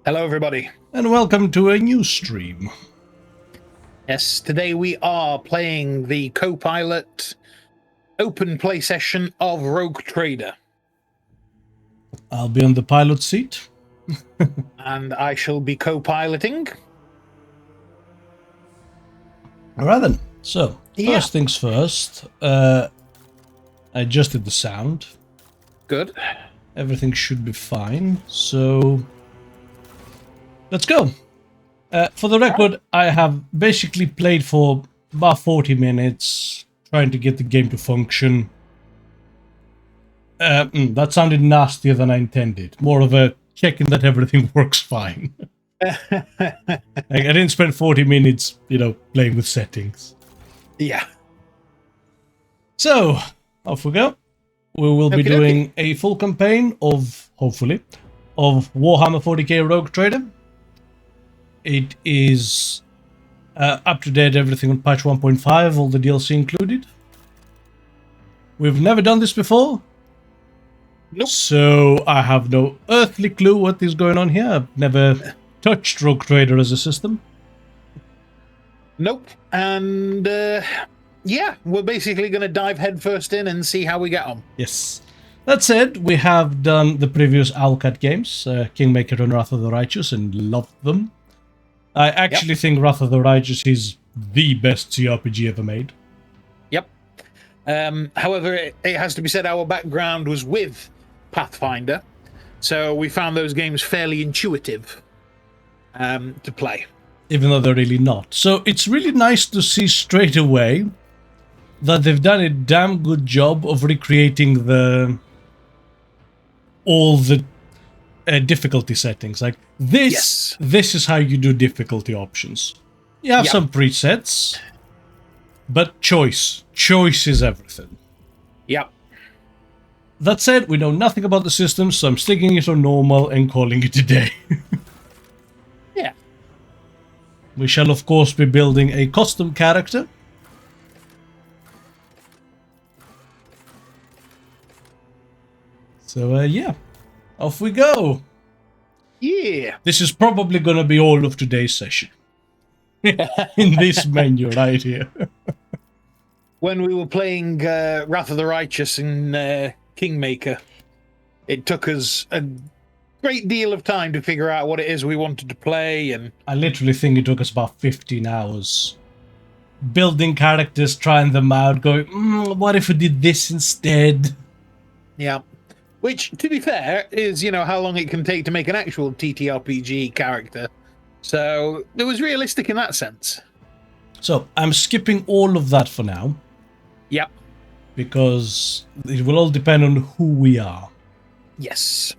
Hello, everybody. And welcome to a new stream. Yes, today we are playing the co-pilot open play session of RogueTrader. I'll be on the pilot seat. And I shall be co-piloting. Alright then. So, first things first, I adjusted the sound. Good. Everything should be fine. So, let's go. For the record, I have basically played for about 40 minutes, trying to get the game to function. That sounded nastier than I intended. More of a checking that everything works fine. I didn't spend 40 minutes, playing with settings. Yeah. So, off we go. We will be doing a full campaign of, hopefully, of Warhammer 40k RogueTrader. It is up to date, everything on patch 1.5, all the DLC included. We've never done this before. Nope. So I have no earthly clue what is going on here. I've never touched RogueTrader as a system. Nope. And yeah, we're basically going to dive headfirst in and see how we get on. Yes. That said, we have done the previous Owlcat games, Kingmaker and Wrath of the Righteous, and loved them. I actually think Wrath of the Righteous is the best CRPG ever made. Yep. However, it has to be said our background was with Pathfinder, so we found those games fairly intuitive to play. Even though they're really not. So it's really nice to see straight away that they've done a damn good job of recreating all the difficulty settings. Like this is how you do difficulty options. You have some presets, but choice is everything. Yep. That said, we know nothing about the system, so I'm sticking it on normal and calling it a day. Yeah. We shall of course be building a custom character. So yeah, off we go. Yeah. This is probably going to be all of today's session. In this menu right here. When we were playing Wrath of the Righteous and Kingmaker, it took us a great deal of time to figure out what it is we wanted to play. And I literally think it took us about 15 hours. Building characters, trying them out, going, what if we did this instead? Yeah. Which, to be fair, is, how long it can take to make an actual TTRPG character. So, it was realistic in that sense. So, I'm skipping all of that for now. Yep. Because it will all depend on who we are. Yes.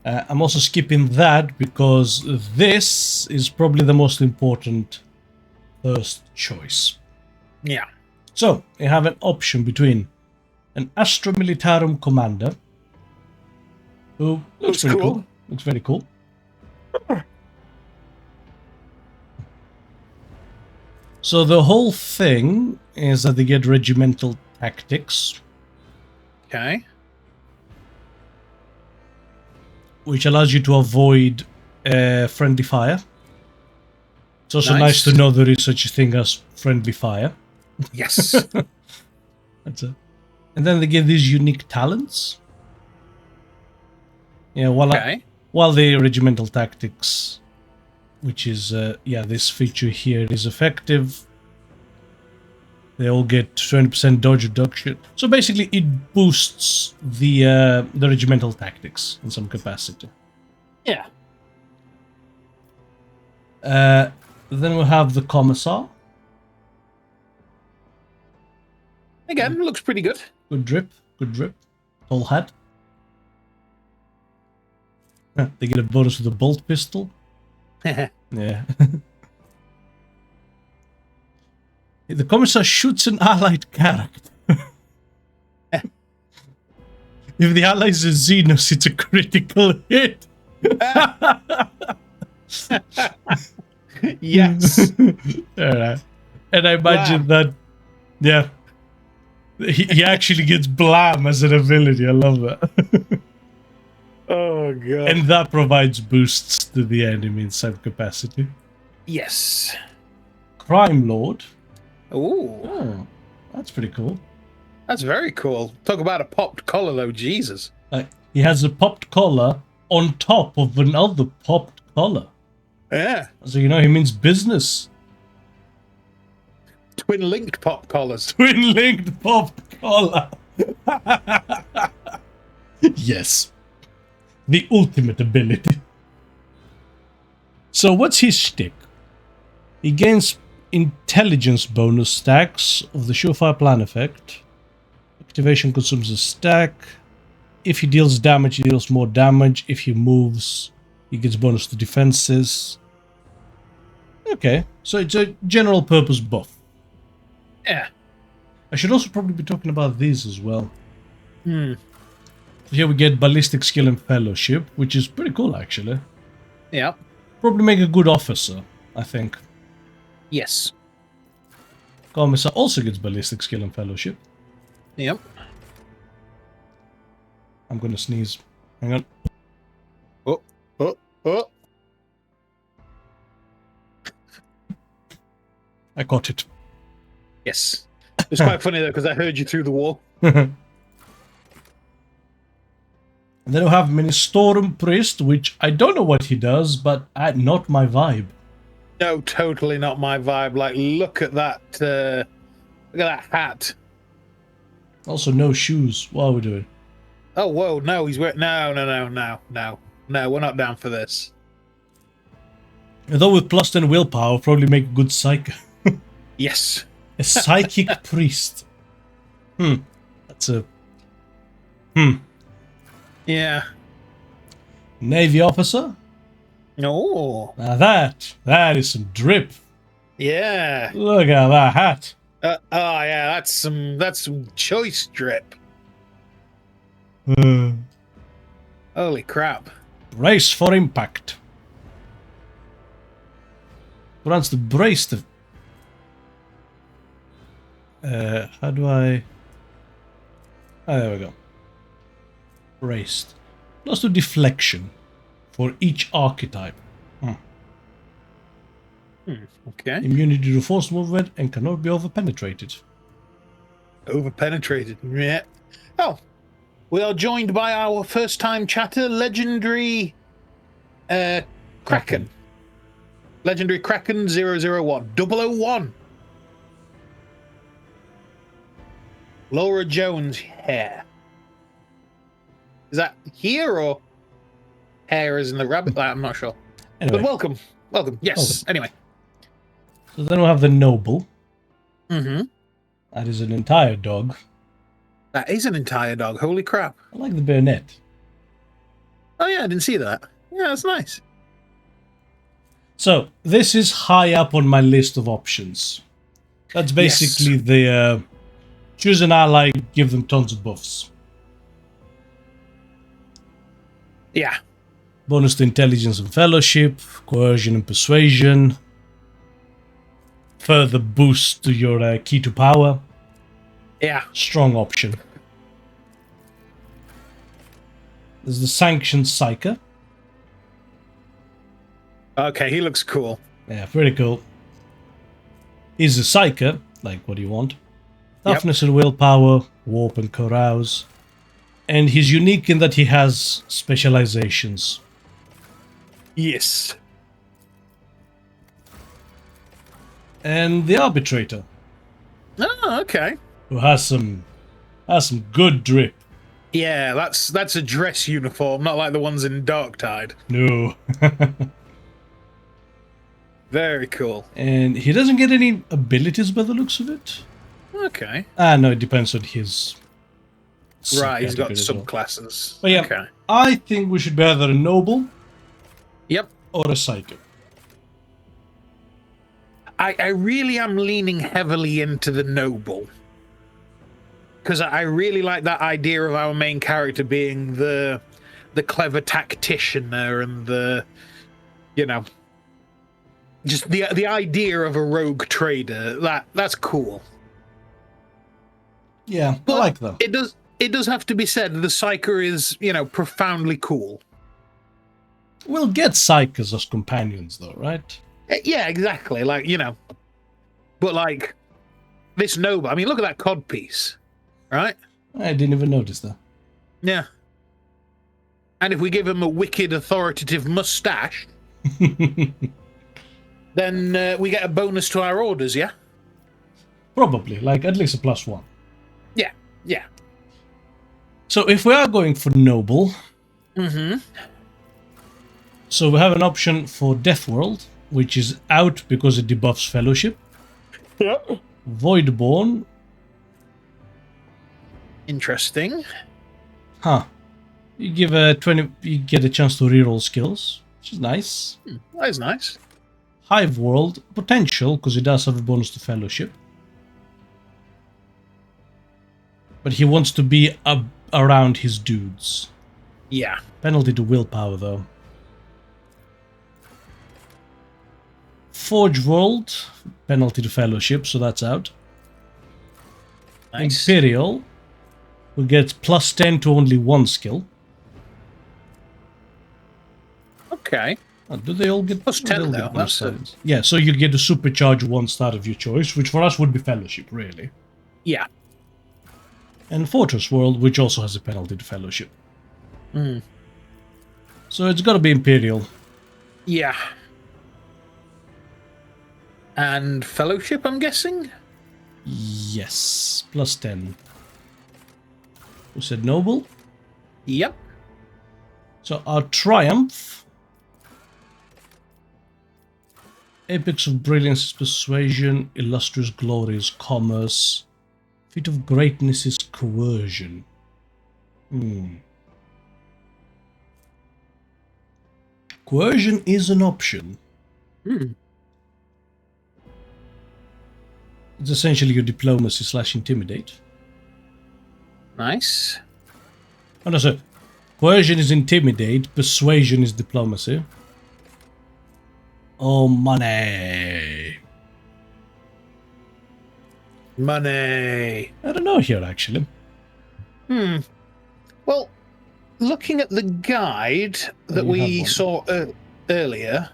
I'm also skipping that because this is probably the most important first choice. Yeah. So, you have an option between an Astra Militarum commander, who looks pretty cool. Looks very cool. So the whole thing is that they get regimental tactics. Okay. Which allows you to avoid friendly fire. It's also nice to know there is such a thing as friendly fire. Yes. That's it. And then they give these unique talents. Yeah, while the regimental tactics, which is this feature here, is effective, they all get 20% dodge reduction. So basically, it boosts the regimental tactics in some capacity. Yeah. Then we have the commissar. Again, looks pretty good. Good drip. Tall hat. They get a bonus with a bolt pistol. Yeah. The commissar shoots an allied character. If the ally is a Xenos, it's a critical hit. Yes. Alright. And I imagine that, he actually gets blam as an ability. I love that. Oh god. And that provides boosts to the enemy in some capacity. Yes. Crime Lord. Ooh. Oh, that's pretty cool. That's very cool. Talk about a popped collar, though. Jesus. He has a popped collar on top of another popped collar. Yeah. So he means business. Twin linked pop collars. Twin linked popped collar. Yes. The ultimate ability. So what's his shtick? He gains intelligence bonus stacks of the surefire plan effect. Activation consumes a stack. If he deals damage, he deals more damage. If he moves, he gets bonus to defenses. Okay, so it's a general purpose buff. Yeah. I should also probably be talking about these as well. Hmm. Here we get ballistic skill and fellowship, which is pretty cool actually. Yeah. Probably make a good officer, I think. Yes. Commissar also gets ballistic skill and fellowship. Yep. I'm gonna sneeze. Hang on. Oh. Oh. I got it. Yes. It's quite funny though because I heard you through the wall. And then we have Ministorum Priest, which I don't know what he does, but not my vibe. No, totally not my vibe. Like, look at that. Look at that hat. Also, no shoes. What are we doing? Oh, whoa! No, he's wearing. No. We're not down for this. Although with plus 10 willpower, probably make a good psychic. Yes. A psychic priest. That's a. Yeah. Navy officer. Oh. Now that is some drip. Yeah. Look at that hat. Oh yeah, that's some choice drip. Holy crap. Brace for impact. Grants the brace to... how do I... Oh, there we go. Braced. Plus to deflection for each archetype. Okay. Immunity to force movement and cannot be overpenetrated. Overpenetrated. Yeah. Oh. We are joined by our first time chatter, legendary Kraken. Legendary Kraken 001. 001. Laura Jones hair. Is that here or hair as in the rabbit? I'm not sure. Anyway. But welcome. Welcome. Yes. Anyway. So then we have the Noble. Mm-hmm. That is an entire dog. That is an entire dog. Holy crap. I like the bayonet. Oh yeah, I didn't see that. Yeah, that's nice. So, this is high up on my list of options. That's basically the choose an ally, give them tons of buffs. Yeah. Bonus to intelligence and fellowship, coercion and persuasion. Further boost to your key to power. Yeah. Strong option. There's the sanctioned psyker. Okay, he looks cool. Yeah, pretty cool. He's a psyker, like what do you want? Toughness and willpower, warp and carouse. And he's unique in that he has specializations. Yes. And the arbitrator, Oh, okay. who has some good drip. Yeah, that's a dress uniform, not like the ones in Darktide. No. Very cool. And he doesn't get any abilities by the looks of it. Okay. No, it depends on his... Right, he's got subcategory as well. subclasses. But yeah, Okay. I think we should be either a noble Yep. or a psychic. I really am leaning heavily into the noble. Because I really like that idea of our main character being the clever tactician there and the, you know, just the idea of a rogue trader. That's cool. Yeah, But I like them. it does have to be said, the Psyker is, profoundly cool. We'll get Psykers as companions, though, right? Yeah, exactly. Like, but like this noble. I mean, look at that codpiece, right? I didn't even notice that. Yeah. And if we give him a wicked authoritative mustache, then we get a bonus to our orders, yeah? Probably, like at least a +1. Yeah, yeah. So if we are going for noble, so we have an option for Death World, which is out because it debuffs Fellowship. Yeah. Voidborn. Interesting. Huh. You give a 20. You get a chance to reroll skills, which is nice. That is nice. Hive World potential because it does have a bonus to Fellowship, but he wants to be around his dudes. Yeah. Penalty to willpower though. Forge World penalty to Fellowship, so that's out. Nice. Imperial, who gets +10 to only one skill. Okay. Oh, do they all get +10 though? That's yeah, so you get to supercharge one stat of your choice, which for us would be Fellowship, really. Yeah. And Fortress World, which also has a penalty to Fellowship. So it's got to be Imperial. Yeah. And Fellowship, I'm guessing? Yes, +10. Who said Noble? Yep. So our Triumph. Epics of Brilliance is Persuasion. Illustrious Glory is Commerce. Feat of Greatness is Coercion. Coercion is an option. It's essentially your Diplomacy / Intimidate. Nice. Oh no, so Coercion is Intimidate, Persuasion is Diplomacy. Oh, money. Money. I don't know here, actually. Well, looking at the guide that we saw earlier,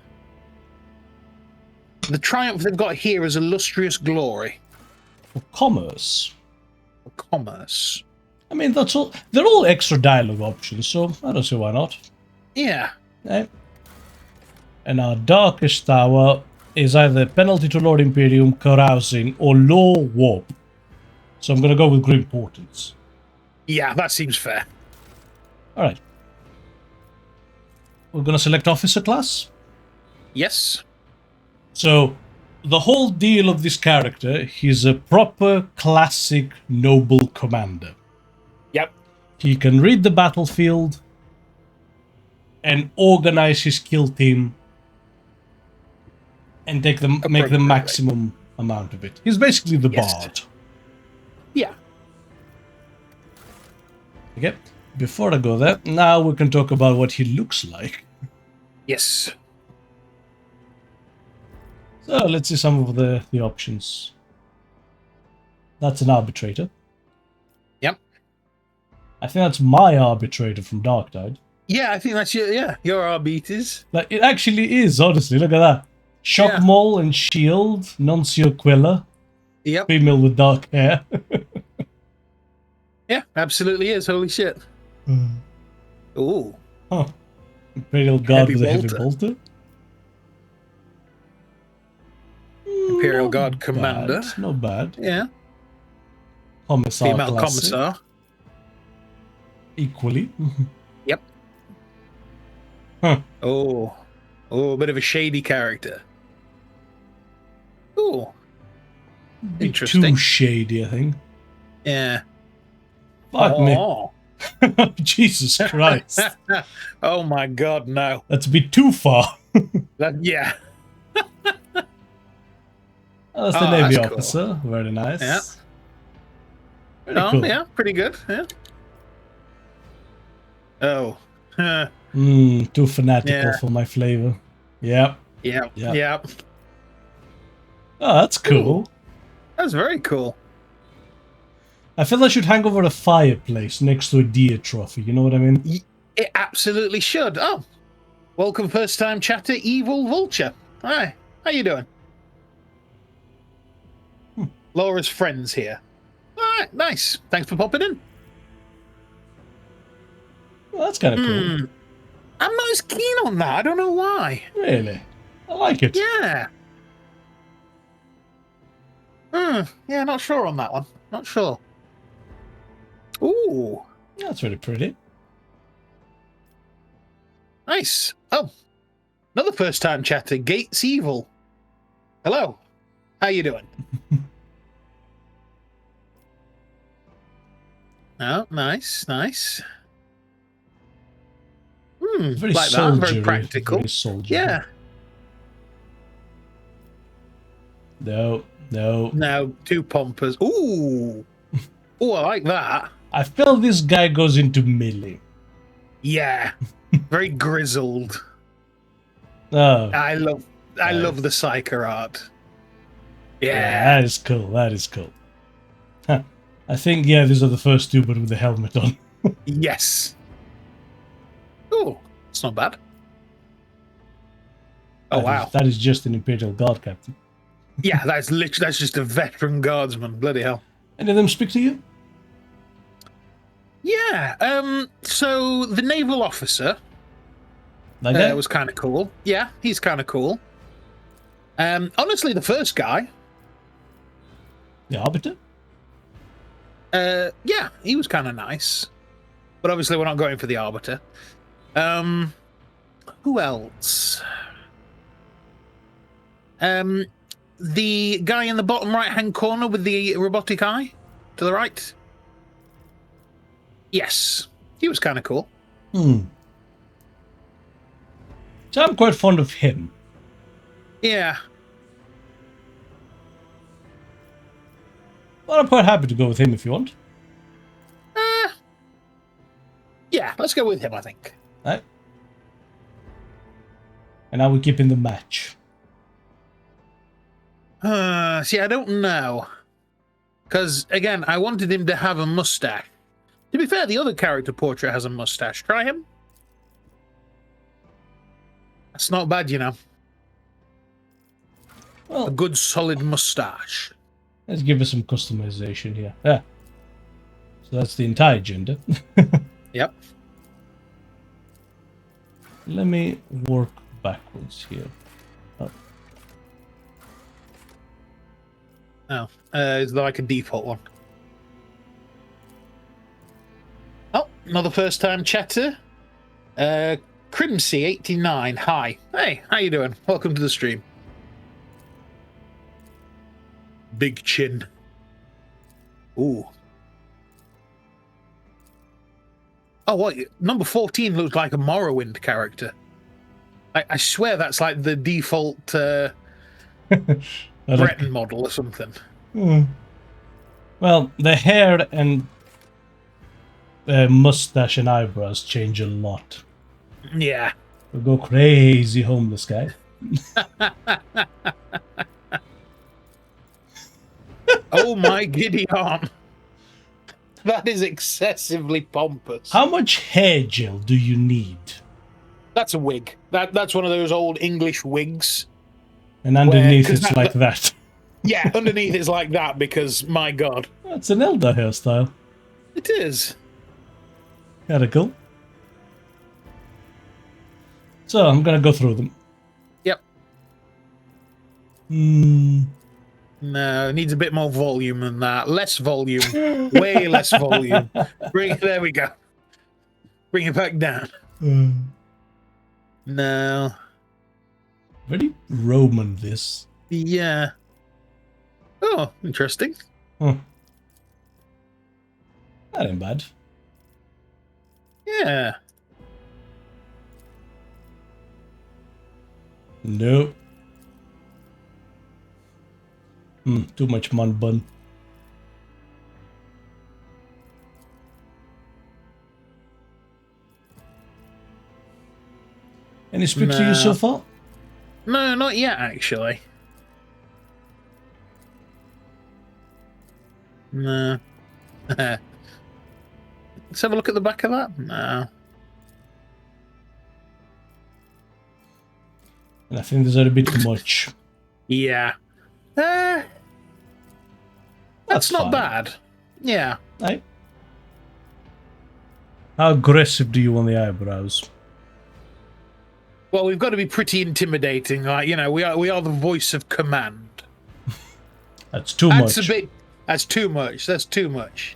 the Triumph they've got here is Illustrious Glory. For Commerce. For Commerce. I mean, that's all. They're all extra dialogue options, so I don't see why not. Yeah. And our Darkest Tower is either Penalty to Lord Imperium, Carousing, or Law Warp. So I'm going to go with Grim Portents. Yeah, that seems fair. Alright. We're going to select Officer Class. Yes. So, the whole deal of this character, he's a proper, classic, noble commander. Yep. He can read the battlefield and organize his kill team and make the maximum amount of it. He's basically the bard. Yeah. Okay. Before I go there, now we can talk about what he looks like. Yes. So let's see some of the options. That's an arbitrator. Yep. I think that's my arbitrator from Dark Tide. Yeah, I think that's your arbiters. Like, it actually is, honestly. Look at that. Shock Maul and Shield, Nuncio Quilla. Yep. Female with dark hair. Yeah, absolutely is. Holy shit. Ooh. Huh. Imperial Guard with a heavy bolter. Imperial Guard Commander. Not bad. Yeah. Commissar Female classic. Commissar. Equally. Yep. Huh. Oh, a bit of a shady character. Ooh. Interesting. Too shady, I think. Yeah. Fuck me. Jesus Christ. Oh my god, no. That's a bit too far. Yeah. Oh, that's the Navy that's officer. Cool. Very nice. Yeah. Pretty cool. Yeah, pretty good. Yeah. Oh. Too fanatical for my flavor. Yep. Yep. Oh, that's cool. That's very cool. I feel I should hang over a fireplace next to a deer trophy. You know what I mean? It absolutely should. Oh, welcome, first-time chatter, Evil Vulture. Hi, how you doing? Laura's friends here. All right, nice. Thanks for popping in. Well, that's kind of cool. I'm not as keen on that. I don't know why. Really? I like it. Yeah. Yeah, not sure on that one. Not sure. Ooh. That's really pretty. Nice. Oh, another first-time chatter, Gates Evil. Hello. How you doing? Oh, nice, nice. Very Like that. Very soldiery. practical. Very soldiery. Yeah. No. Now, two pompous. Ooh. Ooh, I like that. I feel this guy goes into melee. Yeah. Very grizzled. Oh. I love the Psyker art. Yeah, that is cool. That is cool. Huh. I think, yeah, these are the first two, but with the helmet on. Yes. Oh, it's not bad. Oh, wow. That is just an Imperial Guard captain. Yeah, that's just a veteran guardsman. Bloody hell. Any of them speak to you? Yeah. So the naval officer That guy? was kind of cool. Yeah, he's kind of cool. Honestly, the first guy. The Arbiter? Yeah, he was kind of nice. But obviously, we're not going for the Arbiter. Who else? The guy in the bottom right-hand corner with the robotic eye to the right. Yes, he was kind of cool. So I'm quite fond of him. Yeah. Well, I'm quite happy to go with him if you want. Yeah, let's go with him, I think. Right. And now we keep in the match. See, I don't know. Because, again, I wanted him to have a mustache. To be fair, the other character portrait has a mustache. Try him. That's not bad, you know. Well, A good, solid mustache. let's give us some customization here. Yeah. So that's the entire gender. Yep. Let me work backwards here. Oh, is there like a default one? Oh, another first-time chatter. Crimsy89, hi. Hey, how you doing? Welcome to the stream. Big chin. Ooh. Oh, what? Number 14 looks like a Morrowind character. I swear that's like the default Breton model or something. Well, the hair and mustache and eyebrows change a lot. Yeah. We'll go crazy homeless guy. Oh my giddy arm. That is excessively pompous. How much hair gel do you need? That's a wig. That's one of those old English wigs. And underneath it's like that. Yeah, underneath it's like that because, my God. That's an Elder hairstyle. It is. Kinda cool. So, I'm gonna go through them. Yep. No, it needs a bit more volume than that. Less volume. Way less volume. There we go. Bring it back down. No. Very Roman, this. Yeah. Oh, interesting. That ain't bad. Yeah. Nope. Too much man bun. Any speak to you so far? No, not yet, actually. No. Let's have a look at the back of that. No. And I think there's a bit much. Yeah. That's not fine. bad. Yeah. Right? How aggressive do you want the eyebrows? Well, we've got to be pretty intimidating. Like, you know, we are the voice of command. That's too much. That's too much. That's too much.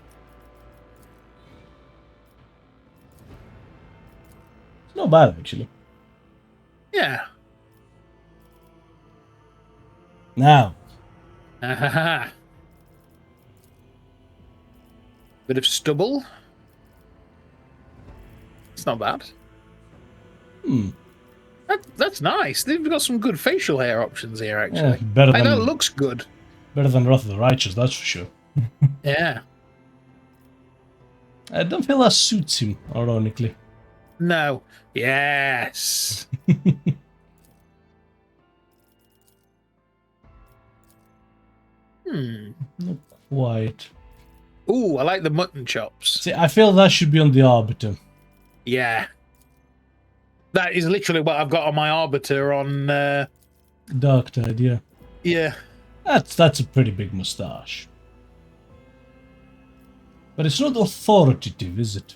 It's not bad, actually. Yeah. Now. Bit of stubble. It's not bad. That's nice. They've got some good facial hair options here, actually. Yeah, better than, that looks good. Better than Wrath of the Righteous, that's for sure. Yeah. I don't feel that suits him, ironically. No. Yes. Not quite. Ooh, I like the mutton chops. See, I feel that should be on the Arbiter. Yeah. That is literally what I've got on my Arbiter on... Dark Tide, yeah. Yeah. That's a pretty big moustache. But it's not authoritative, is it?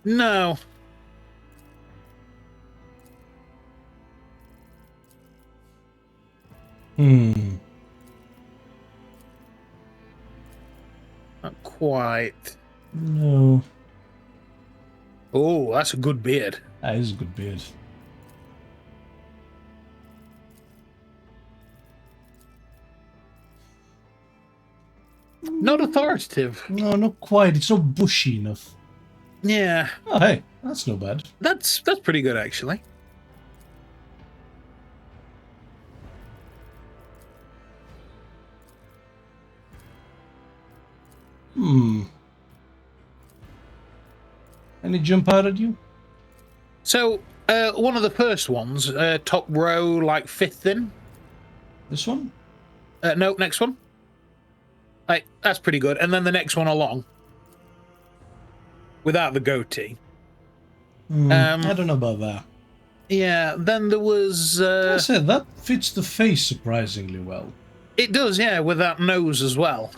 No. Not quite. No. Oh, that's a good beard. That is a good beard. Not authoritative. No, not quite. It's not bushy enough. Yeah. Oh, hey, that's not bad. That's pretty good, actually. Any jump out at you? So, one of the first ones, top row, like fifth in. This one? No, next one. That's pretty good. And then the next one along. Without the goatee. I don't know about that. Yeah, then there was... I said, that fits the face surprisingly well. It does, yeah, with that nose as well.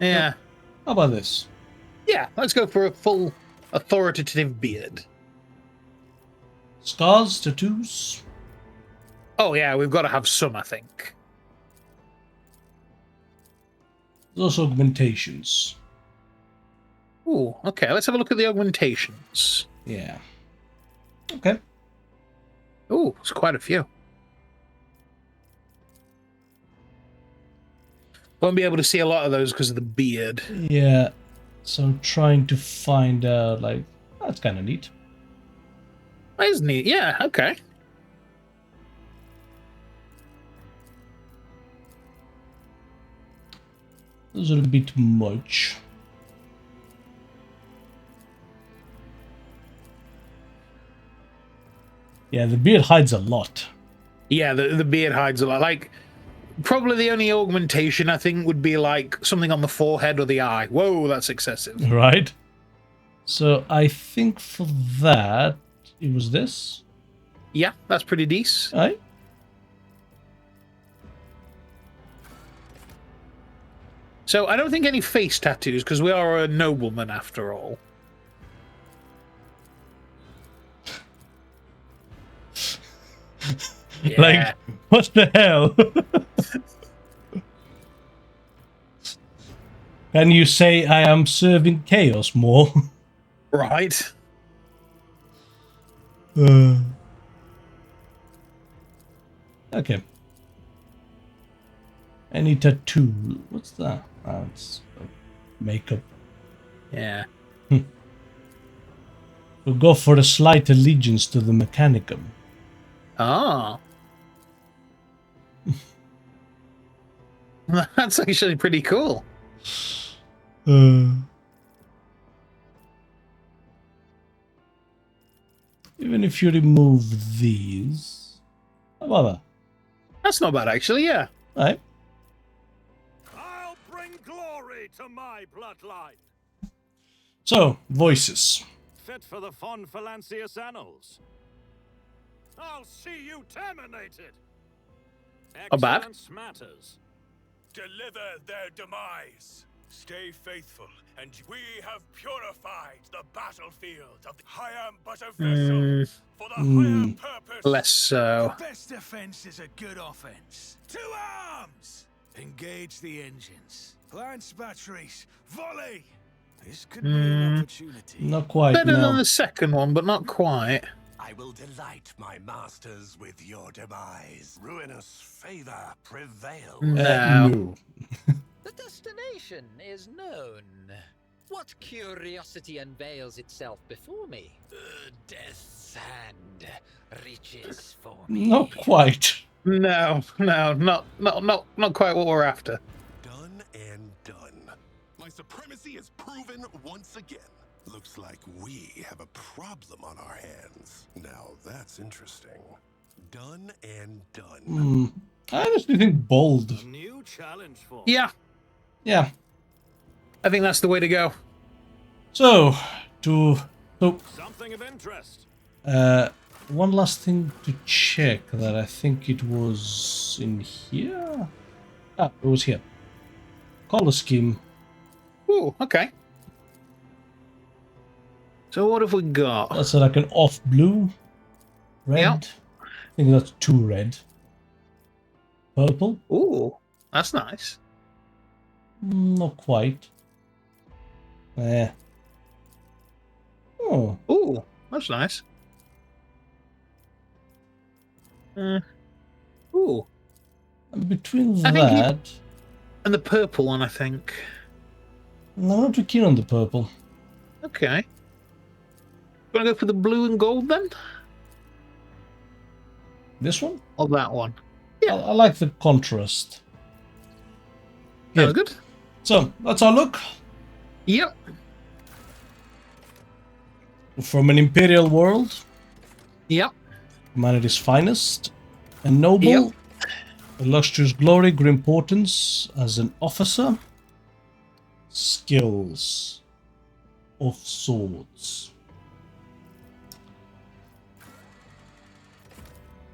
Yeah. How about this? Yeah, let's go for a full authoritative beard. Scars, tattoos? Oh, yeah, we've got to have some, I think. There's also augmentations. Ooh, okay, let's have a look at the augmentations. Yeah. Okay. Ooh, it's quite a few. Won't be able to see a lot of those because of the beard. Yeah. So I'm trying to find out, like, that's kind of neat. That is neat, yeah, okay. Those are a bit much. Yeah, the beard hides a lot. Yeah, the beard hides a lot. Like, probably the only augmentation I think would be like something on the forehead or the eye. Whoa, that's excessive. Right? So I think for that, it was this. Yeah, that's pretty decent. Right? So I don't think any face tattoos, because we are a nobleman after all. Yeah. Like, what the hell? Can you say I am serving chaos more? Right. Okay. Any tattoo? What's that? It's makeup. Yeah. We'll go for a slight allegiance to the Mechanicum. Ah. That's actually pretty cool. Even if you remove these, how about that? That's not bad, actually, yeah. Right. I'll bring glory. to my bloodline. So, voices. Fit for the Von Phalancius annals. I'll see you terminated. Not bad. Excellence matters. Deliver their demise. Stay faithful, and we have purified the battlefield of the... I am but a vessel for the higher purpose. Less so. The best defense is a good offense. To arms! Engage the engines. Lance batteries. Volley! This could be an opportunity. Not quite, Better no. than the second one, but not quite. I will delight my masters with your demise. Ruinous favor prevail. No. The destination is known. What curiosity unveils itself before me? Death's hand reaches for me. Not quite. No, not quite what we're after. Done and done. My supremacy is proven once again. Looks like we have a problem on our hands. Now that's interesting. Done and done. I honestly think bold. A new challenge for Yeah, Yeah. I think that's the way to go. So, something of interest. one last thing to check that I think it was in here. Ah, it was here. Color scheme. Ooh, okay. So what have we got? That's like an off blue. Red. Yep. I think that's 2 red. Purple. Ooh, that's nice. Not quite. Eh. Oh. Ooh, that's nice. Ooh, And between I think that, and the purple one, I think. I'm not too keen on the purple. Okay. Gonna go for the blue and gold then? This one? Or that one? I like the contrast. That was good. So, that's our look. Yep. From an imperial world, Yep. humanity's finest, a noble, Yep. illustrious glory, grim portents as an officer, skills of swords.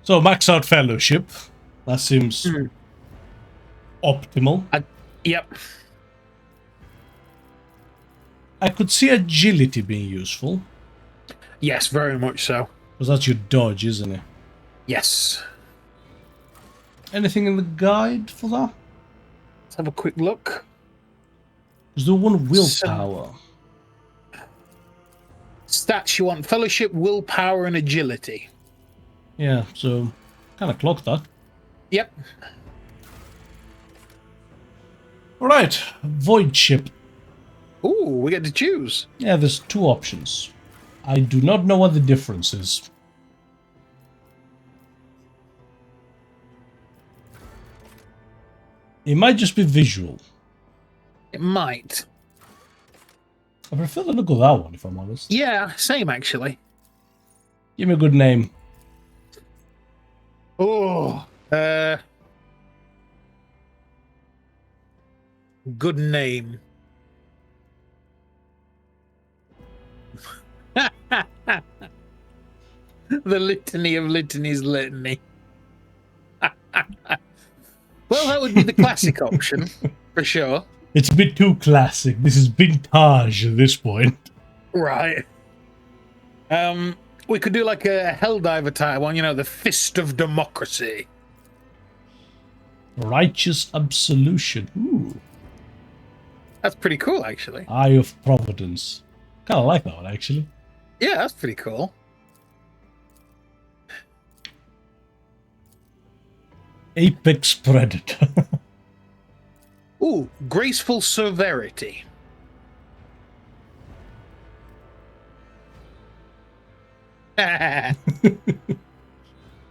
So, max out fellowship. That seems optimal. Yep. I could see agility being useful, Yes, very much so. because that's your dodge, isn't it? Yes. Anything in the guide for that? Let's have a quick look. Is there one willpower? Stats you want: fellowship, willpower, and agility. Yeah, so kind of clocked that. Yep. Right, void ship. Ooh, we get to choose. Yeah, there's 2 options. I do not know what the difference is. It might just be visual. It might. I prefer the look of that one, if I'm honest. Yeah, same actually. Give me a good name. Oh, good name. The litany of litanies litany. Well, that would be the classic option, for sure. It's a bit too classic. This is vintage at this point. Right. We could do like a Helldiver type one, you know, the Fist of Democracy. Righteous Absolution. Ooh. That's pretty cool, actually. Eye of Providence. Kind of like that one, actually. Yeah, that's pretty cool. Apex Predator. Ooh, Graceful Severity.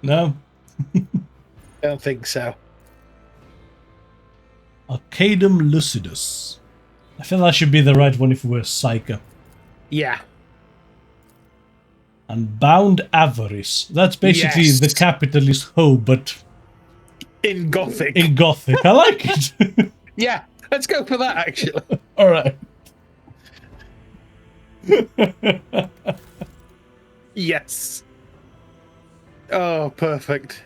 No? Don't think so. Arcadum Lucidus. I feel that should be the right one if we were Psyker. Yeah. And Bound Avarice. That's basically Yes. the capitalist hoe, but In Gothic. in Gothic. I like it. Yeah, Let's go for that, actually. All right. Yes. Oh, perfect.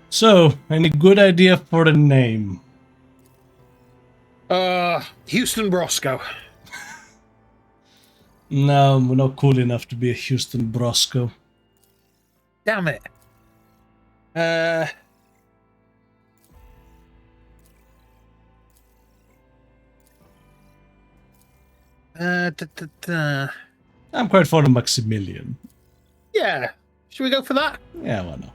So, any good idea for the name? Houston Brosco. No, we're not cool enough to be a Houston Brosco. Damn it. I'm quite fond of Maximilian. Yeah. Should we go for that? Yeah, why not?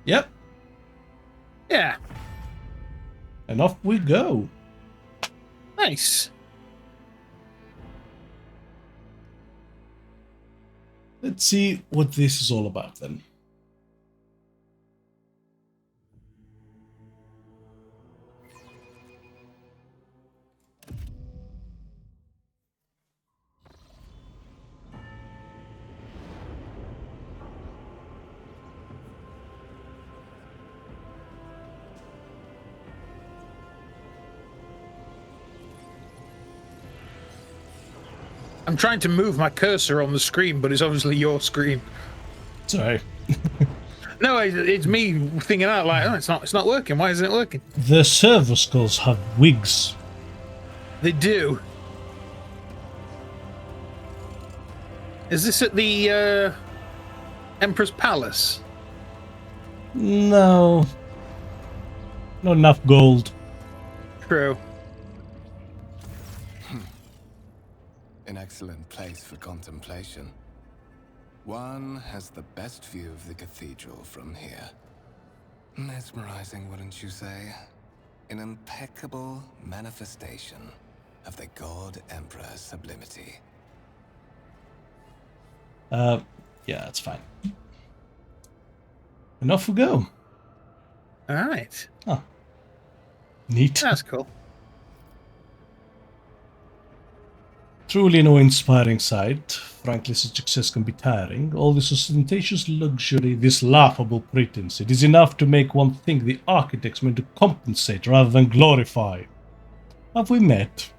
Yep. Yeah. And off we go. Nice. Let's see what this is all about then. I'm trying to move my cursor on the screen, but it's obviously your screen. Sorry. No, it's me thinking out like, oh, it's not working. Why isn't it working? The server skulls have wigs. They do. Is this at the Emperor's Palace? No. Not enough gold. True. An excellent place for contemplation. One has the best view of the cathedral from here. Mesmerizing, wouldn't you say? An impeccable manifestation of the God Emperor's sublimity. Yeah, that's fine. And off we go. All right. Oh. Neat. That's cool. Truly no inspiring sight. Frankly, such success can be tiring. All this ostentatious luxury, this laughable pretense, it is enough to make one think the architects meant to compensate rather than glorify. Have we met?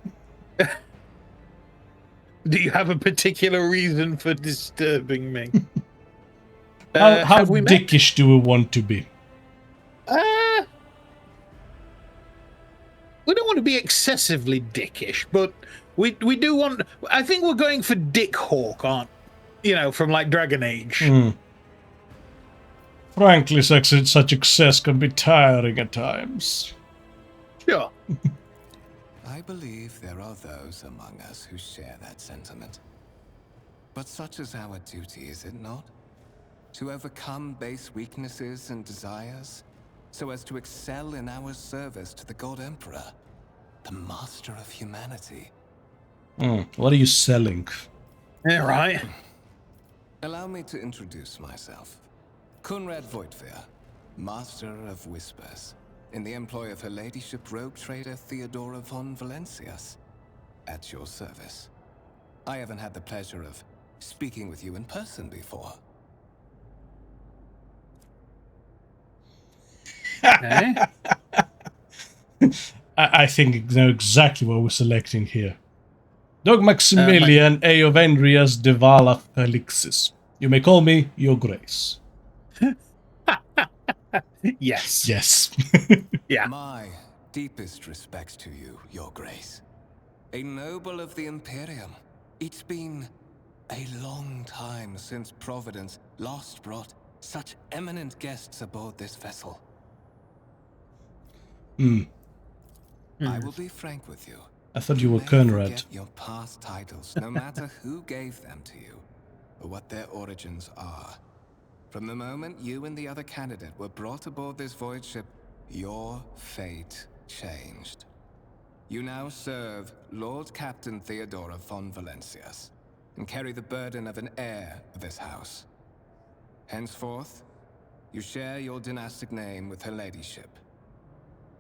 Do you have a particular reason for disturbing me? How have we met? dickish do we want to be? We don't want to be excessively dickish, but we do want. I think we're going for Dick Hawk, aren't? You know, from like Dragon Age. Frankly, such excess can be tiring at times. Sure. I believe there are those among us who share that sentiment. But such is our duty, is it not? To overcome base weaknesses and desires, so as to excel in our service to the God Emperor, the master of humanity. What are you selling? Yeah, right. Allow me to introduce myself. Conrad Voigtveer, Master of Whispers, in the employ of Her Ladyship RogueTrader Theodora von Valencias, at your service. I haven't had the pleasure of speaking with you in person before. Okay. I think I know exactly what we're selecting here. Dog Maximilian Eovendrias de Vala Felixis. You may call me Your Grace. Yes. Yes. Yeah. My deepest respects to you, Your Grace. A noble of the Imperium. It's been a long time since Providence last brought such eminent guests aboard this vessel. I will be frank with you. I thought you were may Conrad. forget your past titles, no matter who gave them to you, or what their origins are. From the moment you and the other candidate were brought aboard this void ship, your fate changed. You now serve Lord Captain Theodora von Valencias, and carry the burden of an heir of this house. Henceforth, you share your dynastic name with Her Ladyship.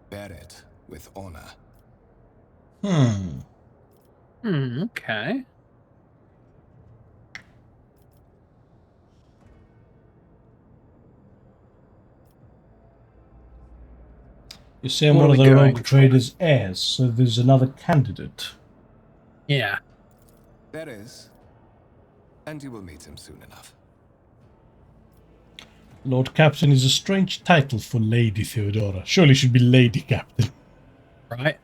Bear it with honor. Okay. You say I'm What one are of we the going Rogue for? Trader's heirs, so there's another candidate. Yeah. There is. And you will meet him soon enough. Lord Captain is a strange title for Lady Theodora. Surely should be Lady Captain. Right.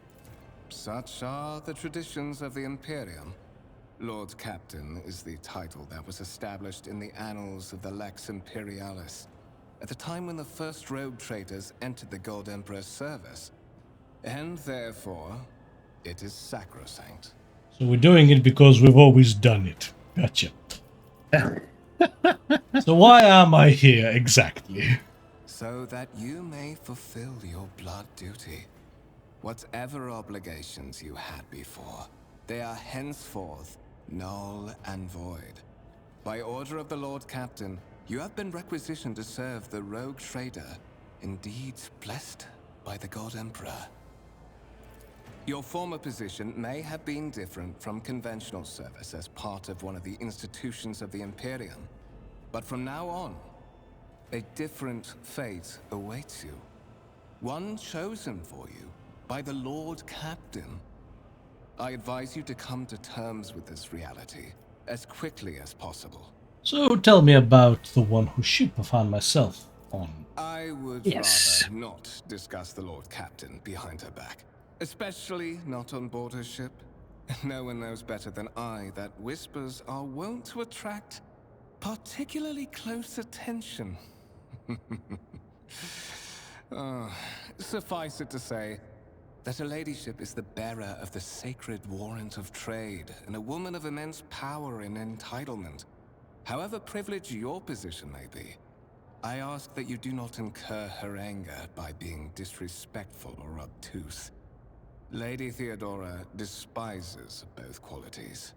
Such are the traditions of the Imperium. Lord Captain is the title that was established in the annals of the Lex Imperialis at the time when the first rogue traders entered the Gold Emperor's service. And therefore, it is sacrosanct. So we're doing it because we've always done it. Gotcha. So why am I here exactly? So that you may fulfill your blood duty. Whatever obligations you had before, they are henceforth null and void. By order of the Lord Captain, you have been requisitioned to serve the Rogue Trader, indeed blessed by the God Emperor. Your former position may have been different from conventional service as part of one of the institutions of the Imperium, but from now on, a different fate awaits you. One chosen for you by the Lord Captain. I advise you to come to terms with this reality as quickly as possible. So tell me about the one whose ship I found myself on. I would Yes. rather not discuss the Lord Captain behind her back. Especially not on board her ship. No one knows better than I that whispers are wont to attract particularly close attention. Suffice it to say that her ladyship is the bearer of the sacred warrant of trade and a woman of immense power and entitlement. However privileged your position may be, I ask that you do not incur her anger by being disrespectful or obtuse. Lady Theodora despises both qualities.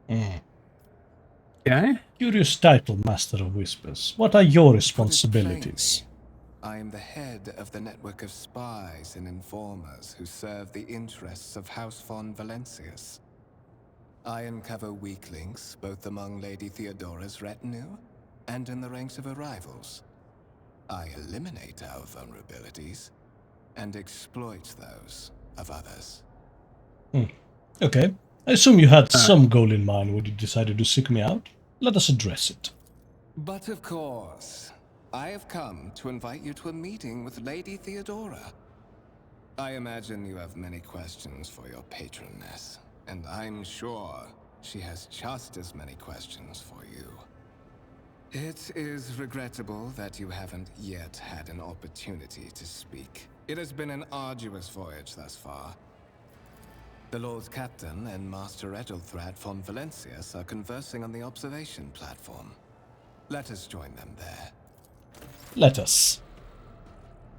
Okay. Curious title, Master of Whispers. What are your To put it responsibilities? plainly, I am the head of the network of spies and informers who serve the interests of House von Valencius. I uncover weak links both among Lady Theodora's retinue and in the ranks of her rivals. I eliminate our vulnerabilities and exploit those of others. Okay. I assume you had some goal in mind when you decided to seek me out. Let us address it. But of course, I have come to invite you to a meeting with Lady Theodora. I imagine you have many questions for your patroness, and I'm sure she has just as many questions for you. It is regrettable that you haven't yet had an opportunity to speak. It has been an arduous voyage thus far. The Lord Captain and Master Edelthrad von Valencius are conversing on the observation platform. Let us join them there. Let us.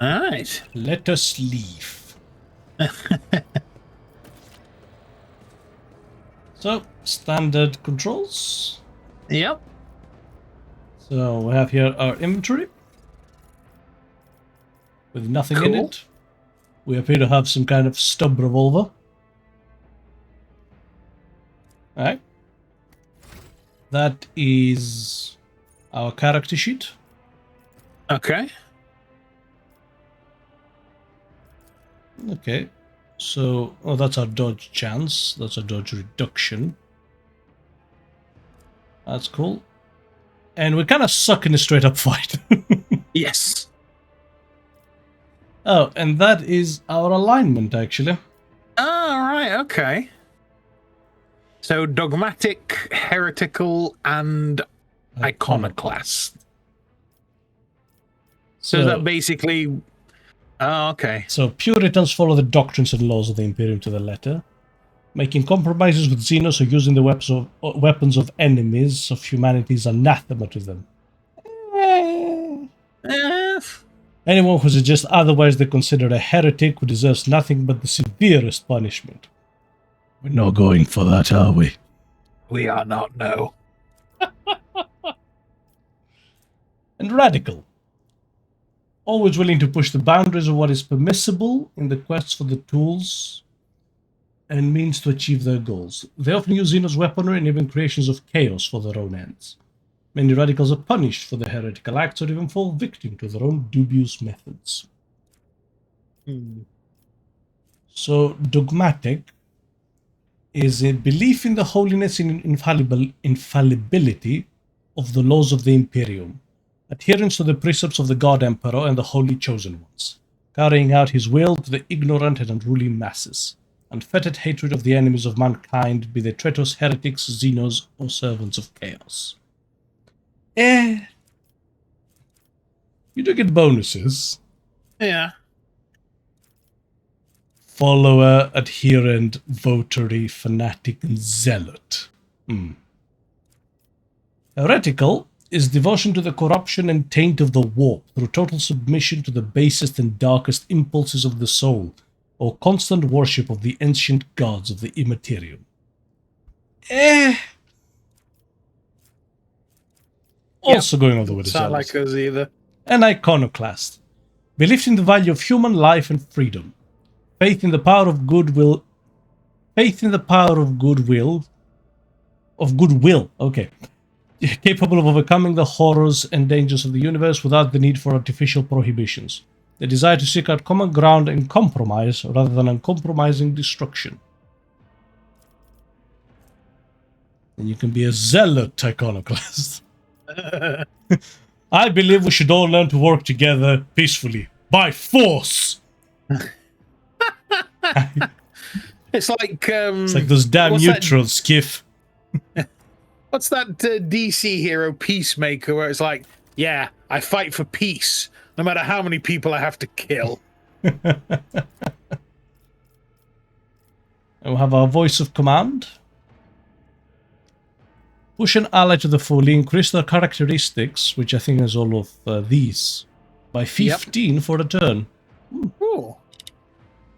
All right. Let us leave. So, standard controls. Yep. So we have here our inventory with nothing in Cool. it. We appear to have some kind of stub revolver. Alright. That is our character sheet. Okay. Okay. So, oh, that's our dodge chance. That's our dodge reduction. That's cool. And we kind of suck in a straight up fight. Yes. Oh, and that is our alignment, actually. All right. Okay. So dogmatic, heretical, and iconoclast. So is that basically? Oh, okay. So Puritans follow the doctrines and laws of the Imperium to the letter, making compromises with Xenos or using the weapons of enemies of humanity is anathema to them. Anyone who suggests otherwise they consider a heretic who deserves nothing but the severest punishment. We're not going for that, are we? We are not. No. And radical. Always willing to push the boundaries of what is permissible in the quest for the tools and means to achieve their goals. They often use Xenos weaponry and even creations of chaos for their own ends. Many radicals are punished for their heretical acts or even fall victim to their own dubious methods. So, dogmatic is a belief in the holiness and infallibility of the laws of the Imperium, adherence to the precepts of the God Emperor and the Holy Chosen Ones, carrying out his will to the ignorant and unruly masses, unfettered hatred of the enemies of mankind, be they traitors, heretics, xenos, or servants of chaos. You do get bonuses. Yeah. Follower, adherent, votary, fanatic, and zealot. Heretical is devotion to the corruption and taint of the warp through total submission to the basest and darkest impulses of the soul, or constant worship of the ancient gods of the immaterium. Also going all the way to Sound zealot. like us either. An iconoclast. Belief in the value of human life and freedom. Faith in the power of goodwill. Okay. Capable of overcoming the horrors and dangers of the universe without the need for artificial prohibitions. The desire to seek out common ground and compromise rather than uncompromising destruction. And you can be a zealot iconoclast. I believe we should all learn to work together peacefully. By force! It's like those damn what's neutrals, Skiff. What's that DC hero Peacemaker where it's like, yeah, I fight for peace, no matter how many people I have to kill. And we'll have our voice of command. Push an ally to the fully, increase their characteristics, which I think is all of these, by 15 for a turn. Ooh.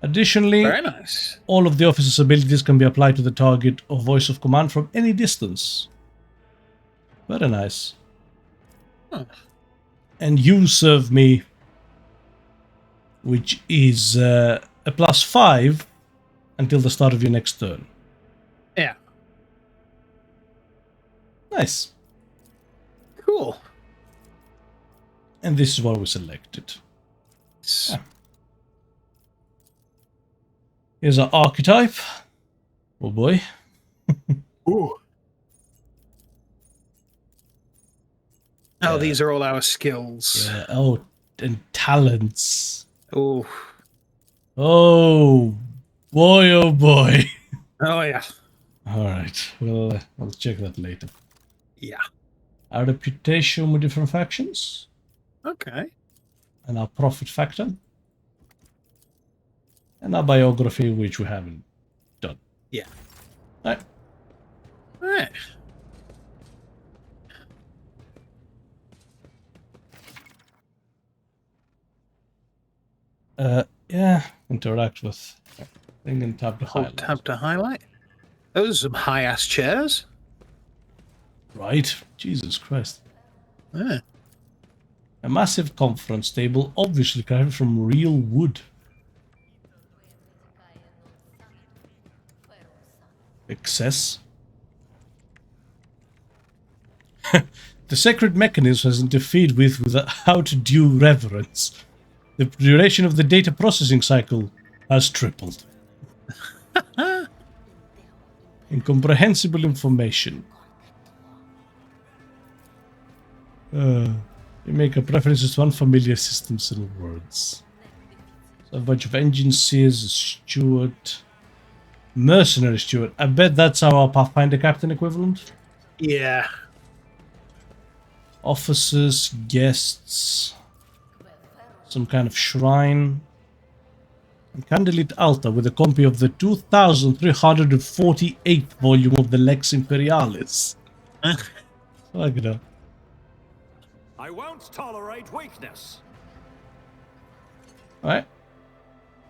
Additionally, Very nice. All of the officer's abilities can be applied to the target or voice of command from any distance. Very nice. Huh. And you serve me, which is a +5 until the start of your next turn. Yeah. Nice. Cool. And this is what we selected. Yeah. Here's our archetype. Oh boy. Ooh. Oh, these are all our skills. Yeah. Oh, and talents. Oh. Oh boy, oh boy. Oh, yeah. Alright, well, I'll check that later. Yeah. Our reputation with different factions. Okay. And our profit factor. And our biography, which we haven't done. Yeah. Alright. Alright. Yeah, interact with thing and tab to Hold highlight. tab to highlight. Those are some high-ass chairs. Right, Jesus Christ. Yeah. A massive conference table, obviously carved from real wood. Excess. The sacred mechanism has interfered with without due reverence. The duration of the data processing cycle has tripled. Incomprehensible information. You make up references to unfamiliar systems and words. So a bunch of engine seers, steward, mercenary steward. I bet that's our Pathfinder captain equivalent. Yeah. Officers, guests, some kind of shrine. And candlelit altar with a copy of the 2348th volume of the Lex Imperialis. Fuck it up. I won't tolerate weakness. Alright.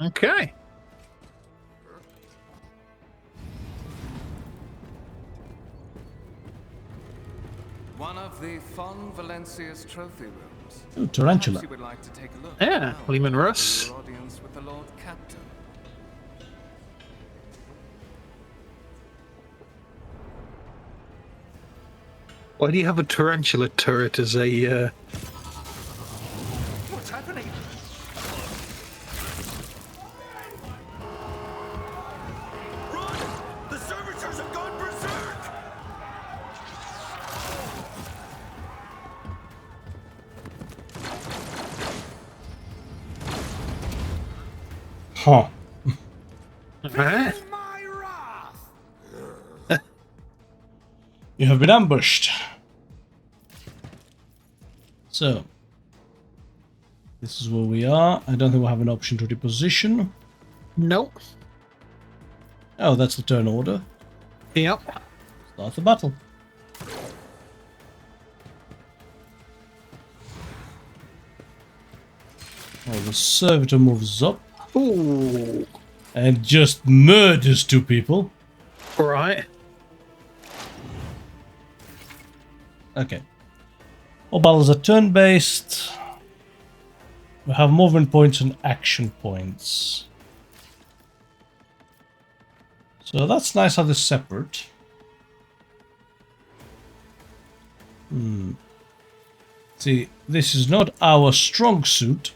Okay. One of the Fon Valencia's trophy rooms. Ooh, tarantula. Perhaps you would like to take a look. Yeah, Now, Lehman after Russ. your audience with the Lord Captain. Why do you have a tarantula turret as a... What's happening? Huh. Alright. My wrath! You have been ambushed. So, this is where we are. I don't think we'll have an option to reposition. Nope. Oh, that's the turn order. Yep. Start the battle. Well, the servitor moves up Ooh. and just murders 2 people. Right. Okay. All battles are turn-based. We have movement points and action points. So that's nice how they're separate. See, this is not our strong suit.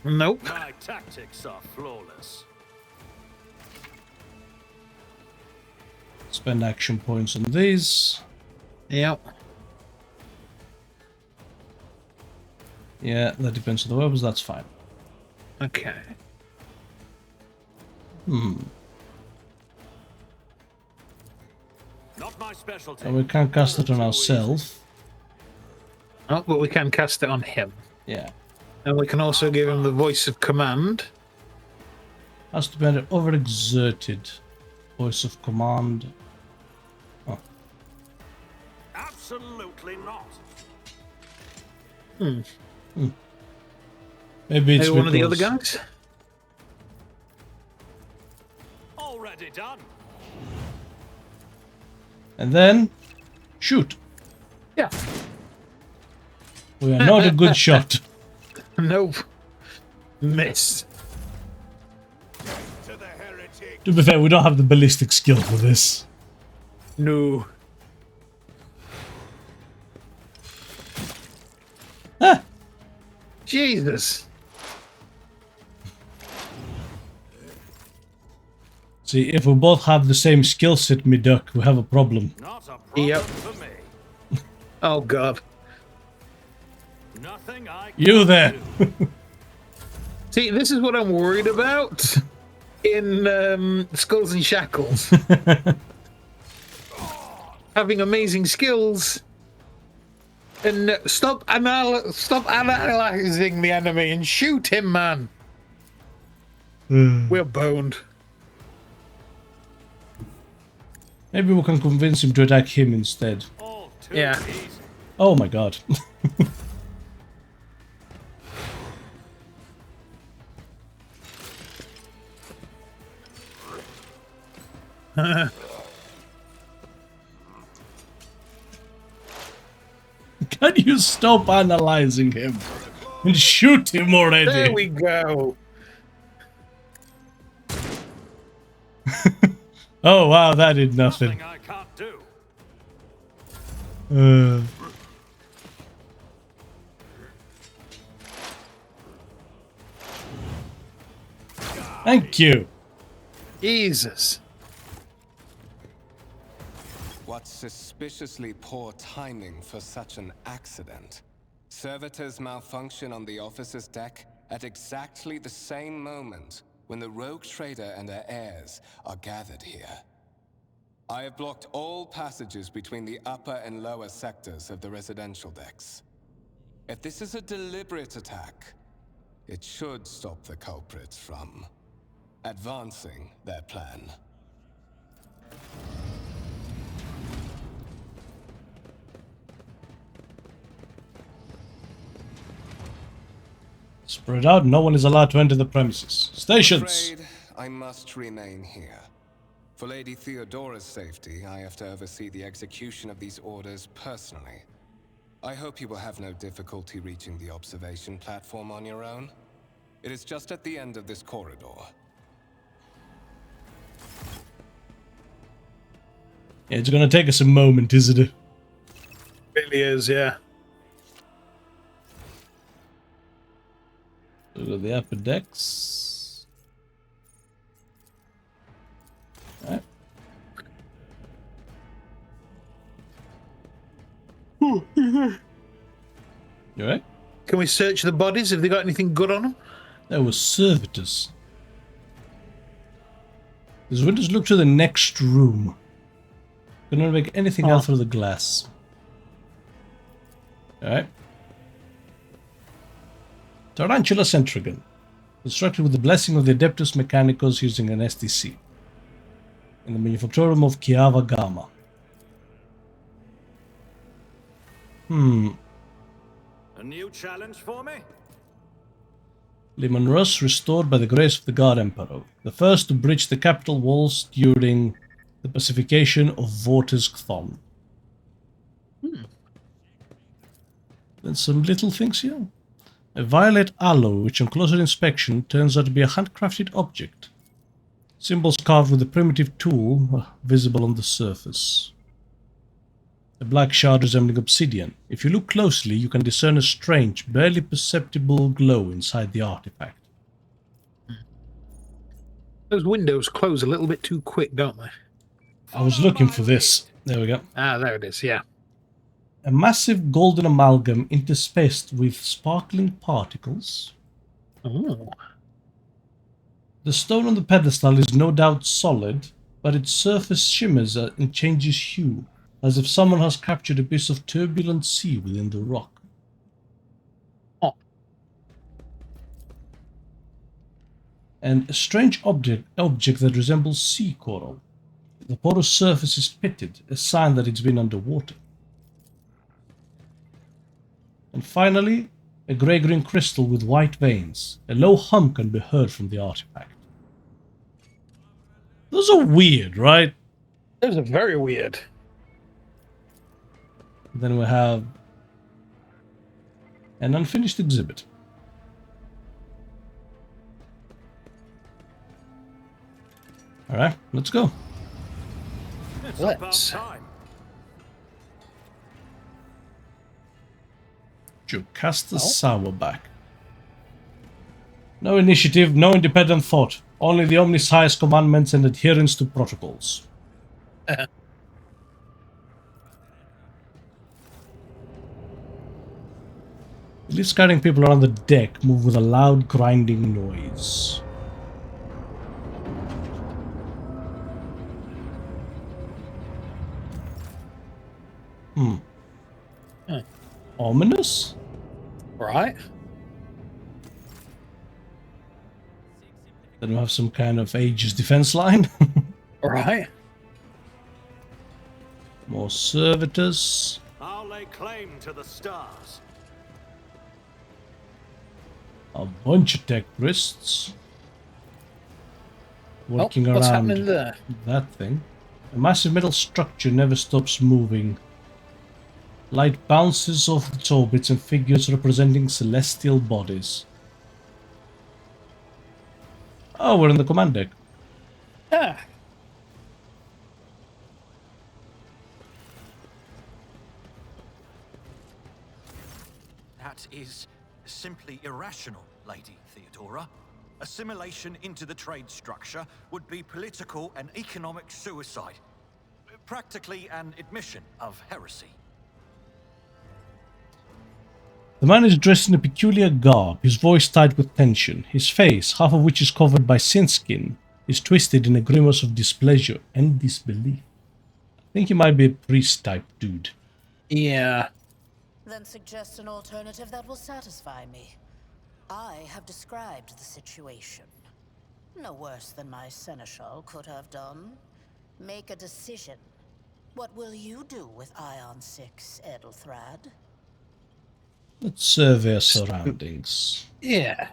Nope. My tactics are flawless. Spend action points on these. Yep. Yeah, that depends on the weapons, that's fine. Okay. Not my specialty. And we can't cast it on ourselves. Oh, but we can cast it on him. Yeah. And we can also give him the voice of command. Has to be an overexerted voice of command. Oh. Absolutely not. Maybe it's Maybe one of the other because- guys? Already done. And then shoot. Yeah. We are not a good shot. Nope. Missed. To the heretic. To be fair, we don't have the ballistic skill for this. No. Ah, Jesus. see, if we both have the same skill set, me duck, we have a problem. Not a problem Yep. for me. Oh, God. Nothing I You can't there. do. See, this is what I'm worried about in Skulls and Shackles. Having amazing skills. And stop analyzing the enemy and shoot him, man. We're boned. Maybe we can convince him to attack him instead. All too Yeah. easy. Oh my god. Can you stop analyzing him and shoot him already? There we go. Oh wow, that did nothing. Nothing I can't do. Thank you. Jesus. What suspiciously poor timing for such an accident. Servitors malfunction on the officer's deck at exactly the same moment when the rogue trader and her heirs are gathered here. I have blocked all passages between the upper and lower sectors of the residential decks. If this is a deliberate attack, it should stop the culprits from advancing their plan. Spread out, no one is allowed to enter the premises. Stations! Afraid I must remain here. For Lady Theodora's safety, I have to oversee the execution of these orders personally. I hope you will have no difficulty reaching the observation platform on your own. It is just at the end of this corridor. Yeah, it's gonna take us a moment, isn't it? Really is, yeah. Look at the upper decks. Alright. You alright? Can we search the bodies? Have they got anything good on them? There were servitors. These windows look to the next room. Couldn't make anything out through the glass. Alright. Tarantula Centrigon. Constructed with the blessing of the Adeptus Mechanicus using an STC. In the manufactorum of Chiava Gamma. A new challenge for me? Liman Russ restored by the grace of the God Emperor. The first to breach the capital walls during the pacification of Vortis Chthon. Then some little things here. A violet aloe, which on closer inspection turns out to be a handcrafted object. Symbols carved with a primitive tool are visible on the surface. A black shard resembling obsidian. If you look closely, you can discern a strange, barely perceptible glow inside the artifact. Those windows close a little bit too quick, don't they? I was looking for this. There we go. Ah, there it is, yeah. A massive golden amalgam interspaced with sparkling particles. Oh. The stone on the pedestal is no doubt solid, but its surface shimmers and changes hue, as if someone has captured a piece of turbulent sea within the rock. Oh. And a strange object that resembles sea coral. The porous surface is pitted, a sign that it's been underwater. And finally, a grey-green crystal with white veins. A low hum can be heard from the artifact. Those are weird, right? Those are very weird. Then we have an unfinished exhibit. Alright, let's go. It's Let's. about time. Jocasta Sourback. No initiative, no independent thought. Only the omniscience commandments and adherence to protocols. The lifts carrying people around the deck move with a loud grinding noise. Ominous? Right. Then we have some kind of Aegis defense line. Right. More servitors. I'll lay claim to the stars. A bunch of tech wrists. Working what's around happening there? that thing. A massive metal structure never stops moving. Light bounces off its orbits and figures representing celestial bodies. Oh, we're in the command deck. Ah. That is simply irrational, Lady Theodora. Assimilation into the trade structure would be political and economic suicide. Practically an admission of heresy. The man is dressed in a peculiar garb, his voice tight with tension. His face, half of which is covered by synth skin, is twisted in a grimace of displeasure and disbelief. I think he might be a priest-type dude. Yeah. Then suggest an alternative that will satisfy me. I have described the situation. No worse than my seneschal could have done. Make a decision. What will you do with Ion 6, Edelthrad? Let's survey our surroundings. Yeah.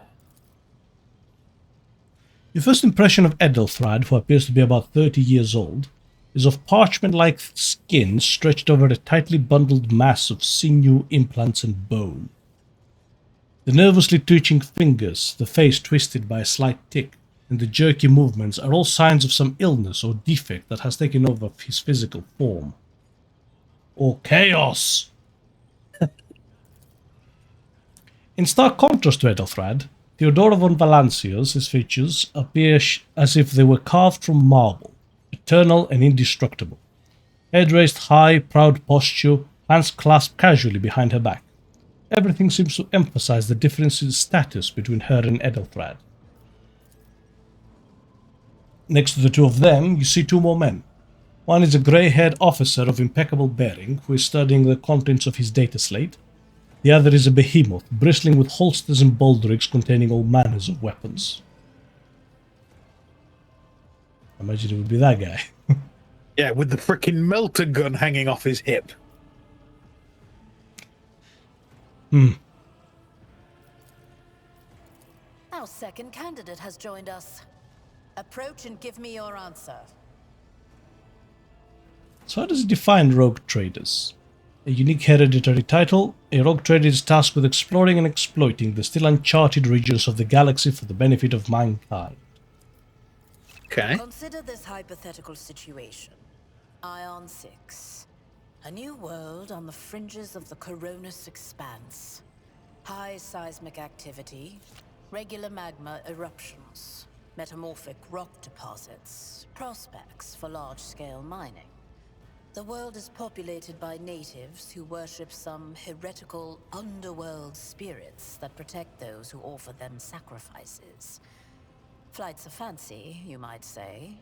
Your first impression of Edelthrad, who appears to be about 30 years old, is of parchment-like skin stretched over a tightly bundled mass of sinew, implants, and bone. The nervously twitching fingers, the face twisted by a slight tic, and the jerky movements are all signs of some illness or defect that has taken over his physical form. Or chaos! In stark contrast to Edelthrad, Theodora von Valancius' features appear as if they were carved from marble, eternal and indestructible. Head raised high, proud posture, hands clasped casually behind her back. Everything seems to emphasize the difference in status between her and Edelthrad. next to the two of them, you see two more men. One is a grey-haired officer of impeccable bearing who is studying the contents of his data slate. The other is a behemoth, bristling with holsters and baldricks containing all manners of weapons. I imagine it would be that guy. Yeah, with the frickin' melter gun hanging off his hip. Our second candidate has joined us. Approach and give me your answer. So how does it define rogue traders? A unique hereditary title, a rogue trader is tasked with exploring and exploiting the still uncharted regions of the galaxy for the benefit of mankind. Okay. Consider this hypothetical situation. Ion 6. A new world on the fringes of the Coronis expanse. High seismic activity, regular magma eruptions, metamorphic rock deposits, prospects for large-scale mining. The world is populated by natives who worship some heretical underworld spirits that protect those who offer them sacrifices. Flights of fancy, you might say,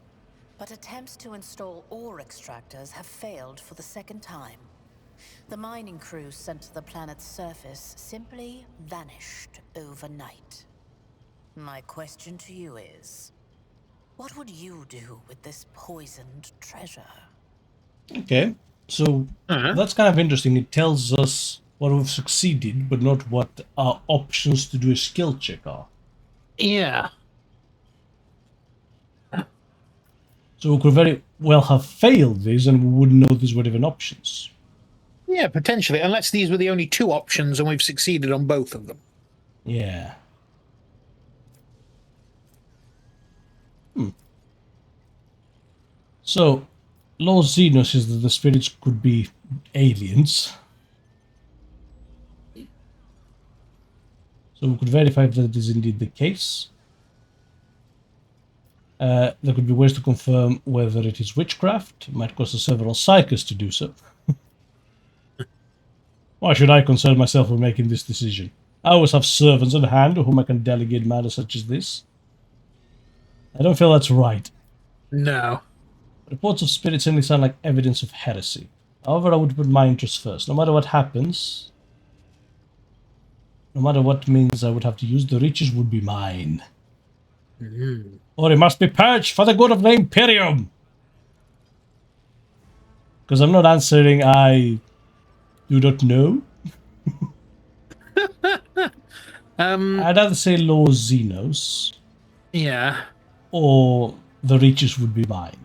but attempts to install ore extractors have failed for the second time. The mining crews sent to the planet's surface simply vanished overnight. My question to you is, what would you do with this poisoned treasure? Okay, so that's kind of interesting. It tells us what we've succeeded, but not what our options to do a skill check are. Yeah. So we could very well have failed this and we wouldn't know these were even options. Yeah, potentially, unless these were the only two options and we've succeeded on both of them. Yeah. So, Lord Xeno says that the spirits could be aliens. So we could verify if that is indeed the case. There could be ways to confirm whether it is witchcraft. It might cost us several psychers to do so. Why should I concern myself with making this decision? I always have servants on hand to whom I can delegate matters such as this. I don't feel that's right. No. Reports of spirits only sound like evidence of heresy. However, I would put my interests first. No matter what happens, no matter what means I would have to use, the riches would be mine. Or it must be purged for the good of the Imperium. Because I'm not answering, I do not know. I'd either say Lord Xenos. Yeah. Or the riches would be mine.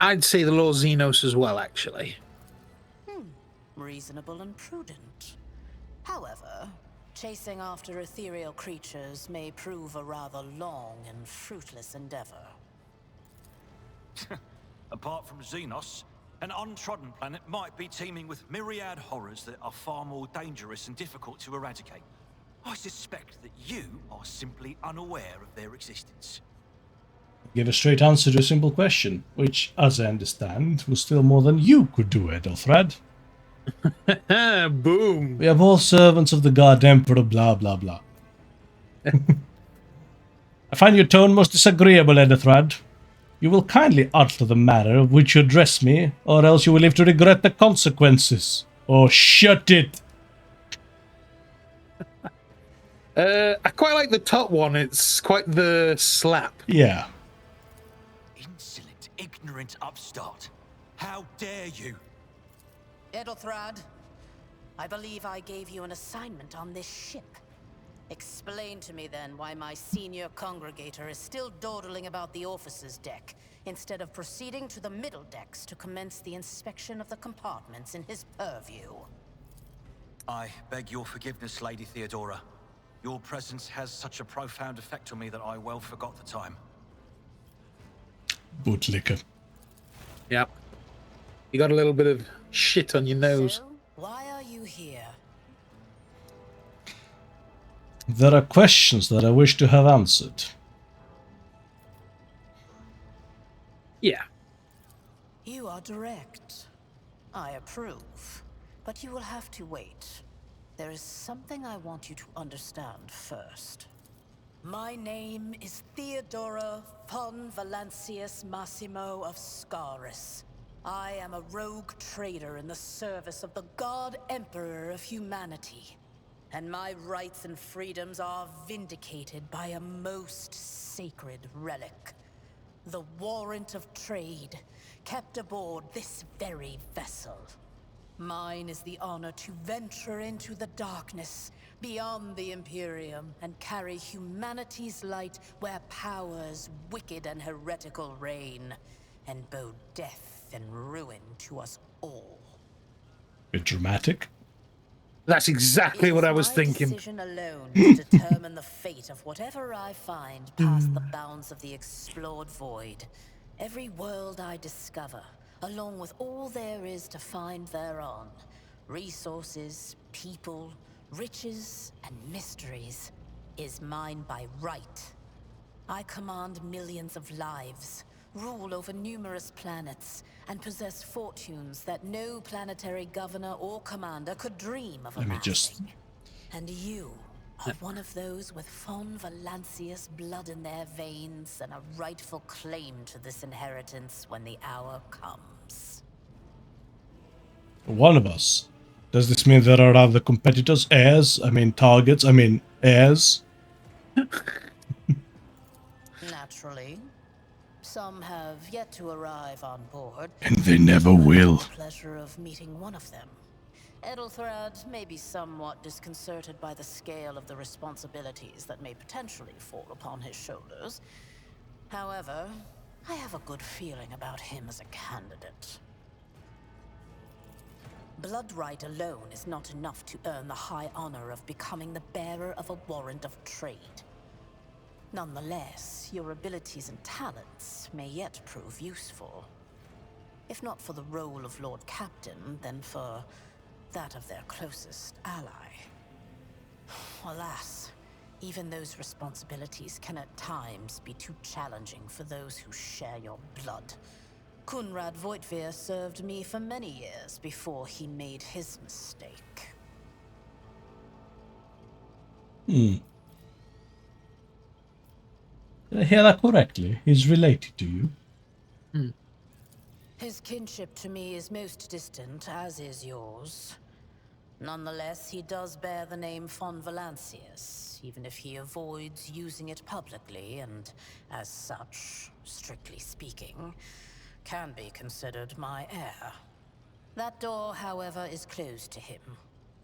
I'd say the Lord Xenos as well, actually. Reasonable and prudent. However, chasing after ethereal creatures may prove a rather long and fruitless endeavor. Apart from Xenos, an untrodden planet might be teeming with myriad horrors that are far more dangerous and difficult to eradicate. I suspect that you are simply unaware of their existence. Give a straight answer to a simple question, which, as I understand, was still more than you could do, Edelfred. Boom. We are all servants of the God Emperor, blah blah blah. I find your tone most disagreeable, Edelfred. You will kindly alter the manner of which you address me, or else you will live to regret the consequences. Oh, shut it! I quite like the top one. It's quite the slap. Yeah. Insolent, ignorant upstart. How dare you? Edelthrad, I believe I gave you an assignment on this ship. Explain to me then why my senior congregator is still dawdling about the officer's deck, instead of proceeding to the middle decks to commence the inspection of the compartments in his purview. I beg your forgiveness, Lady Theodora. Your presence has such a profound effect on me that I well forgot the time. Bootlicker. Yep. You got a little bit of shit on your nose. So, why are you here? There are questions that I wish to have answered. Yeah. You are direct. I approve. But you will have to wait. There is something I want you to understand first. My name is Theodora von Valancius Massimo of Scaris. I am a rogue trader in the service of the God Emperor of humanity. And my rights and freedoms are vindicated by a most sacred relic. The warrant of trade, kept aboard this very vessel. Mine is the honor to venture into the darkness, beyond the Imperium, and carry humanity's light where powers wicked and heretical reign, and bow death and ruin to us all. Bit dramatic. That's exactly what I was thinking. It is my decision alone to determine the fate of whatever I find past the bounds of the explored void. Every world I discover, along with all there is to find thereon. Resources, people, riches, and mysteries, is mine by right. I command millions of lives, rule over numerous planets, and possess fortunes that no planetary governor or commander could dream of amassing. And you are one of those with von Valancius blood in their veins and a rightful claim to this inheritance when the hour comes. One of us. Does this mean there are other competitors? Heirs? I mean targets? I mean heirs? Naturally. Some have yet to arrive on board. And they never will. The pleasure of meeting one of them. Ethelthrad may be somewhat disconcerted by the scale of the responsibilities that may potentially fall upon his shoulders. However, I have a good feeling about him as a candidate. Blood right alone is not enough to earn the high honor of becoming the bearer of a warrant of trade. Nonetheless, your abilities and talents may yet prove useful. If not for the role of Lord Captain, then for that of their closest ally. Alas, even those responsibilities can at times be too challenging for those who share your blood. Kunrad Voitvir served me for many years before he made his mistake. Did I hear that correctly? He's related to you? His kinship to me is most distant, as is yours. Nonetheless, he does bear the name von Valancius, even if he avoids using it publicly, and as such, strictly speaking, can be considered my heir. That door, however, is closed to him.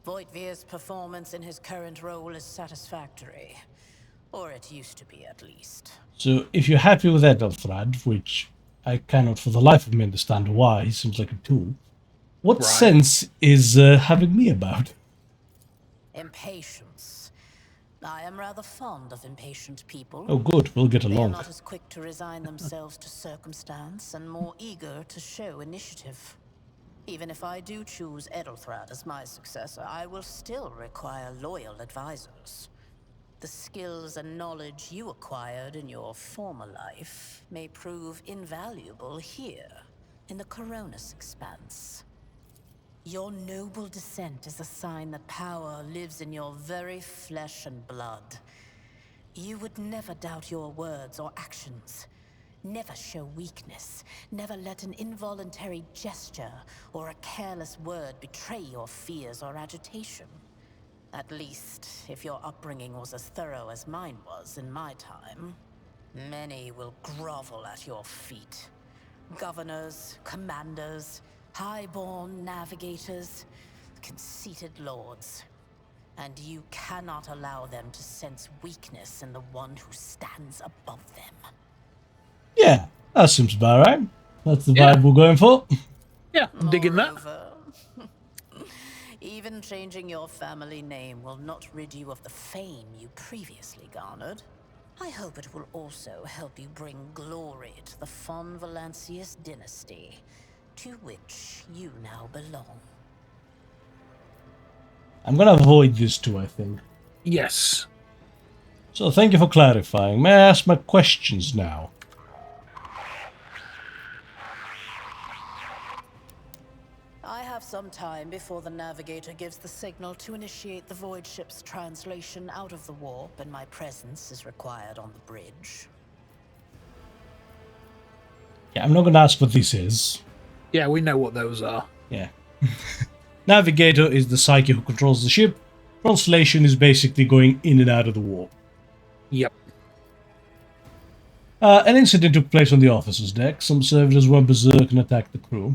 Voitvir's performance in his current role is satisfactory. Or it used to be, at least. So, if you're happy with Ethelthrad, which I cannot for the life of me understand why, he seems like a tool, what sense is having me about? Impatience. I am rather fond of impatient people. Oh good, we'll get They are along. not as quick to resign themselves to circumstance and more eager to show initiative. Even if I do choose Ethelthrad as my successor, I will still require loyal advisors. The skills and knowledge you acquired in your former life may prove invaluable here, in the Coronis Expanse. Your noble descent is a sign that power lives in your very flesh and blood. You would never doubt your words or actions. Never show weakness. Never let an involuntary gesture or a careless word betray your fears or agitation. At least, if your upbringing was as thorough as mine was in my time. Many will grovel at your feet. Governors, commanders, highborn navigators, conceited lords. And you cannot allow them to sense weakness in the one who stands above them. Yeah, that seems about right. That's the vibe we're going for. Yeah, I'm digging that. Even changing your family name will not rid you of the fame you previously garnered. I hope it will also help you bring glory to the von Valancius dynasty, to which you now belong. I'm gonna avoid this too, I think. Yes. So thank you for clarifying. May I ask my questions now? I have some time before the navigator gives the signal to initiate the void ship's translation out of the warp, and my presence is required on the bridge. Yeah, I'm not going to ask what this is. Yeah, we know what those are. Yeah. Navigator is the psyche who controls the ship. Translation is basically going in and out of the warp. Yep. An incident took place on the officer's deck. Some servitors went berserk and attacked the crew.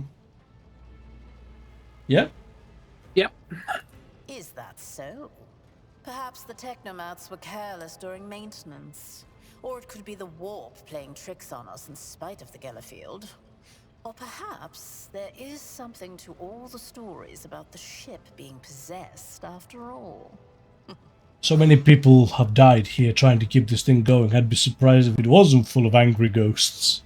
Yeah? Yep. Is that so? Perhaps the technomats were careless during maintenance. Or it could be the warp playing tricks on us in spite of the Gellerfield. Or perhaps there is something to all the stories about the ship being possessed after all. So many people have died here trying to keep this thing going. I'd be surprised if it wasn't full of angry ghosts.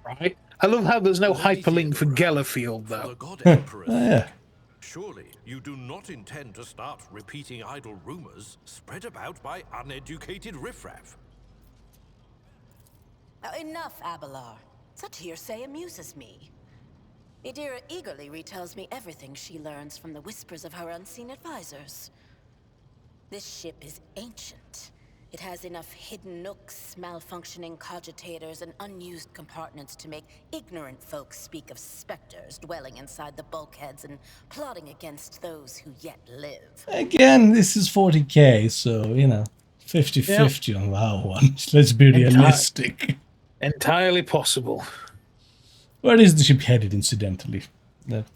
Right. I love how there's no hyperlink for Gellerfield, though. The God Emperor. Yeah. Surely you do not intend to start repeating idle rumors spread about by uneducated riffraff. Enough, Abelard. Such hearsay amuses me. Idira eagerly retells me everything she learns from the whispers of her unseen advisors. This ship is ancient. It has enough hidden nooks, malfunctioning cogitators, and unused compartments to make ignorant folks speak of specters dwelling inside the bulkheads and plotting against those who yet live. Again, this is 40k, so, 50-50 on that one. Let's be realistic. Entirely possible. Where is the ship headed, incidentally?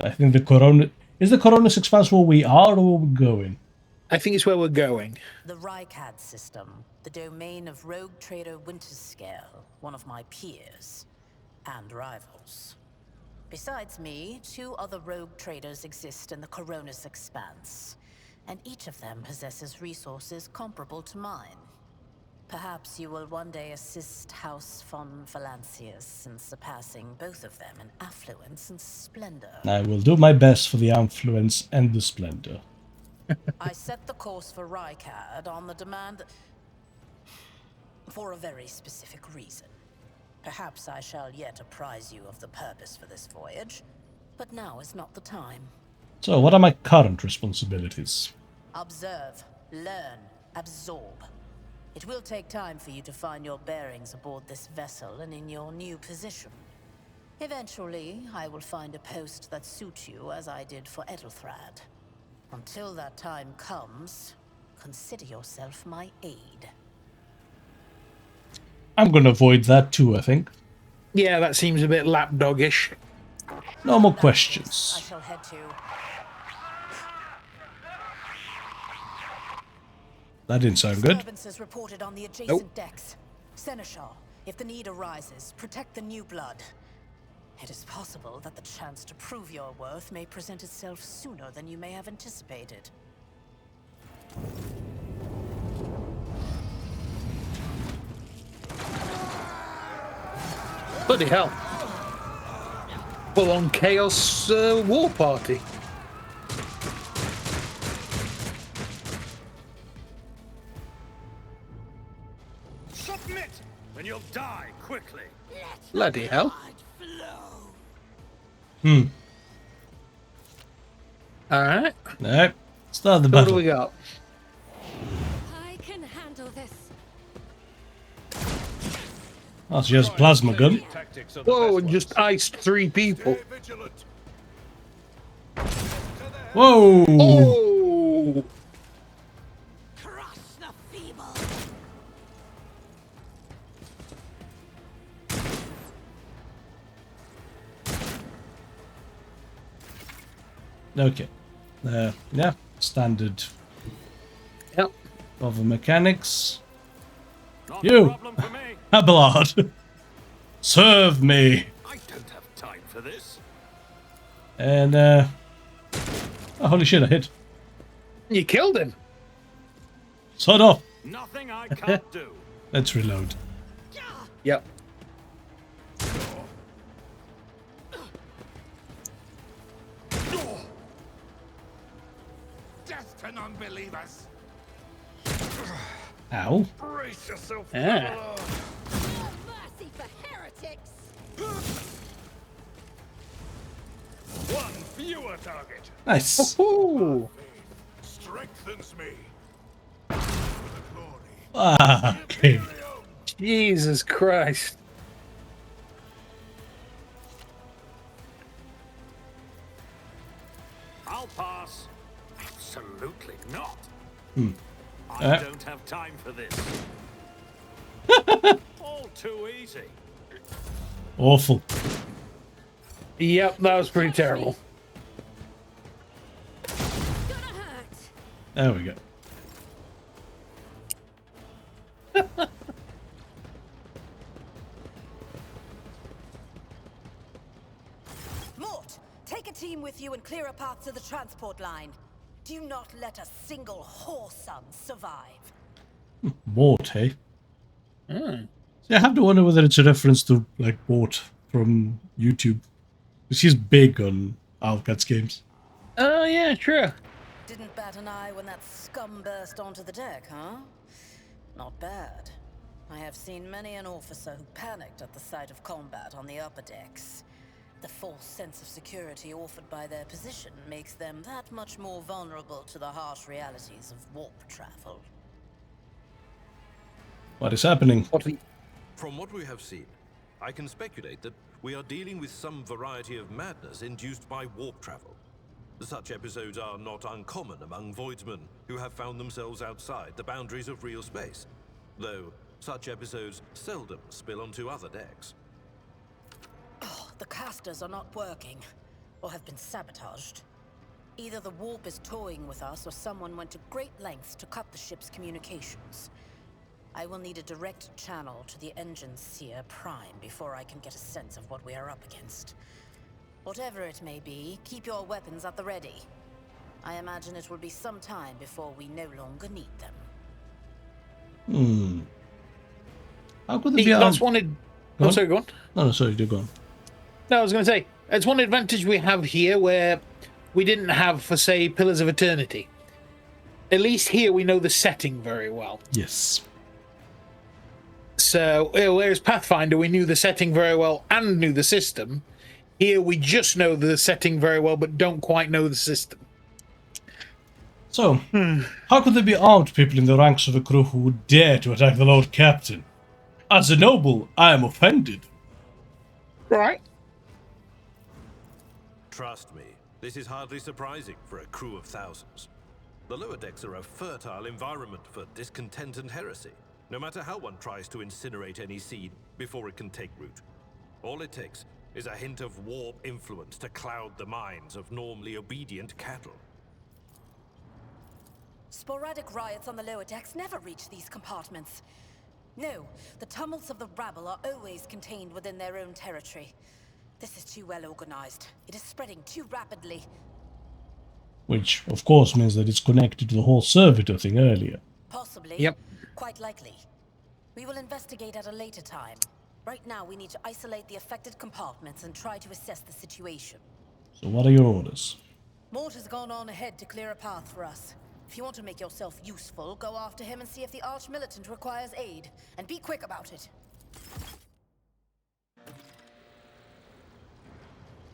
I think the Corona... Is the Corona 6 fans where we are or where we're going? I think it's where we're going. The Rykad system, the domain of RogueTrader Winterscale, one of my peers and rivals. Besides me, 2 other rogue traders exist in the Coronis expanse, and each of them possesses resources comparable to mine. Perhaps you will one day assist House von Valancius in surpassing both of them in affluence and splendor. I will do my best for the affluence and the splendor. I set the course for Rykad on the demand that... for a very specific reason. Perhaps I shall yet apprise you of the purpose for this voyage, but now is not the time. So, what are my current responsibilities? Observe, learn, absorb. It will take time for you to find your bearings aboard this vessel and in your new position. Eventually, I will find a post that suits you as I did for Edelthrad. Until that time comes, consider yourself my aide. I'm going to avoid that too, I think. Yeah, that seems a bit lapdoggish. No more I questions. shall head to... That didn't sound good. Disturbances reported on the adjacent decks. Seneschal, if the need arises, protect the new blood. It is possible that the chance to prove your worth may present itself sooner than you may have anticipated. Bloody hell. Full on chaos war party. Submit, and you'll die quickly. Bloody hell. Alright. No. Start the What do battle. we got? I can handle this. Oh, she has a plasma gun. Tactics are the Whoa, best and just iced 3 people. Stay vigilant. Whoa! Oh! Crush the feeble! Okay. Yeah, standard Yep. of mechanics. Not You. a problem for me. Abelard! Serve me! I don't have time for this. And, oh, holy shit, I hit. You killed him. Sod off! Nothing I can't do. Let's reload. Yep. Death to non-believers. Ow. Brace yourself. Yeah. No mercy for heretics. One fewer target. Nice. Ooh. Strengthens me. For the glory. Ah, okay. Imperium. Jesus Christ. I'll pass. Absolutely not. I Uh. don't have time for this. All too easy. Awful. Yep, that was pretty terrible. Gonna hurt. There we go. Mort, take a team with you and clear a path to the transport line. Do not let a single whoreson survive. Mort, hey? See, I have to wonder whether it's a reference to, like, Mort from YouTube. Because he's big on Alcat's games. Oh, yeah, true. Didn't bat an eye when that scum burst onto the deck, huh? Not bad. I have seen many an officer who panicked at the sight of combat on the upper decks. The false sense of security offered by their position makes them that much more vulnerable to the harsh realities of warp travel. What is happening? From what we have seen, I can speculate that we are dealing with some variety of madness induced by warp travel. Such episodes are not uncommon among voidsmen who have found themselves outside the boundaries of real space, though such episodes seldom spill onto other decks. The casters are not working, or have been sabotaged. Either the warp is toying with us, or someone went to great lengths to cut the ship's communications. I will need a direct channel to the engine seer prime before I can get a sense of what we are up against. Whatever it may be, keep your weapons at the ready. I imagine it will be some time before we no longer need them. How could there be That's one... Oh, sorry, go on. No, sorry, do go on. No, I was going to say, it's one advantage we have here where we didn't have for, say, Pillars of Eternity. At least here we know the setting very well. Yes. So, whereas Pathfinder, we knew the setting very well and knew the system. Here we just know the setting very well, but don't quite know the system. So, how could there be armed people in the ranks of a crew who would dare to attack the Lord Captain? As a noble, I am offended. Right. Trust me, this is hardly surprising for a crew of thousands. The lower decks are a fertile environment for discontent and heresy, no matter how one tries to incinerate any seed before it can take root. All it takes is a hint of warp influence to cloud the minds of normally obedient cattle. Sporadic riots on the lower decks never reach these compartments. No, the tumults of the rabble are always contained within their own territory. This is too well organized. It is spreading too rapidly. Which, of course, means that it's connected to the whole servitor thing earlier. Possibly. Yep. Quite likely. We will investigate at a later time. Right now, we need to isolate the affected compartments and try to assess the situation. So what are your orders? Mort has gone on ahead to clear a path for us. If you want to make yourself useful, go after him and see if the Arch-Militant requires aid. And be quick about it.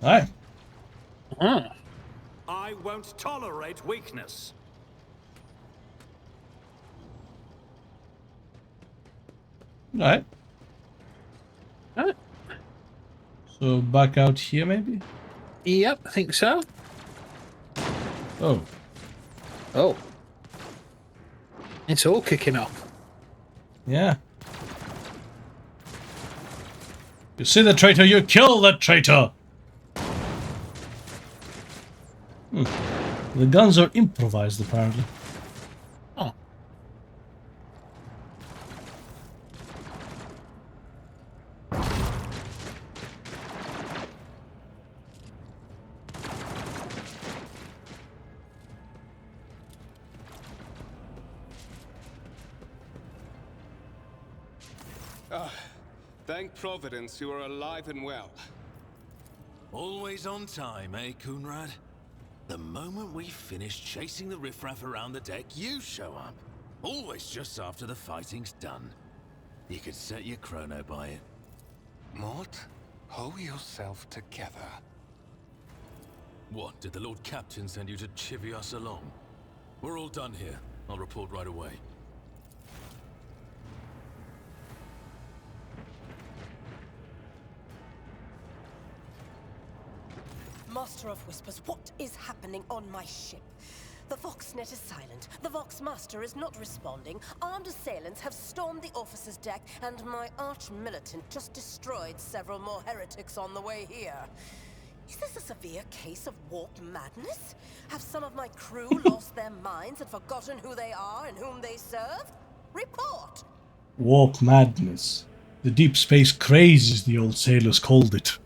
Aye. I won't tolerate weakness. Alright. So back out here, maybe? Yep, I think so. Oh. Oh. It's all kicking off. Yeah. You see the traitor, you kill that traitor! The guns are improvised, apparently. Oh. Thank Providence you are alive and well. Always on time, eh, Coonrad? The moment we finish chasing the riffraff around the deck, you show up. Always just after the fighting's done. You could set your chrono by it. Mort, hold yourself together. What, did the Lord Captain send you to chivvy us along? We're all done here. I'll report right away. Master of Whispers, what is happening on my ship? The Voxnet is silent. The Vox Master is not responding. Armed assailants have stormed the officer's deck, and my arch-militant just destroyed several more heretics on the way here. Is this a severe case of warp madness? Have some of my crew lost their minds and forgotten who they are and whom they serve? Report! Warp madness. The deep space craze, as the old sailors called it.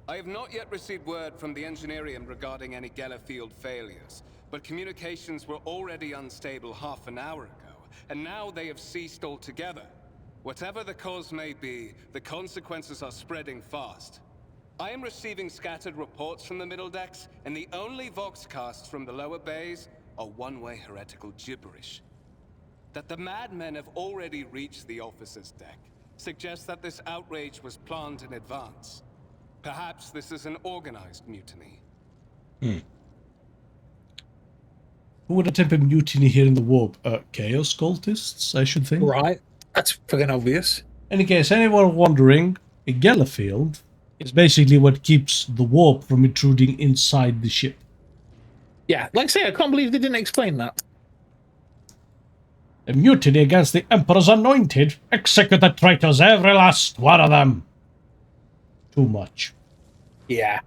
I have not yet received word from the Engineerium regarding any Gellerfield failures, but communications were already unstable half an hour ago, and now they have ceased altogether. Whatever the cause may be, the consequences are spreading fast. I am receiving scattered reports from the middle decks, and the only voxcasts from the lower bays are one-way heretical gibberish. That the madmen have already reached the officer's deck suggests that this outrage was planned in advance. Perhaps this is an organized mutiny. Who would attempt a mutiny here in the warp? Chaos cultists, I should think. Right. That's fucking obvious. In case anyone wondering, a Gellerfield is basically what keeps the warp from intruding inside the ship. Yeah, like I say, I can't believe they didn't explain that. A mutiny against the Emperor's anointed. Execute the traitors, every last one of them. Too much. Yeah.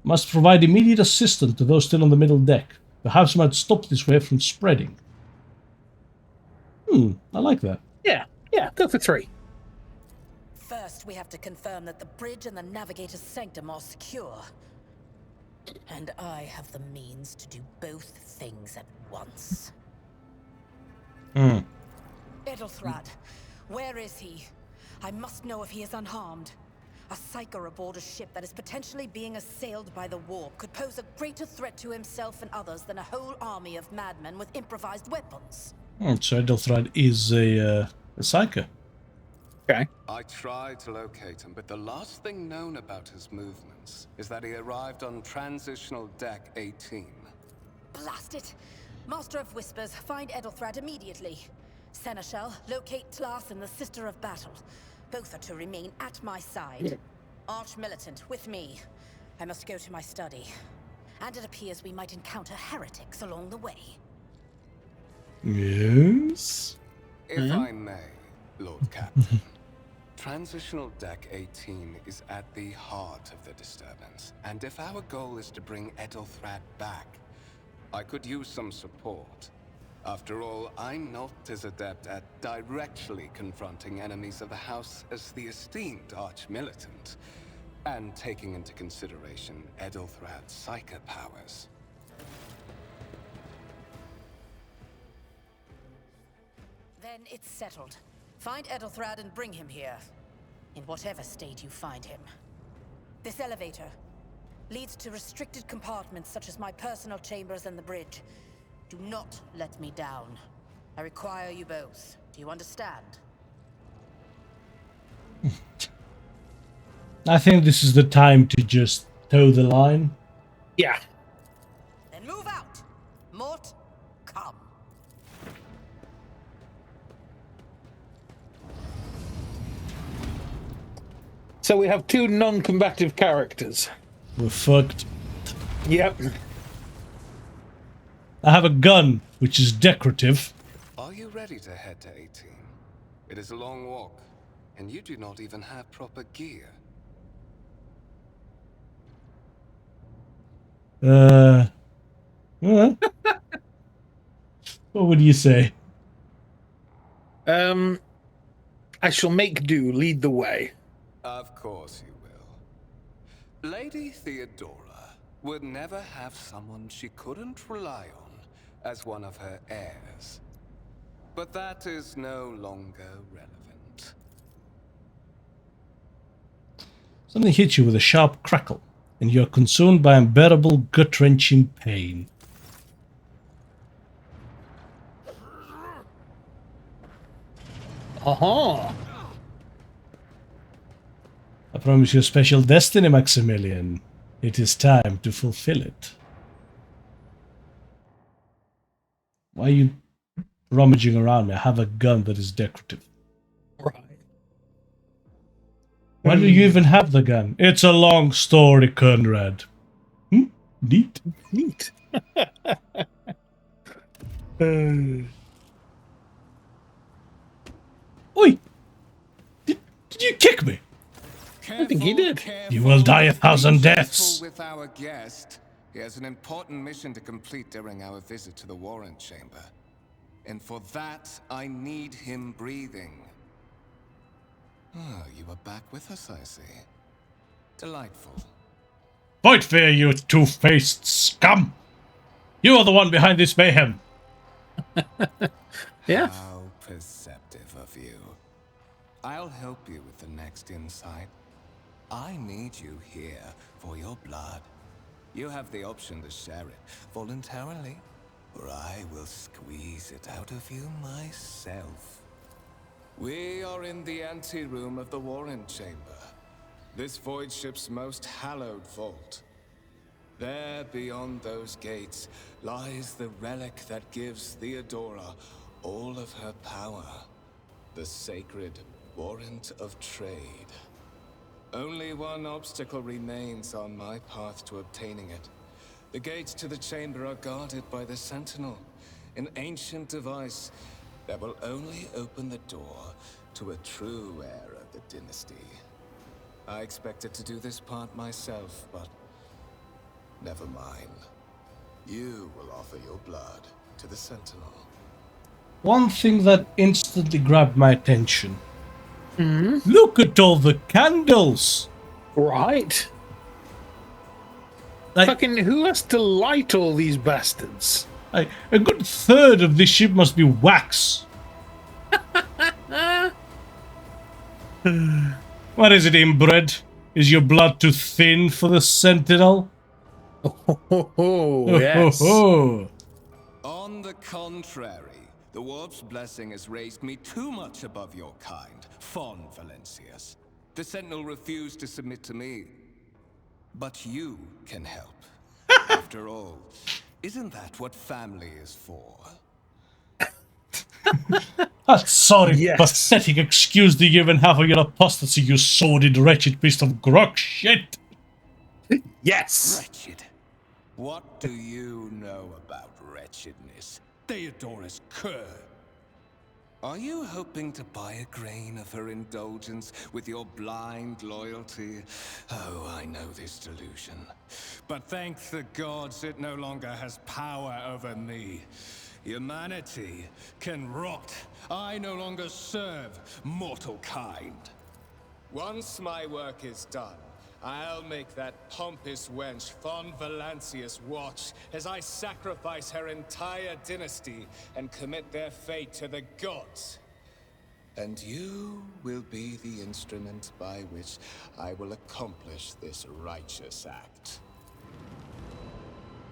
Must provide immediate assistance to those still on the middle deck. Perhaps might stop this wave from spreading. I like that. Yeah, go for 3. First, we have to confirm that the bridge and the navigator's sanctum are secure. And I have the means to do both things at once. Edelthrad, where is he? I must know if he is unharmed. A psyker aboard a ship that is potentially being assailed by the warp could pose a greater threat to himself and others than a whole army of madmen with improvised weapons. So Edelthrad is a psyker. Okay. I tried to locate him, but the last thing known about his movements is that he arrived on Transitional Deck 18. Blast it! Master of Whispers, find Edelthrad immediately. Seneschal, locate Tlas and the Sister of Battle. Both are to remain at my side. Arch-militant, with me. I must go to my study. And it appears we might encounter heretics along the way. Yes? If I may, Lord Captain. Transitional Deck 18 is at the heart of the disturbance, and if our goal is to bring Edelthrad back, I could use some support. After all, I'm not as adept at directly confronting enemies of the House as the esteemed Arch-Militant, and taking into consideration Edelthrad's psyker powers. Then it's settled. Find Edelthrad and bring him here. In whatever state you find him. This elevator leads to restricted compartments such as my personal chambers and the bridge. Do not let me down. I require you both. Do you understand? I think this is the time to just toe the line. Yeah. Then move out! Mort, come. So we have 2 non-combative characters. We're fucked. Yep. I have a gun, which is decorative. Are you ready to head to 18? It is a long walk, and you do not even have proper gear. What would you say? I shall make do, lead the way. Of course you will. Lady Theodora would never have someone she couldn't rely on as one of her heirs. But that is no longer relevant. Something hits you with a sharp crackle, and you are consumed by unbearable, gut-wrenching pain. Aha! I promise you a special destiny, Maximilian. It is time to fulfill it. Why are you rummaging around me? I have a gun that is decorative. Right. Why do you even have the gun? It's a long story, Conrad. Neat. Neat. Oi! Did you kick me? I think he did. You will die 1,000 deaths. With our guest, he has an important mission to complete during our visit to the Warrant Chamber. And for that, I need him breathing. Oh, you are back with us, I see. Delightful. Fight fair, you two-faced scum! You are the one behind this mayhem. Yeah. How perceptive of you. I'll help you with the next insight. I need you here for your blood. You have the option to share it voluntarily, or I will squeeze it out of you myself. We are in the anteroom of the Warrant Chamber, this void ship's most hallowed vault. There, beyond those gates, lies the relic that gives Theodora all of her power. The sacred Warrant of Trade. Only one obstacle remains on my path to obtaining it. The gates to the chamber are guarded by the Sentinel, an ancient device that will only open the door to a true heir of the dynasty. I expected to do this part myself, but never mind. You will offer your blood to the Sentinel. One thing that instantly grabbed my attention. Look at all the candles! Right. Like, Fucking who has to light all these bastards? a good third of this ship must be wax. What is it, inbred? Is your blood too thin for the Sentinel? Oh, yes. On the contrary, the Warp's blessing has raised me too much above your kind, Fon Valencius. The Sentinel refused to submit to me. But you can help. After all, isn't that what family is for? Sorry, Yes. pathetic excuse to even have of your apostasy, you sordid, wretched piece of grog shit. Yes. Wretched. What do you know about wretchedness? Theodora's cur. Are you hoping to buy a grain of her indulgence with your blind loyalty? Oh, I know this delusion. But thank the gods it no longer has power over me. Humanity can rot. I no longer serve mortal kind. Once my work is done, I'll make that pompous wench Fon Valencius watch as I sacrifice her entire dynasty and commit their fate to the gods. And you will be the instrument by which I will accomplish this righteous act.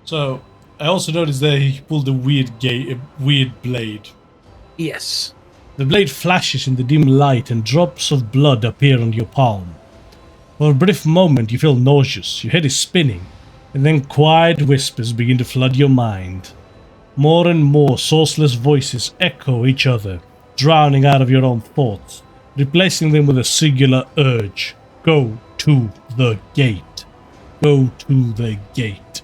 So, I also noticed that he pulled a weird blade. Yes. The blade flashes in the dim light and drops of blood appear on your palm. For a brief moment you feel nauseous, your head is spinning, and then quiet whispers begin to flood your mind. More and more sourceless voices echo each other, drowning out of your own thoughts, replacing them with a singular urge. Go to the gate. Go to the gate.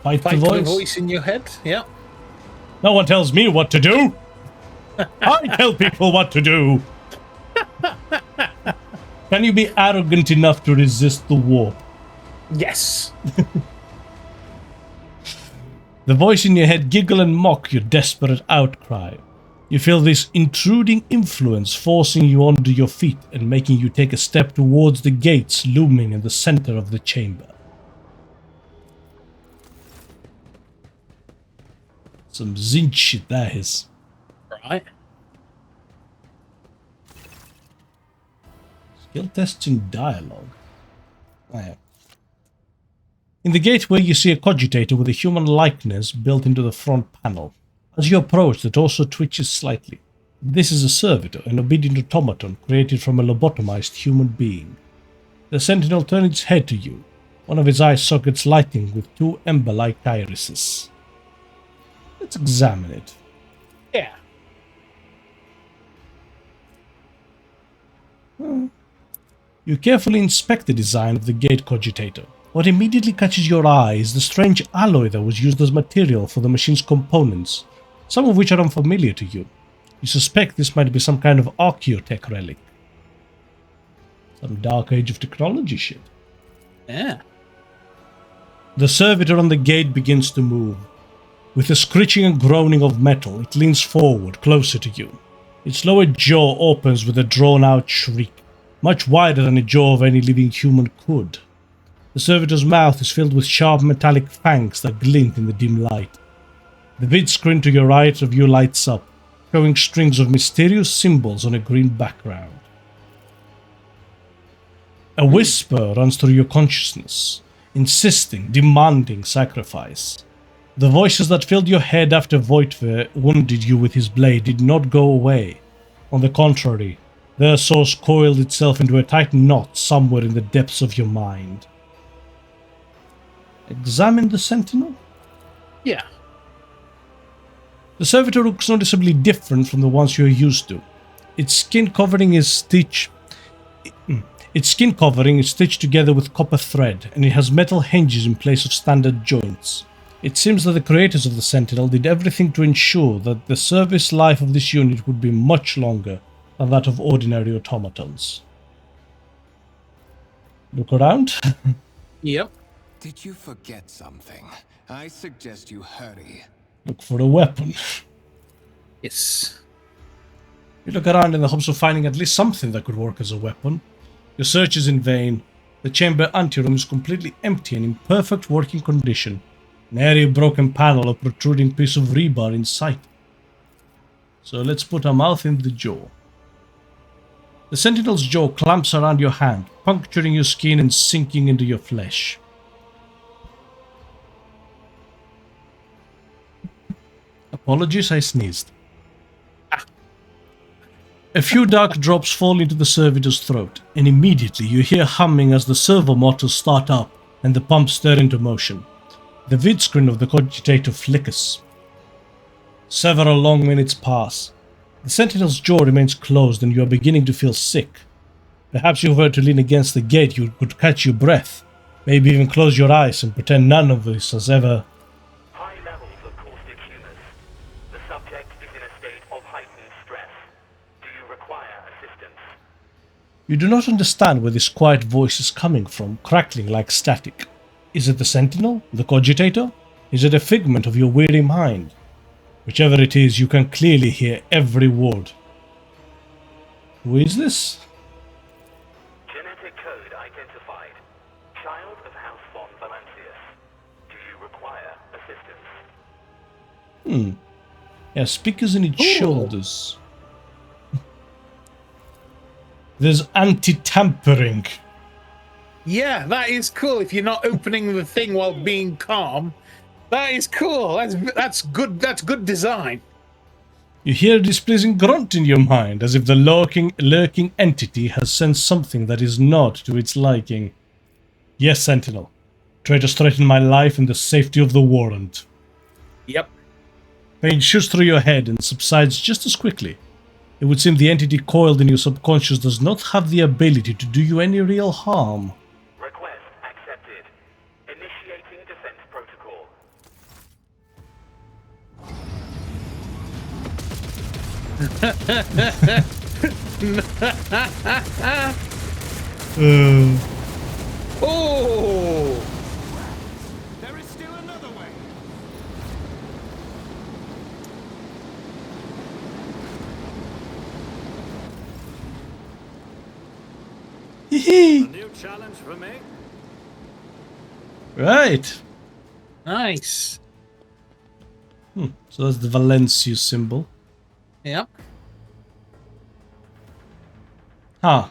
Fight the voice in your head. Yeah. No one tells me what to do. I tell people what to do. Can you be arrogant enough to resist the warp? Yes. The voice in your head giggle and mock your desperate outcry. You feel this intruding influence forcing you onto your feet and making you take a step towards the gates looming in the center of the chamber. Some zinc shit that is. Right. Skill tests in dialogue. Oh, yeah. In the gateway you see a cogitator with a human likeness built into the front panel. As you approach, it also twitches slightly. This is a servitor, an obedient automaton created from a lobotomized human being. The sentinel turns its head to you, one of its eye sockets lighting with two ember-like irises. Let's examine it. Yeah. You carefully inspect the design of the gate cogitator. What immediately catches your eye is the strange alloy that was used as material for the machine's components, some of which are unfamiliar to you. You suspect this might be some kind of archaeotech relic. Some dark age of technology shit. Yeah. The servitor on the gate begins to move. With a screeching and groaning of metal, it leans forward, closer to you. Its lower jaw opens with a drawn-out shriek, much wider than a jaw of any living human could. The servitor's mouth is filled with sharp metallic fangs that glint in the dim light. The vid screen to your right of you lights up, showing strings of mysterious symbols on a green background. A whisper runs through your consciousness, insisting, demanding sacrifice. The voices that filled your head after Voitver wounded you with his blade did not go away. On the contrary, their source coiled itself into a tight knot somewhere in the depths of your mind. Examine the sentinel? Yeah. The servitor looks noticeably different from the ones you're used to. Its skin covering is stitched together with copper thread, and it has metal hinges in place of standard joints. It seems that the creators of the Sentinel did everything to ensure that the service life of this unit would be much longer than that of ordinary automatons. Look around. Yep. Did you forget something? I suggest you hurry. Look for a weapon. Yes. You look around in the hopes of finding at least something that could work as a weapon. Your search is in vain. The chamber anteroom is completely empty and in perfect working condition. An airy broken panel, a protruding piece of rebar in sight. So let's put our mouth in the jaw. The sentinel's jaw clamps around your hand, puncturing your skin and sinking into your flesh. Apologies, I sneezed. A few dark drops fall into the servitor's throat, and immediately you hear humming as the servo motors start up and the pumps stir into motion. The vid screen of the cogitator flickers. Several long minutes pass. The sentinel's jaw remains closed and you are beginning to feel sick. Perhaps if you were to lean against the gate you could catch your breath, maybe even close your eyes and pretend none of this has ever... High levels of caustic humors. The subject is in a state of heightened stress. Do you require assistance? You do not understand where this quiet voice is coming from, crackling like static. Is it the sentinel? The cogitator? Is it a figment of your weary mind? Whichever it is, you can clearly hear every word. Who is this? Genetic code identified. Child of House von Valancius. Do you require assistance? Yeah, speakers in its shoulders. There's anti-tampering. Yeah, that is cool. If you're not opening the thing while being calm, that is cool. That's good. That's good design. You hear a displeasing grunt in your mind, as if the lurking entity has sensed something that is not to its liking. Yes, Sentinel. Traitors threaten my life and the safety of the warrant. Yep. Pain shoots through your head and subsides just as quickly. It would seem the entity coiled in your subconscious does not have the ability to do you any real harm. Request accepted. Initiating defense protocol. Oh! There is still another way. A new challenge for me? Right. Nice. So that's the Valancius symbol. Yep. Huh.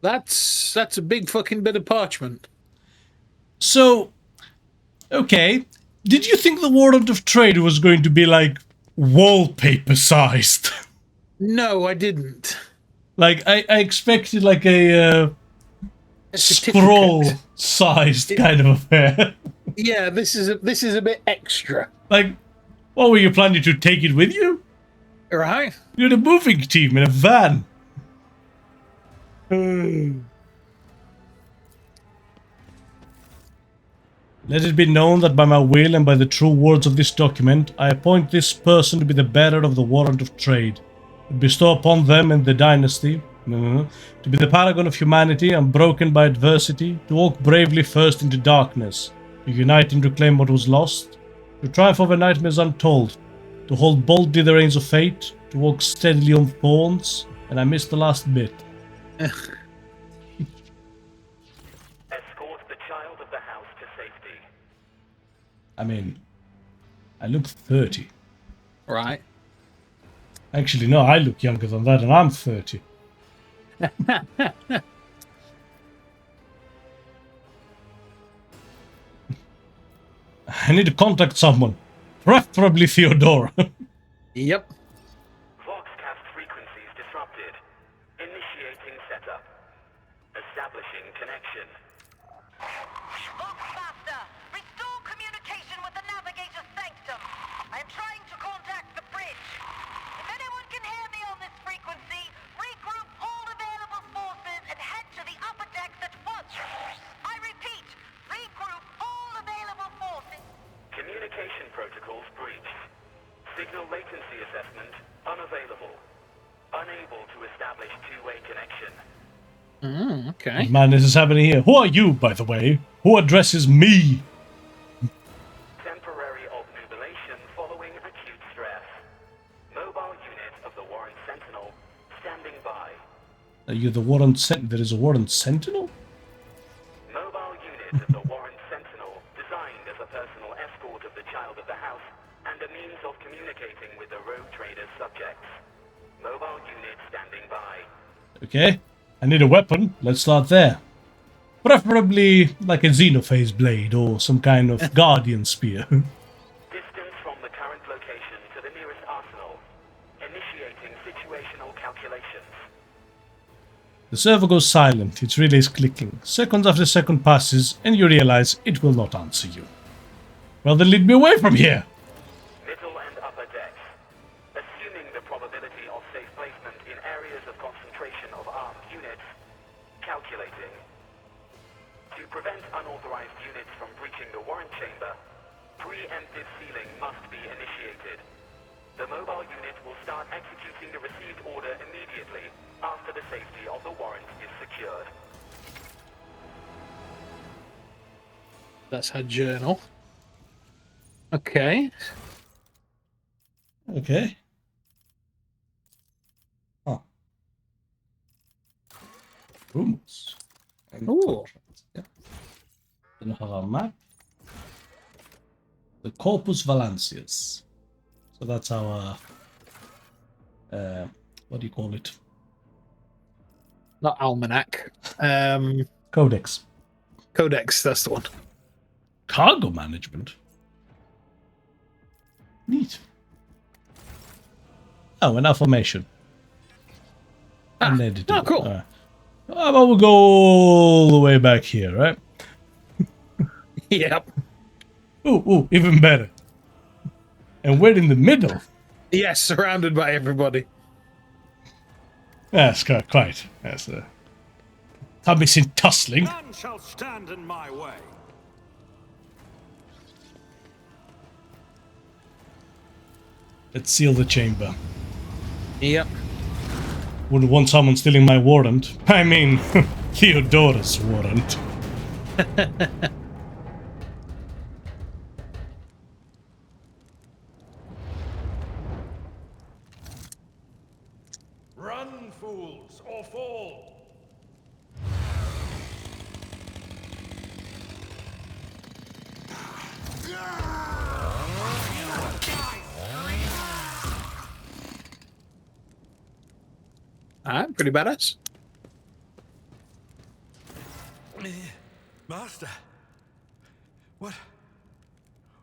That's a big fucking bit of parchment. So, okay, Did you think the Warrant of Trade was going to be like wallpaper sized? No, I didn't. Like I expected like a scroll sized kind of affair. Yeah, this is a bit extra. Like, what were you planning to take it with you? Right? You're the moving team in a van. Let it be known that by my will and by the true words of this document, I appoint this person to be the bearer of the warrant of trade, to bestow upon them and the dynasty, to be the paragon of humanity, unbroken by adversity, to walk bravely first into darkness, to unite and reclaim what was lost, to triumph over nightmares untold, to hold boldly the reins of fate, to walk steadily on thorns, and I missed the last bit. Escort the child of the house to safety. I mean, I look 30. Right. Actually, no, I look younger than that, and I'm 30. I need to contact someone. Preferably Theodora. Yep. Voxcast frequencies disrupted. Initiating setup. Establishing connection. Voxmaster, restore communication with the navigator's sanctum. I am trying to contact the bridge. If anyone can hear me on this frequency, regroup all available forces and head to the upper decks at once. I repeat, regroup all available forces. Communication protocols breached. Signal latency assessment unavailable. Unable to establish two-way connection. Okay. What madness is happening here? Who are you, by the way? Who addresses me? Temporary obnubilation following acute stress. Mobile unit of the Warrant Sentinel standing by. Are you the Warrant Sentinel? There is a Warrant Sentinel? Mobile unit of the Warrant Sentinel designed as a personal escort of the child of the house and a means of communicating with the RogueTrader subjects. Mobile unit standing by. Okay. I need a weapon. Let's start there. Preferably like a Xenophase blade or some kind of Guardian spear. Distance from the current location to the nearest arsenal. Initiating situational calculations. The server goes silent. Its relay is clicking. Seconds after second passes, and you realize it will not answer you. Well, then lead me away from here. Middle and upper decks. Assuming the probability of safe placement in areas of concentration of armed units. Calculating. To prevent unauthorized units from breaching the warrant chamber, preemptive sealing must be initiated. The mobile unit will start executing the received order immediately after the safety of the warrant is secured. That's her journal. Okay. Okay. Oh. Rumors. Ooh. Yeah. Then we have our map. The Corpus Valencius. So that's our what do you call it? Not almanac. Codex. Codex, that's the one. Cargo management. Neat. Oh, an affirmation. An editor. Oh, cool. How about we go all the way back here, right? Yep. Ooh, even better. And we're in the middle. Yes, surrounded by everybody. That's quite. That's tummies in tussling. None shall stand in my way. Let's seal the chamber. Yep. Wouldn't want someone stealing my warrant. I mean, Theodora's warrant. Run, fools, or fall! Alright, pretty badass. Master,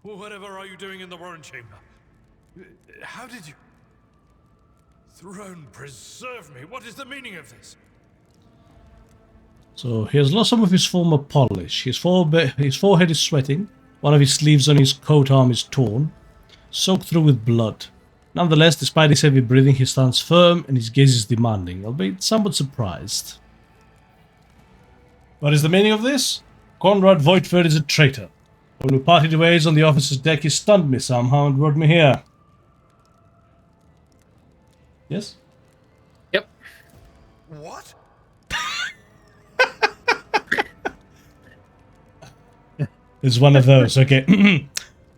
Whatever are you doing in the Warren Chamber? How did you... Throne preserve me. What is the meaning of this? So he has lost some of his former polish. His forehead is sweating. One of his sleeves on his coat arm is torn, soaked through with blood. Nonetheless, despite his heavy breathing, he stands firm and his gaze is demanding, albeit somewhat surprised. What is the meaning of this? Conrad Voigtver is a traitor. When we parted ways on the officer's deck, he stunned me somehow and brought me here. Yes? Yep. What? It's one of those, okay.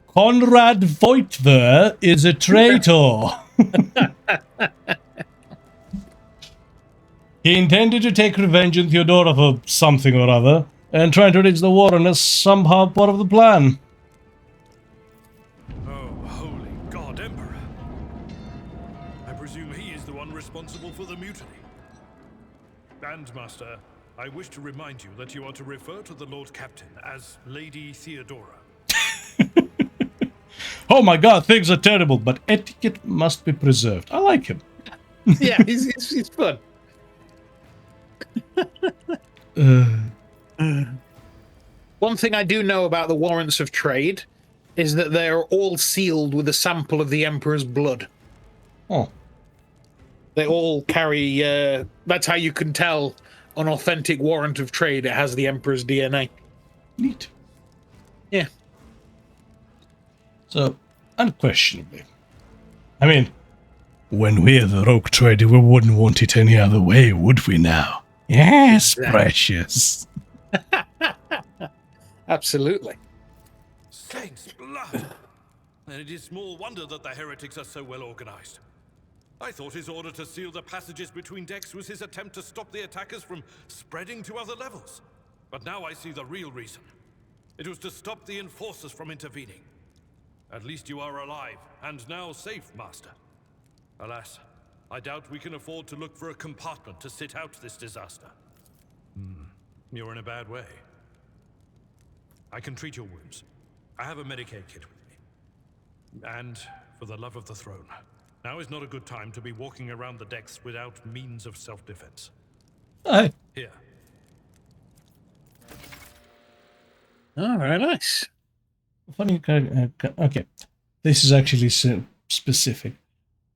Conrad Voigtver is a traitor. He intended to take revenge on Theodora for something or other, and trying to reach the Warren is somehow part of the plan. Oh, holy God, Emperor. I presume he is the one responsible for the mutiny. And, Master, I wish to remind you that you are to refer to the Lord Captain as Lady Theodora. Oh my god, things are terrible, but etiquette must be preserved. I like him. Yeah, he's fun. One thing I do know about the warrants of trade is that they are all sealed with a sample of the Emperor's blood. Oh. They all carry, that's how you can tell an authentic warrant of trade. It has the Emperor's DNA. Neat. Yeah. So, unquestionably. I mean, when we're the RogueTrader, we wouldn't want it any other way, would we now? Yes, Exactly. precious. Absolutely. Saints' blood! And it is small wonder that the heretics are so well organized. I thought his order to seal the passages between decks was his attempt to stop the attackers from spreading to other levels. But now I see the real reason. It was to stop the enforcers from intervening. At least you are alive, and now safe, Master. Alas, I doubt we can afford to look for a compartment to sit out this disaster. You're in a bad way. I can treat your wounds. I have a Medicaid kit with me. And, for the love of the throne, now is not a good time to be walking around the decks without means of self-defense. Aye. Here. Oh, very nice. Funny, okay. This is actually specific.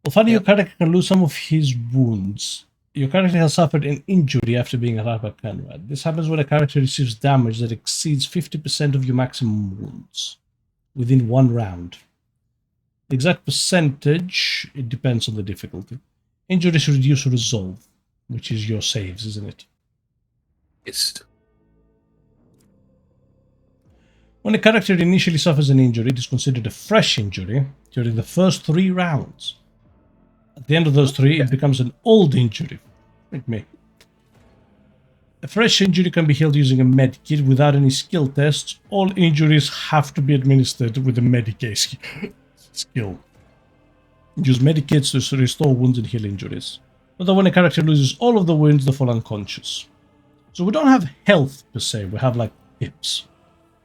Well, funny, your character can lose some of his wounds. Your character has suffered an injury after being attacked by Conrad. This happens when a character receives damage that exceeds 50% of your maximum wounds within 1 round. The exact percentage, it depends on the difficulty. Injuries reduce or resolve, which is your saves, isn't it? Yes. When a character initially suffers an injury, it is considered a fresh injury during the first 3 rounds. At the end of those 3, it becomes an old injury, like me. A fresh injury can be healed using a medkit without any skill tests. All injuries have to be administered with a medicate skill. Use medikits to restore wounds and heal injuries. Although when a character loses all of the wounds, they fall unconscious. So we don't have health per se, we have like pips.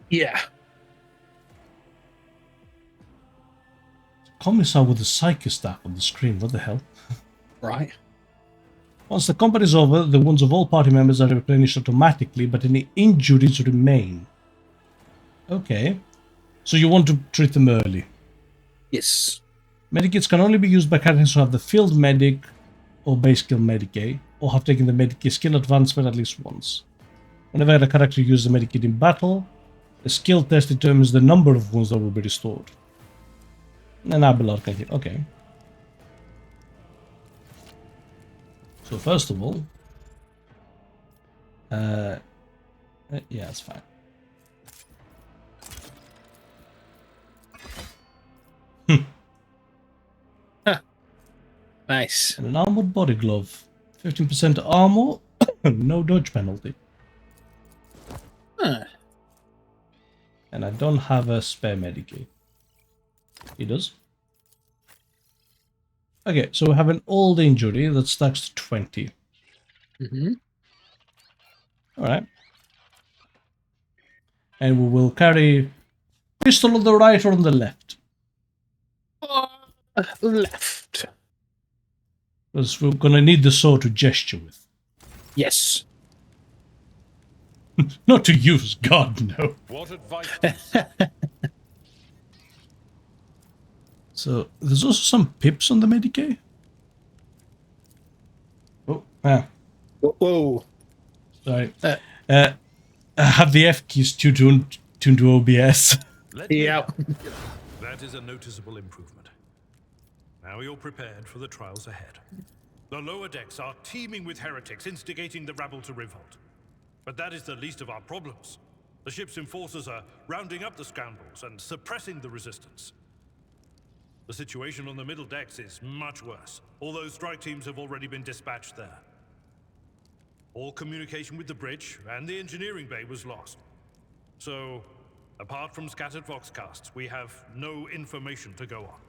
Yeah. Commissar with the psychic staff on the screen, what the hell? Right. Once the combat is over, the wounds of all party members are replenished automatically, but any injuries remain. Okay. So you want to treat them early? Yes. Medikits can only be used by characters who have the field medic or base skill medicate, or have taken the medicate skill advancement at least once. Whenever a character uses the medikit in battle, a skill test determines the number of wounds that will be restored. And Abelard can hit. Okay. So first of all, yeah, it's fine. Nice. And an armored body glove, 15% armor, no dodge penalty. Huh. And I don't have a spare medikit. He does. Okay, so we have an old injury that stacks to 20. Alright. And we will carry Pistol on the right or on the left? Left. Because we're gonna need the sword to gesture with. Yes. Not to use, God, no. What advice? So, there's also some pips on the Medicaid. Oh, ah. Whoa. Sorry. I have the F keys tuned to OBS. Yeah. That is a noticeable improvement. Now you're prepared for the trials ahead. The lower decks are teeming with heretics instigating the rabble to revolt. But that is the least of our problems. The ship's enforcers are rounding up the scoundrels and suppressing the resistance. The situation on the middle decks is much worse, although strike teams have already been dispatched there. All communication with the bridge and the engineering bay was lost. So, apart from scattered voxcasts, we have no information to go on.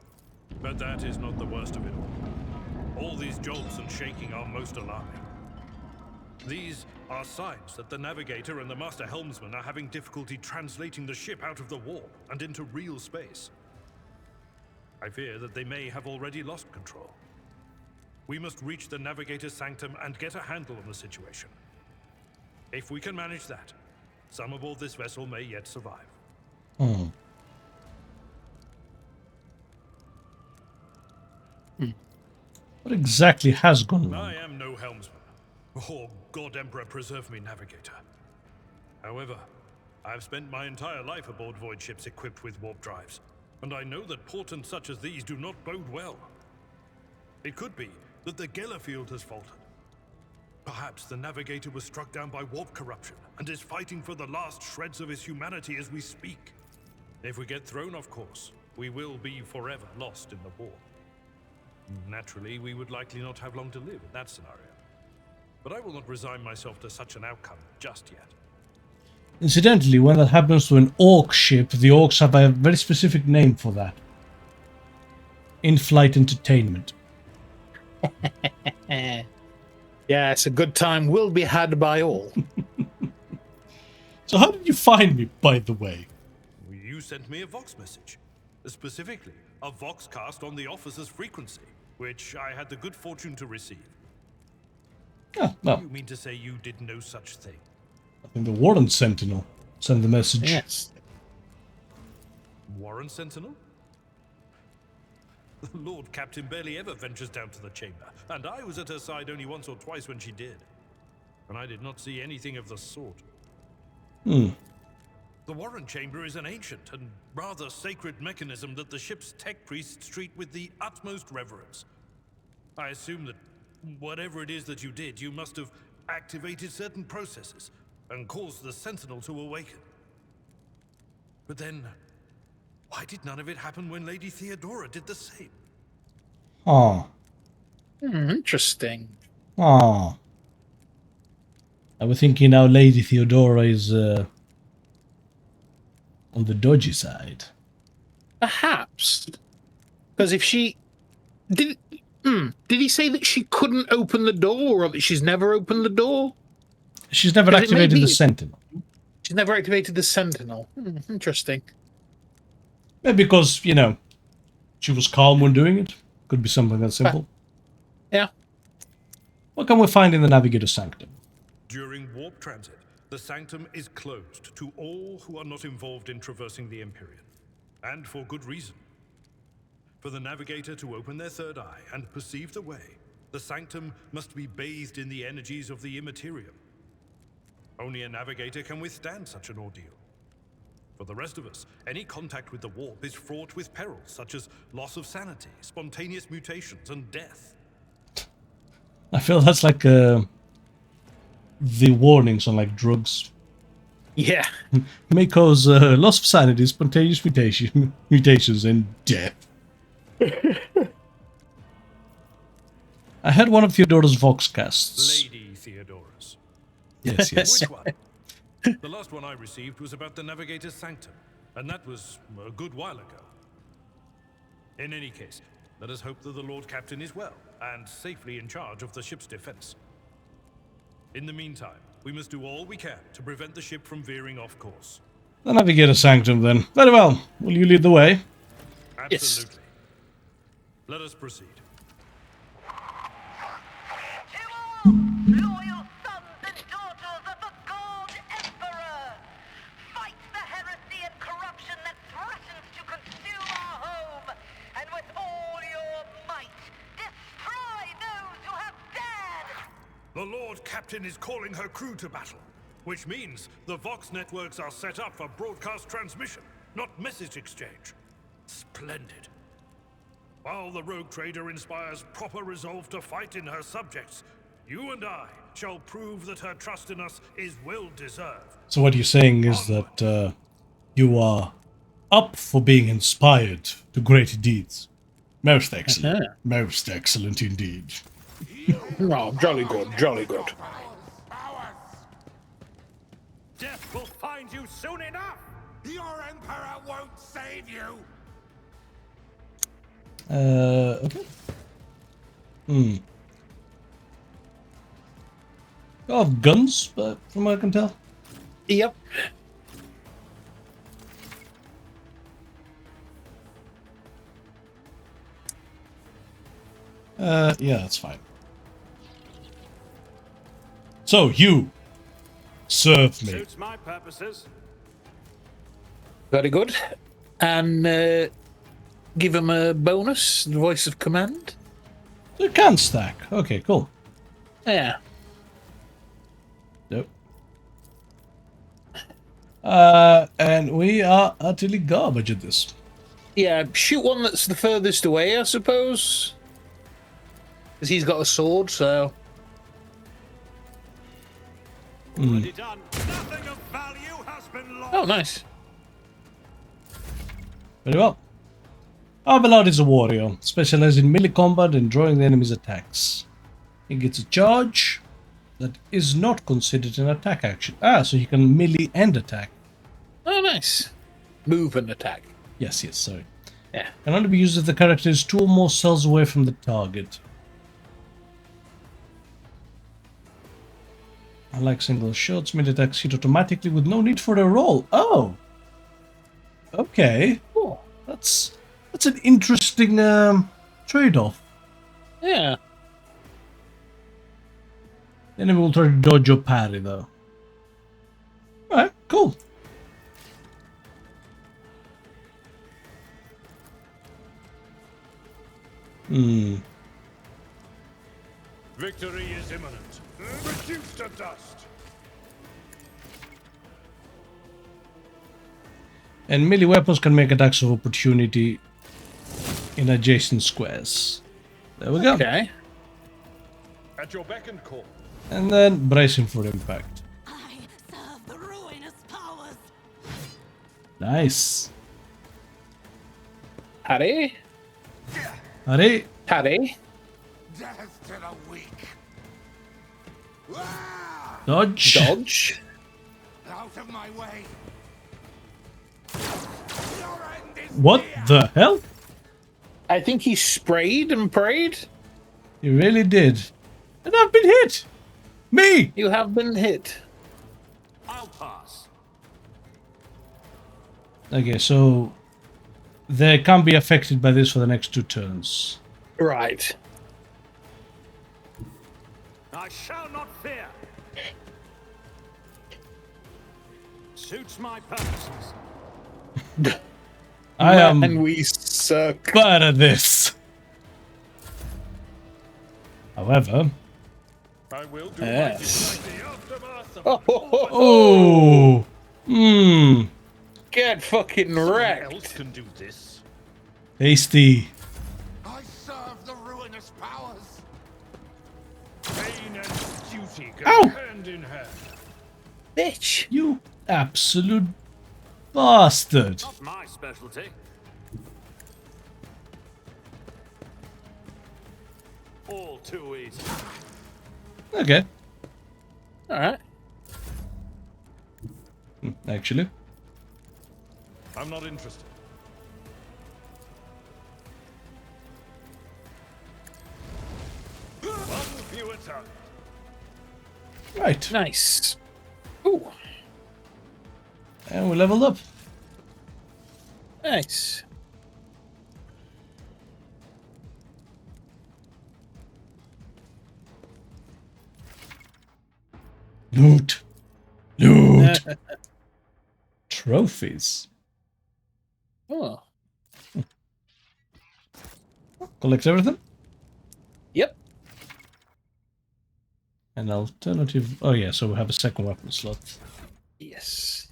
But that is not the worst of it all. All these jolts and shaking are most alarming. These are signs that the navigator and the master helmsman are having difficulty translating the ship out of the warp and into real space. I fear that they may have already lost control. We must reach the navigator's sanctum and get a handle on the situation. If we can manage that, some aboard this vessel may yet survive. Hmm. What exactly has gone wrong? I am no helmsman. Oh, God Emperor preserve me, navigator. However, I have spent my entire life aboard void ships equipped with warp drives, and I know that portents such as these do not bode well. It could be that the Geller field has faltered. Perhaps the navigator was struck down by warp corruption and is fighting for the last shreds of his humanity as we speak. If we get thrown off course, we will be forever lost in the war. Naturally, we would likely not have long to live in that scenario. But I will not resign myself to such an outcome just yet. Incidentally, when that happens to an orc ship, the orcs have a very specific name for that. In-flight entertainment. Yes, a good time will be had by all. So how did you find me, by the way? You sent me a Vox message. Specifically, a Vox cast on the officer's frequency, which I had the good fortune to receive. Oh, well. You mean to say you did no such thing? I think the Warren Sentinel sent the message. Yes. Warren Sentinel? The Lord Captain barely ever ventures down to the chamber, and I was at her side only once or twice when she did. And I did not see anything of the sort. Hmm. The Warren Chamber is an ancient and rather sacred mechanism that the ship's tech priests treat with the utmost reverence. I assume that whatever it is that you did, you must have activated certain processes and caused the Sentinel to awaken. But then, why did none of it happen when Lady Theodora did the same? Oh. Interesting. Oh. I was thinking now Lady Theodora is on the dodgy side. Perhaps. Because if she... Did he say that she couldn't open the door, or that she's never opened the door? She's never activated the Sentinel. She's never activated the Sentinel. Interesting. Maybe because, you know, she was calm when doing it. Could be something that simple. Yeah. What can we find in the Navigator Sanctum? During warp transit, the Sanctum is closed to all who are not involved in traversing the Empyrean. And for good reason. For the Navigator to open their third eye and perceive the way, the Sanctum must be bathed in the energies of the Immaterium. Only a Navigator can withstand such an ordeal. For the rest of us, any contact with the warp is fraught with perils such as loss of sanity, spontaneous mutations, and death. I feel that's like the warnings on like drugs. Yeah. May cause loss of sanity, spontaneous mutations, and death. I had one of Theodora's Voxcasts. Lady Theodora's. Yes, yes. Which one? The last one I received was about the Navigator's Sanctum, and that was a good while ago. In any case, let us hope that the Lord Captain is well, and safely in charge of the ship's defense. In the meantime, we must do all we can to prevent the ship from veering off course. The Navigator Sanctum, then. Very well. Will you lead the way? Absolutely. Let us proceed. Loyal sons and daughters of the God Emperor! Fight the heresy and corruption that threatens to consume our home! And with all your might, destroy those who have dared! The Lord Captain is calling her crew to battle, which means the Vox networks are set up for broadcast transmission, not message exchange. Splendid. While the Rogue Trader inspires proper resolve to fight in her subjects, you and I shall prove that her trust in us is well deserved. So what you're saying is that you are up for being inspired to great deeds. Most excellent. Most excellent indeed. Oh, jolly good, jolly good. Death will find you soon enough! Your Emperor won't save you! Okay. Oh, guns, but from what I can tell. Yep. Yeah, that's fine. So, you serve me. Suits my purposes. Very good. And give him a bonus, the voice of command. You can stack. Okay, cool. Yeah. Nope. And we are utterly garbage at this. Yeah, shoot one that's the furthest away, I suppose. Because he's got a sword, so... Already done. Nothing of value has been lost. Oh, nice. Very well. Abelard is a warrior, specializing in melee combat and drawing the enemy's attacks. He gets a charge that is not considered an attack action. So he can melee and attack. Oh, nice. Move and attack. Yes, sorry. Yeah. Can only be used if the character is 2 or more cells away from the target. Unlike single shots, melee attacks hit automatically with no need for a roll. Oh! Okay. Oh. That's an interesting trade-off. Yeah. The enemy will try to dodge your parry, though. Alright, cool. Victory is imminent. Reduced to dust. And melee weapons can make attacks of opportunity in adjacent squares. There we go. Okay. At your beck and call. And then brace him for impact. I serve the ruinous powers. Nice. Harry? Harry? Harry? Death to the weak. Dodge. Dodge. Out of my way. What the hell? I think he sprayed and prayed. He really did. And I've been hit! Me! You have been hit. I'll pass. Okay, so they can't be affected by this for the next 2 turns. Right. I shall not fear. Suits my purposes. I am And we suck. bad at this. However... I will do Yes. my the aftermath of Oh! Get fucking Someone wrecked. else can do this. Tasty. I serve the ruinous powers. Pain and duty go Ow! hand in hand. Bitch. You absolute bastard. Not my specialty. All too easy. Okay. Alright. Actually. I'm not interested. One view at a time. Right. Nice. Ooh. And we leveled up. Nice. Loot. Loot. Trophies. Oh. Collect everything? Yep. An alternative... Oh yeah, so we have a second weapon slot. Yes.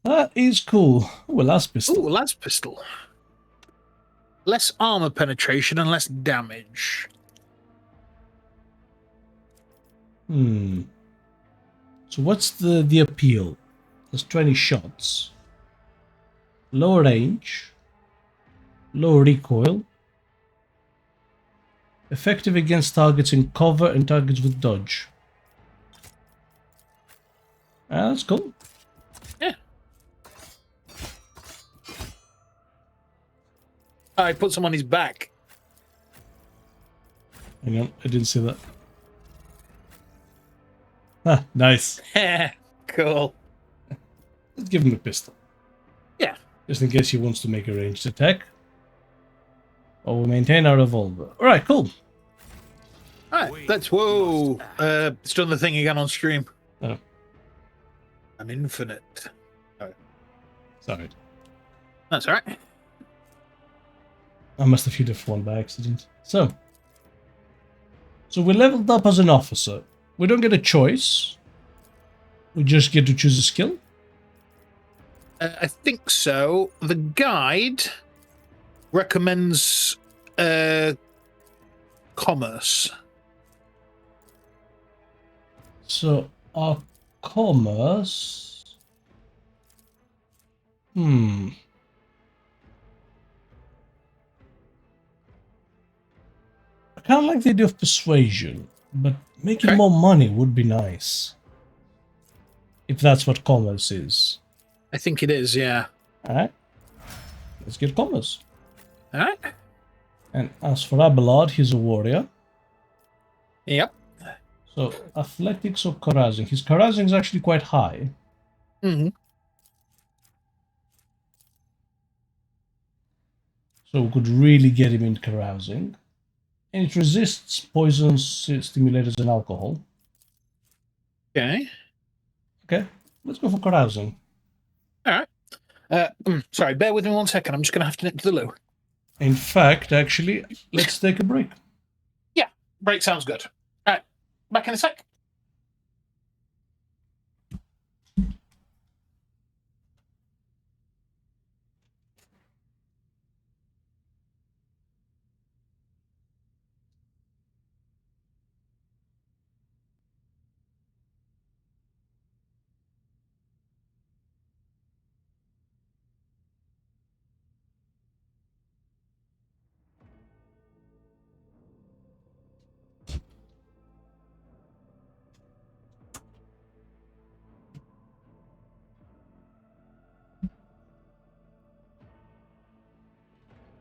That is cool. Ooh, a last pistol. Ooh, las pistol. Less armor penetration and less damage. So what's the appeal? There's 20 shots. Low range. Low recoil. Effective against targets in cover and targets with dodge. Ah, that's cool. Yeah. I put some on his back. Hang on, I didn't see that. Ah, nice. Cool. Let's give him a pistol. Yeah. Just in case he wants to make a ranged attack. Or we maintain our revolver. Alright, cool. Alright, let's... Whoa. It's done the thing again on stream. Oh. An infinite. Oh. Sorry. That's alright. I must have hit F1 by accident. So we leveled up as an officer. We don't get a choice. We just get to choose a skill. I think so. The guide recommends commerce. So our commerce... I kind of like the idea of persuasion, but making more money would be nice. If that's what commerce is. I think it is, yeah. Alright. Let's get commerce. Alright. And as for Abelard, he's a warrior. Yep. So, athletics or carousing? His carousing is actually quite high. Mm-hmm. So we could really get him in carousing. And it resists poisons, stimulators, and alcohol. Okay. Okay, let's go for carousing. Alright. Sorry, bear with me 1 second. I'm just going to have to nip to the loo. In fact, actually, let's take a break. Yeah, break sounds good. Alright, back in a sec.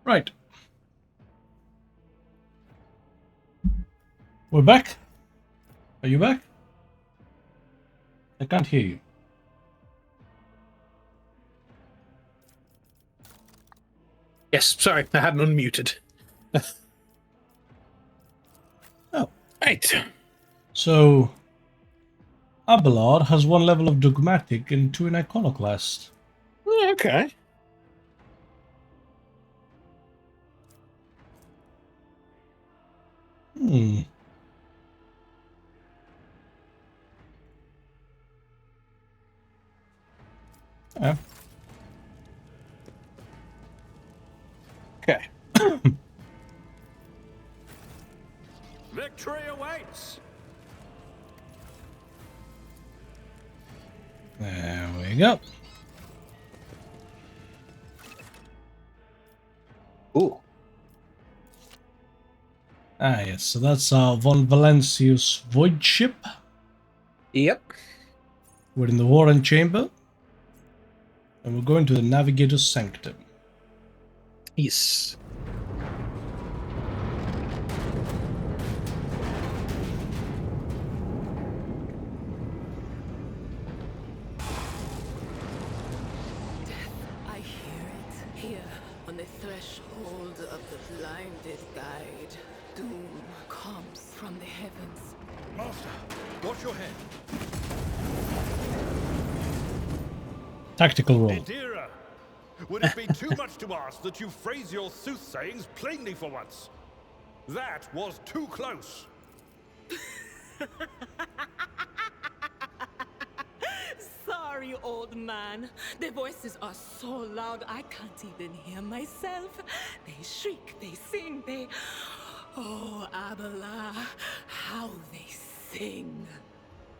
Right. We're back. Are you back? I can't hear you. Yes, sorry, I hadn't unmuted. Oh. Right. So, Abelard has 1 level of dogmatic and 2 in iconoclast. Okay. Yeah. Okay. Victory awaits. There we go. Ooh. Ah, yes. So that's our Von Valencius Void Ship. Yep. We're in the Warren Chamber. And we're going to the Navigator's Sanctum. Yes. On the threshold of the blinded guide, doom comes from the heavens. Master, watch your head. Tactical roll. Idira, would it be too much to ask that you phrase your soothsayings plainly for once? That was too close. Sorry, old man. Their voices are so loud I can't even hear myself. They shriek, they sing, they... Oh, Abala, how they sing.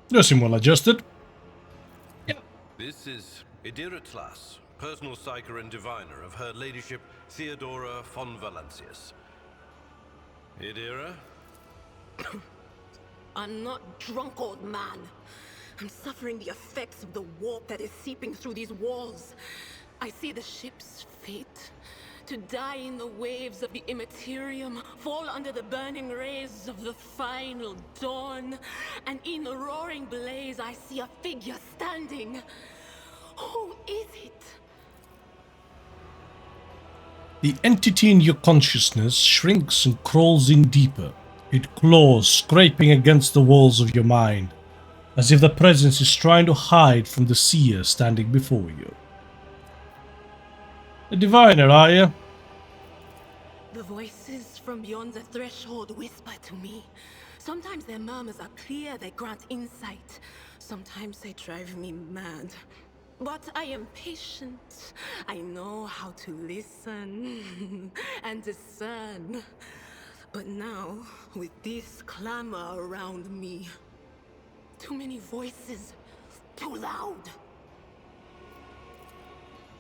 You seem well adjusted. This is Idira Tlas, personal psyker and diviner of Her Ladyship Theodora von Valancius. Idira? I'm not drunk, old man. I'm suffering the effects of the warp that is seeping through these walls. I see the ship's fate. To die in the waves of the immaterium, fall under the burning rays of the final dawn. And in the roaring blaze, I see a figure standing. Who is it? The entity in your consciousness shrinks and crawls in deeper. It claws, scraping against the walls of your mind, as if the presence is trying to hide from the seer standing before you. A diviner, are you? The voices from beyond the threshold whisper to me. Sometimes their murmurs are clear, they grant insight. Sometimes they drive me mad. But I am patient. I know how to listen and discern. But now, with this clamor around me, too many voices, too loud.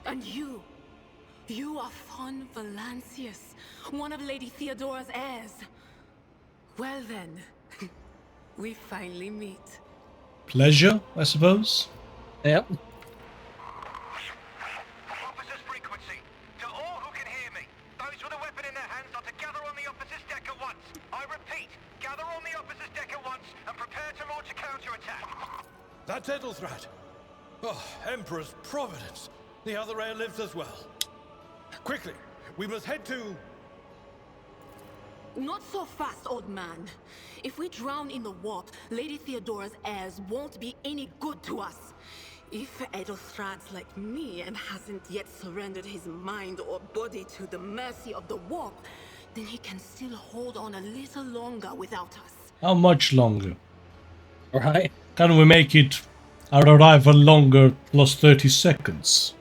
And you are von Valancius, one of Lady Theodora's heirs. Well then, we finally meet. Pleasure, I suppose? Yep. Officers frequency. To all who can hear me, those with a weapon in their hands are to gather on the officers' deck at once. I repeat, gather on the officers' deck at once and prepare to launch a counterattack. That's Ethelthrat. Oh, Emperor's Providence. The other heir lives as well. Quickly, we must head to... Not so fast, old man. If we drown in the warp, Lady Theodora's heirs won't be any good to us. If Ethelthrat's like me and hasn't yet surrendered his mind or body to the mercy of the warp, then he can still hold on a little longer without us. How much longer? Right. Can we make it our arrival longer plus 30 seconds?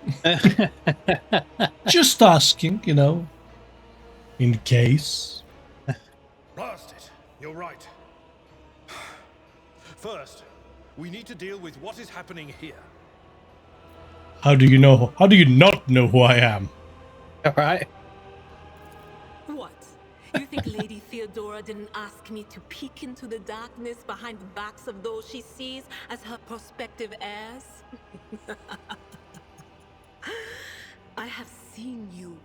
Just asking, you know, in case. Blast it. You're right. First, we need to deal with what is happening here. How do you know? How do you not know who I am? All right. What? You think Lady Theodora didn't ask me to peek into the darkness behind the backs of those she sees as her prospective heirs? I have seen you.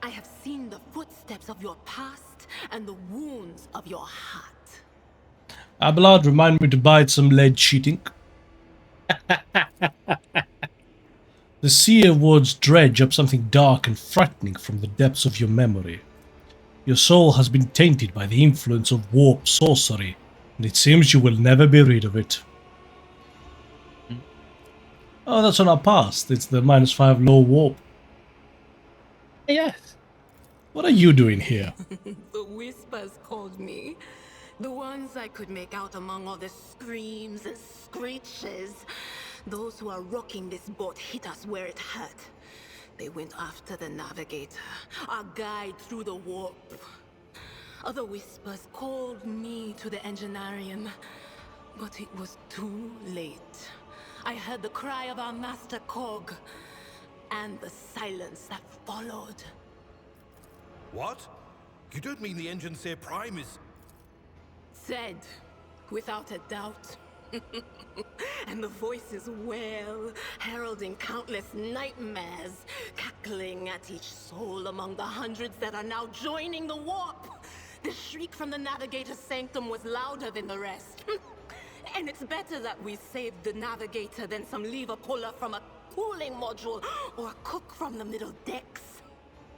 I have seen the footsteps of your past and the wounds of your heart. Abelard, remind me to buy some lead sheeting. The seer words dredge up something dark and frightening from the depths of your memory. Your soul has been tainted by the influence of warp sorcery, and it seems you will never be rid of it. Oh, that's on our past. It's the -5 low warp. Yes. What are you doing here? The whispers called me. The ones I could make out among all the screams and screeches. Those who are rocking this boat hit us where it hurt. They went after the navigator, our guide through the warp. Other whispers called me to the engineerium, but it was too late. I heard the cry of our master Cog, and the silence that followed. What? You don't mean the Engineer Prime is... Said, without a doubt. And the voices wail, heralding countless nightmares, cackling at each soul among the hundreds that are now joining the warp. The shriek from the navigator's sanctum was louder than the rest. And it's better that we saved the navigator than some lever puller from a cooling module or a cook from the middle decks.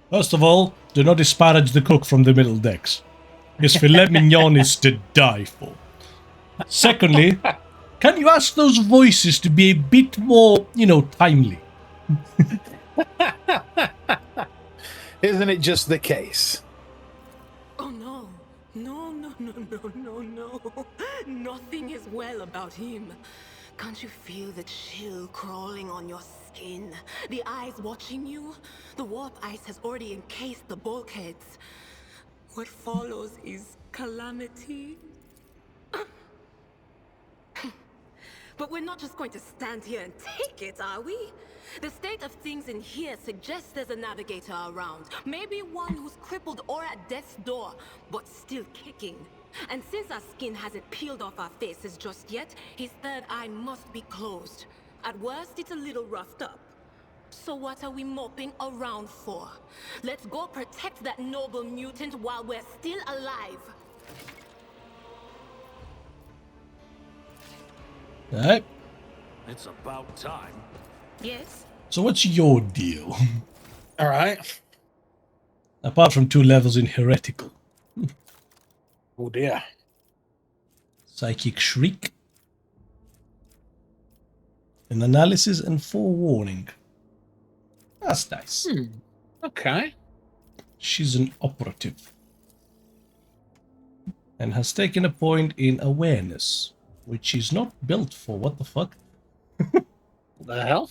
First of all, do not disparage the cook from the middle decks. His filet mignon is to die for. Secondly, can you ask those voices to be a bit more, timely? Isn't it just the case? Oh no. No, no, no, no, no, no. Nothing is well about him. Can't you feel the chill crawling on your skin? The eyes watching you? The warp ice has already encased the bulkheads. What follows is calamity. But we're not just going to stand here and take it, are we? The state of things in here suggests there's a navigator around. Maybe one who's crippled or at death's door, but still kicking. And since our skin hasn't peeled off our faces just yet, his third eye must be closed. At worst, it's a little roughed up. So what are we moping around for? Let's go protect that noble mutant while we're still alive. Alright. It's about time. Yes? So what's your deal? Alright. Apart from 2 levels in heretical. Oh dear. Psychic Shriek. An analysis and forewarning. That's nice. Okay. She's an operative. And has taken a point in awareness. Which she's not built for. What the fuck? The hell?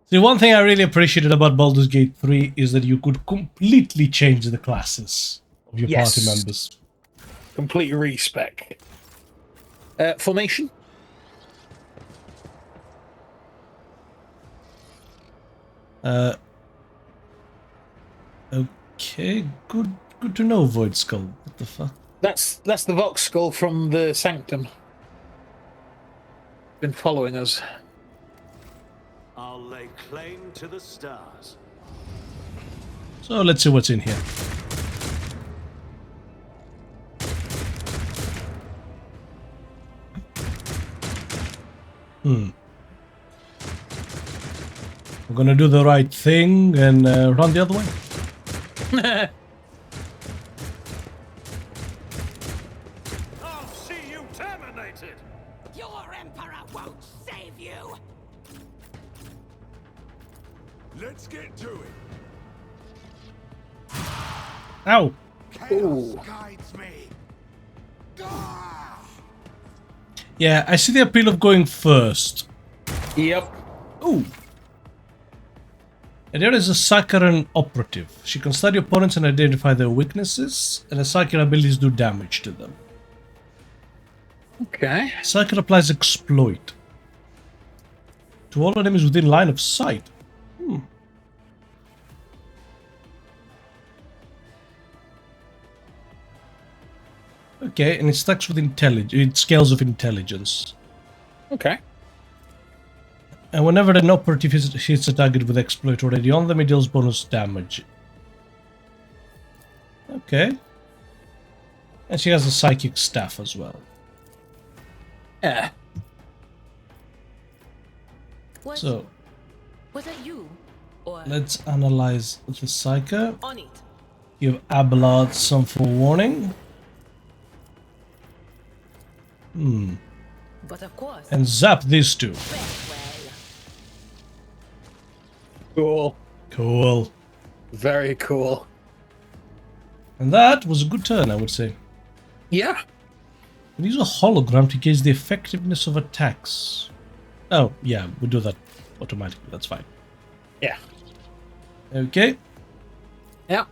See, one thing I really appreciated about Baldur's Gate 3 is that you could completely change the classes of your party members. Complete respec. Formation? Okay, good to know, Void Skull. What the fuck? That's the Vox Skull from the Sanctum. Been following us. I'll lay claim to the stars. So let's see what's in here. We're gonna do the right thing and run the other way. I'll see you terminated. Your Emperor won't save you! Let's get to it. Ow! Chaos guides me. Yeah, I see the appeal of going first. Yep. Ooh. And there is a Saccharin operative. She can study opponents and identify their weaknesses, and the Saccharin abilities do damage to them. Okay. Saccharin applies exploit to all enemies within line of sight. Okay, and it stacks with intelligence. It scales of intelligence. Okay. And whenever an operative hits a target with exploit already on them, it deals bonus damage. Okay. And she has a psychic staff as well. Yeah. Was So that you? Or let's analyze the Psyker. on it? Give Abelard some forewarning. But of course. And zap these two. Cool. Cool. Very cool. And that was a good turn, I would say. Yeah. We use a hologram to gauge the effectiveness of attacks. Oh, yeah, we do that automatically. That's fine. Yeah. Okay. Yeah.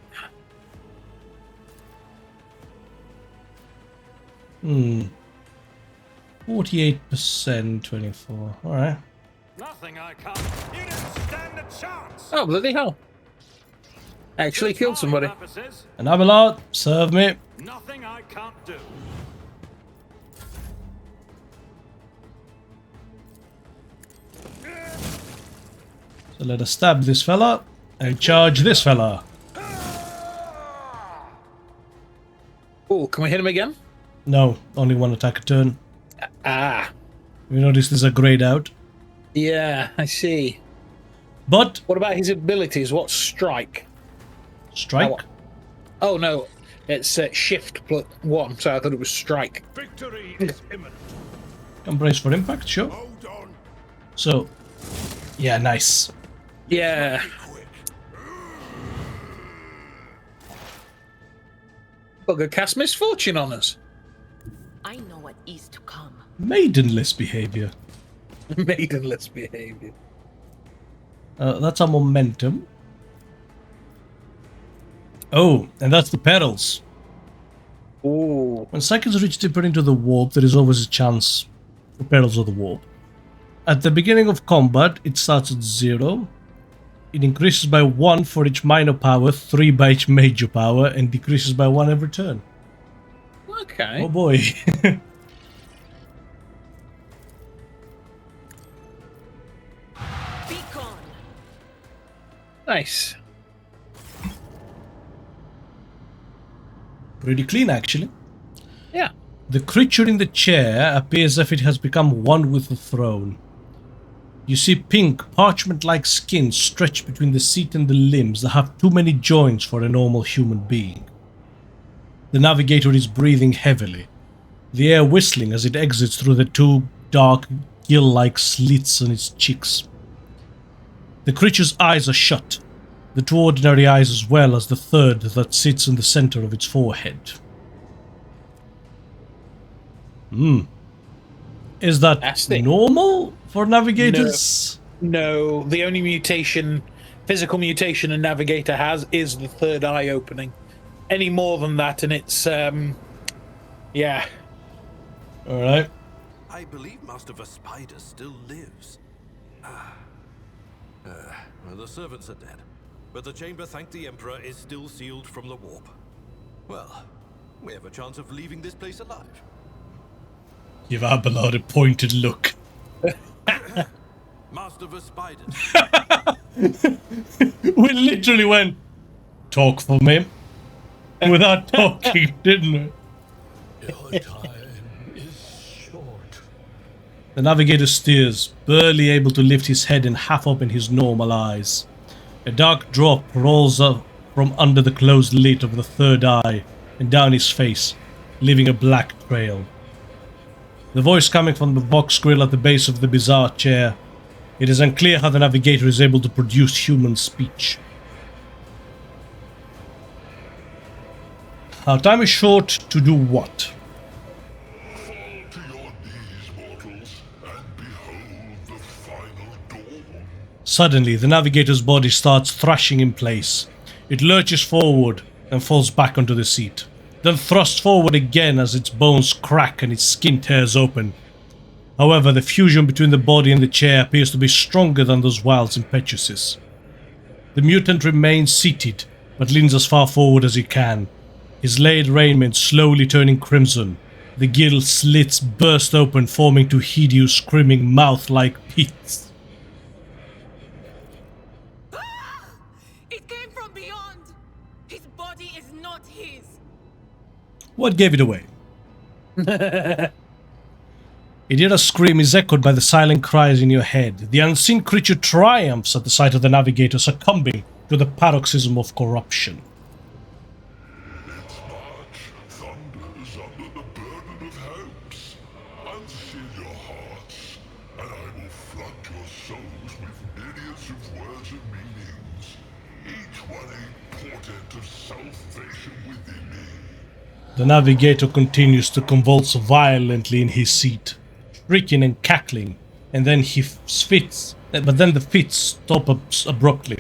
48%, 24. Alright. Nothing I can't. You didn't stand a chance. Oh, bloody hell. Actually killed somebody. And Abelard, serve me. Nothing I can't do. So let us stab this fella and charge this fella. Oh, can we hit him again? No, only one attack a turn. Ah. You notice there's a grayed out. Yeah, I see. But what about his abilities? What's strike? Strike? Oh no, it's shift +1. So I thought it was strike. Victory is imminent. Can brace for impact, sure. So, yeah, nice. Yeah. Bugger cast misfortune on us. I know what is to come. Maidenless behavior. Maidenless behavior. That's our momentum. Oh, and that's the perils. Ooh. When seconds reach deeper into the warp, there is always a chance for perils of the warp. At the beginning of combat, it starts at 0. It increases by 1 for each minor power, 3 by each major power, and decreases by 1 every turn. Okay. Oh boy. Be gone. Nice. Pretty clean, actually. Yeah. The creature in the chair appears as if it has become one with the throne. You see pink, parchment-like skin stretched between the seat and the limbs that have too many joints for a normal human being. The navigator is breathing heavily, the air whistling as it exits through the 2 dark, gill-like slits on its cheeks. The creature's eyes are shut, the 2 ordinary eyes as well as the third that sits in the center of its forehead. Is that normal for navigators? No, the only physical mutation a navigator has is the third eye opening. Any more than that and it's, yeah. Alright. I believe Master Vespider still lives. Well, the servants are dead, but the chamber, thank the Emperor, is still sealed from the warp. Well, we have a chance of leaving this place alive. Give Abelard a pointed look. Master Vespider. We literally went, talk for me, without talking, didn't we? Your time is short. The navigator steers, barely able to lift his head and half open his normal eyes. A dark drop rolls up from under the closed lid of the third eye and down his face, leaving a black trail. The voice coming from the box grill at the base of the bizarre chair. It is unclear how the navigator is able to produce human speech. Our time is short to do what? Suddenly, the navigator's body starts thrashing in place. It lurches forward and falls back onto the seat, then thrusts forward again as its bones crack and its skin tears open. However, the fusion between the body and the chair appears to be stronger than those Wild's impetuousness. The mutant remains seated, but leans as far forward as he can, his laid raiment slowly turning crimson. The gill slits burst open, forming 2 hideous, screaming mouth-like pits. It came from beyond. His body is not his. What gave it away? Idira's scream is echoed by the silent cries in your head. The unseen creature triumphs at the sight of the navigator succumbing to the paroxysm of corruption. Its march thunders under the burden of hopes. Unseal your hearts, and I will flood your souls with myriads of words and meanings, each one a portent of salvation within me. The navigator continues to convulse violently in his seat, shrieking and cackling, and then the fits stop abruptly.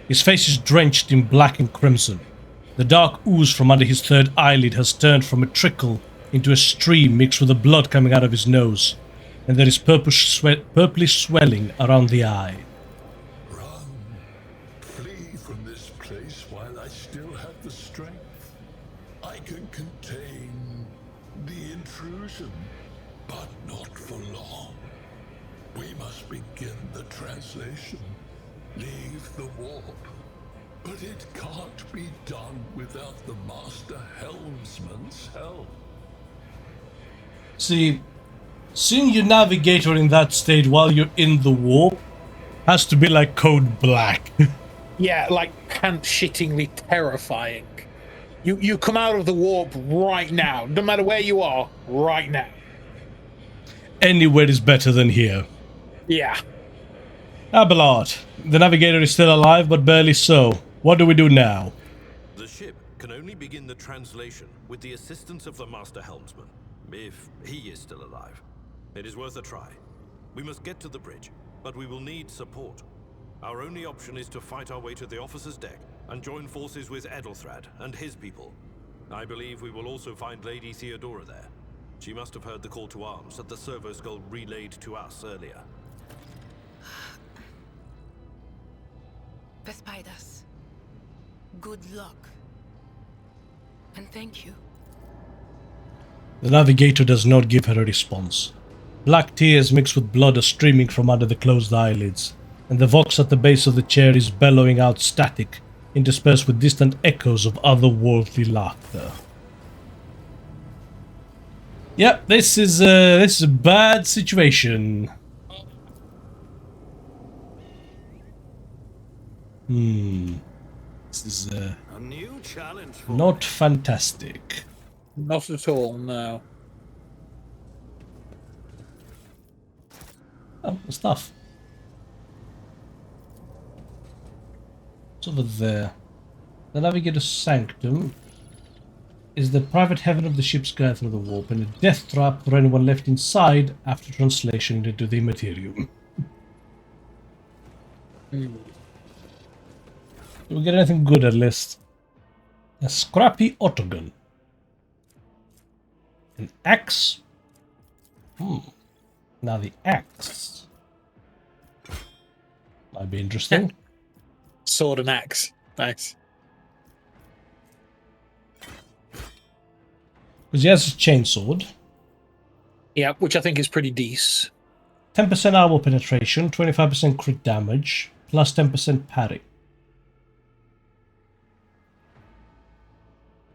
His face is drenched in black and crimson. The dark ooze from under his third eyelid has turned from a trickle into a stream mixed with the blood coming out of his nose, and there is purplish swelling around the eye. Flee from this place while I still have the strength. I can contain the intrusion, but not for long. We must begin the translation. Leave the warp. But it can't be done without the Master Helmsman's help. See, seeing your navigator in that state while you're in the warp Has to be like code black. Yeah, like pants-shittingly terrifying. You come out of the warp right now, no matter where you are, right now. Anywhere is better than here. Yeah. Abelard, the navigator is still alive, but barely so. What do we do now? The ship can only begin the translation with the assistance of the Master Helmsman, if he is still alive. It is worth a try. We must get to the bridge, but we will need support. Our only option is to fight our way to the officer's deck and join forces with Edelthrad and his people. I believe we will also find Lady Theodora there. She must have heard the call to arms that the servo skull relayed to us earlier. Vespidas, good luck. And thank you. The navigator does not give her a response. Black tears mixed with blood are streaming from under the closed eyelids, and the vox at the base of the chair is bellowing out static, interspersed with distant echoes of otherworldly laughter. Yep, this is a bad situation. This is A new challenge for not fantastic. Not at all, no. Oh, the stuff. It's over there. The navigator's sanctum is the private heaven of the ship's guide through the warp, and a death trap for anyone left inside after translation into the Immaterium. Do we get anything good at least? A scrappy autogun. An axe. Now the axe might be interesting. Sword and axe. Nice. Because he has a chainsword. Yeah, which I think is pretty decent. 10% armor penetration, 25% crit damage, plus 10% parry.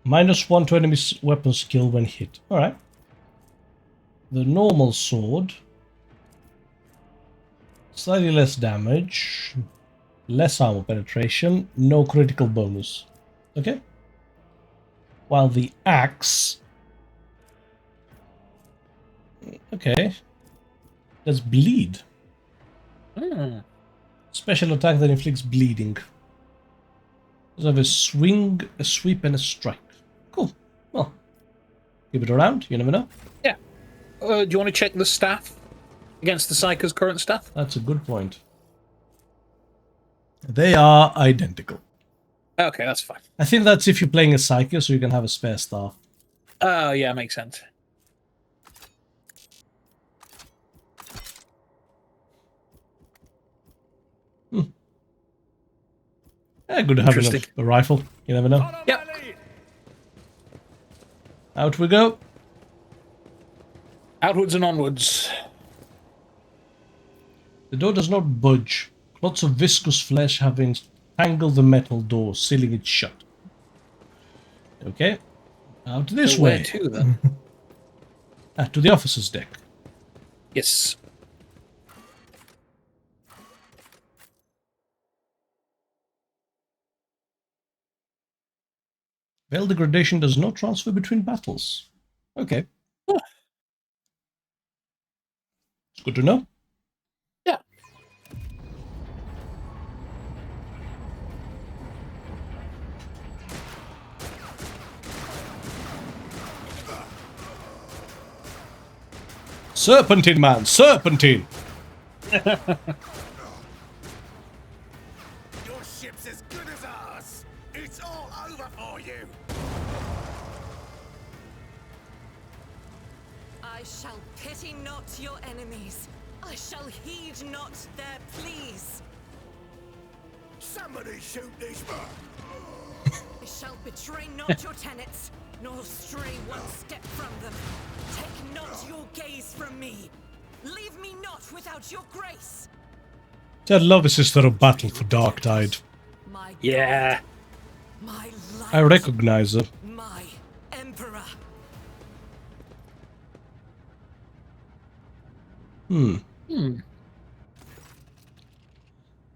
-1 to enemy's weapon skill when hit. Alright. The normal sword. Slightly less damage. Less armor penetration. No critical bonus. Okay. While the axe... Okay. Does bleed. Special attack that inflicts bleeding. Does have a swing, a sweep, and a strike. Cool. Well, keep it around. You never know. Yeah. Do you want to check the staff against the Psyker's current staff? That's a good point. They are identical. Okay, that's fine. I think that's if you're playing a Psyker, so you can have a spare staff. Oh, yeah, makes sense. Yeah, good to have a rifle. You never know. Yep. Out we go. Outwards and onwards. The door does not budge. Lots of viscous flesh have entangled the metal door, sealing it shut. Okay. Out this So way. where to, then? To the officer's deck. Yes. Veil degradation does not transfer between battles. Okay. It's good to know. Yeah. Serpentine, man! Serpentine! Your ship's as good as ours. It's all over for you. I shall pity not your enemies. I shall heed not their pleas. Somebody shoot these. I shall betray not your tenets, nor stray one step from them. Take not your gaze from me. Leave me not without your grace. I'd love a sister of battle for Darktide. Yeah. My light, I recognize her. my emperor.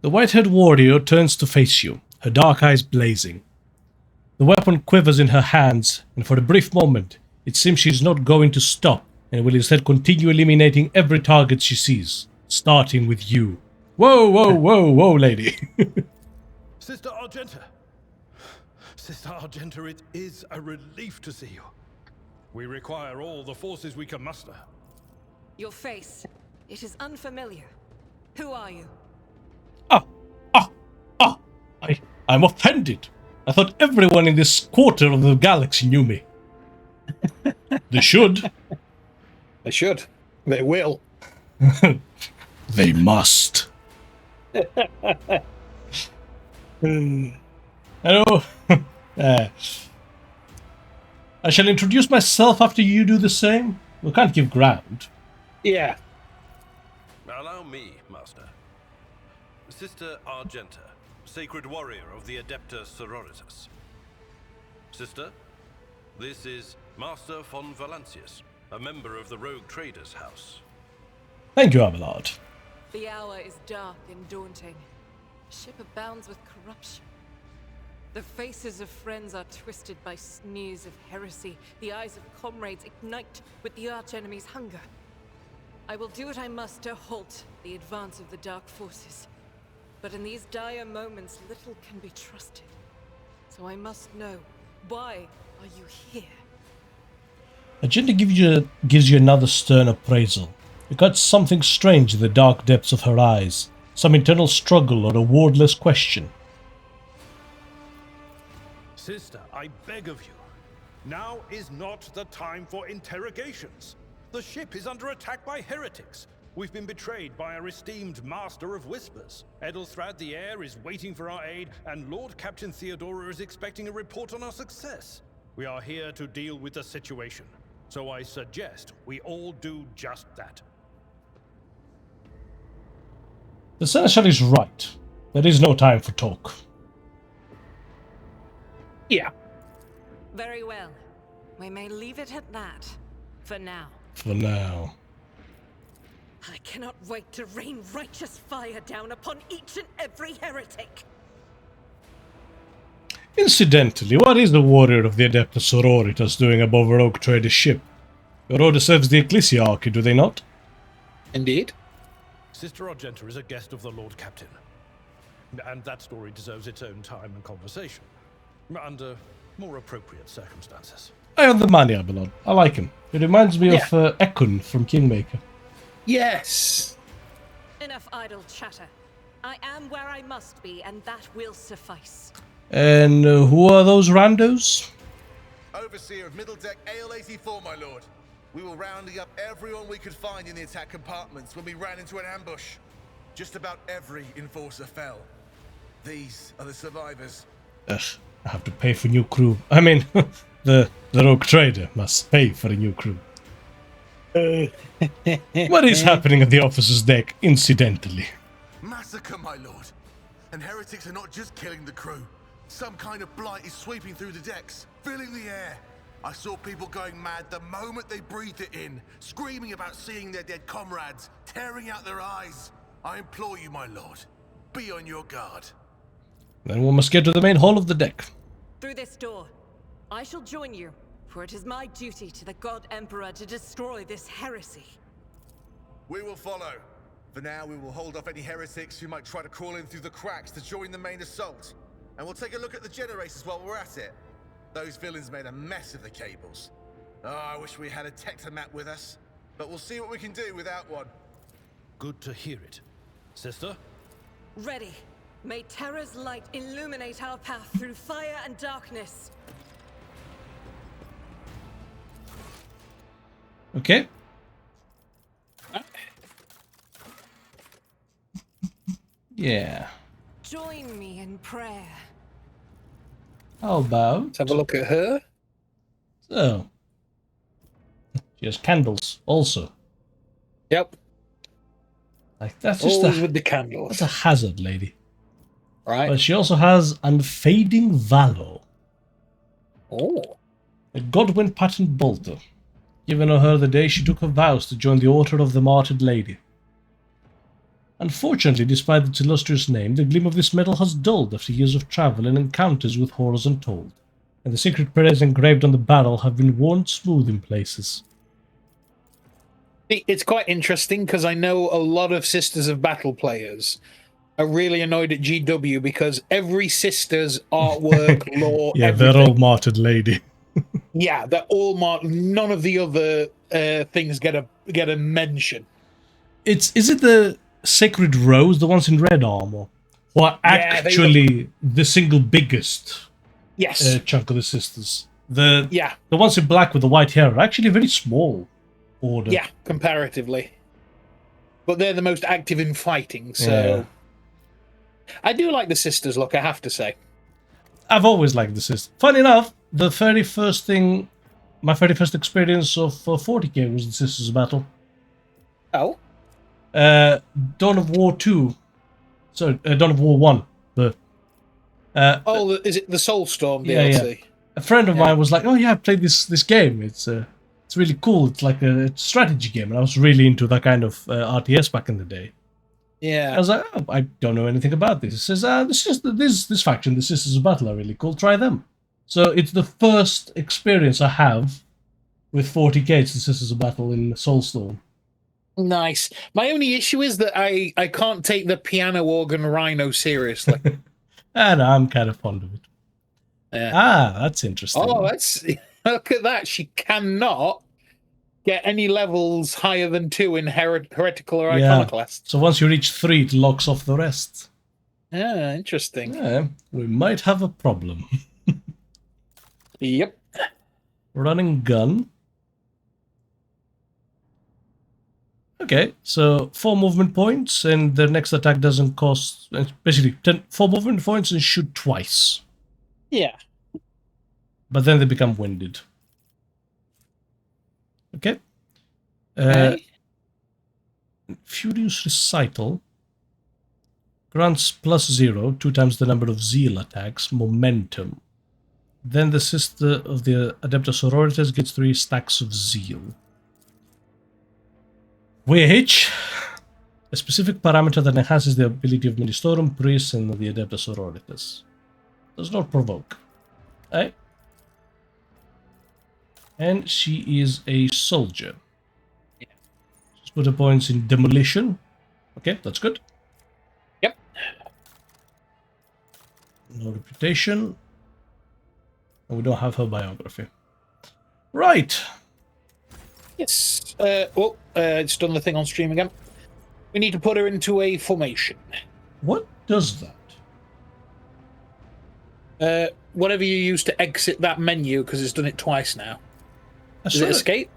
The white-haired warrior turns to face you, her dark eyes blazing. The weapon quivers in her hands, and for a brief moment, it seems she is not going to stop, and will instead continue eliminating every target she sees, starting with you. Whoa, whoa, whoa, whoa, lady. Sister Argenta! Sister Argenta, it is a relief to see you. We require all the forces we can muster. Your face. It is unfamiliar. Who are you? I'm offended. I thought everyone in this quarter of the galaxy knew me. They should. They should. They will. They must. Hello. I shall introduce myself after you do the same. We can't give ground. Yeah. Allow me, Master. Sister Argenta, sacred warrior of the Adepta Sororitas. Sister, this is Master von Valancius, a member of the RogueTrader's house. Thank you, Abelard. The hour is dark and daunting. Ship abounds with corruption. The faces of friends are twisted by sneers of heresy. The eyes of comrades ignite with the archenemy's hunger. I will do what I must to halt the advance of the dark forces. But in these dire moments, little can be trusted. So I must know, why are you here? Agenda gives you another stern appraisal. You got something strange in the dark depths of her eyes. Some internal struggle or a wordless question. Sister, I beg of you. Now is not the time for interrogations. The ship is under attack by heretics. We've been betrayed by our esteemed Master of Whispers. Edelthrad the Heir is waiting for our aid, and Lord Captain Theodora is expecting a report on our success. We are here to deal with the situation, so I suggest we all do just that. The Seneschal is right. There is no time for talk. Yeah. Very well. We may leave it at that. For now. For now. I cannot wait to rain righteous fire down upon each and every heretic. Incidentally, what is the warrior of the Adepta Sororitas doing above a RogueTrader's ship? Your order serves the Ecclesiarchy, do they not? Indeed. Sister Argenta is a guest of the Lord Captain. And that story deserves its own time and conversation. Under more appropriate circumstances. I own the money, Abelard. I like him. It reminds me of Ekun from Kingmaker. Yes. Enough idle chatter. I am where I must be, and that will suffice. And who are those randos? Overseer of Middle Deck AL-84, my lord. We were rounding up everyone we could find in the attack compartments when we ran into an ambush. Just about every enforcer fell. These are the survivors. Ugh, I have to pay for new crew. I mean, the RogueTrader must pay for a new crew. What is happening at the officer's deck, incidentally? Massacre, my lord. And heretics are not just killing the crew. Some kind of blight is sweeping through the decks, filling the air. I saw people going mad the moment they breathed it in, screaming about seeing their dead comrades, tearing out their eyes. I implore you, my lord, be on your guard. Then we must get to the main hall of the deck. Through this door. I shall join you, for it is my duty to the God Emperor to destroy this heresy. We will follow. For now, we will hold off any heretics who might try to crawl in through the cracks to join the main assault. And we'll take a look at the generators while we're at it. Those villains made a mess of the cables. Oh, I wish we had a Tectomat with us. But we'll see what we can do without one. Good to hear it. Sister? Ready. May Terra's light illuminate our path through fire and darkness. Okay. Yeah. Join me in prayer. How about... Let's have a look at her. So. She has candles, also. Yep. Like, that's just always with the candles. That's a hazard, lady. Right. But she also has unfading valor. Oh. A Godwin patterned bolter, given to her the day she took her vows to join the Order of the Martyred Lady. Unfortunately, despite its illustrious name, the gleam of this metal has dulled after years of travel and encounters with horrors untold, and the secret prayers engraved on the barrel have been worn smooth in places. It's quite interesting because I know a lot of Sisters of Battle players are really annoyed at GW because every Sisters artwork, lore, Yeah, everything. they're all martyred lady. Yeah, they're all none of the other things get a mention. Is it the Sacred Rose, the ones in red armor, who are actually the single biggest chunk of the Sisters? The ones in black with the white hair are actually a very small order. Yeah, comparatively. But they're the most active in fighting, so... Yeah. I do like the Sisters look, I have to say. I've always liked the Sisters. Funny enough, my very first experience of 40k was the Sisters Battle. Oh? Dawn of War 2. Sorry, Dawn of War 1. Is it the Soulstorm Yeah, DLC? yeah. A friend of mine was like, "Oh yeah, I played this game. It's really cool. It's like a strategy game." And I was really into that kind of RTS back in the day. Yeah. I was like, "Oh, I don't know anything about this." It says, "This faction, the Sisters of Battle, are really cool. Try them." So it's the first experience I have with 40k. It's the Sisters of Battle in Soulstorm. Nice. My only issue is that I can't take the piano organ rhino seriously. And I'm kind of fond of it. Yeah. That's interesting. Oh, look at that. She cannot get any levels higher than 2 in heretical or iconoclast. So once you reach 3, it locks off the rest. Yeah, interesting. Yeah, we might have a problem. Yep. Running gun. Okay, so 4 movement points, and their next attack doesn't cost... Basically, 4 movement points and shoot twice. Yeah. But then they become winded. Okay. Furious Recital grants +0, 2 times the number of zeal attacks, momentum. Then the sister of the Adeptus Sororitas gets 3 stacks of zeal. Which, a specific parameter that enhances the ability of Ministorum, Priests, and the Adeptus Sororitas. Does not provoke. Right? And she is a soldier. She's put her points in demolition. Okay, that's good. Yep. No reputation. And we don't have her biography. Right. Yes. It's done the thing on stream again. We need to put her into a formation. What does that? Whatever you use to exit that menu, because it's done it twice now. Is it escape?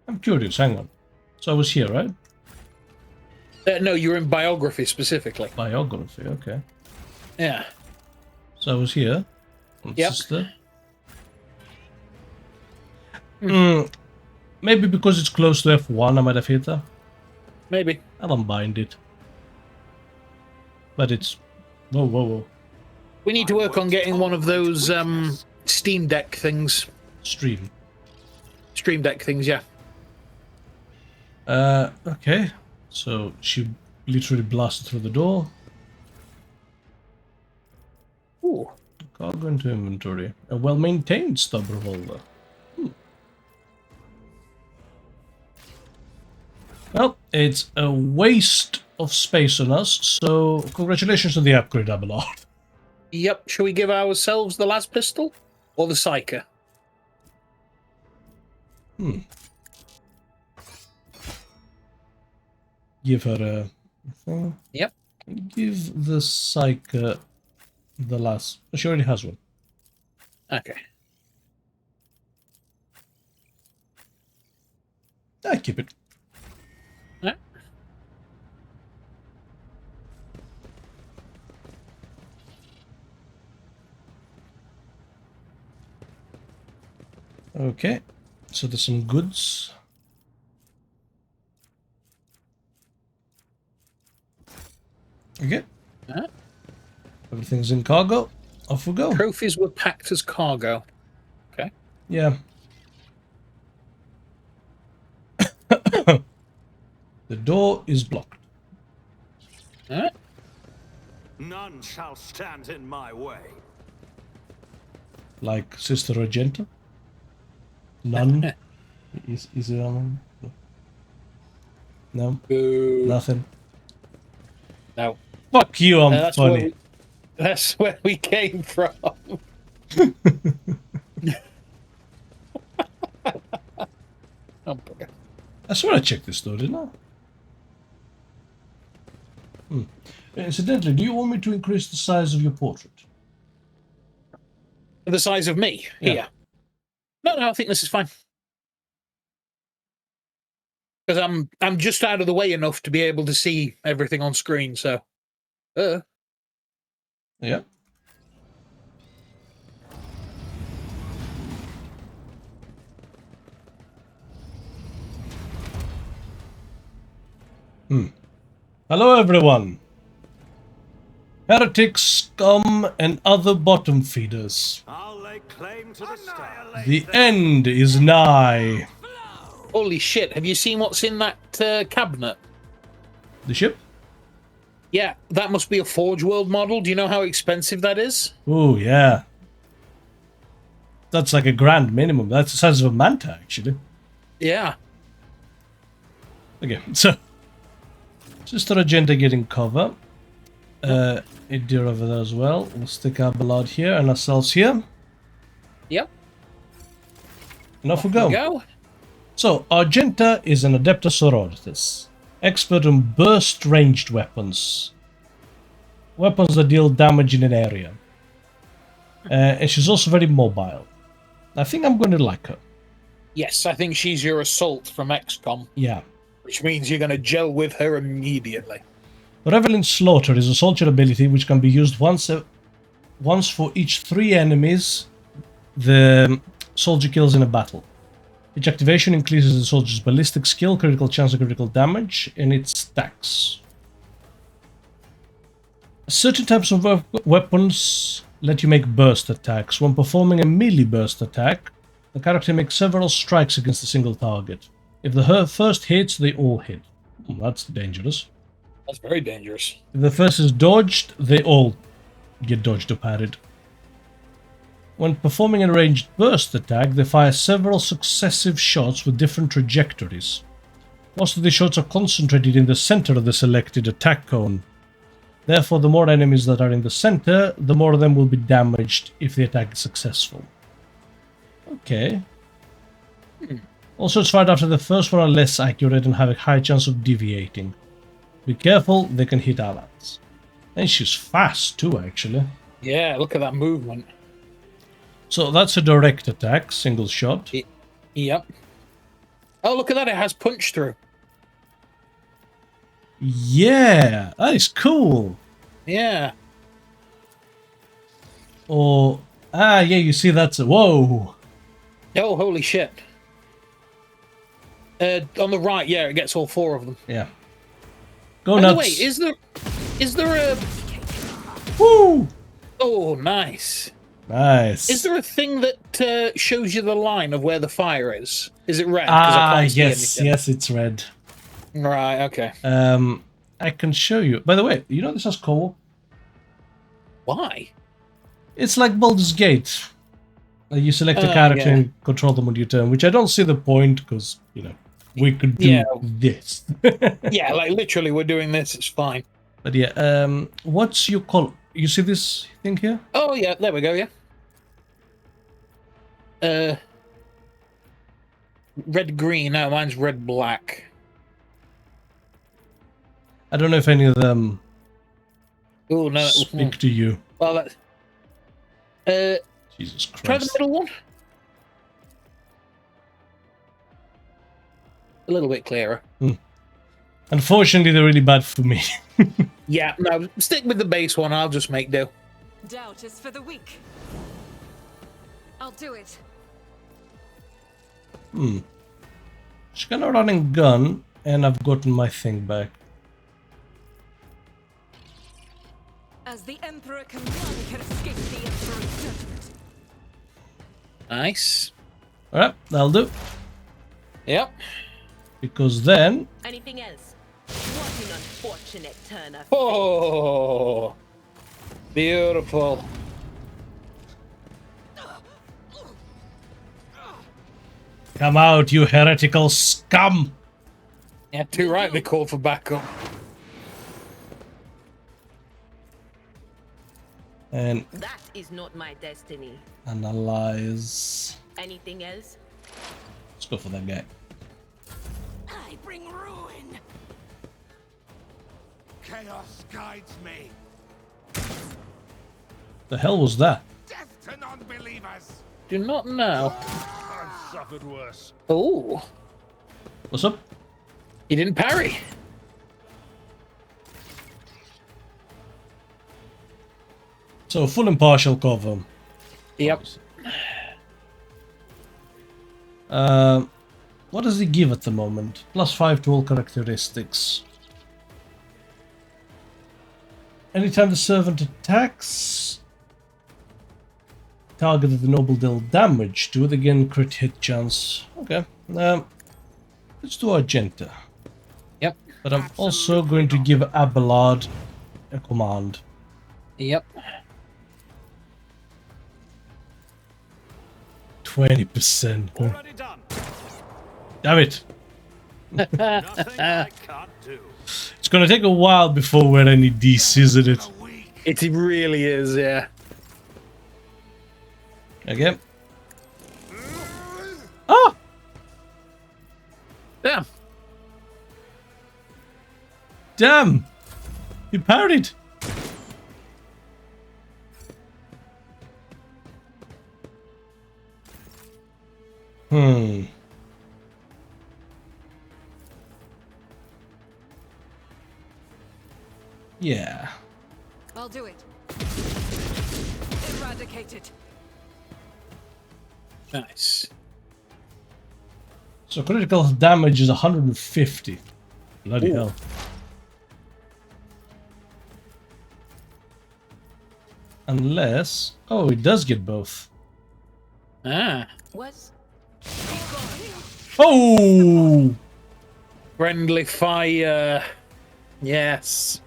I'm curious, hang on. So I was here, right? No, you're in biography specifically. Biography, okay. Yeah. So I was here. Yep. Sister. Maybe because it's close to F1, I might have hit her. Maybe. I'll unbind it. But it's... Whoa. We need to work on getting one of those Steam Deck things. Stream Deck things, yeah. Okay. So she literally blasted through the door. Ooh. Cargo into inventory. A well-maintained stub revolver. Well, it's a waste of space on us, so congratulations on the upgrade, Abelard. Yep. Shall we give ourselves the last pistol? Or the Psyker? Give her a... Yep. Give the Psyker the last... She already has one. Okay. I keep it. Yeah. Okay. So there's some goods. Okay. Everything's in cargo. Off we go. Trophies were packed as cargo. Okay. Yeah. The door is blocked. Alright. None shall stand in my way. Like Sister Argenta? None? is it on? No? Boo. Nothing? No. Fuck you, I'm That's funny. That's where we came from. Oh, bugger. I swear I checked this door, didn't I? Incidentally, do you want me to increase the size of your portrait? The size of me? Yeah. Here. No, I think this is fine. Because I'm just out of the way enough to be able to see everything on screen, so... Yeah. Hello, everyone. Heretics, scum, and other bottom feeders. I'll lay claim to the stars. The end is nigh. Holy shit, have you seen what's in that cabinet? The ship? Yeah, that must be a Forge World model. Do you know how expensive that is? Oh, yeah. That's like $1,000 minimum. That's the size of a manta, actually. Yeah. Okay, so... Sister Agenda getting cover. Idir over there as well. We'll stick our Ballad here and ourselves here. Yep. And off we go. So, Argenta is an Adepta Sororitas. Expert in burst ranged weapons. Weapons that deal damage in an area. And she's also very mobile. I think I'm going to like her. Yes, I think she's your assault from XCOM. Yeah. Which means you're going to gel with her immediately. Revel in Slaughter is a soldier ability which can be used once for each 3 enemies the soldier kills in a battle. Each activation increases the soldier's ballistic skill, critical chance and critical damage, and its stacks. Certain types of weapons let you make burst attacks. When performing a melee burst attack, the character makes several strikes against a single target. If the first hits, they all hit. That's dangerous. That's very dangerous. If the first is dodged, they all get dodged or parried. When performing a ranged burst attack, they fire several successive shots with different trajectories. Most of the shots are concentrated in the center of the selected attack cone. Therefore, the more enemies that are in the center, the more of them will be damaged if the attack is successful. Okay. Also, it's fired after the first one are less accurate and have a high chance of deviating. Be careful, they can hit allies. And she's fast too, actually. Yeah, look at that movement. So that's a direct attack, single shot. Yep. Oh, look at that, it has punch through. Yeah, that is cool. Yeah. Or, yeah, you see that's a, whoa. Oh, holy shit. On the right, yeah, it gets all 4 of them. Yeah. Go By nuts. the way, is there a... Woo! Oh, nice. Nice. Is there a thing that shows you the line of where the fire is? Is it red? I can't see anything. Yes, it's red. Right, okay. I can show you. By the way, you know this has co-op? Why? It's like Baldur's Gate. You select a character and control them on your turn, which I don't see the point, because, you know, we could do this. Yeah, like literally we're doing this, it's fine. But yeah, what's your call? You see this thing here? Oh, yeah, there we go, yeah. Red-green, no, mine's red-black. I don't know if any of them Oh, no. speak to you. Well, that... Jesus Christ. Try the middle one. A little bit clearer. Unfortunately, they're really bad for me. Yeah, no, stick with the base one. I'll just make do. Doubt is for the weak. I'll do it. She's gonna run and gun, and I've gotten my thing back. As the Emperor can none can escape the Emperor's judgment. Nice. Alright, that'll do. Yep. Because then... Anything else? An unfortunate turn of Oh, beautiful. Come out, you heretical scum! Yeah, too right. They call for backup. And That is not my destiny. analyze. Anything else? Let's go for that guy. I bring ruin. Chaos guides me. The hell was that? Death to non-believers. Do not know. I've suffered worse. Oh, What's up? he didn't parry. So full impartial cover. Yep. What does he give at the moment? +5 to all characteristics. Anytime the servant attacks, target of the noble deal damage. Do it again, crit hit chance. Okay. Let's do Argenta. Yep. But I'm also going to give Abelard a command. Yep. 20%. Already done. Damn it. Nothing I can't do. It's gonna take a while before we're any DC, isn't it? It really is, yeah. Okay. Ah! Damn. Damn! You parried! Yeah. I'll do it. Eradicate it. Nice. So critical damage is 150. Bloody hell. Unless... Oh, it does get both. Ah. Was Oh! Friendly fire. Yes.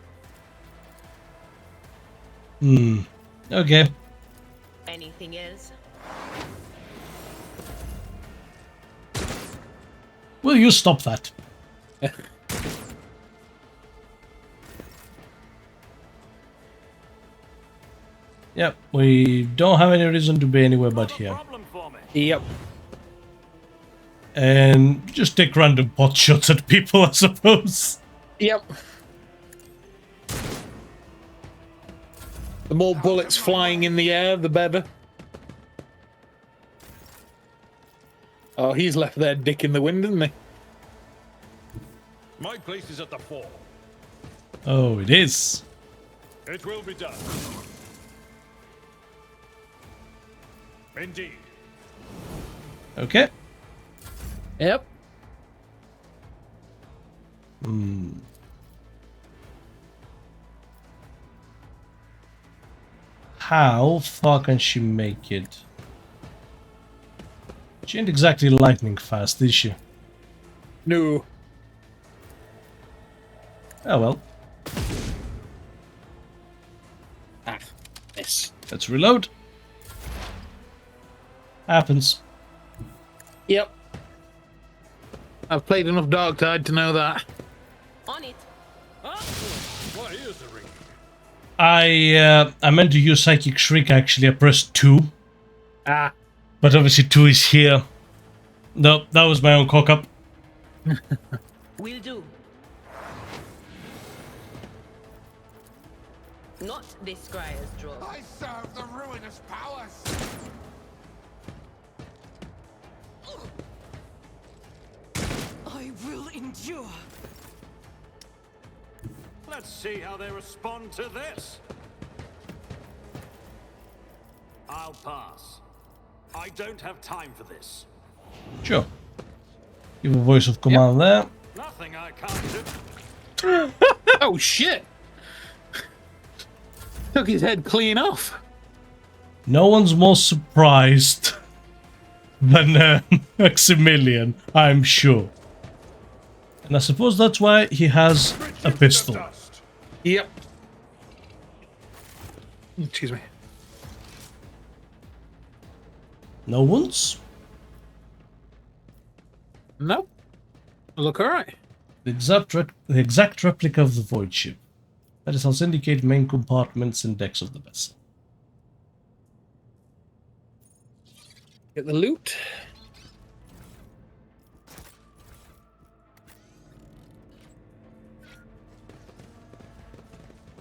Okay. anything else? Will you stop that? Yep, we don't have any reason to be anywhere but here. Yep. And just take random pot shots at people, I suppose. Yep. The more bullets flying in the air, the better. Oh, he's left their dick in the wind, isn't he? My place is at the fore. Oh, it is. It will be done. Indeed. Okay. Yep. How far can she make it? She ain't exactly lightning fast, is she? No. Oh well. Ah, miss. Let's reload. Happens. Yep. I've played enough Dark Tide to know that. On it. Why is the ring? I meant to use Psychic Shriek actually. I pressed 2. Ah. But obviously 2 is here. No, that was my own cock up. Will do. Not this Scryer's draw. I serve the ruinous powers. I will endure. Let's see how they respond to this. I'll pass. I don't have time for this. Sure. Give a voice of command there. Nothing I can't do. Oh shit! Took his head clean off. No one's more surprised than Maximilian, I'm sure. And I suppose that's why he has a pistol. Yep. Excuse me. No wounds? No. Look alright. The exact replica of the void ship. That is also indicate main compartments and decks of the vessel. Get the loot.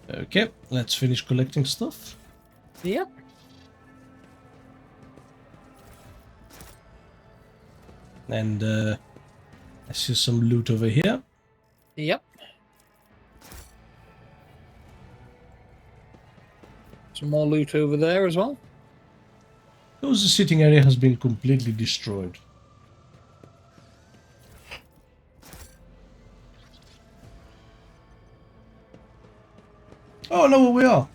Okay, let's finish collecting stuff. Yep. And I see some loot over here. Yep. Some more loot over there as well. Because the sitting area has been completely destroyed. Oh, no, where we are.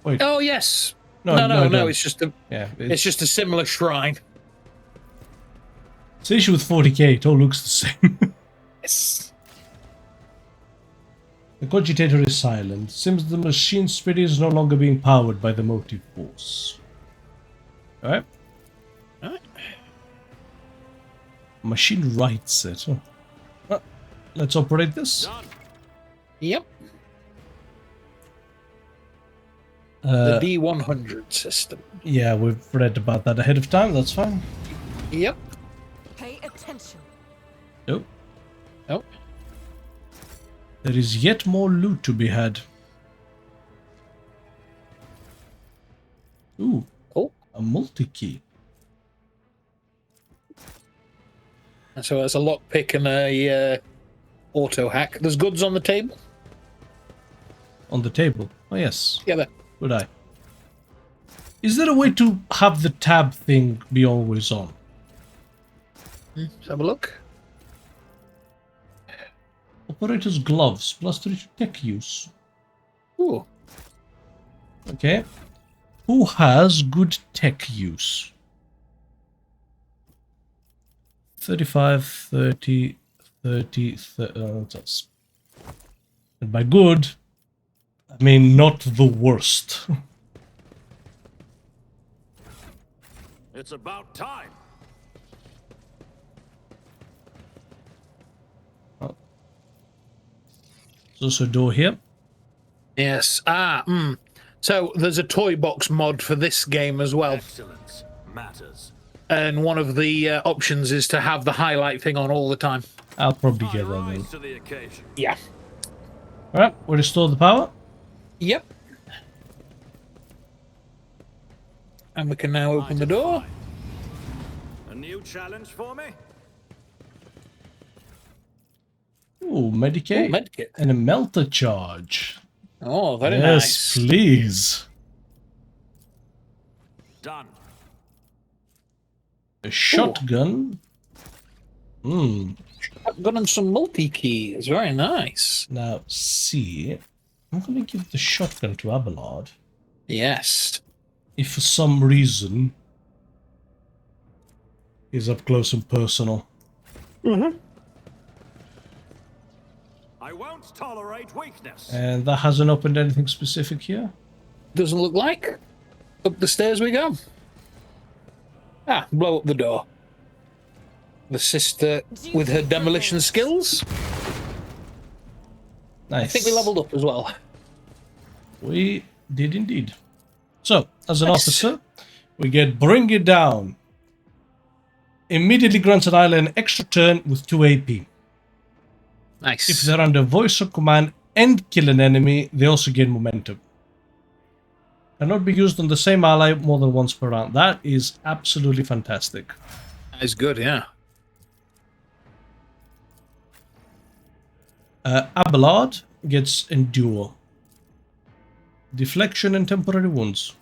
Wait. Oh yes. No, No. It's just a. Yeah, it's just a similar shrine. It's the issue with 40k. It all looks the same. Yes. The cogitator is silent. Seems the machine spirit is no longer being powered by the motive force. Alright. Alright. Machine writes it. Oh. Well, let's operate this. Yep. The D100 system. Yeah, we've read about that ahead of time. That's fine. Yep. Pay attention. Nope. Nope. There is yet more loot to be had. Ooh. Oh. A multi-key. So that's a lockpick and a auto hack. There's goods on the table. On the table. Oh, yes. Yeah, there. Good eye. Is there a way to have the tab thing be always on? Let's have a look. Operator's gloves, plus 3 to tech use. Ooh. Okay. Who has good tech use? 35, 30, 30, 30 that's... And by good, I mean not the worst. It's about time. There's also a door here. Yes. So there's a toy box mod for this game as well. Excellence matters. And one of the options is to have the highlight thing on all the time. I'll probably get that then. To the occasion. Yeah. Alright, we restore the power. Yep. And we can now open the door. A new challenge for me? Ooh, Medicaid. Ooh, Medikit. And a melter charge. Oh, very yes, nice. Please. Done. A shotgun. Shotgun and some multi-keys. Very nice. Now, see, I'm going to give the shotgun to Abelard. Yes. If for some reason he's up close and personal. Mm-hmm. I won't tolerate weakness. And that hasn't opened anything specific here? Doesn't look like. Up the stairs we go. Blow up the door. The sister with her demolition skills. Nice. I think we leveled up as well. We did indeed. So, as an officer, we get Bring It Down. Immediately grants an ally an extra turn with 2 AP. Nice. If they're under voice or command and kill an enemy, they also gain momentum. Cannot be used on the same ally more than once per round. That is absolutely fantastic. That is good, yeah. Abelard gets Endure. Deflection and temporary wounds.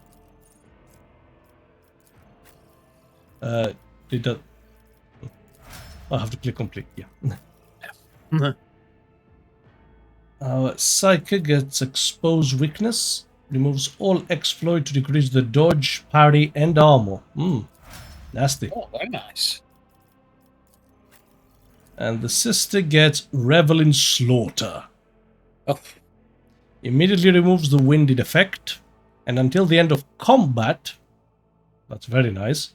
Did that... I have to click complete, yeah. Psyche gets Expose Weakness. Removes all exploit to decrease the dodge, parry, and armor. Nasty. Oh, very nice. And the sister gets Revel in Slaughter. Oh. Immediately removes the winded effect. And until the end of combat, that's very nice,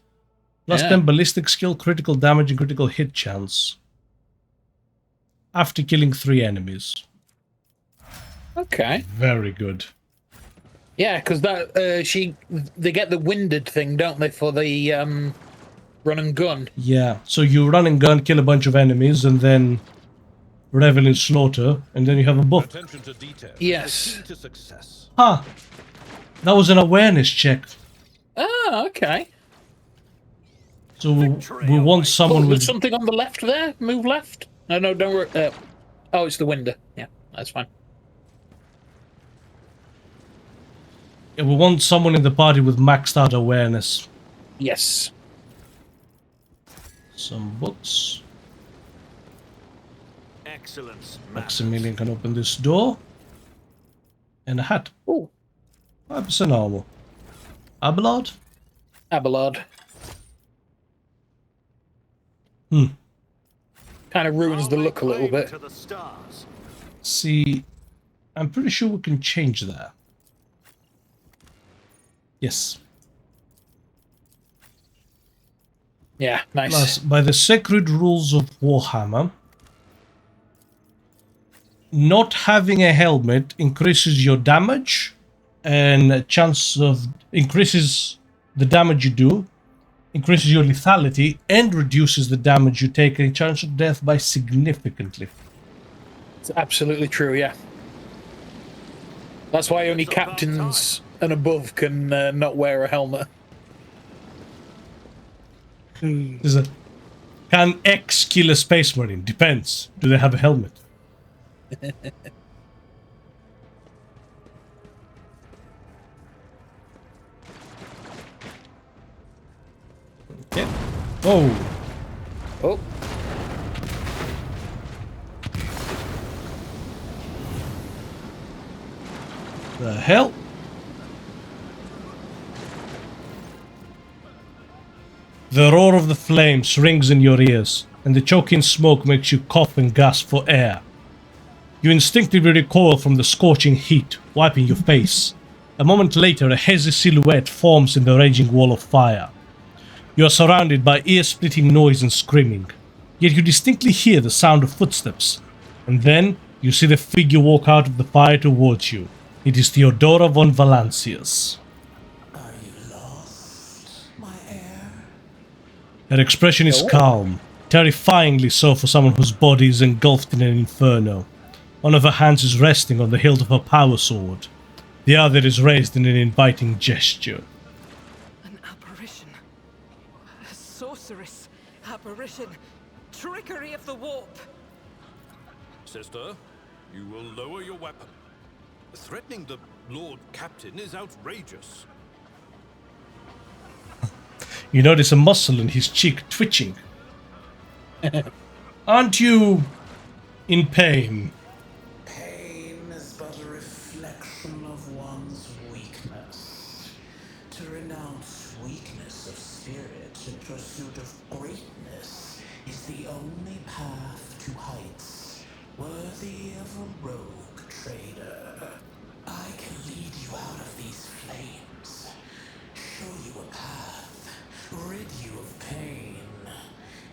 plus 10 ballistic skill, critical damage, and critical hit chance. After killing 3 enemies. Okay. Very good. Yeah, because that they get the winded thing, don't they, for the run and gun? Yeah, so you run and gun, kill a bunch of enemies, and then revel in slaughter, and then you have a buff. Attention to detail. Yes. To success. Huh. That was an awareness check. Ah, okay. So we want someone with... There's something on the left there? Move left? No, don't worry. Oh, it's the window. Yeah, that's fine. Yeah, we want someone in the party with maxed out awareness. Yes. Some books. Excellence. Maximilian can open this door. And a hat. Oh. 5% armor. Abelard? Abelard. Hmm. Kind of ruins the look a little bit. See, I'm pretty sure we can change that. Yes. Yeah, nice. Plus, by the sacred rules of Warhammer, not having a helmet increases your damage and chance of increases the damage you do, increases your lethality, and reduces the damage you take and chance of death by significantly. It's absolutely true, yeah. That's why only captains and above can not wear a helmet. Can X kill a space marine? Depends. Do they have a helmet? Okay. Oh. Oh. The hell? The roar of the flames rings in your ears, and the choking smoke makes you cough and gasp for air. You instinctively recoil from the scorching heat, wiping your face. A moment later, a hazy silhouette forms in the raging wall of fire. You are surrounded by ear-splitting noise and screaming, yet you distinctly hear the sound of footsteps, and then you see the figure walk out of the fire towards you. It is Theodora von Valancius. Are you lost, my heir? Her expression is calm, terrifyingly so for someone whose body is engulfed in an inferno. One of her hands is resting on the hilt of her power sword. The other is raised in an inviting gesture. An apparition. A sorceress. Apparition. Trickery of the warp. Sister, you will lower your weapon. Threatening the Lord Captain is outrageous. You notice a muscle in his cheek twitching. Aren't you in pain? Pain is but a reflection of one's weakness. To renounce weakness of spirit in pursuit of greatness is the only path to heights worthy of a rogue trader. I can lead you out of these flames, show you a path, rid you of pain,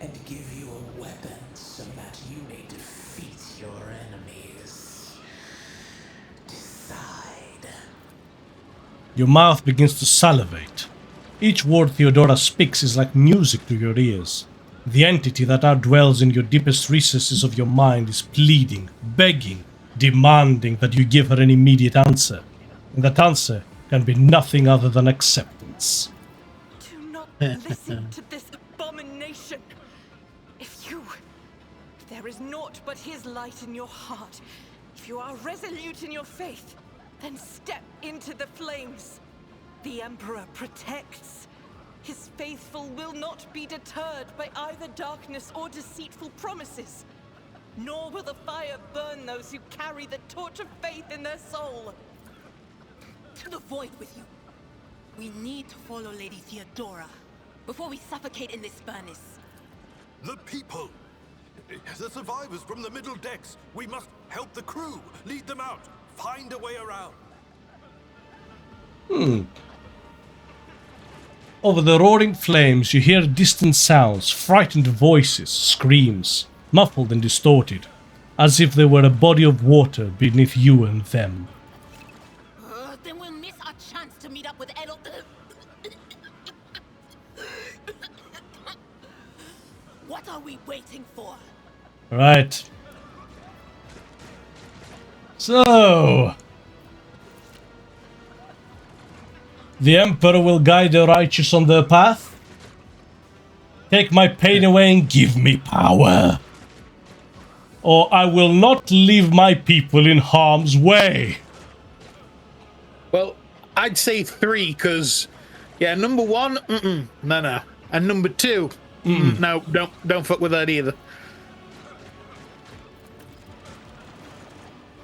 and give you a weapon so that you may defeat your enemies. Decide. Your mouth begins to salivate. Each word Theodora speaks is like music to your ears. The entity that now dwells in your deepest recesses of your mind is pleading, begging, demanding that you give her an immediate answer. And that answer can be nothing other than acceptance. Do not listen to this abomination. If there is naught but his light in your heart, if you are resolute in your faith, then step into the flames. The Emperor protects. His faithful will not be deterred by either darkness or deceitful promises. Nor will the fire burn those who carry the torch of faith in their soul. To the void with you. We need to follow Lady Theodora before we suffocate in this furnace. The people! The survivors from the middle decks. We must help the crew, lead them out, find a way around. Over the roaring flames, you hear distant sounds, frightened voices, screams, muffled and distorted, as if there were a body of water beneath you and them. Then we'll miss our chance to meet up with Edel. What are we waiting for? Right. So, the Emperor will guide the righteous on their path. Take my pain away and give me power. Or I will not leave my people in harm's way. Well, I'd say 3, because, yeah, number 1, no. And number 2, no, don't fuck with that either.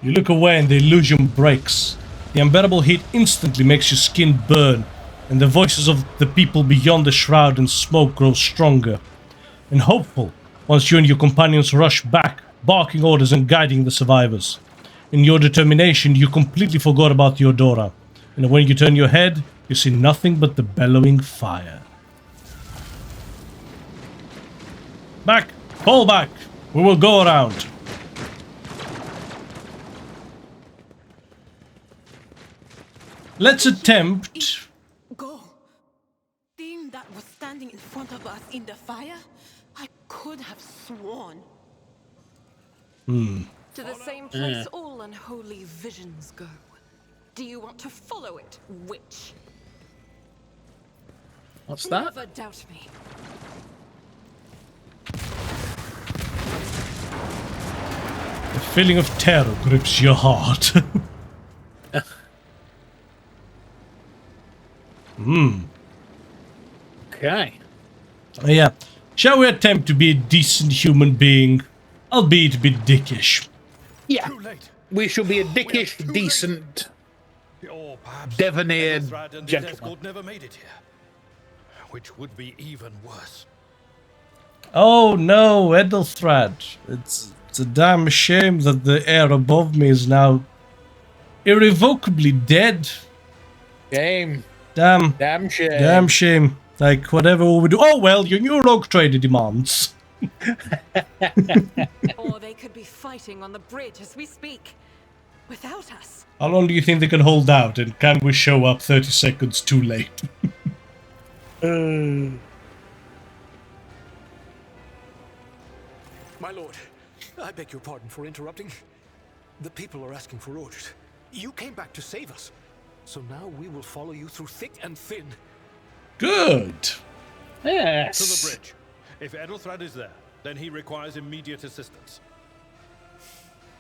You look away and the illusion breaks. The unbearable heat instantly makes your skin burn, and the voices of the people beyond the shroud and smoke grow stronger and hopeful once you and your companions rush back, barking orders and guiding the survivors. In your determination, you completely forgot about Theodora, and when you turn your head, you see nothing but the bellowing fire. Back! Fall back! We will go around. Let's attempt... Go. Thing that was standing in front of us in the fire? I could have sworn. To the same place all unholy visions go. Do you want to follow it, witch? What's that? Never doubt me. The feeling of terror grips your heart. Okay. Yeah. Shall we attempt to be a decent human being, albeit a bit dickish? Yeah. We shall be a dickish, decent, Or perhaps debonair Ethelred and his gentleman. escort never made it here, which would be even worse. Oh no, Ethelred. It's a damn shame that the air above me is now irrevocably dead. Shame. Damn. Damn shame. Damn shame. Like, whatever will we do? Oh well, your new RogueTrader demands. Or they could be fighting on the bridge as we speak. Without us. How long do you think they can hold out, and can we show up 30 seconds too late? My lord, I beg your pardon for interrupting. The people are asking for orders. You came back to save us. So now we will follow you through thick and thin. Good. Yes. To the bridge. If Ethelred is there, then he requires immediate assistance.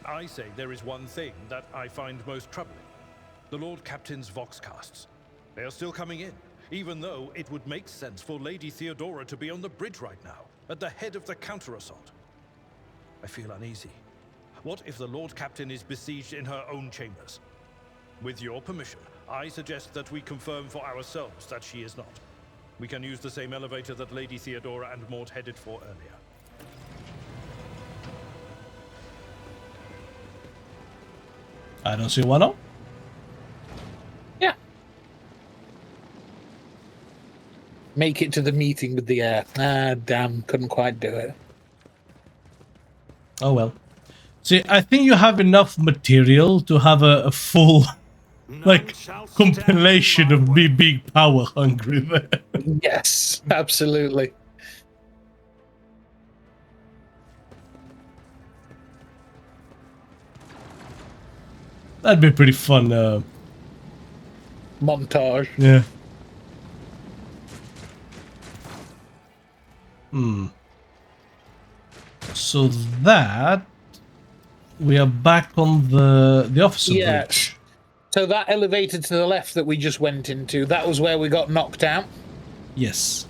I say there is one thing that I find most troubling. The Lord Captain's Voxcasts. They are still coming in, even though it would make sense for Lady Theodora to be on the bridge right now, at the head of the counter-assault. I feel uneasy. What if the Lord Captain is besieged in her own chambers? With your permission, I suggest that we confirm for ourselves that she is not. We can use the same elevator that Lady Theodora and Maud headed for earlier. I don't see why not. Yeah. Make it to the meeting with the air. Ah, damn, couldn't quite do it. Oh well. See, I think you have enough material to have a full, like, compilation of me being power hungry there. Yes, absolutely. That'd be pretty fun. Montage. Yeah. So that we are back on the officer bridge. So that elevator to the left that we just went into, that was where we got knocked out. Yes.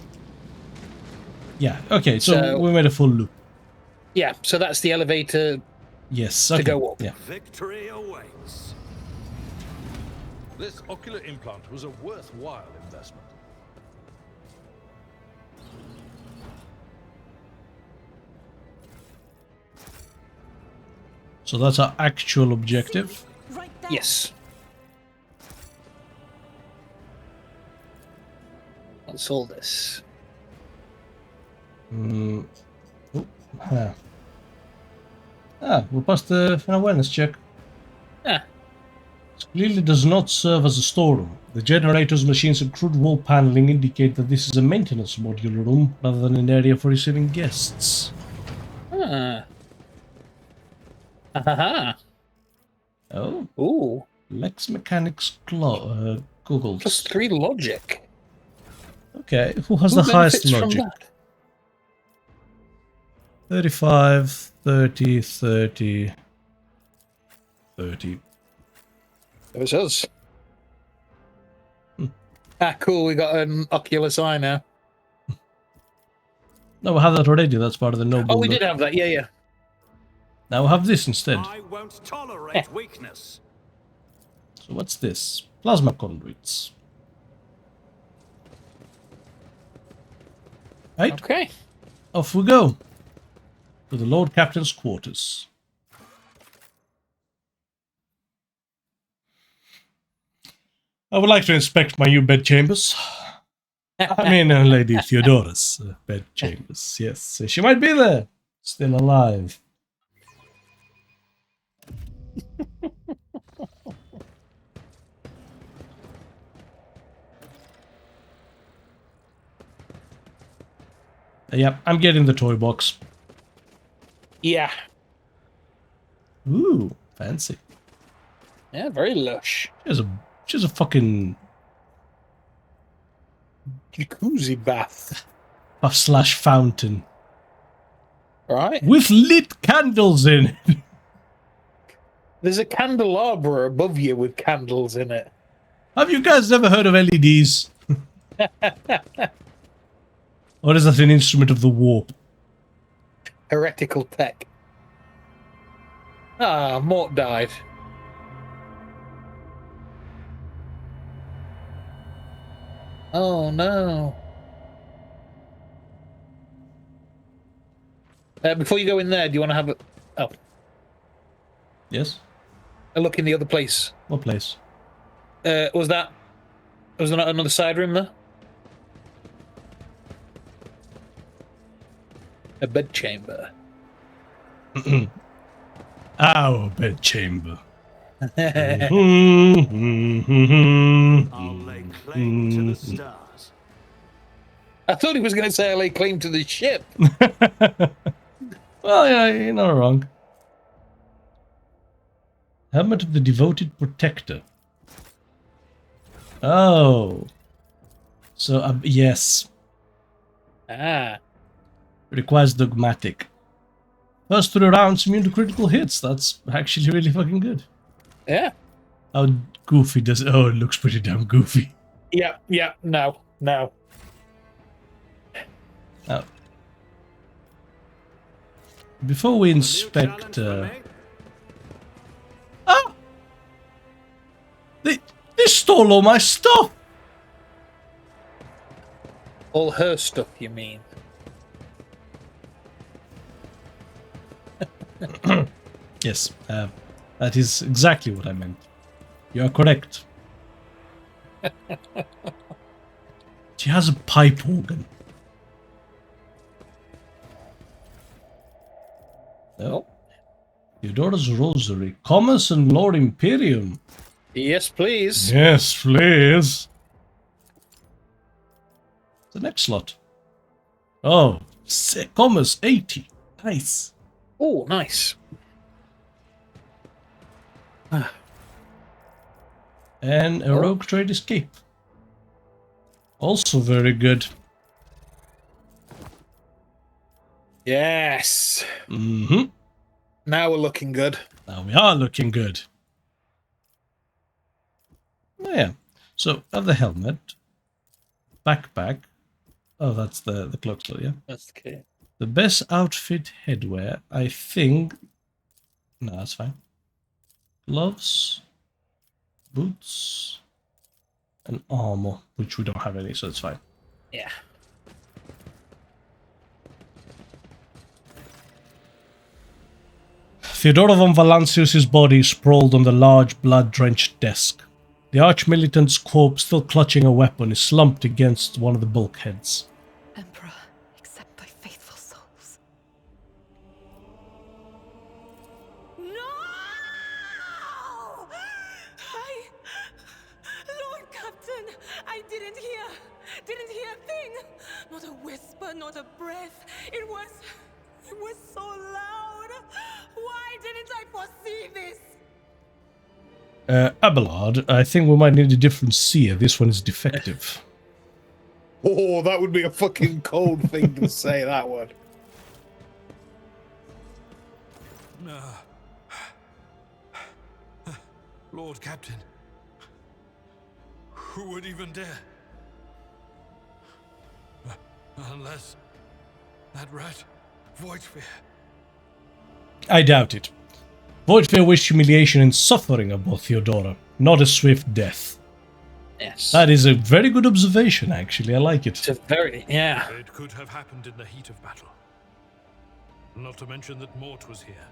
Yeah. Okay. So we made a full loop. Yeah. So that's the elevator. Yes. To go up. Yeah. Victory awaits. This ocular implant was a worthwhile investment. So that's our actual objective. Yes. What's all this? Oh, we passed an awareness check. Ah. This clearly does not serve as a storeroom. The generators, machines, and crude wall paneling indicate that this is a maintenance module room rather than an area for receiving guests. Ah. Aha. Oh. Ooh. Lex Mechanics goggles. +3 logic. Okay, who has the highest logic? 35, 30, 30, 30. It was us. Ah, cool. We got an Oculus Eye now. No, we have that already. That's part of the noble. Oh, we did have that. Yeah, yeah. Now we have this instead. I won't tolerate weakness. So what's this? Plasma conduits. Right? Okay. Off we go. To the Lord Captain's quarters. I would like to inspect my new bed chambers. I mean, Lady Theodora's bed chambers. Yes, she might be there. Still alive. Yep, I'm getting the toy box. Yeah. Ooh, fancy. Yeah, very lush. She's a fucking jacuzzi bath. / fountain. Right. With lit candles in it. There's a candelabra above you with candles in it. Have you guys never heard of LEDs? Or is that an instrument of the warp? Heretical tech. Ah, Mort died. Oh no. Before you go in there, do you want to have a... Oh. Yes? A look in the other place. What place? Was there not another side room there? A bed chamber. Our bed chamber. I'll lay claim to the stars. I thought he was going to say I lay claim to the ship. Well, yeah, you're not wrong. Helmet of the Devoted Protector. Oh. So, yes. Ah. Requires Dogmatic. First 3 rounds immune to critical hits. That's actually really fucking good. Yeah. How goofy does it? Oh, it looks pretty damn goofy. Yeah, no. Now, before we inspect... Ah! They stole all my stuff! All her stuff, you mean? Yes, that is exactly what I meant. You are correct. She has a pipe organ. Oh. Theodora's Rosary. Commerce and Lord Imperium. Yes, please. Yes, please. The next slot. Oh, Commerce 80. Nice. Oh, nice. And a Rogue Trade Escape. Also very good. Yes. Mm-hmm. Now we're looking good. Now we are looking good. Oh, yeah. So, have the helmet. Backpack. Oh, that's the cloak still, yeah? That's okay. The best outfit headwear, I think... No, that's fine. Gloves. Boots. And armor, which we don't have any, so it's fine. Yeah. Theodora von Valancius's body sprawled on the large, blood-drenched desk. The arch-militant's corpse, still clutching a weapon, is slumped against one of the bulkheads. Emperor, accept thy faithful souls. No! Lord Captain, I didn't hear a thing. Not a whisper, not a breath. It was so loud. Why didn't I foresee this? Abelard, I think we might need a different seer. This one is defective. Oh, that would be a fucking cold thing to say, that one. Lord Captain, who would even dare? Unless that rat, Voidsphere. I doubt it. Voidsphere wished humiliation and suffering of both Theodora, not a swift death. Yes. That is a very good observation, actually. I like it. It's a very, yeah. It could have happened in the heat of battle. Not to mention that Mort was here,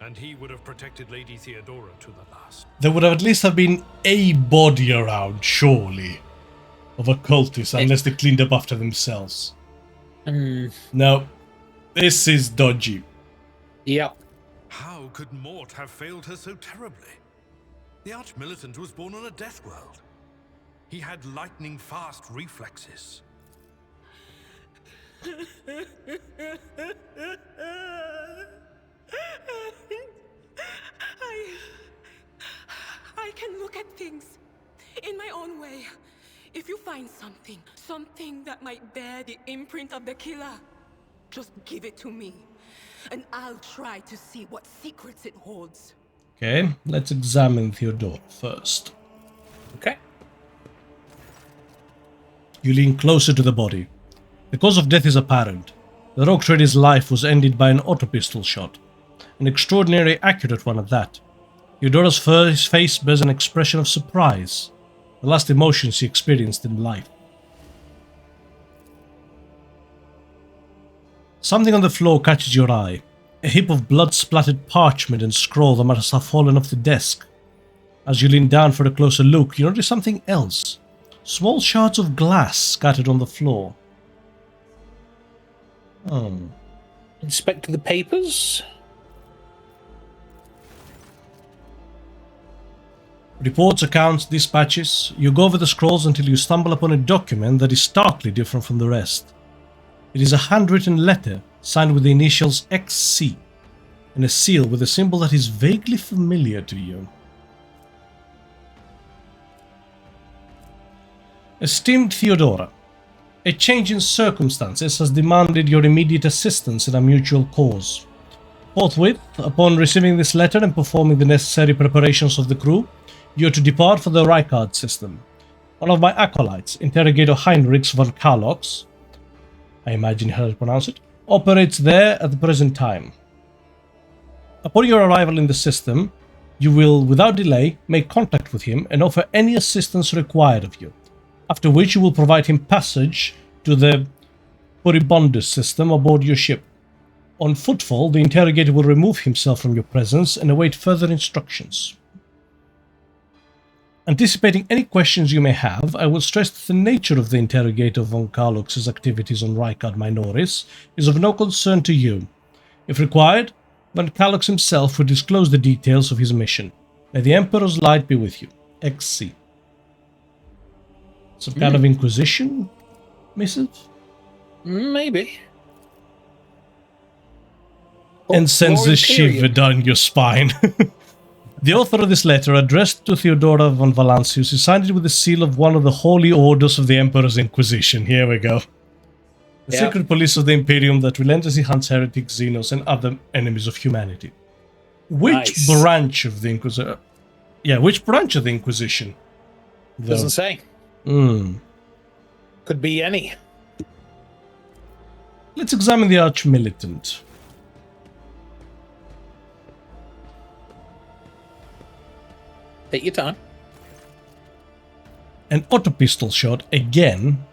and he would have protected Lady Theodora to the last. There would have at least have been a body around, surely, of a cultist, unless they cleaned up after themselves. No, this is dodgy. Yep. How could Mort have failed her so terribly? The Arch-Militant was born on a death world. He had lightning-fast reflexes. I can look at things in my own way. If you find something that might bear the imprint of the killer, just give it to me, and I'll try to see what secrets it holds. Okay, let's examine Theodora first. Okay. You lean closer to the body. The cause of death is apparent. The RogueTrader's life was ended by an auto-pistol shot. An extraordinarily accurate one at that. Theodora's face bears an expression of surprise, the last emotion she experienced in life. Something on the floor catches your eye. A heap of blood-splattered parchment and scroll that must have fallen off the desk. As you lean down for a closer look, you notice something else. Small shards of glass scattered on the floor. Inspect the papers. Reports, accounts, dispatches. You go over the scrolls until you stumble upon a document that is starkly different from the rest. It is a handwritten letter signed with the initials XC and a seal with a symbol that is vaguely familiar to you. Esteemed Theodora, a change in circumstances has demanded your immediate assistance in a mutual cause. Forthwith, upon receiving this letter and performing the necessary preparations of the crew, you are to depart for the Rykard system. One of my acolytes, Interrogator Heinrichs von Karlox, I imagine how to pronounce it, operates there at the present time. Upon your arrival in the system, you will, without delay, make contact with him and offer any assistance required of you, after which you will provide him passage to the Furibondus system aboard your ship. On footfall, the interrogator will remove himself from your presence and await further instructions. Anticipating any questions you may have, I will stress that the nature of the interrogator von Karlox's activities on Rykard Minoris is of no concern to you. If required, von Karlox himself will disclose the details of his mission. May the Emperor's light be with you. XC. Some kind of inquisition missive? Maybe. And sends a shiver down your spine. The author of this letter, addressed to Theodora von Valancius, is signed it with the seal of one of the holy orders of the Emperor's Inquisition. Here we go. The secret police of the Imperium that relentlessly hunts heretics, xenos, and other enemies of humanity. Which branch of the Inquisition? Yeah, which branch of the Inquisition? Doesn't say. Could be any. Let's examine the Arch-Militant. Take your time. An auto-pistol shot, again,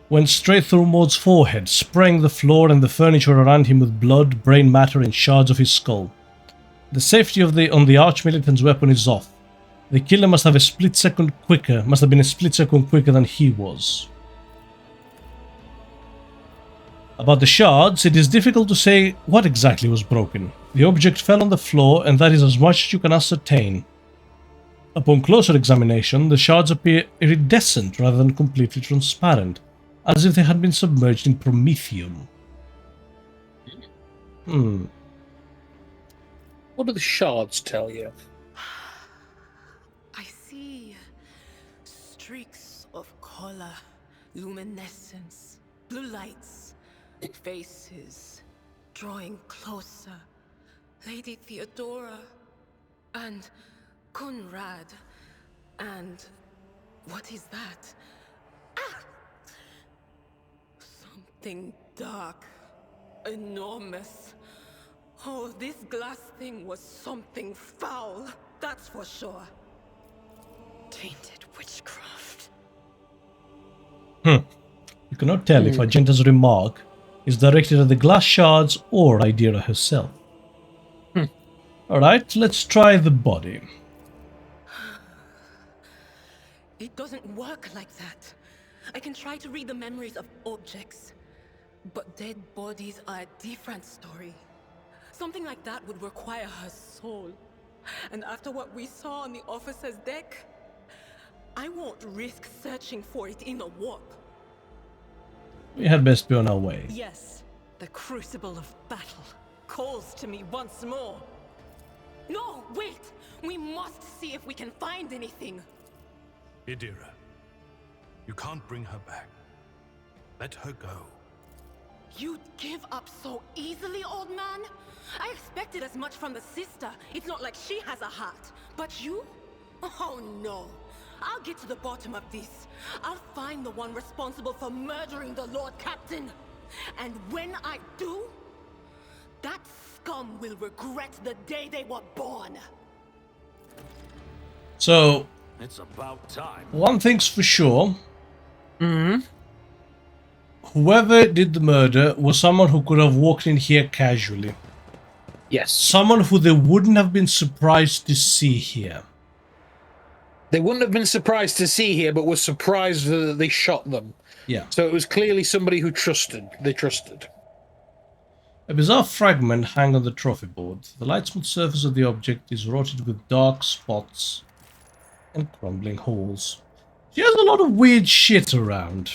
went straight through Maud's forehead, spraying the floor and the furniture around him with blood, brain matter, and shards of his skull. The safety of the Archmilitant's weapon is off. The killer must have been a split second quicker than he was. About the shards, it is difficult to say what exactly was broken. The object fell on the floor, and that is as much as you can ascertain. Upon closer examination, the shards appear iridescent rather than completely transparent, as if they had been submerged in promethium. What do the shards tell you? I see streaks of color, luminescence, blue lights, faces drawing closer. Lady Theodora and Conrad and what is that? Ah! Something dark, enormous. Oh, this glass thing was something foul, that's for sure. Tainted witchcraft. You cannot tell if Argenta's remark is directed at the glass shards or Idira herself. Alright, let's try the body. It doesn't work like that. I can try to read the memories of objects, but dead bodies are a different story. Something like that would require her soul. And after what we saw on the officer's deck, I won't risk searching for it in the warp. We had best be on our way. Yes, the crucible of battle calls to me once more. No, wait! We must see if we can find anything. Idira, you can't bring her back. Let her go. You'd give up so easily, old man? I expected as much from the sister. It's not like she has a heart. But you? Oh no. I'll get to the bottom of this. I'll find the one responsible for murdering the Lord Captain. And when I do, that scum will regret the day they were born. So, it's about time. One thing's for sure. Whoever did the murder was someone who could have walked in here casually. Yes. Someone who they wouldn't have been surprised to see here. They wouldn't have been surprised to see here, but were surprised that they shot them. Yeah. So it was clearly somebody who they trusted. A bizarre fragment hangs on the trophy board. The light smooth surface of the object is rotted with dark spots and crumbling holes. She has a lot of weird shit around.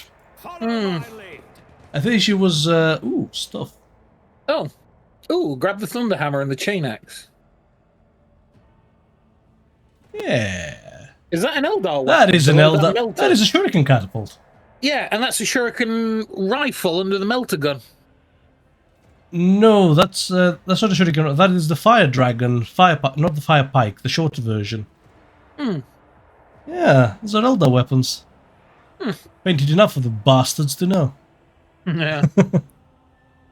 I think she was, ooh, stuff. Oh. Ooh, grab the thunder hammer and the chain axe. Yeah. Is that an Eldar weapon? That is an Eldar. That is a shuriken catapult. Yeah, and that's a shuriken rifle under the melter gun. No, that's not a shuriken. That is the fire dragon, not the fire pike, the shorter version. Yeah, those are Eldar weapons. Painted enough for the bastards to know. Yeah.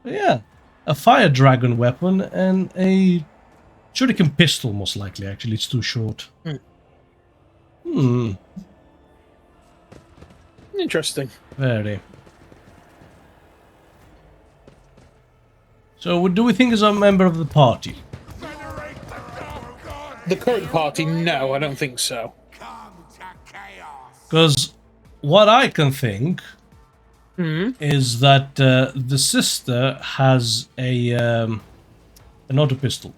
Yeah, a fire dragon weapon and a shuriken pistol, most likely. Actually, it's too short. Interesting. Very. So, what do we think is a member of the party? The current party? No, I don't think so. Because what I can think is that the sister has an auto pistol.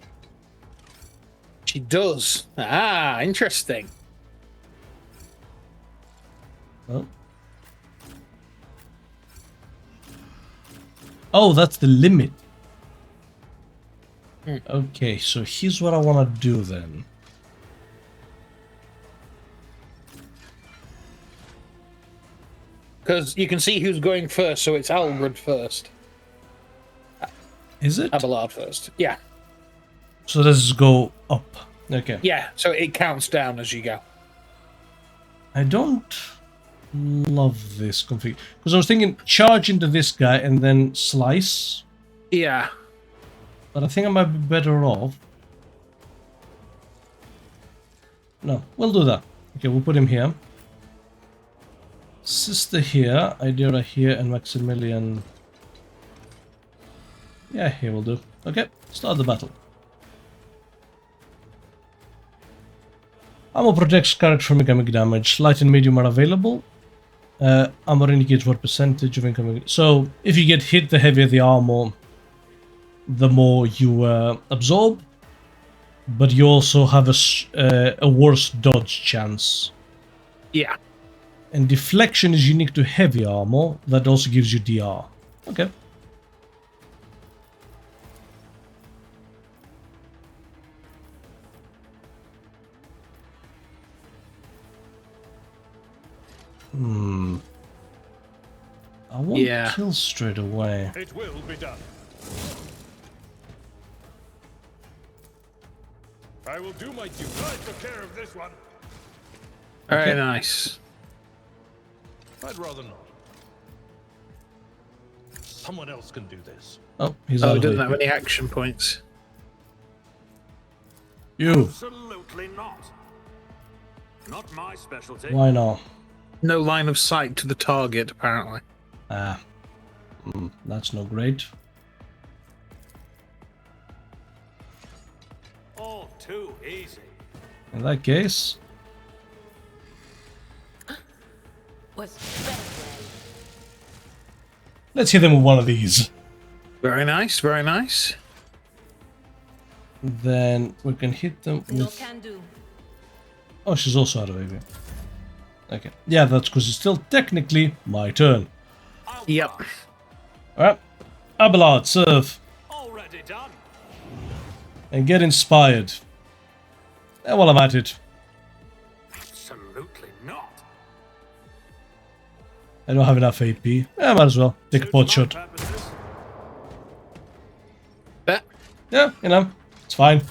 She does. Ah, interesting. Oh, that's the limit. Okay, so here's what I want to do then. Because you can see who's going first, so it's Alred first. Is it? Abelard first. Yeah. So let's go up. Okay. Yeah, so it counts down as you go. I don't love this config. Because I was thinking charge into this guy and then slice. Yeah. But I think I might be better off. No, we'll do that. Okay, we'll put him here. Sister here, Idira here, and Maximilian. Yeah, here will do. Okay, start the battle. Armor protects character from incoming damage. Light and medium are available. Armor indicates what percentage of incoming... So, if you get hit, the heavier the armor, the more you absorb. But you also have a worse dodge chance. Yeah. And deflection is unique to heavy armor. That also gives you DR. Okay. I won't kill straight away. It will be done. I will do my duty. I took care of this one. Very nice. I'd rather not. Someone else can do this. Oh, he's he doesn't have any action points. You. Absolutely not. Not my specialty. Why not? No line of sight to the target, apparently. Ah. That's not great. All too easy. In that case... let's hit them with one of these. Very nice, very nice. Then we can hit them with... No can do. Oh, she's also out of AV. Okay. Yeah, that's because it's still technically my turn. Yep. Alright. Abelard, serve. Already done. And get inspired. And while I'm at it. Absolutely not. I don't have enough AP. Yeah, might as well. Take a pot shot. Yeah, you know, it's fine.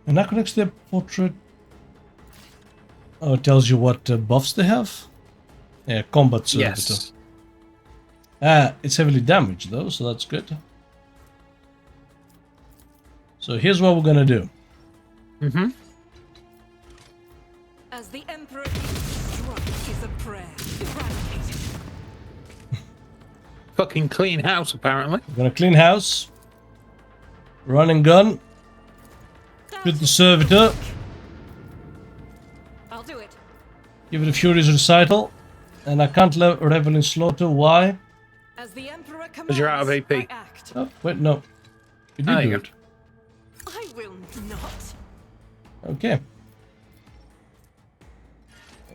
And that connects to their portrait. Oh, it tells you what buffs they have. Yeah, combat servitor. Yes. It's heavily damaged though, so that's good. So here's what we're gonna do. As the Emperor struck is a prayer. Eradicated. Fucking clean house, apparently. We're gonna clean house. Run and gun. Shoot the servitor. I'll do it. Give it a Fury's recital. And I can't let revel in slaughter. Why? As the Emperor commands, Because you're out of AP. I act. Oh, wait, no. You did There do you it. I will not. Okay.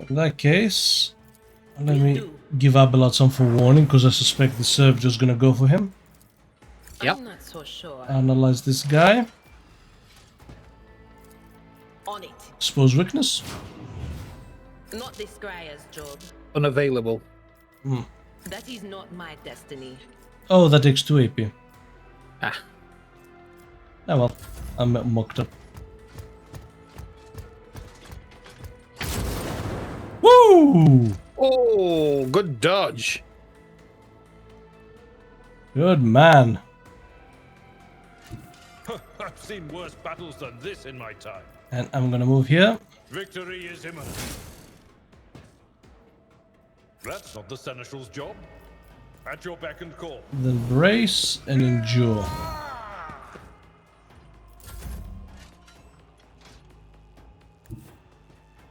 In that case, let me give Abelard some forewarning because I suspect the servitor's gonna go for him. Yep. I'm not so sure. Analyze this guy. On it. Expose weakness. Not this Scryer's job. Unavailable. That is not my destiny. Oh, that takes 2 AP. Ah. Oh well, I'm mocked up. Woo! Oh, good dodge. Good man. I've seen worse battles than this in my time. And I'm gonna move here. Victory is imminent. That's not the Seneschal's job. At your beck and call. Then brace and endure.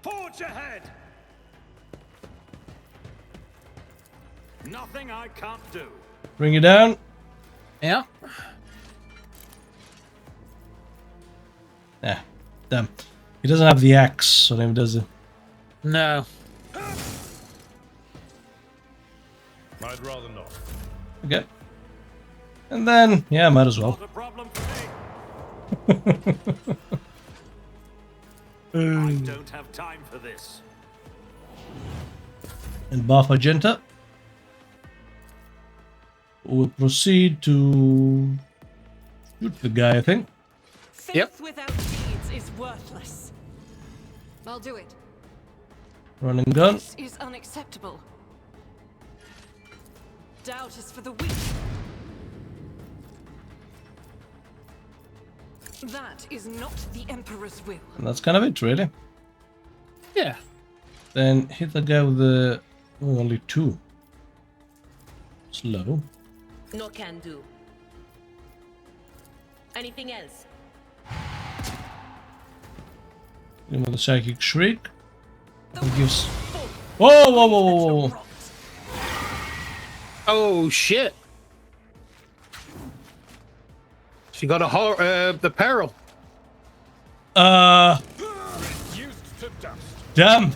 Forge ahead. Nothing I can't do. Bring it down. Yeah. Yeah. Damn. He doesn't have the axe, so then does it. No. I'd rather not. Okay. And then, yeah, might as well. Not a problem for me. I don't have time for this. And buff Magenta. We'll proceed to shoot the guy, I think. Faith without deeds is worthless. I'll do it. Run and gun. This is unacceptable. Doubt is for the weak. That is not the Emperor's will. And that's kind of it, really. Yeah. Then hit the guy with the... Oh, only 2. Slow. No can do. Anything else? With the psychic shriek. It gives. Whoa, whoa, whoa, whoa, whoa! Oh shit! She got the peril. Reduced to dust. Damn.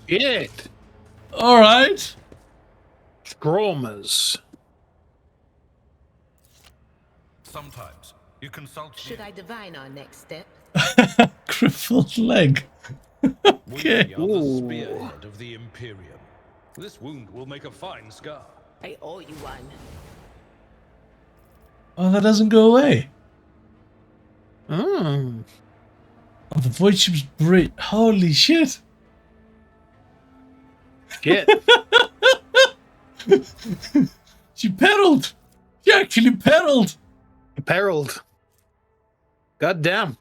Shit. All right. Scrommers. Sometimes you consult. Should I divine our next step? Crippled leg. Okay. We are the spearhead of the Imperium. This wound will make a fine scar. I owe you one. Oh, that doesn't go away. Oh. Oh, the void ship's bridge. Holy shit. Shit. She periled. She actually periled. Periled. God damn.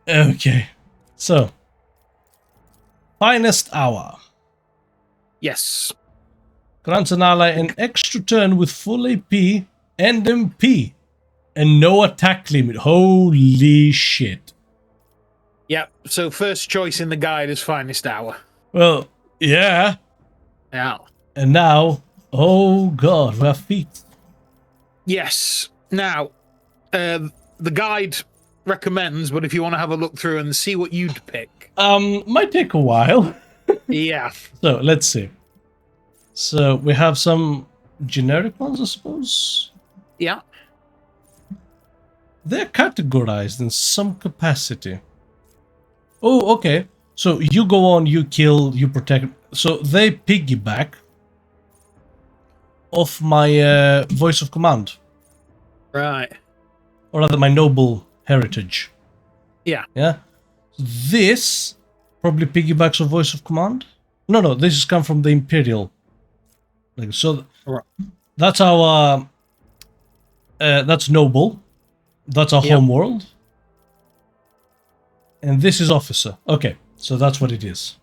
Okay. So. Finest hour. Yes. Grants an ally an extra turn with full AP and MP. And no attack limit. Holy shit. Yep. So first choice in the guide is finest hour. Well, yeah. Yeah. And now, oh god, we have feet. Yes. Now, the guide recommends, but if you want to have a look through and see what you'd pick. Might take a while. Yeah. So, let's see. So, we have some generic ones, I suppose. Yeah. They're categorized in some capacity. Oh, okay. So, you go on, you kill, you protect. So, they piggyback off my voice of command. Right. Or rather, my noble heritage. Yeah. Yeah. This probably piggybacks on voice of command. No, this has come from the Imperial. Like, so right. That's our that's noble. That's our home world. And this is officer. Okay, so that's what it is.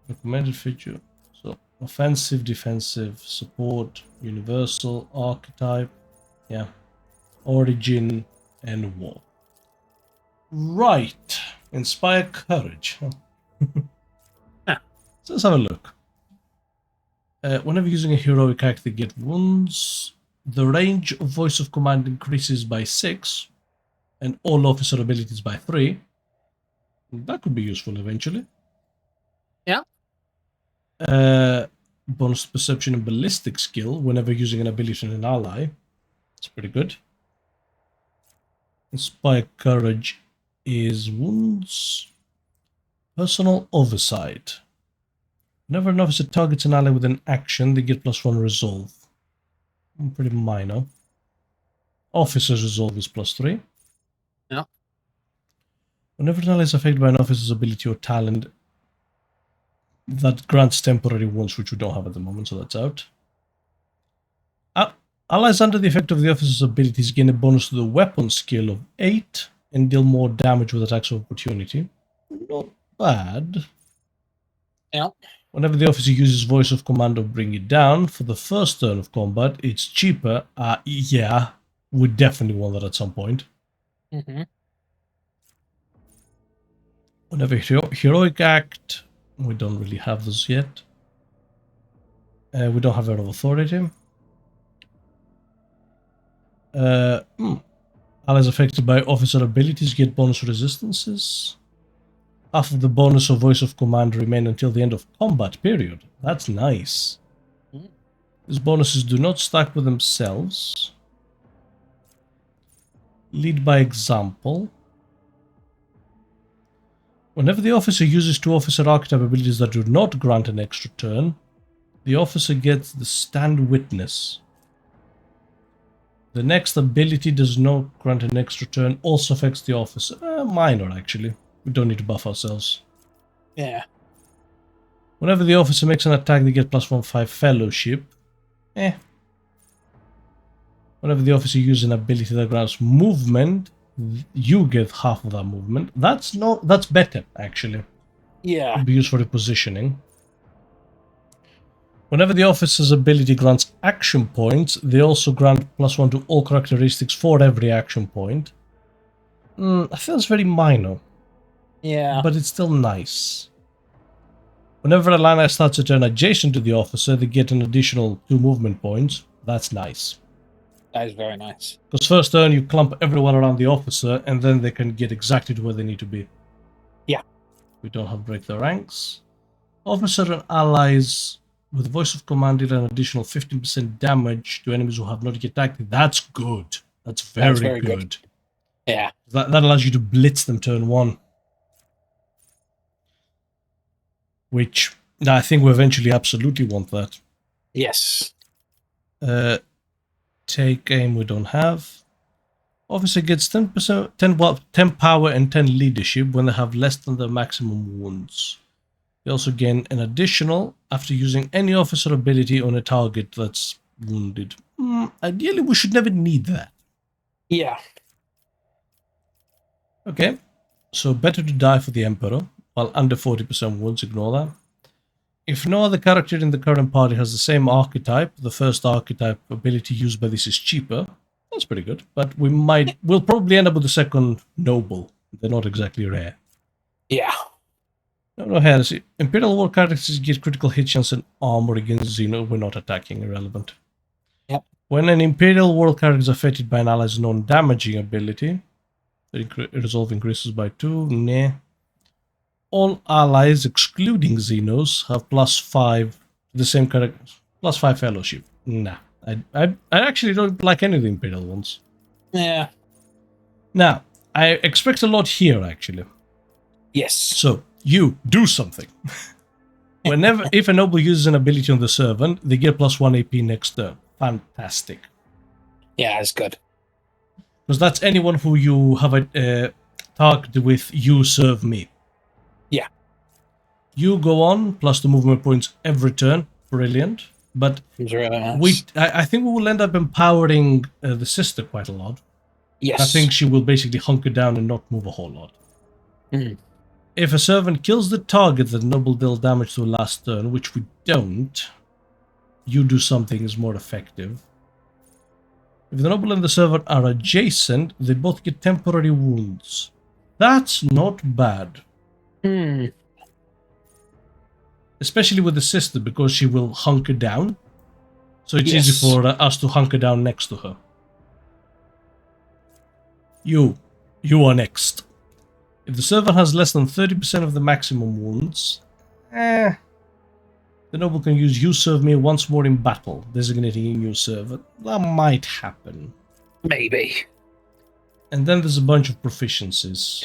Recommended feature. So offensive, defensive, support, universal, archetype, yeah, origin, and war. Right. Inspire courage. So let's have a look. Whenever using a heroic act to get wounds, the range of voice of command increases by 6, and all officer abilities by 3. That could be useful eventually. Yeah. Bonus perception and ballistic skill whenever using an ability on an ally. It's pretty good. Inspire courage is wounds. Personal oversight. Whenever an officer targets an ally with an action, they get +1 resolve. Pretty minor. Officer's resolve is +3. Yeah. Whenever an ally is affected by an officer's ability or talent, that grants temporary wounds, which we don't have at the moment, so that's out. Allies under the effect of the officer's abilities gain a bonus to the weapon skill of 8 and deal more damage with attacks of opportunity. Not bad. Yeah. Whenever the officer uses voice of command or bring it down for the first turn of combat, it's cheaper. Yeah, we definitely want that at some point. Mm-hmm. Whenever heroic act, we don't really have those yet. We don't have Air of Authority. Allies affected by officer abilities get bonus resistances. Half of the bonus of voice of command remain until the end of combat period. That's nice. These bonuses do not stack with themselves. Lead by example. Whenever the officer uses 2 officer archetype abilities that do not grant an extra turn, the officer gets the stand witness. The next ability does not grant an extra turn, also affects the officer. Minor, actually. We don't need to buff ourselves. Yeah. Whenever the officer makes an attack, they get +1/5 fellowship. Whenever the officer uses an ability that grants movement, you get half of that movement. That's better, actually. Yeah. Could be used for repositioning. Whenever the officer's ability grants action points, they also grant +1 to all characteristics for every action point. I feel it's very minor. Yeah. But it's still nice. Whenever a line starts a turn adjacent to the officer, they get an additional 2 movement points. That's nice. That is very nice. Because first turn you clump everyone around the officer, and then they can get exactly to where they need to be. Yeah. We don't have break the ranks. Officer and allies with voice of command deal an additional 15% damage to enemies who have not yet attacked. That's good. That's very good. Yeah. That allows you to blitz them turn 1. Which I think we eventually absolutely want that. Yes. Take aim we don't have. Officer gets 10%, 10 power and 10 leadership when they have less than the maximum wounds. They also gain an additional after using any officer ability on a target that's wounded. Ideally, we should never need that. Yeah. Okay, so better to die for the Emperor, while under 40% wounds, ignore that. If no other character in the current party has the same archetype, the first archetype ability used by this is cheaper. That's pretty good, but we'll probably end up with the second noble. They're not exactly rare. Yeah. No heresy. Imperial War characters get critical hit chance and armor against Xeno. We're not attacking, irrelevant. Yep. When an Imperial War character is affected by an ally's non-damaging ability, the resolve increases by 2. Nah. All allies, excluding Xenos, have +5 to the same character, +5 fellowship. Nah. I actually don't like any of the Imperial ones. Yeah. Now, I expect a lot here, actually. Yes. So, you do something. If a noble uses an ability on the servant, they get +1 AP next turn. Fantastic. Yeah, that's good. Because that's anyone who you have a target with, you serve me. Yeah. You go on, plus the movement points every turn. Brilliant. But really nice. I think we will end up empowering the sister quite a lot. Yes. I think she will basically hunker down and not move a whole lot. If a servant kills the target that noble deals damage to last turn, which we don't, you do something is more effective. If the noble and the servant are adjacent, they both get temporary wounds. That's not bad. Especially with the sister, because she will hunker down. So it's easy for us to hunker down next to her. You are next. If the servant has less than 30% of the maximum wounds, the noble can use you serve me once more in battle, designating a new servant. That might happen. Maybe. And then there's a bunch of proficiencies.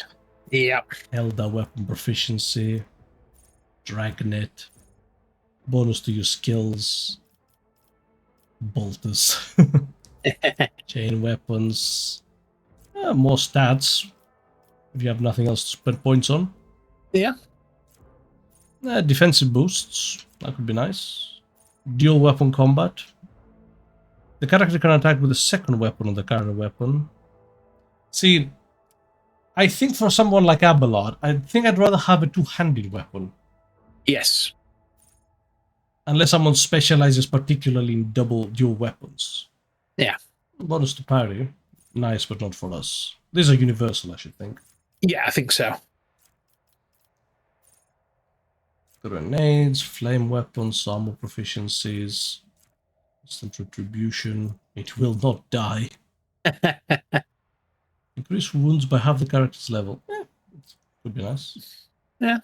Yep. Eldar weapon proficiency, Dragnet, bonus to your skills, bolters, chain weapons, more stats if you have nothing else to spend points on. Yeah. Defensive boosts, that could be nice. Dual weapon combat. The character can attack with a second weapon on the current weapon. See, I think for someone like Abelard, I think I'd rather have a two-handed weapon. Yes. Unless someone specializes particularly in dual weapons. Yeah. Bonus to parry. Nice, but not for us. These are universal, I should think. Yeah, I think so. Grenades, flame weapons, armor proficiencies, instant retribution. It will not die. Increase wounds by half the character's level. It could be nice. Yeah.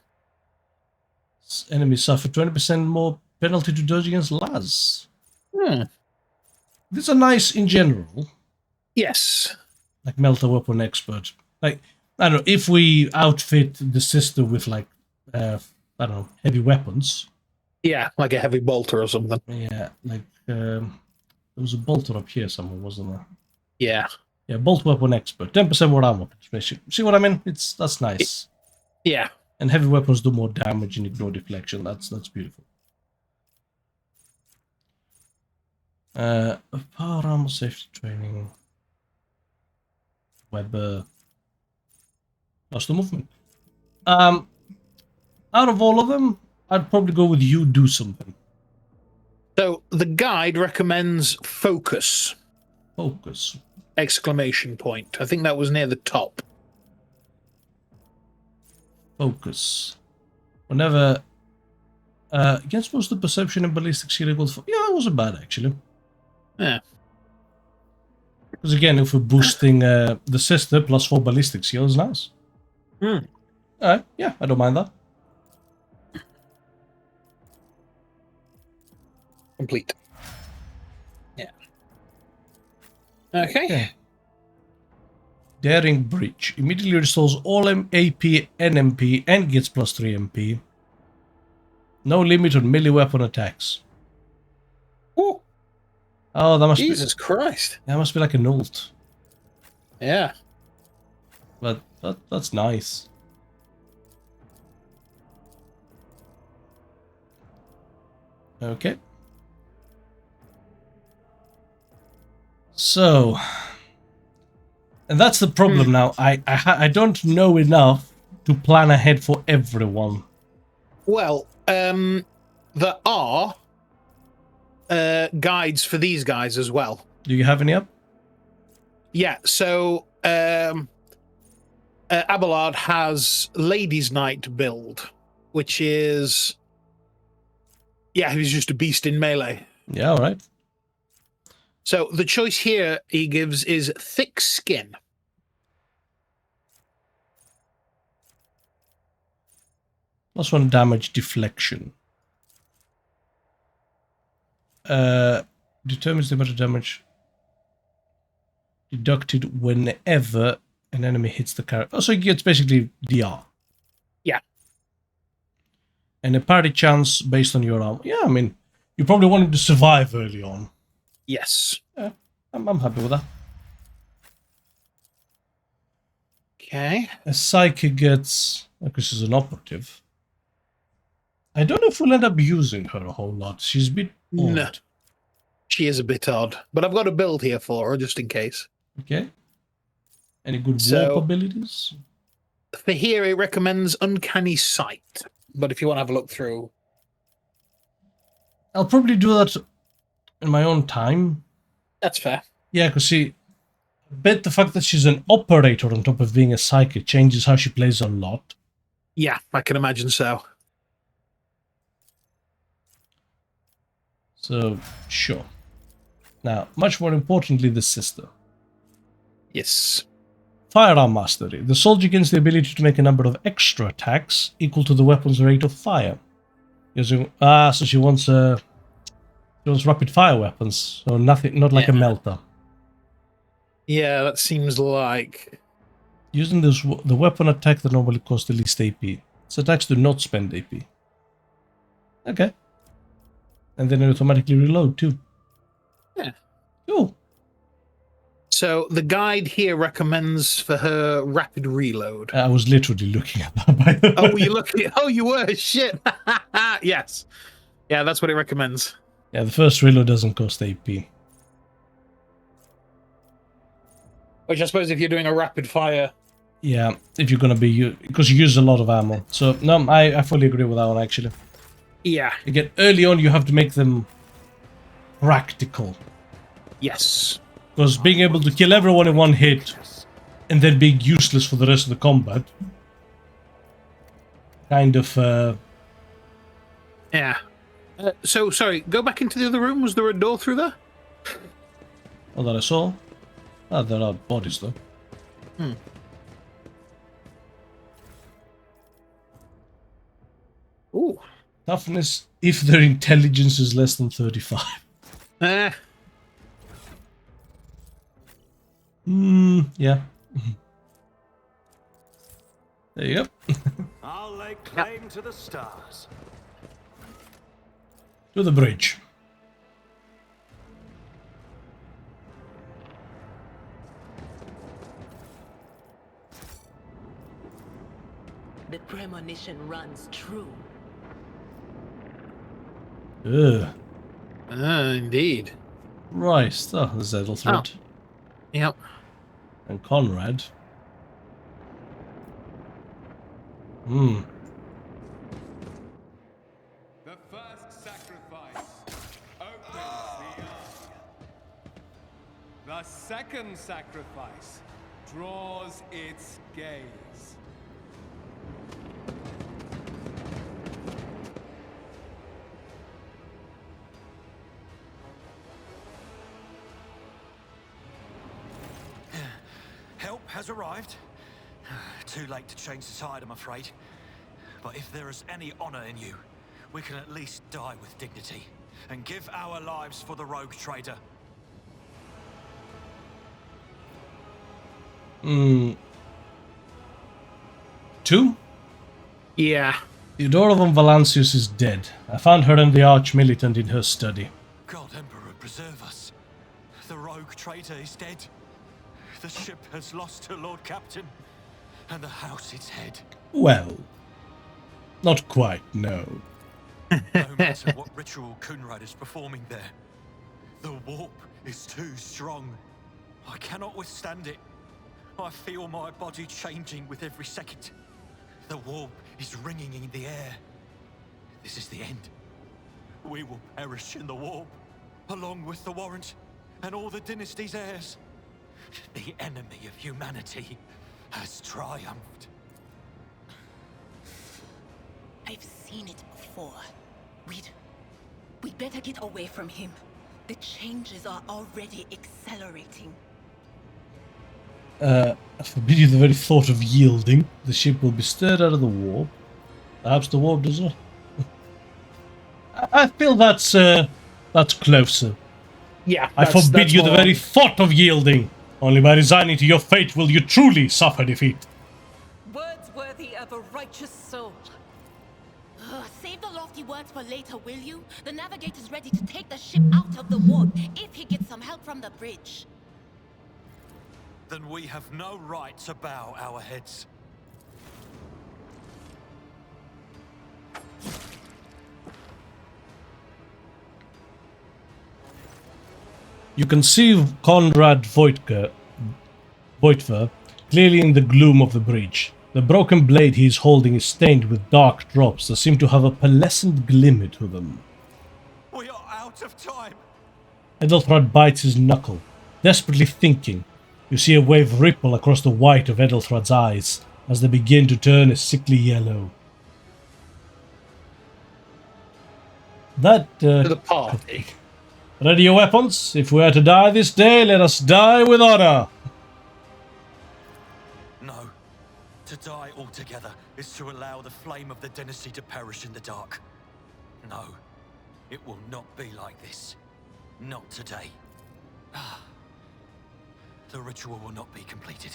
Enemies suffer 20% more penalty to dodge against Laz. These are nice in general. Yes. Like Melter Weapon Expert. Like, I don't know, if we outfit the sister with like, I don't know, heavy weapons. Yeah, like a heavy bolter or something. Yeah, like, there was a bolter up here somewhere, wasn't there? Yeah. Yeah, Bolt Weapon Expert. 10% more armor. See what I mean? That's nice. Yeah. And heavy weapons do more damage and ignore deflection. That's beautiful. Power armor, safety training. Weber. Lost the movement. Out of all of them, I'd probably go with you do something. So the guide recommends focus. Focus. Exclamation point. I think that was near the top. Focus. Whenever against most of the perception and ballistic skill equals yeah, it wasn't bad actually. Yeah. Because again, if we're boosting the sister plus 4 ballistic skill is nice. Alright, yeah, I don't mind that. Complete. Yeah. Okay. Daring Breach. Immediately restores all AP and MP and gets plus 3 MP. No limit on melee weapon attacks. Ooh. Oh, that must be... Jesus Christ. That must be like an ult. Yeah. But that's nice. Okay. So... And that's the problem now. I don't know enough to plan ahead for everyone. Well, there are guides for these guys as well. Do you have any up? Yeah, so Abelard has Ladies' Night build, which is... Yeah, he's just a beast in melee. Yeah, all right. So the choice here he gives is thick skin. +1 damage deflection. Determines the amount of damage deducted whenever an enemy hits the character. Oh, so it gets basically DR. Yeah. And a parry chance based on your armor. Yeah, I mean, you probably want him to survive early on. Yes. Yeah, I'm happy with that. Okay. A psychic gets... Because she's an operative. I don't know if we'll end up using her a whole lot. She's a bit odd. No. She is a bit odd. But I've got a build here for her, just in case. Okay. Any good warp abilities? For here, it recommends Uncanny Sight. But if you want to have a look through... I'll probably do that in my own time. That's fair. Yeah, because see, I bet the fact that she's an operator on top of being a psychic changes how she plays a lot. Yeah, I can imagine so. So, sure. Now, much more importantly, the sister. Yes. Firearm Mastery. The soldier gains the ability to make a number of extra attacks equal to the weapon's rate of fire. Using so she wants rapid fire weapons, so nothing, not like a melter. Yeah, that seems like... Using the weapon attack that normally costs the least AP. Its attacks do not spend AP. Okay. And then it automatically reload too. Yeah. Cool. So the guide here recommends for her rapid reload. I was literally looking at that, by the way. Oh, were you looking at... Oh, you were? Shit. Yes. Yeah, that's what it recommends. Yeah, the first reload doesn't cost AP. Which I suppose if you're doing a rapid fire... Yeah, if you're going to be... Because you use a lot of ammo. So, no, I fully agree with that one, actually. Yeah. Again, early on, you have to make them practical. Yes. Because being able to kill everyone in one hit and then being useless for the rest of the combat... Kind of... Yeah. So, sorry, go back into the other room. Was there a door through there? All that I saw. Ah, there are bodies, though. Hmm. Ooh. Toughness if their intelligence is less than 35. Yeah. Yeah. There you go. I'll lay claim to the stars. To the bridge. The premonition runs true. Ugh. Indeed. Right, the Zethelthred. Oh. Yep. And Conrad. Hmm. The first sacrifice. second sacrifice draws its gaze. Help has arrived. Too late to change the tide, I'm afraid. But if there is any honor in you, we can at least die with dignity and give our lives for the Rogue Trader. Two? Yeah. Theodora von Valancius is dead. I found her and the Arch-Militant in her study. God Emperor preserve us. The Rogue Trader is dead. The ship has lost her Lord Captain, and the house its head. Well, not quite, no. No matter what ritual Kunrad is performing there, the warp is too strong. I cannot withstand it. I feel my body changing with every second. The warp is ringing in the air. This is the end. We will perish in the warp, along with the Warrant and all the dynasty's heirs. The enemy of humanity has triumphed. I've seen it before. We'd better get away from him. The changes are already accelerating. I forbid you the very thought of yielding. The ship will be stirred out of the warp. Perhaps the warp does not. I feel that's closer. Yeah. I forbid that's you the more... very thought of yielding. Only by resigning to your fate will you truly suffer defeat. Words worthy of a righteous soul. Save the lofty words for later, will you? The navigator's ready to take the ship out of the warp if he gets some help from the bridge. Then we have no right to bow our heads. You can see Konrad Voitver clearly in the gloom of the bridge. The broken blade he is holding is stained with dark drops that seem to have a pearlescent glimmer to them. We are out of time. Edelthrad bites his knuckle, desperately thinking. You see a wave ripple across the white of Edelthrad's eyes as they begin to turn a sickly yellow. To the party. Ready your weapons. If we are to die this day, let us die with honor. No. To die altogether is to allow the flame of the dynasty to perish in the dark. No. It will not be like this. Not today. The ritual will not be completed.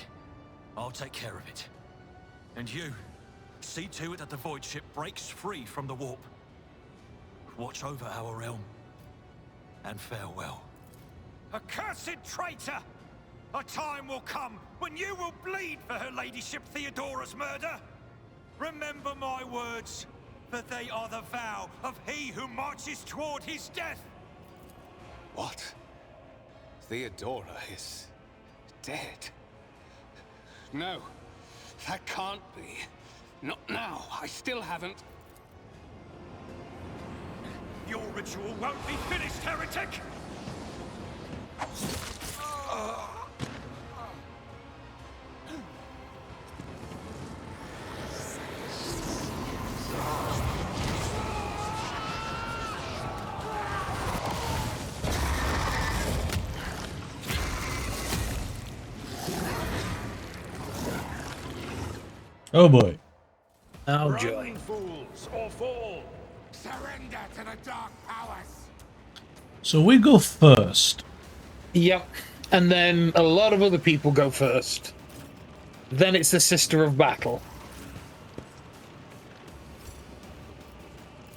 I'll take care of it. And you, see to it that the void ship breaks free from the warp. Watch over our realm. And farewell. Accursed traitor! A time will come when you will bleed for her ladyship Theodora's murder. Remember my words, for they are the vow of he who marches toward his death. What? Theodora is dead? No, that can't be. Not now. I still haven't. Your ritual won't be finished, heretic! Oh boy. Oh joy. Run, fools, or fall! Surrender to the dark powers! So we go first. Yep. And then a lot of other people go first. Then it's the Sister of Battle.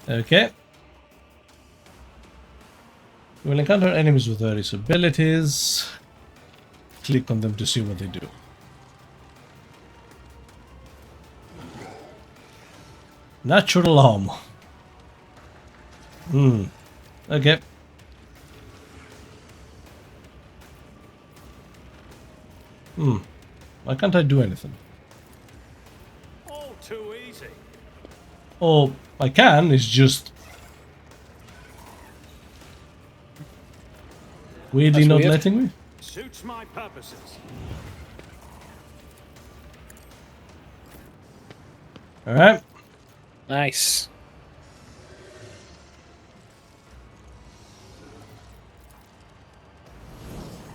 Okay. You will encounter enemies with various abilities. Click on them to see what they do. Natural armor. Okay. Why can't I do anything? All too easy. All I can is just weirdly That's not weird. letting me. Suits my purposes. All right. Nice.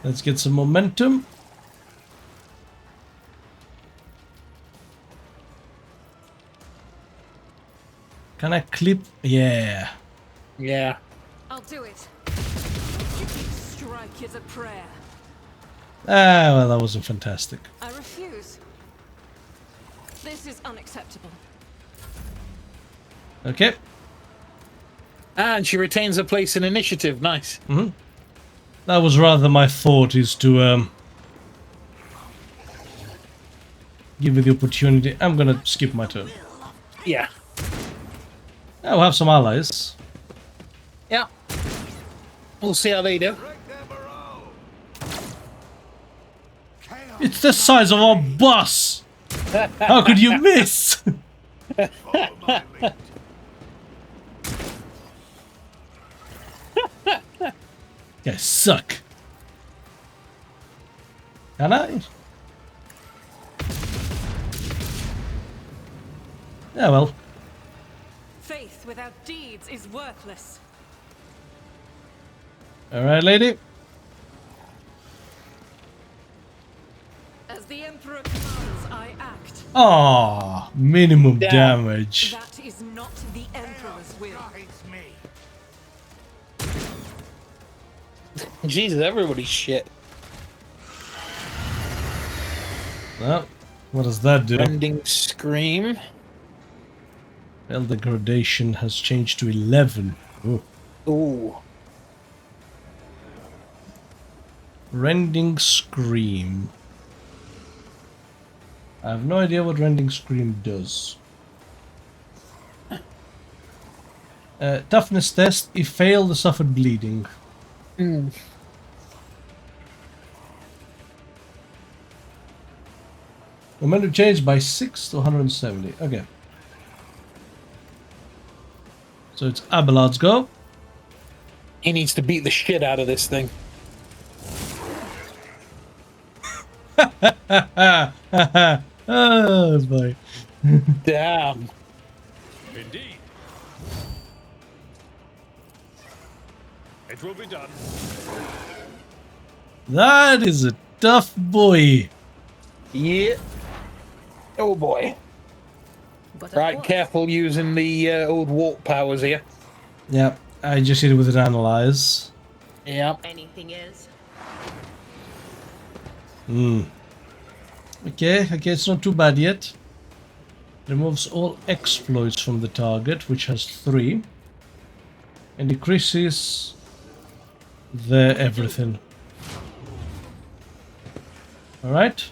Let's get some momentum. Can I clip? Yeah. Yeah. I'll do it. Strike is a prayer. Ah, well, that wasn't fantastic. I refuse. This is unacceptable. Okay. And she retains a place in initiative. Nice. Mm-hmm. That was rather my thought, is to give you the opportunity. I'm gonna skip my turn. Yeah. I'll have some allies. Yeah. We'll see how they do. It's the size of our bus! How could you miss? You suck. Can I? Yeah, well. Faith without deeds is worthless. Alright, lady. As the Emperor commands, I act. Ah, minimum damage. That is not the Emperor's will. Jesus, everybody's shit. Well, what does that do? Rending scream. Well, the gradation has changed to 11. Ooh. Ooh. Rending Scream. I have no idea what Rending Scream does. Toughness test. If failed, suffered bleeding. Mm. Momentum changed by 6 to 170. Okay. So it's Abelard's go. He needs to beat the shit out of this thing. Oh boy. Damn. Indeed. It will be done. That is a tough boy. Yeah. Oh boy. Right, careful using the old warp powers here. Yeah, I just hit it with an analyze. Yeah. Anything is. Hmm. Okay, it's not too bad yet. Removes all exploits from the target, which has 3. And decreases the everything. Alright.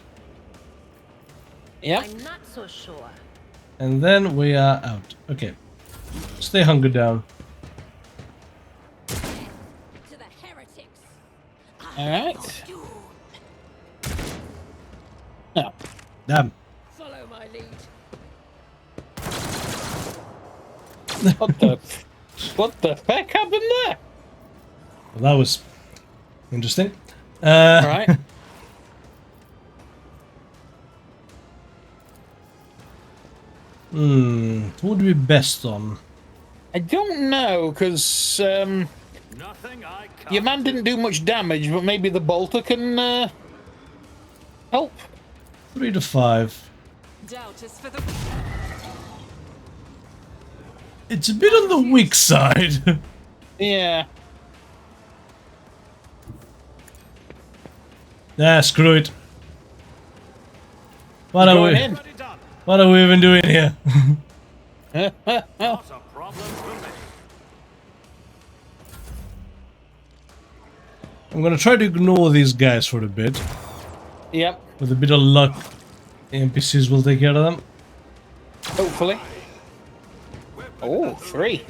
Yeah. I'm not so sure. And then we are out. Okay. Stay hungered down. To the heretics. Alright. No. Damn. Follow my lead. What the heck happened there? Well, that was interesting. Right. Who would be best on? I don't know, because your man didn't do much damage, but maybe the bolter can help. 3 to 5. Doubt is for the. It's a bit on the weak side. Yeah. Ah, screw it. What are we even doing here? I'm gonna try to ignore these guys for a bit. Yep. With a bit of luck, NPCs will take care of them. Hopefully. Oh, 3.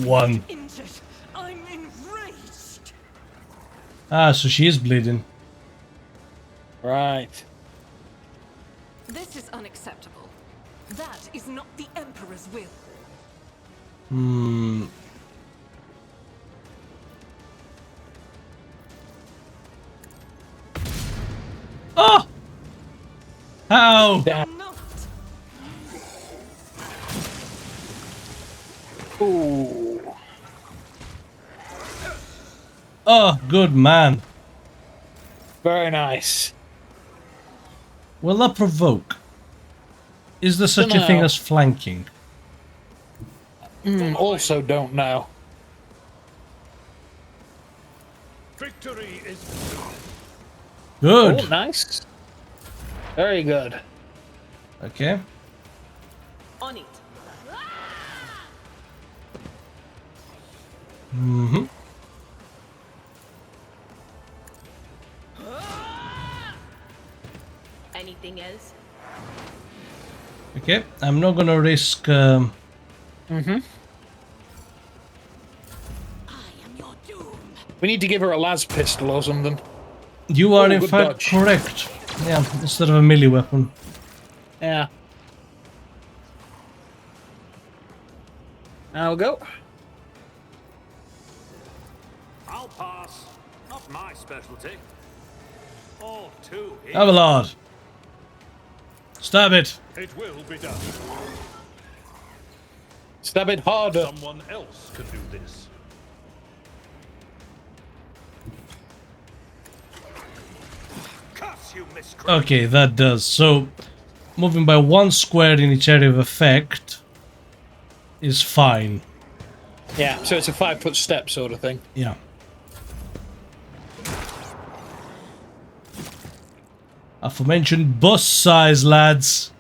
1. Injured. I'm enraged. Ah, so she is bleeding. Right. This is unacceptable. That is not the Emperor's will. Ow! Damn. Ooh. Oh, good man. Very nice. Will that provoke? Is there such a thing Dunno. as flanking? Also don't know. Victory is Good. Oh, nice. Very good. Okay. On it. Mm-hmm. Anything else? Okay, I'm not gonna risk. We need to give her a las pistol or something. You are Oh, in good fact dodge. correct. Yeah, instead of a melee weapon. Yeah. Now go. I'll pass. Not my specialty. All too easy. Abelard. Stab it. It will be done. Stab it harder. Someone else can do this. Curse you, miscreant. Okay, that does. So, moving by 1 square in each area of effect is fine. Yeah, so it's a 5-foot step sort of thing. Yeah. Aforementioned bus size, lads.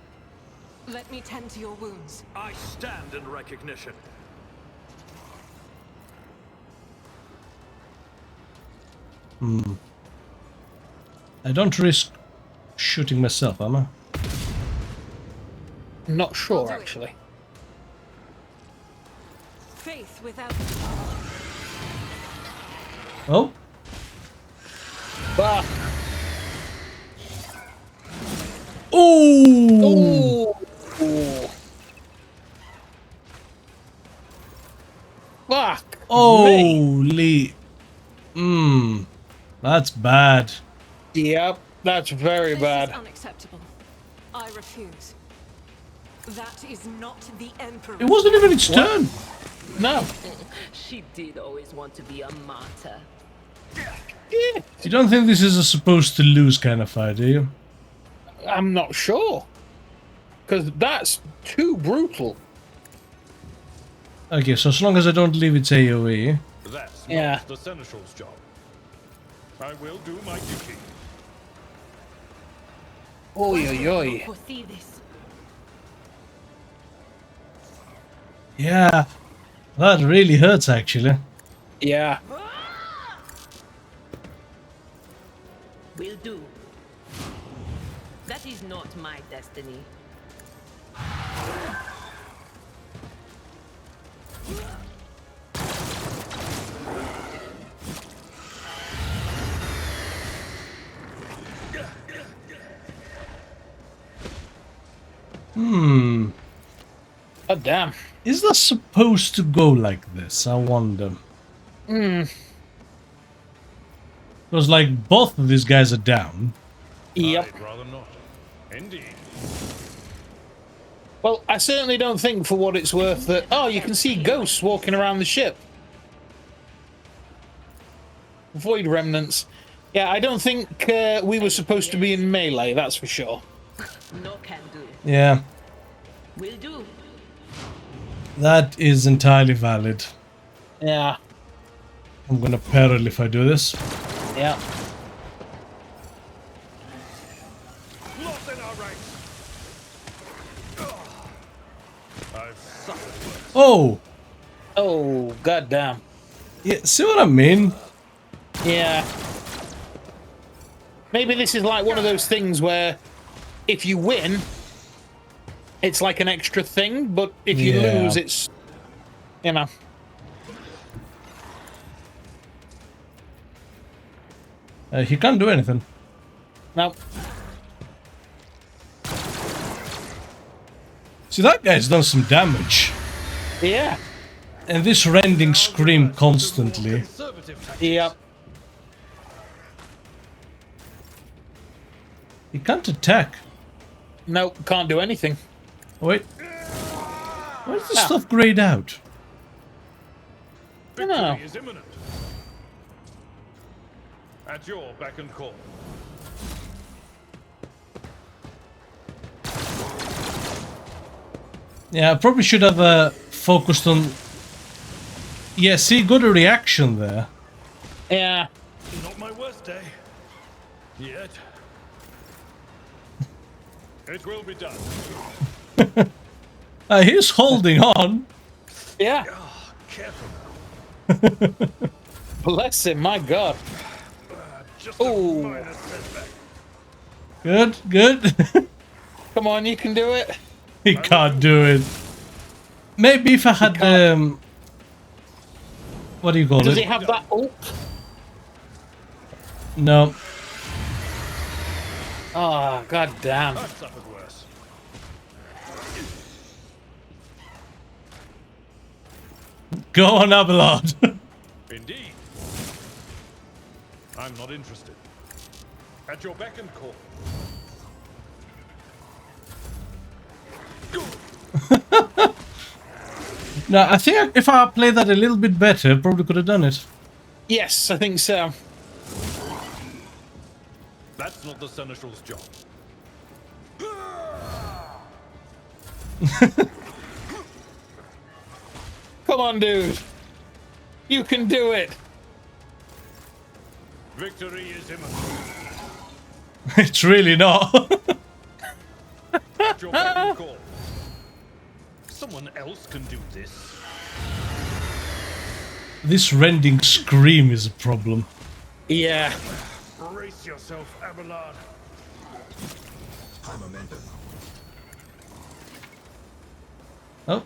Let me tend to your wounds. I stand in recognition. I don't risk shooting myself, am I? Not sure, actually. Faith without. Oh? Bah. Ooh! Ooh. Fuck. Holy. That's bad. Yep, that's very This bad. is unacceptable. I refuse. That is not the Emperor. It wasn't even its turn. No. She did always want to be a martyr. You don't think this is a supposed to lose kind of fight, do you? I'm not sure. Because that's too brutal. Okay, so as long as I don't leave its AoE. That's Yeah. not the Seneschal's job. I will do my duty. Oi, oi, oi. Foresee this. Yeah, that really hurts actually. Yeah. Will do. That is not my destiny. Oh, damn. Is that supposed to go like this? I wonder. Because like both of these guys are down. Yep. I'd rather not. Indeed. Well, I certainly don't think for what it's worth that... Oh, you can see ghosts walking around the ship. Void remnants. Yeah, I don't think we were supposed to be in melee, that's for sure. No can do. Yeah, Will do. that is entirely valid. Yeah. I'm gonna peril if I do this. Yeah. Lost in our ranks. I've suffered worse. Oh! Oh, goddamn. Yeah, see what I mean? Yeah. Maybe this is like one of those things where if you win, it's like an extra thing, but if you Yeah. lose, it's, you know. He can't do anything. No. See, that guy's done some damage. Yeah. And this rending scream constantly. Yep. He can't attack. No, can't do anything. Wait. Why does this stuff grayed out? Victory is imminent. At your beck and call. Yeah, I probably should have focused on... Yeah, see, got a reaction there. Yeah. Not my worst day. Yet. It will be done. He's holding on. Yeah. Oh, careful now. Bless him, my God. Oh. Good, good. Come on, you can do it. He can't do it. Maybe if I had what do you call it? Does he have that ult? No. Oh, God damn. I've suffered worse. Go on, Abelard. Indeed. I'm not interested. At your beck and call. No, I think if I played that a little bit better, probably could have done it. Yes, I think so. That's not the Seneschal's job. Come on, dude. You can do it. Victory is imminent. It's really not. At your beck and call. Someone else can do this. This rending scream is a problem. Yeah. Brace yourself, Abelard. High momentum. Oh.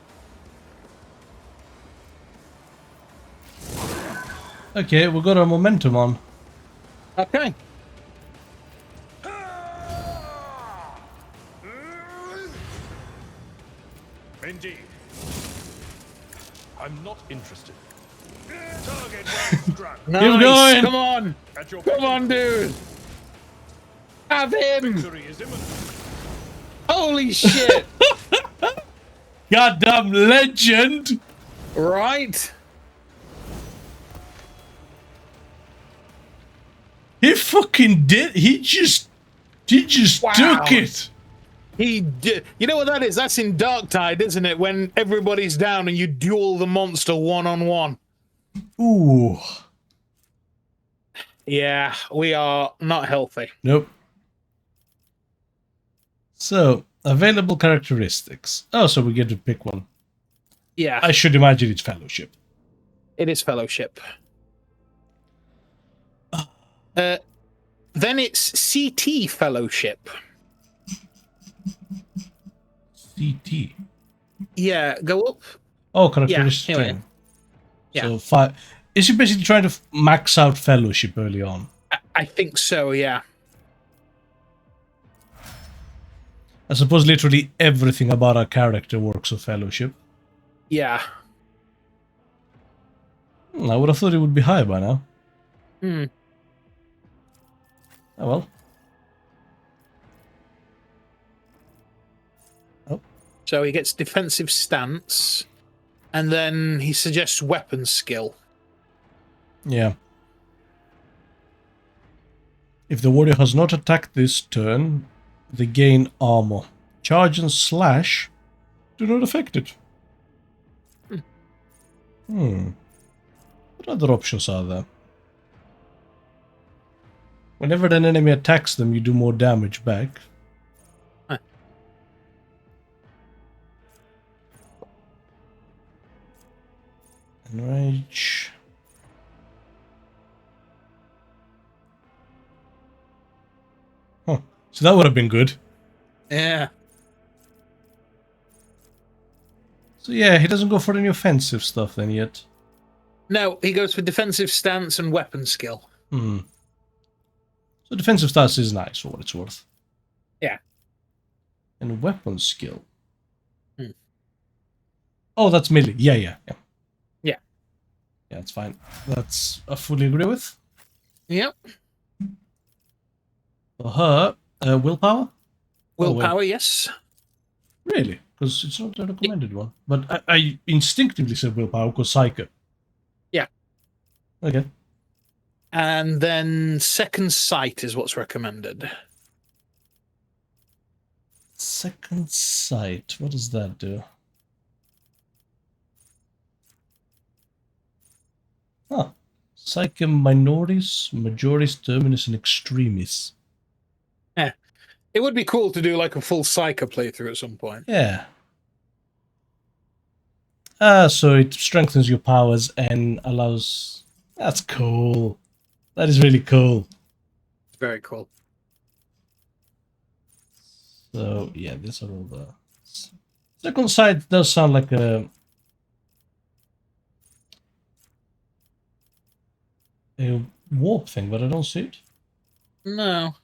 Okay, we got our momentum on. Okay. Indeed. I'm not interested. Target well struck. Nice. Keep going. Come on. Come on, dude. Have him. Victory is imminent. Holy shit. Goddamn legend. Right. He fucking did. He just Wow. took it. He did. You know what that is? That's in Darktide, isn't it? When everybody's down and you duel the monster one-on-one. Ooh. Yeah, we are not healthy. Nope. So, available characteristics. Oh, so we get to pick one. Yeah. I should imagine it's Fellowship. It is Fellowship. Then it's CT Fellowship. CT. Yeah, go up. Oh, characteristics. Yeah, here we training. are. Yeah. So 5. Is he basically trying to max out Fellowship early on? I think so, yeah. I suppose literally everything about our character works with Fellowship. Yeah. I would have thought it would be high by now. Hmm. Oh well. Oh. So he gets defensive stance, and then he suggests weapon skill. Yeah. If the warrior has not attacked this turn, they gain armor. Charge and slash do not affect it. What other options are there? Whenever an enemy attacks them, you do more damage back. Huh. Enrage. Huh. So that would have been good. Yeah. So yeah, he doesn't go for any offensive stuff then yet. No, he goes for defensive stance and weapon skill. Hmm. So defensive stance is nice for what it's worth. Yeah. And weapon skill. Hmm. Oh, that's melee. Yeah. Yeah. Yeah, that's fine. That's I fully agree with. Yep. For her, willpower? Willpower, yes. Really? Because it's not the recommended one. But I instinctively said willpower because psycho. Yeah. Okay. And then second sight is what's recommended. Second sight. What does that do? Ah. Psycho minorities, majorities, terminus, and extremis. Yeah. It would be cool to do like a full Psycho playthrough at some point. Yeah. So it strengthens your powers and allows... That's cool. That is really cool. Very cool. So, yeah, these are all the... Second sight does sound like a warp thing, but I don't see it. No.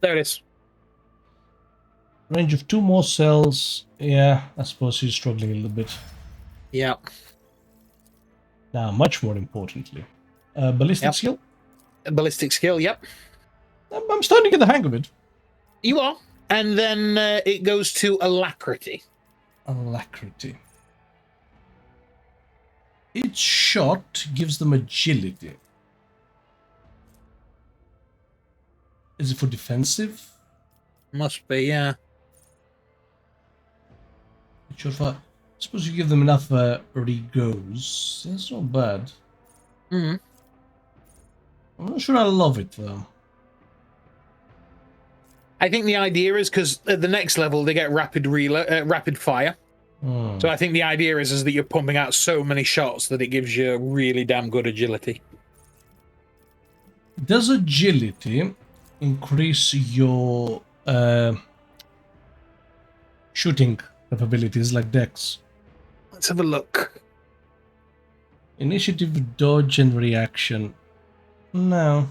There it is. Range of 2 more cells. Yeah, I suppose he's struggling a little bit. Yeah. Now, much more importantly, ballistic skill. Ballistic skill, yep. I'm starting to get the hang of it. You are. And then it goes to alacrity. Alacrity. Each shot gives them agility. Is it for defensive? Must be, yeah. I suppose you give them enough re-goes. That's not bad. Mm-hmm. I'm not sure I love it, though. I think the idea is because at the next level they get rapid fire. So I think the idea is that you're pumping out so many shots that it gives you really damn good agility. Does agility increase your shooting capabilities like Dex? Let's have a look. Initiative, dodge, and reaction. No.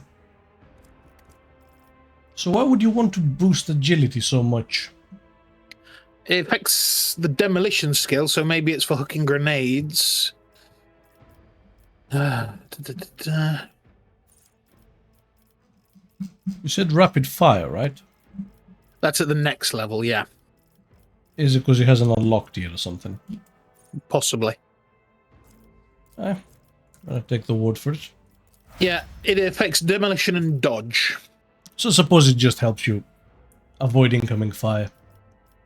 So why would you want to boost agility so much? It affects the demolition skill, so maybe it's for hooking grenades. You said rapid fire, right? That's at the next level, yeah. Is it because he hasn't unlocked yet or something? Possibly. I'll take the word for it. Yeah, it affects demolition and dodge. So suppose it just helps you avoid incoming fire.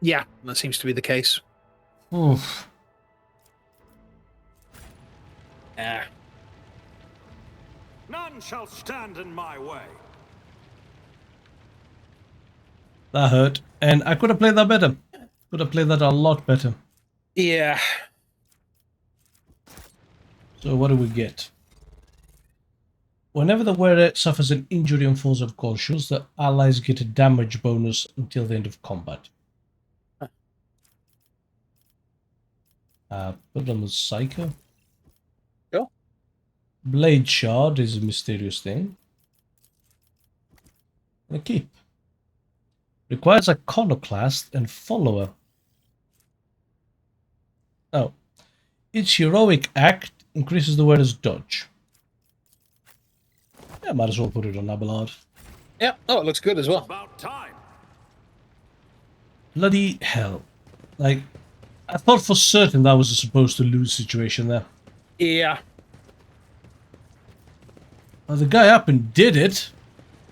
Yeah, that seems to be the case. Oof. Yeah. None shall stand in my way. That hurt. And I could have played that better. Could have played that a lot better. Yeah. So what do we get? Whenever the wearer suffers an injury and falls unconscious, the allies get a damage bonus until the end of combat. Put on the Psycho. Sure. Blade Shard is a mysterious thing. A keep. Requires Iconoclast and Follower. Oh. Each heroic act increases the wearer's dodge. Yeah, might as well put it on Abelard. Yeah, oh, it looks good as well. About time. Bloody hell. Like, I thought for certain that was a supposed to lose situation there. Yeah. Well, the guy up and did it.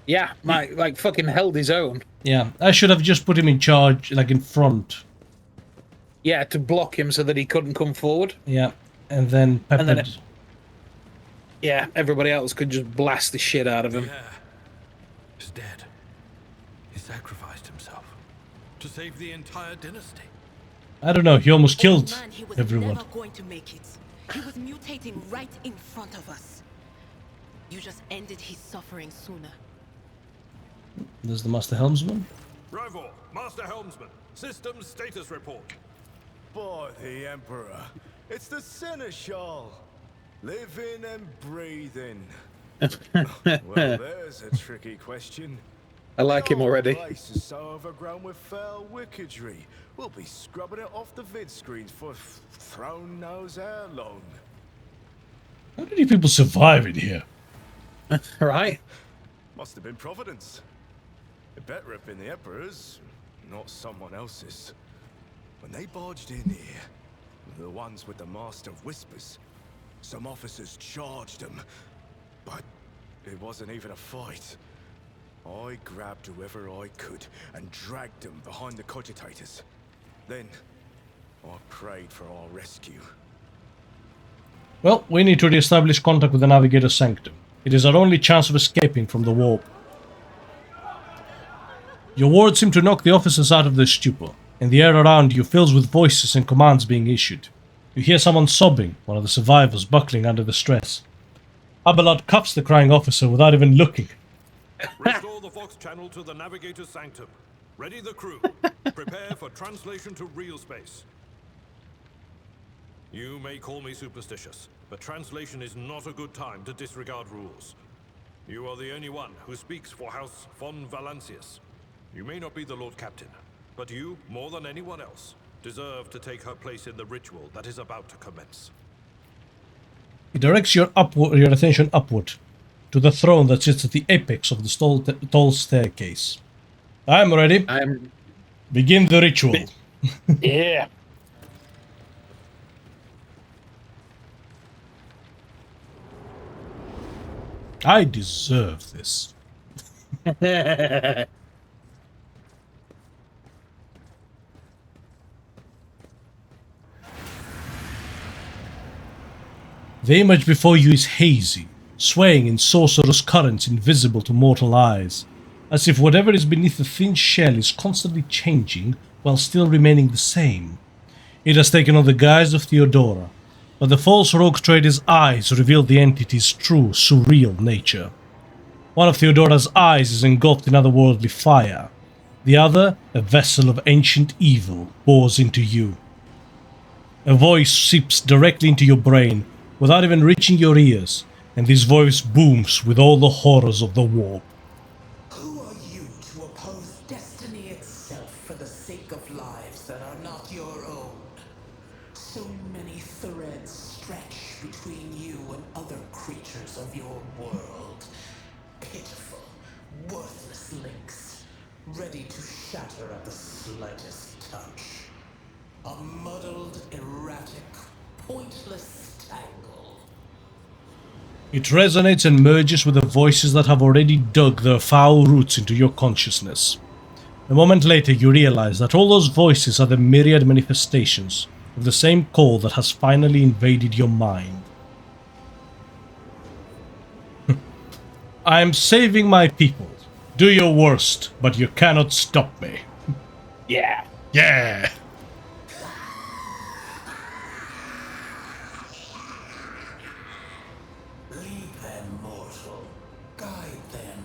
Yeah, like fucking held his own. Yeah, I should have just put him in charge, like in front. Yeah, to block him so that he couldn't come forward. Yeah, and then peppered. And then yeah, everybody else could just blast the shit out of him. Yeah. He's dead. He sacrificed himself to save the entire dynasty. I don't know, he almost killed Man, he was everyone. never going to make it. He was mutating right in front of us. You just ended his suffering sooner. There's the Master Helmsman. Rover, Master Helmsman, systems status report. By the Emperor, it's the Seneschal. Living and breathing. Well, there's a tricky question. I like him already. The place is so overgrown with foul wickedry. We'll be scrubbing it off the vid screens for throne knows how long. How did you people survive in here? Right. Must have been Providence. It better have been the Emperor's, not someone else's. When they barged in here, the ones with the Master of Whispers, some officers charged them, but it wasn't even a fight. I grabbed whoever I could and dragged them behind the cogitators. Then, I prayed for our rescue. Well, we need to re-establish contact with the Navigator's Sanctum. It is our only chance of escaping from the warp. Your words seem to knock the officers out of their stupor, and the air around you fills with voices and commands being issued. You hear someone sobbing, one of the survivors buckling under the stress. Abelard cuffs the crying officer without even looking. Restore the Vox channel to the Navigator's Sanctum. Ready the crew. Prepare for translation to real space. You may call me superstitious, but translation is not a good time to disregard rules. You are the only one who speaks for House von Valancius. You may not be the Lord Captain, but you, more than anyone else, deserve to take her place in the ritual that is about to commence. He directs your attention upward, to the throne that sits at the apex of the tall staircase. I am ready. Begin the ritual. Yeah. I deserve this. The image before you is hazy, swaying in sorcerous currents invisible to mortal eyes, as if whatever is beneath the thin shell is constantly changing while still remaining the same. It has taken on the guise of Theodora, but the false RogueTrader's eyes reveal the entity's true, surreal nature. One of Theodora's eyes is engulfed in otherworldly fire. The other, a vessel of ancient evil, pours into you. A voice seeps directly into your brain, without even reaching your ears, and this voice booms with all the horrors of the warp. Who are you to oppose destiny itself for the sake of lives that are not your own? So many threads stretch between you and other creatures of your world. Pitiful, worthless links, ready to shatter at the slightest touch. A muddled, erratic, pointless tangle. It resonates and merges with the voices that have already dug their foul roots into your consciousness. A moment later you realize that all those voices are the myriad manifestations of the same call that has finally invaded your mind. I am saving my people. Do your worst, but you cannot stop me. Yeah. Yeah. Lead them, mortal. Guide them.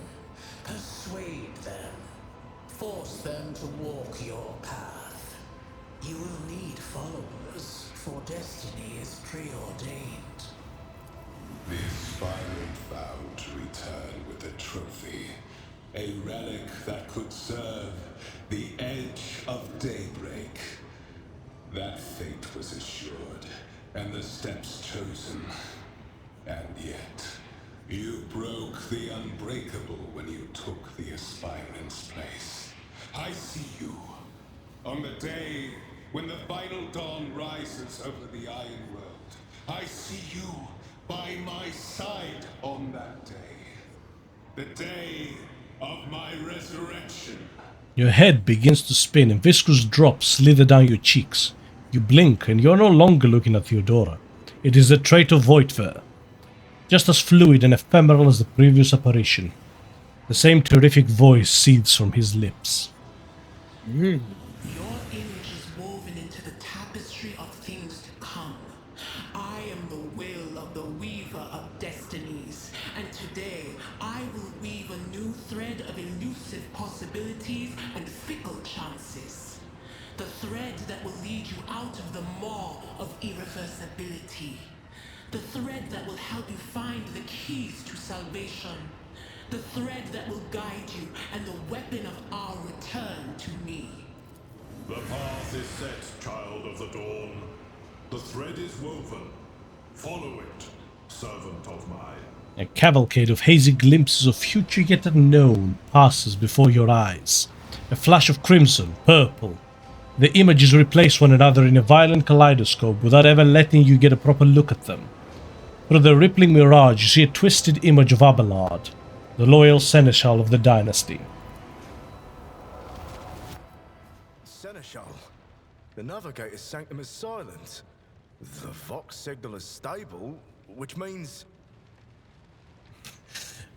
Persuade them. Force them to walk your path. You will need followers, for destiny is preordained. The aspirant vowed to return with a trophy. A relic that could serve the edge of daybreak. That fate was assured, and the steps chosen. And yet, you broke the unbreakable when you took the aspirant's place. I see you. On the day when the final dawn rises over the Iron World, I see you by my side on that day. The day of my resurrection. Your head begins to spin and viscous drops slither down your cheeks. You blink and you're no longer looking at Theodora. It is the traitor Voidver, just as fluid and ephemeral as the previous apparition. The same terrific voice seethes from his lips. Your image is woven into the tapestry of things to come. I am the will of the weaver of destinies, and today I will weave a new thread of elusive possibilities and fickle chances. The thread that will lead you out of the maw of irreversibility. The thread that will help you find the keys to salvation. The thread that will guide you and the weapon of our return to me. The path is set, child of the dawn. The thread is woven. Follow it. servant of mine. A cavalcade of hazy glimpses of future yet unknown passes before your eyes. A flash of crimson, purple. The images replace one another in a violent kaleidoscope without ever letting you get a proper look at them. Through the rippling mirage, you see a twisted image of Abelard, the loyal seneschal of the dynasty. Seneschal. The Navigator's sanctum is silent. The Vox signal is stable, which means...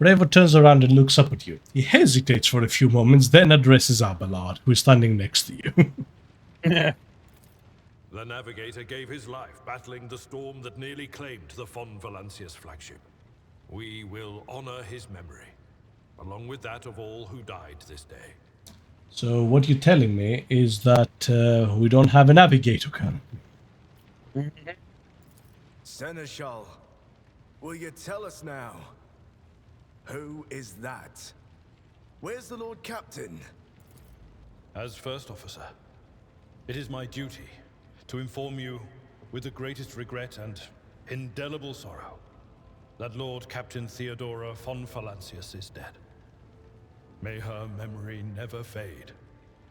Revo turns around and looks up at you. He hesitates for a few moments, then addresses Abelard, who is standing next to you. The Navigator gave his life battling the storm that nearly claimed the Von Valancius flagship. We will honor his memory, along with that of all who died this day. So what you're telling me is that we don't have a navigator currently. Seneschal, will you tell us now? Who is that? Where's the Lord Captain? As First Officer, it is my duty to inform you with the greatest regret and indelible sorrow that Lord Captain Theodora von Valancius is dead. May her memory never fade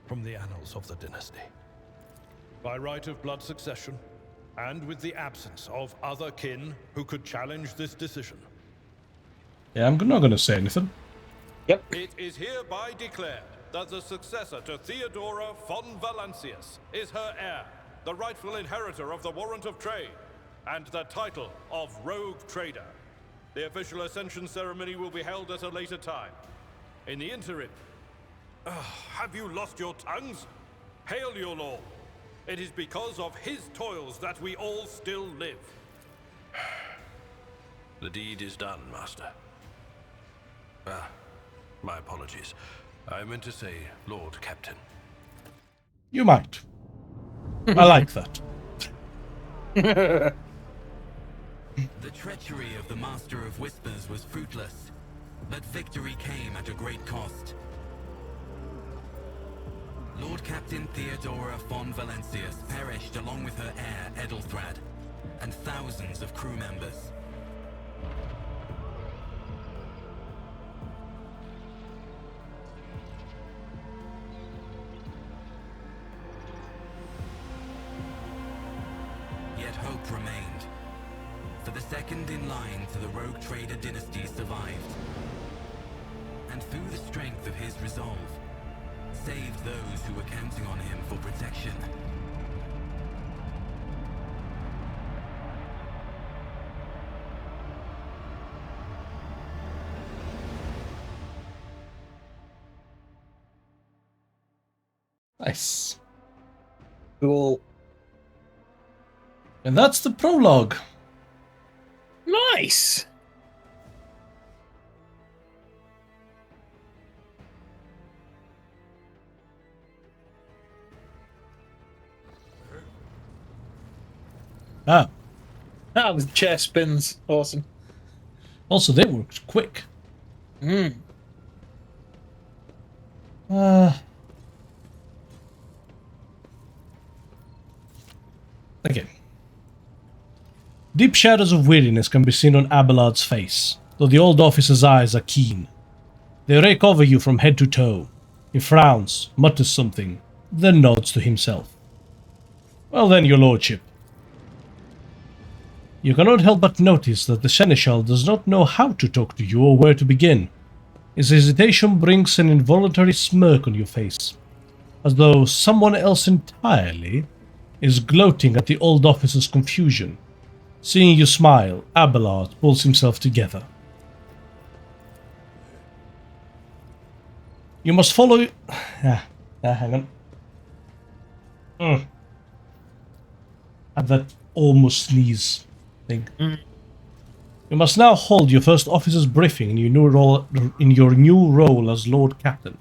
from the annals of the dynasty. By right of blood succession, and with the absence of other kin who could challenge this decision. Yeah, I'm not going to say anything. Yep. It is hereby declared that the successor to Theodora von Valancius is her heir, the rightful inheritor of the Warrant of Trade, and the title of Rogue Trader. The official ascension ceremony will be held at a later time. In the interim, have you lost your tongues? Hail your lord. It is because of his toils that we all still live. The deed is done, Master. My apologies. I meant to say Lord Captain. You might. I like that. The treachery of the Master of Whispers was fruitless, but victory came at a great cost. Lord Captain Theodora von Valancius perished along with her heir, Edelthrad, and thousands of crew members. Yet hope remained, for the second in line to the RogueTrader dynasty survived, and through the strength of his resolve, saved those who were counting on him for protection. Nice. Cool. And that's the prologue. Nice. Ah. That was chair spins. Awesome. Also, they worked quick. Mm. Okay. Deep shadows of weariness can be seen on Abelard's face, though the old officer's eyes are keen. They rake over you from head to toe. He frowns, mutters something, then nods to himself. Well then, your lordship. You cannot help but notice that the Seneschal does not know how to talk to you or where to begin. His hesitation brings an involuntary smirk on your face, as though someone else entirely is gloating at the old officer's confusion. Seeing you smile, Abelard pulls himself together. You must follow... hang on. Had that almost sneeze thing. You must now hold your first officer's briefing in your new role as Lord Captain.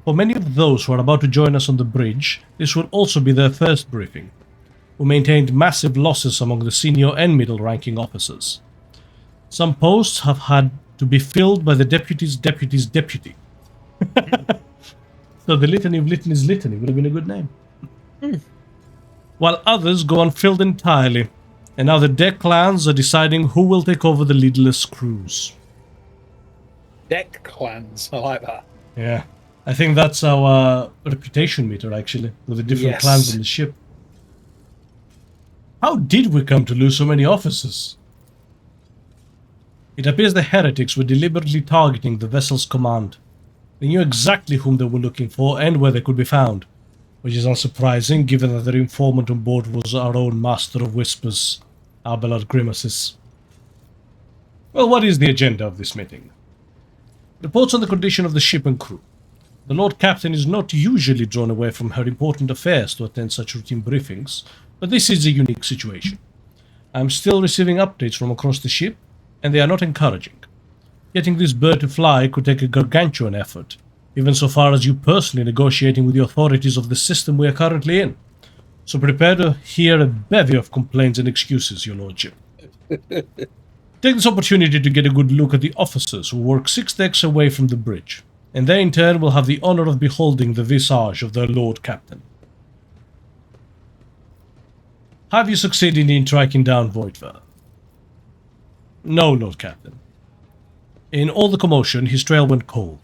For many of those who are about to join us on the bridge, this will also be their first briefing. We maintained massive losses among the senior and middle-ranking officers. Some posts have had to be filled by the deputy's deputy's deputy. So the litany of litany's litany would have been a good name. While others go unfilled entirely. And now the deck clans are deciding who will take over the leaderless crews. Deck clans, I like that. Yeah. I think that's our reputation meter, actually, with the different clans on the ship. How did we come to lose so many officers? It appears the heretics were deliberately targeting the vessel's command. They knew exactly whom they were looking for and where they could be found, which is unsurprising given that their informant on board was our own Master of Whispers, Abelard Grimaces. Well, what is the agenda of this meeting? Reports on the condition of the ship and crew. The Lord Captain is not usually drawn away from her important affairs to attend such routine briefings, but this is a unique situation. I am still receiving updates from across the ship, and they are not encouraging. Getting this bird to fly could take a gargantuan effort, even so far as you personally negotiating with the authorities of the system we are currently in. So prepare to hear a bevy of complaints and excuses, your lordship. Take this opportunity to get a good look at the officers who work 6 decks away from the bridge, and they in turn will have the honor of beholding the visage of their Lord Captain. Have you succeeded in tracking down Voidver? No, Lord Captain. In all the commotion, his trail went cold.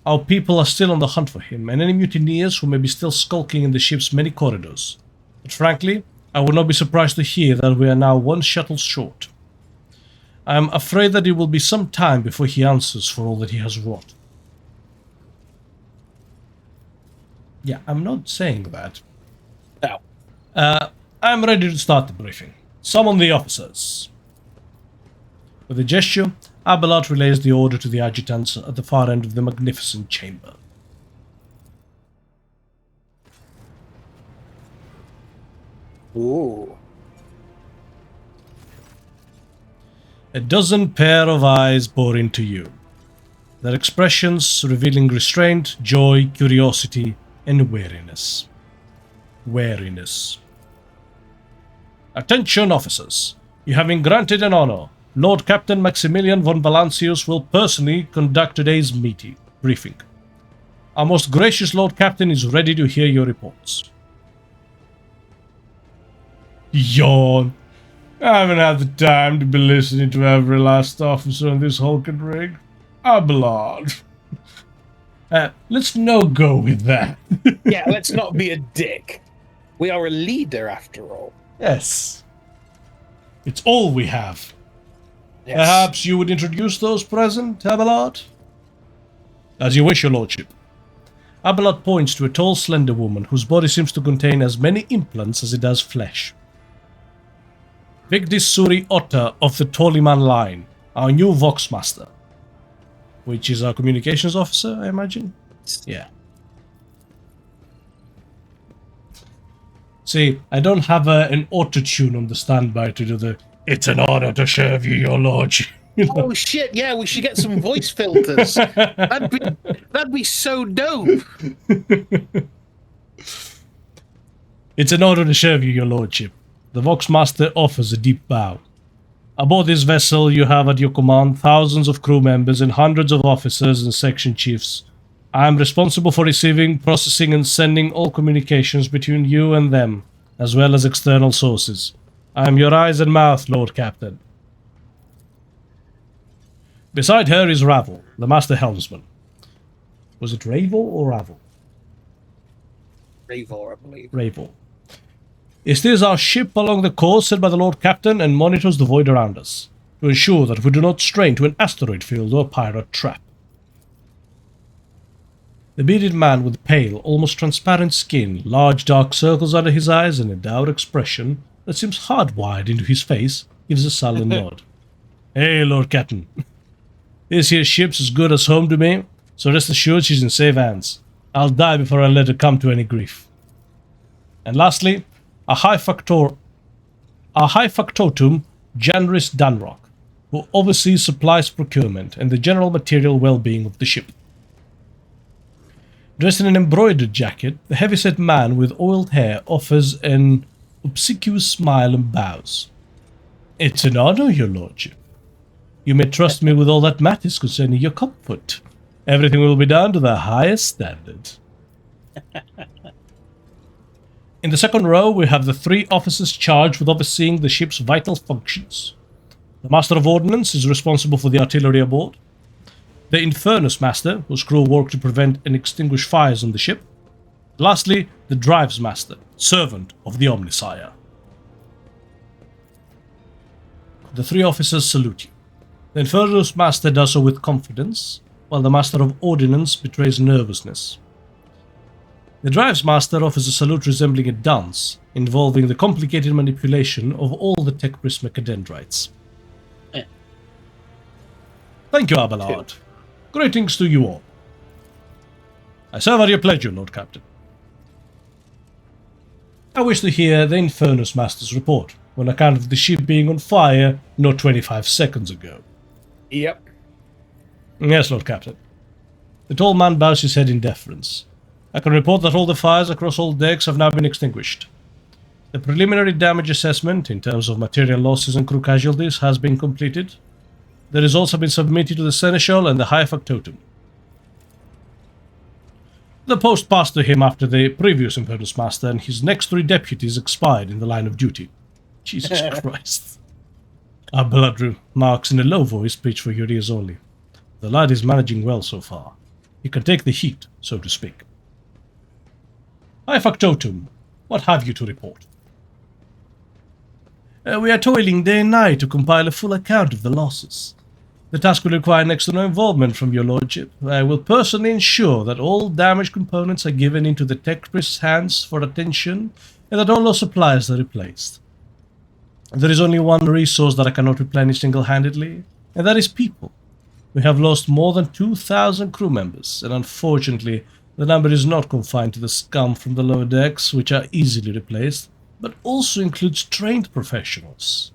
Our people are still on the hunt for him, and any mutineers who may be still skulking in the ship's many corridors. But frankly, I would not be surprised to hear that we are now 1 shuttle short. I am afraid that it will be some time before he answers for all that he has wrought. Yeah, I'm not saying that. No. I'm ready to start the briefing. Summon the officers. With a gesture, Abelard relays the order to the adjutants at the far end of the magnificent chamber. Ooh. A dozen pair of eyes bore into you, their expressions revealing restraint, joy, curiosity, and wariness. Wariness. Attention, officers. You have been granted an honor. Lord Captain Maximilian von Valancius will personally conduct today's briefing. Our most gracious Lord Captain is ready to hear your reports. Yawn. I haven't had the time to be listening to every last officer on this hulking rig. Abelard. Let's no go with that. Yeah, let's not be a dick. We are a leader, after all. Yes. It's all we have. Yes. Perhaps you would introduce those present, Abelard? As you wish, your lordship. Abelard points to a tall, slender woman whose body seems to contain as many implants as it does flesh. Vigdis Suri Otter of the Toliman line, our new Voxmaster. Which is our communications officer, I imagine? Yeah. See, I don't have an auto-tune on the standby to do the "It's an honor to serve you, your lordship." Oh shit, yeah, we should get some voice filters. That'd be so dope. It's an honor to serve you, your lordship. The Voxmaster offers a deep bow. Aboard this vessel, you have at your command thousands of crew members and hundreds of officers and section chiefs. I am responsible for receiving, processing, and sending all communications between you and them, as well as external sources. I am your eyes and mouth, Lord Captain. Beside her is Ravel, the Master Helmsman. Was it Ravel or Ravel? Ravel, I believe. Ravel. He steers our ship along the course set by the Lord Captain and monitors the void around us, to ensure that we do not stray into an asteroid field or pirate trap. The bearded man with pale, almost transparent skin, large dark circles under his eyes, and a dour expression that seems hardwired into his face, gives a sullen nod. Hey, Lord Captain. This here ship's as good as home to me, so rest assured she's in safe hands. I'll die before I let her come to any grief. And lastly, a high factotum, Janris Dunrock, who oversees supplies procurement and the general material well-being of the ship. Dressed in an embroidered jacket, the heavy-set man with oiled hair offers an obsequious smile and bows. It's an honor, your lordship. You may trust me with all that matters concerning your comfort. Everything will be done to the highest standard. In the second row, we have the 3 officers charged with overseeing the ship's vital functions. The Master of Ordnance is responsible for the artillery aboard. The Infernus Master, whose crew work to prevent and extinguish fires on the ship. Lastly, the Drives Master, servant of the Omnisire. The 3 officers salute you. The Infernus Master does so with confidence, while the Master of Ordnance betrays nervousness. The Drives Master offers a salute resembling a dance, involving the complicated manipulation of all the Tech Prisma cadendrites. Thank you, Abelard. Greetings to you all. I serve at your pleasure, Lord Captain. I wish to hear the Infernus Master's report, on account of the ship being on fire not 25 seconds ago. Yep. Yes, Lord Captain. The tall man bows his head in deference. I can report that all the fires across all decks have now been extinguished. The preliminary damage assessment, in terms of material losses and crew casualties, has been completed. The results have been submitted to the Seneschal and the High Factotum. The post passed to him after the previous Infernus Master and his next 3 deputies expired in the line of duty. Jesus Christ. Abelard marks in a low voice, speech for your ears only. The lad is managing well so far. He can take the heat, so to speak. High Factotum, what have you to report? We are toiling day and night to compile a full account of the losses. The task will require next to no involvement from your lordship. I will personally ensure that all damaged components are given into the tech priest's hands for attention, and that all lost supplies are replaced. There is only one resource that I cannot replenish single-handedly, and that is people. We have lost more than 2,000 crew members, and unfortunately, the number is not confined to the scum from the lower decks, which are easily replaced, but also includes trained professionals.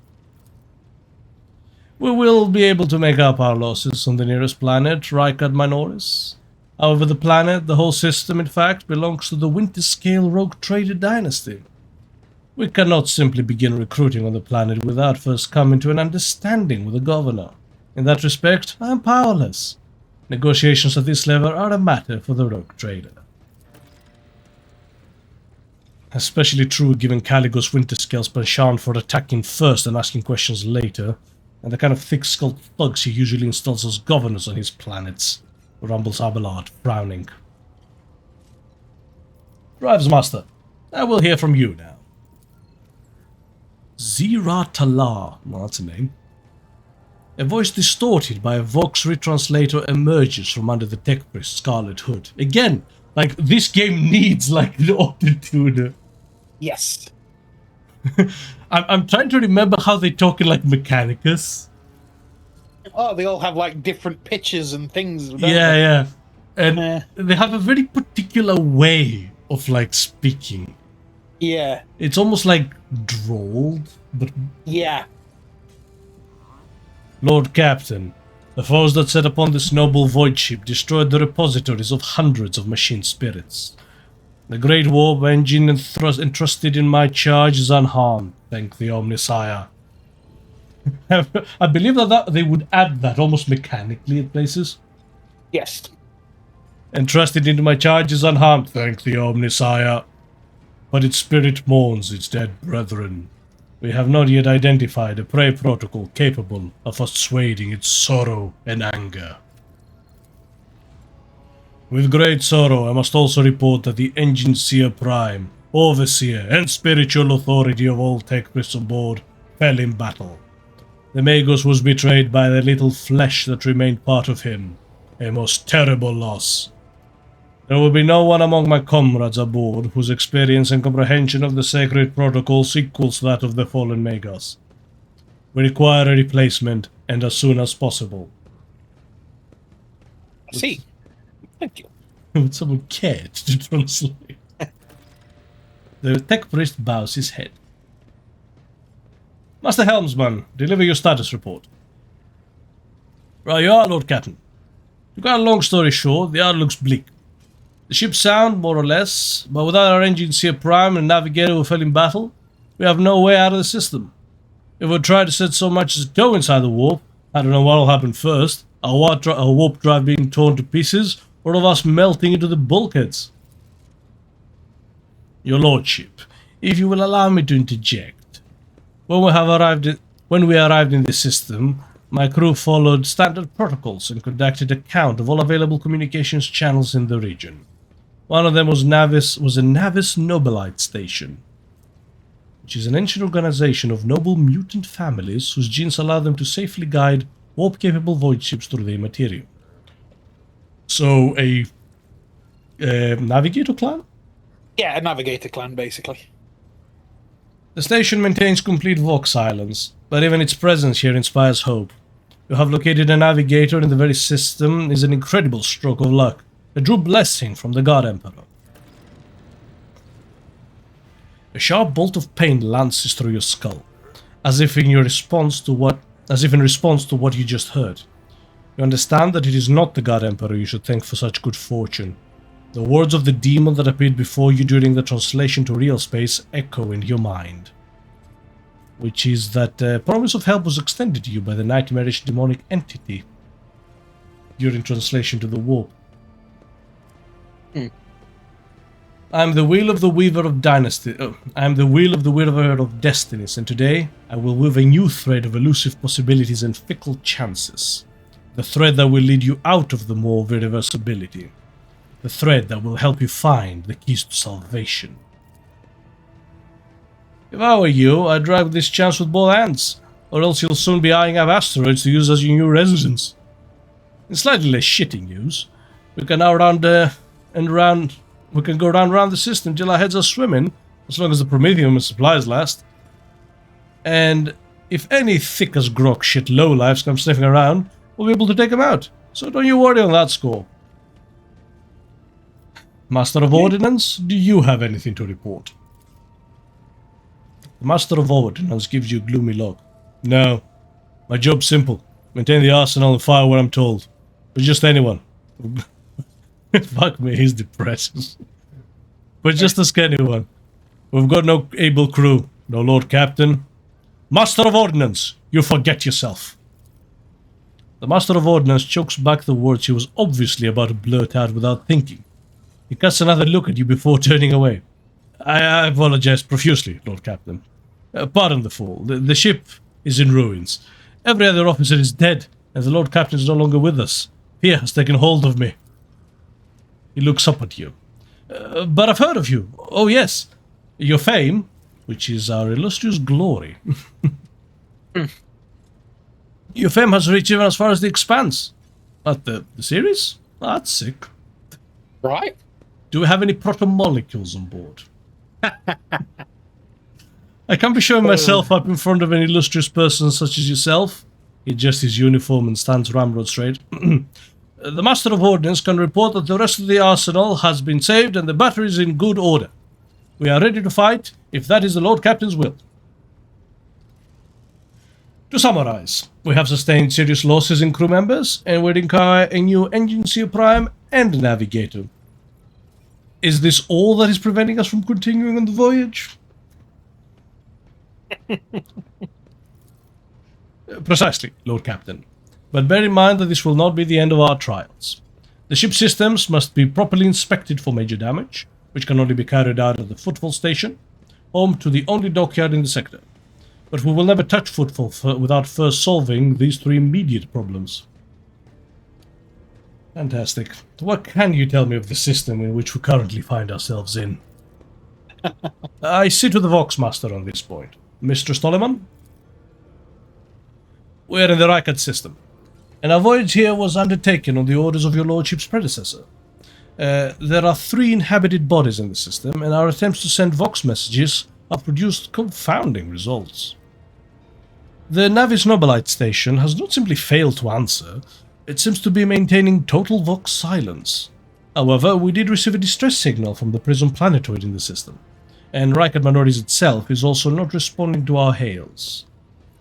We will be able to make up our losses on the nearest planet, Rykard Minoris. However, the planet, the whole system in fact, belongs to the Winterscale RogueTrader dynasty. We cannot simply begin recruiting on the planet without first coming to an understanding with the governor. In that respect, I am powerless. Negotiations at this level are a matter for the RogueTrader. Especially true given Caligos Winterscale's penchant for attacking first and asking questions later, and the kind of thick-skulled thugs he usually installs as governors on his planets, rumbles Abelard, frowning. Drives Master, I will hear from you now. Zira Talar, well, that's a name. A voice distorted by a Vox retranslator emerges from under the tech priest's scarlet hood. Again, like, this game needs, like, the autotune. Yes. I'm trying to remember how they talk in, like, Mechanicus. Oh, they all have, like, different pitches and things. Don't Yeah, they? yeah. And they have a very particular way of, like, speaking. Yeah. It's almost like drawled, but... Yeah. Lord Captain, the foes that set upon this noble void ship destroyed the repositories of hundreds of machine spirits. The great warp engine entrusted in my charge is unharmed, thank the Omnisire. I believe that they would add that almost mechanically at places. Yes. Entrusted into my charge is unharmed, thank the Omnisire. But its spirit mourns its dead brethren. We have not yet identified a prey protocol capable of assuaging its sorrow and anger. With great sorrow, I must also report that the Engine Seer Prime, Overseer, and spiritual authority of all tech priests on board fell in battle. The Magos was betrayed by the little flesh that remained part of him, a most terrible loss. There will be no one among my comrades aboard whose experience and comprehension of the sacred protocols equals that of the fallen Magos. We require a replacement, and as soon as possible. I see. Thank you. Would someone care to translate? The tech priest bows his head. Master Helmsman, deliver your status report. Right you are, Lord Captain. To cut a long story short, the outlook's bleak. The ship's sound, more or less, but without our engine Seer Prime and navigator who fell in battle, we have no way out of the system. If we try to set so much as a toe inside the warp, I don't know what'll happen first, our warp drive being torn to pieces, or of us melting into the bulkheads. Your lordship, If you will allow me to interject. When we arrived in the system, my crew followed standard protocols and conducted a count of all available communications channels in the region. One of them was a Navis Nobilite station, which is an ancient organization of noble mutant families whose genes allow them to safely guide warp-capable void ships through their material. So, a navigator clan? Yeah, a navigator clan, basically. The station maintains complete Vox silence, but even its presence here inspires hope. You have located a navigator in the very system is an incredible stroke of luck, a true blessing from the God Emperor. A sharp bolt of pain lances through your skull, as if in response to what you just heard. You understand that it is not the God Emperor you should thank for such good fortune. The words of the demon that appeared before you during the translation to real space echo in your mind. Which is that promise of help was extended to you by the nightmarish demonic entity during translation to the warp. I am the wheel of the weaver of destinies, and today I will weave a new thread of elusive possibilities and fickle chances. The thread that will lead you out of the maw of irreversibility. The thread that will help you find the keys to salvation. If I were you, I'd grab this chance with both hands, or else you'll soon be eyeing up asteroids to use as your new residence. In slightly less shitty news, we can now go round the system till our heads are swimming, as long as the Prometheum and supplies last. And if any thick as grok shit lowlifes come sniffing around, we'll be able to take them out, so don't you worry on that score. Master of Ordnance, do you have anything to report? The Master of Ordnance gives you a gloomy look. No. My job's simple. Maintain the arsenal and fire where I'm told. But just anyone. Fuck me, he's depressing. But just ask anyone. We've got no able crew. No Lord Captain. Master of Ordnance, you forget yourself. The Master of Ordnance chokes back the words he was obviously about to blurt out without thinking. He casts another look at you before turning away. I apologize profusely, Lord Captain. Pardon the fool. The ship is in ruins. Every other officer is dead, and the Lord Captain is no longer with us. Fear has taken hold of me. He looks up at you. But I've heard of you. Oh, yes. Your fame, which is our illustrious glory. Your fame has reached even as far as the Expanse. But the series? That's sick. Right. Do we have any proto-molecules on board? I can't be showing myself up in front of an illustrious person such as yourself. He adjusts his uniform and stands ramrod straight. The Master of Ordnance can report that the rest of the arsenal has been saved and the battery is in good order. We are ready to fight, if that is the Lord Captain's will. To summarize, we have sustained serious losses in crew members, and we require a new engine seal prime and a navigator. Is this all that is preventing us from continuing on the voyage? Precisely, Lord Captain. But bear in mind that this will not be the end of our trials. The ship systems must be properly inspected for major damage, which can only be carried out at the Footfall Station, home to the only dockyard in the sector. But we will never touch Footfall without first solving these three immediate problems. Fantastic. What can you tell me of the system in which we currently find ourselves in? I sit with the Vox Master on this point. Mr. Stolleman? We are in the Reichert system, and our voyage here was undertaken on the orders of your lordship's predecessor. There are 3 inhabited bodies in the system, and our attempts to send Vox messages have produced confounding results. The Navis Nobilite station has not simply failed to answer, it seems to be maintaining total Vox silence. However, we did receive a distress signal from the Prism planetoid in the system, and Reichert Minorities itself is also not responding to our hails.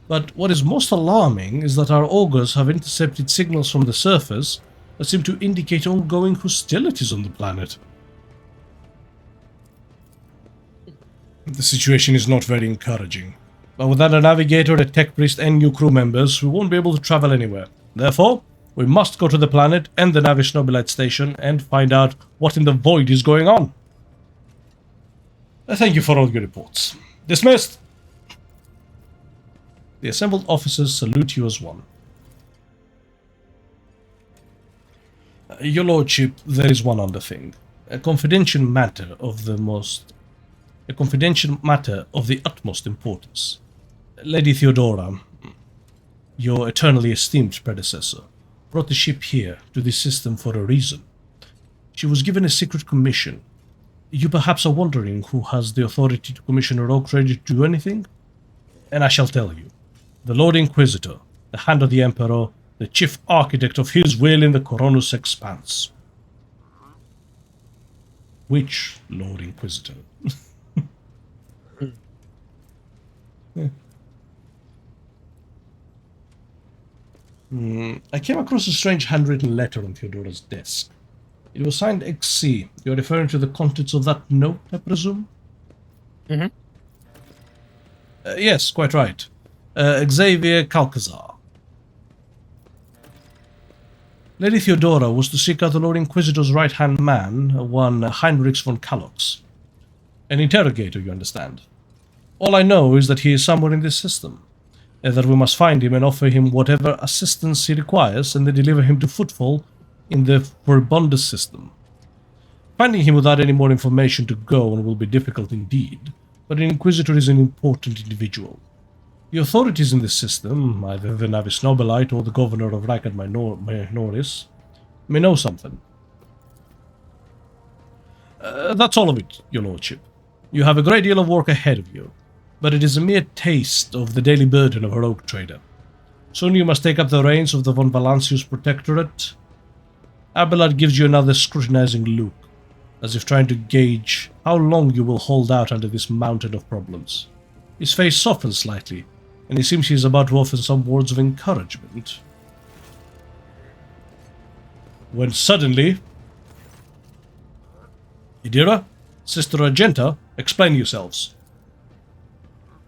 But what is most alarming is that our augurs have intercepted signals from the surface that seem to indicate ongoing hostilities on the planet. The situation is not very encouraging, but without a navigator, a tech priest and new crew members, we won't be able to travel anywhere. Therefore, we must go to the planet and the Navis Nobilite station and find out what in the void is going on. Thank you for all your reports. Dismissed! The assembled officers salute you as one. Your lordship, there is one other thing. A confidential matter of the utmost importance. Lady Theodora, your eternally esteemed predecessor, brought the ship here to this system for a reason. She was given a secret commission. You perhaps are wondering who has the authority to commission a RogueTrader to do anything? And I shall tell you. The Lord Inquisitor, the hand of the Emperor, the chief architect of his will in the Coronus Expanse. Which Lord Inquisitor? I came across a strange handwritten letter on Theodora's desk. It was signed XC. You're referring to the contents of that note, I presume? Mm-hmm. Yes, quite right. Xavier Calcazar. Lady Theodora was to seek out the Lord Inquisitor's right-hand man, one Heinrich von Kalox. An interrogator, you understand. All I know is that he is somewhere in this system, and that we must find him and offer him whatever assistance he requires, and then deliver him to Footfall in the Furibundus system. Finding him without any more information to go on will be difficult indeed, but an Inquisitor is an important individual. The authorities in this system, either the Navis Nobelite or the Governor of Rikard Minoris, may know something. That's all of it, your lordship. You have a great deal of work ahead of you, but it is a mere taste of the daily burden of a RogueTrader. Soon you must take up the reins of the von Valancius Protectorate. Abelard gives you another scrutinizing look, as if trying to gauge how long you will hold out under this mountain of problems. His face softens slightly, and it seems he is about to offer some words of encouragement. When suddenly... Idira, Sister Argenta, explain yourselves.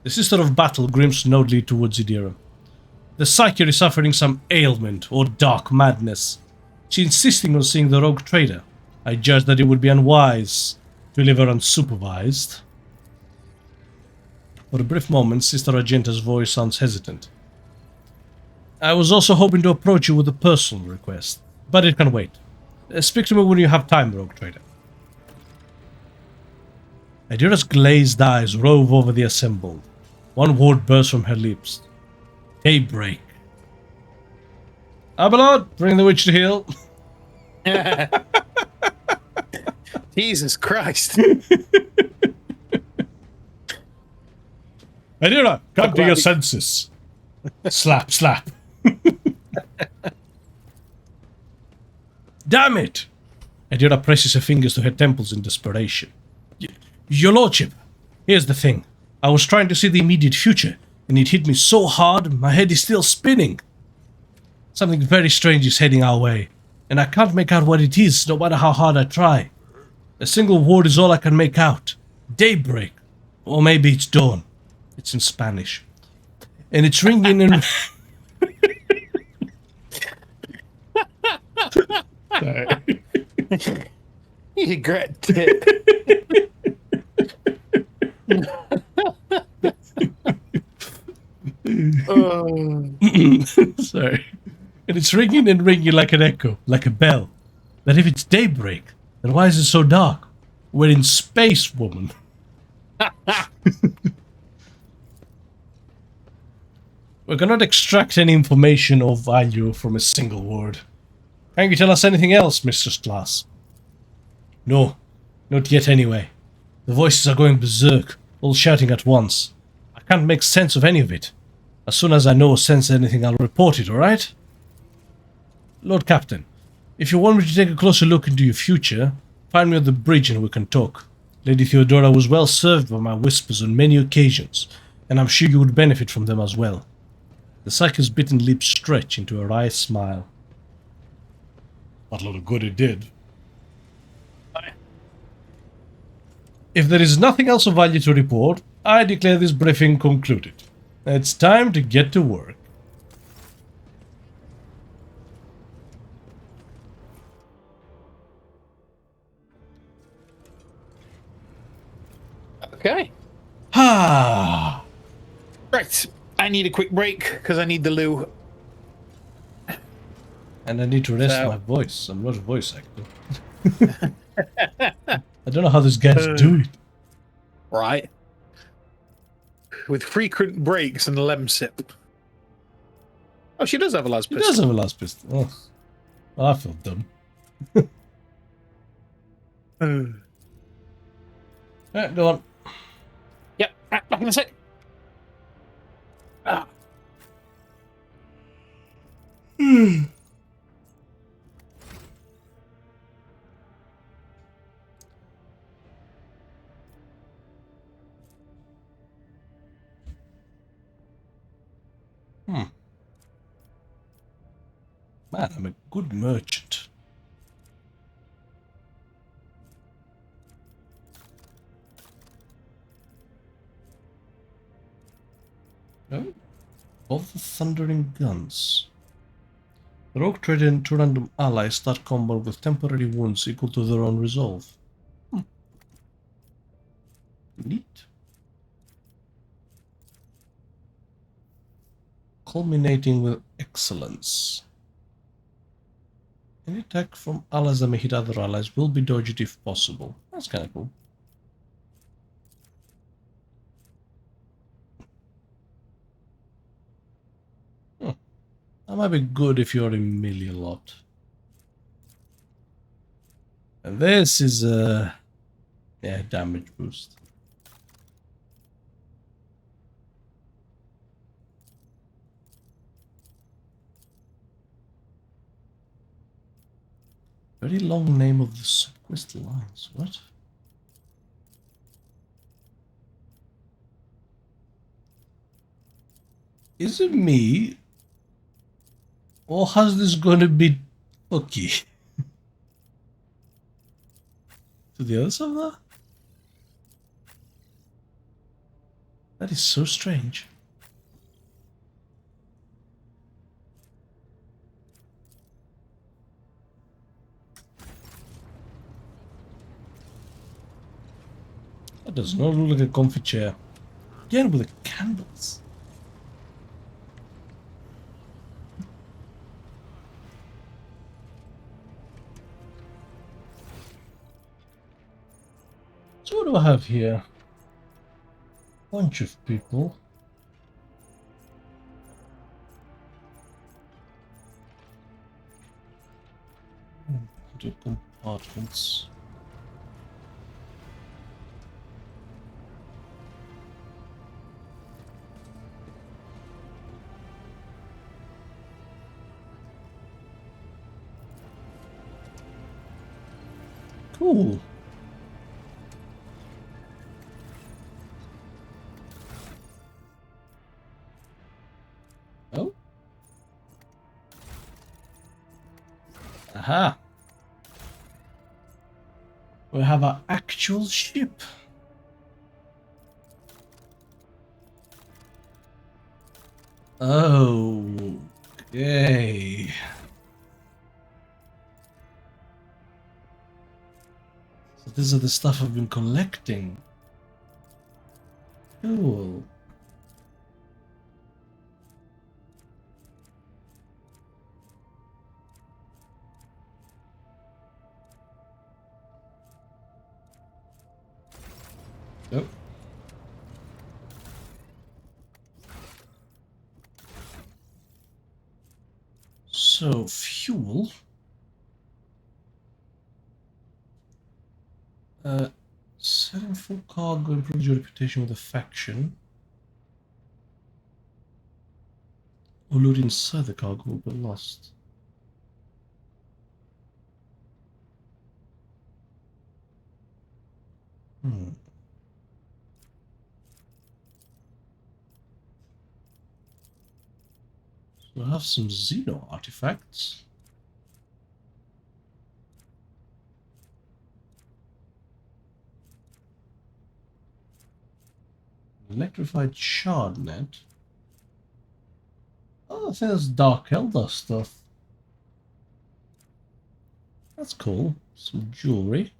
The Sister of Battle grimaced nodily towards Idira. The Psyche is suffering some ailment or dark madness. She insisting on seeing the RogueTrader. I judge that it would be unwise to leave her unsupervised. For a brief moment, Sister Argenta's voice sounds hesitant. I was also hoping to approach you with a personal request, but it can wait. Speak to me when you have time, RogueTrader. Idira's glazed eyes rove over the assembled. One word bursts from her lips. Daybreak. Abelard, bring the witch to heel. Jesus Christ. Idira, come to your senses. Slap, slap. Damn it! Idira presses her fingers to her temples in desperation. Your lordship, here's the thing. I was trying to see the immediate future, and it hit me so hard, my head is still spinning. Something very strange is heading our way, and I can't make out what it is, no matter how hard I try. A single word is all I can make out. Daybreak. Or maybe it's dawn. It's in Spanish. And it's ringing and... Sorry. You regret it. Sorry. And it's ringing and ringing like an echo, like a bell. But if it's daybreak, then why is it so dark? We're in space, woman. We cannot extract any information of value from a single word. Can you tell us anything else, Mistress Glass? No, not yet anyway. The voices are going berserk, all shouting at once. I can't make sense of any of it. As soon as I know or sense anything, I'll report it, alright? Lord Captain, if you want me to take a closer look into your future, find me on the bridge and we can talk. Lady Theodora was well served by my whispers on many occasions, and I'm sure you would benefit from them as well. The Psyche's bitten lips stretch into a wry smile. What little good it did. If there is nothing else of value to report, I declare this briefing concluded. It's time to get to work. Okay. Ah. Right. I need a quick break because I need the loo. And I need to rest my voice. I'm not a voice actor. I don't know how these guys do it. Right. With frequent breaks and a lem sip. Oh, she does have a last pistol. She does have a last pistol. Oh. Well, I feel dumb. Alright, go on. Yep, back in a sec. Ah. Man, I'm a good merchant. No? Both the thundering guns. The RogueTrader and two random allies start combat with temporary wounds equal to their own resolve. Neat. Culminating with excellence. Any attack from allies that may hit other allies will be dodged if possible. That's kind of cool. That might be good if you're in melee a lot. And this is a damage boost. Very long name of the subquest lines. What? Is it me? Or has this gonna be okay? To the other side of that? That is so strange. That does not look like a comfy chair. Again with the candles. So what do I have here? Bunch of people. Into compartments. Cool. Oh. Aha. We have an actual ship. Oh. Okay. So these are the stuff I've been collecting. Cool. Nope. So, fuel. Selling full cargo improves your reputation with a faction. Or loot inside the cargo will be lost. So I have some Xeno artifacts. Electrified shard net. Oh, I think that's Dark Elder stuff. That's cool. Some jewelry.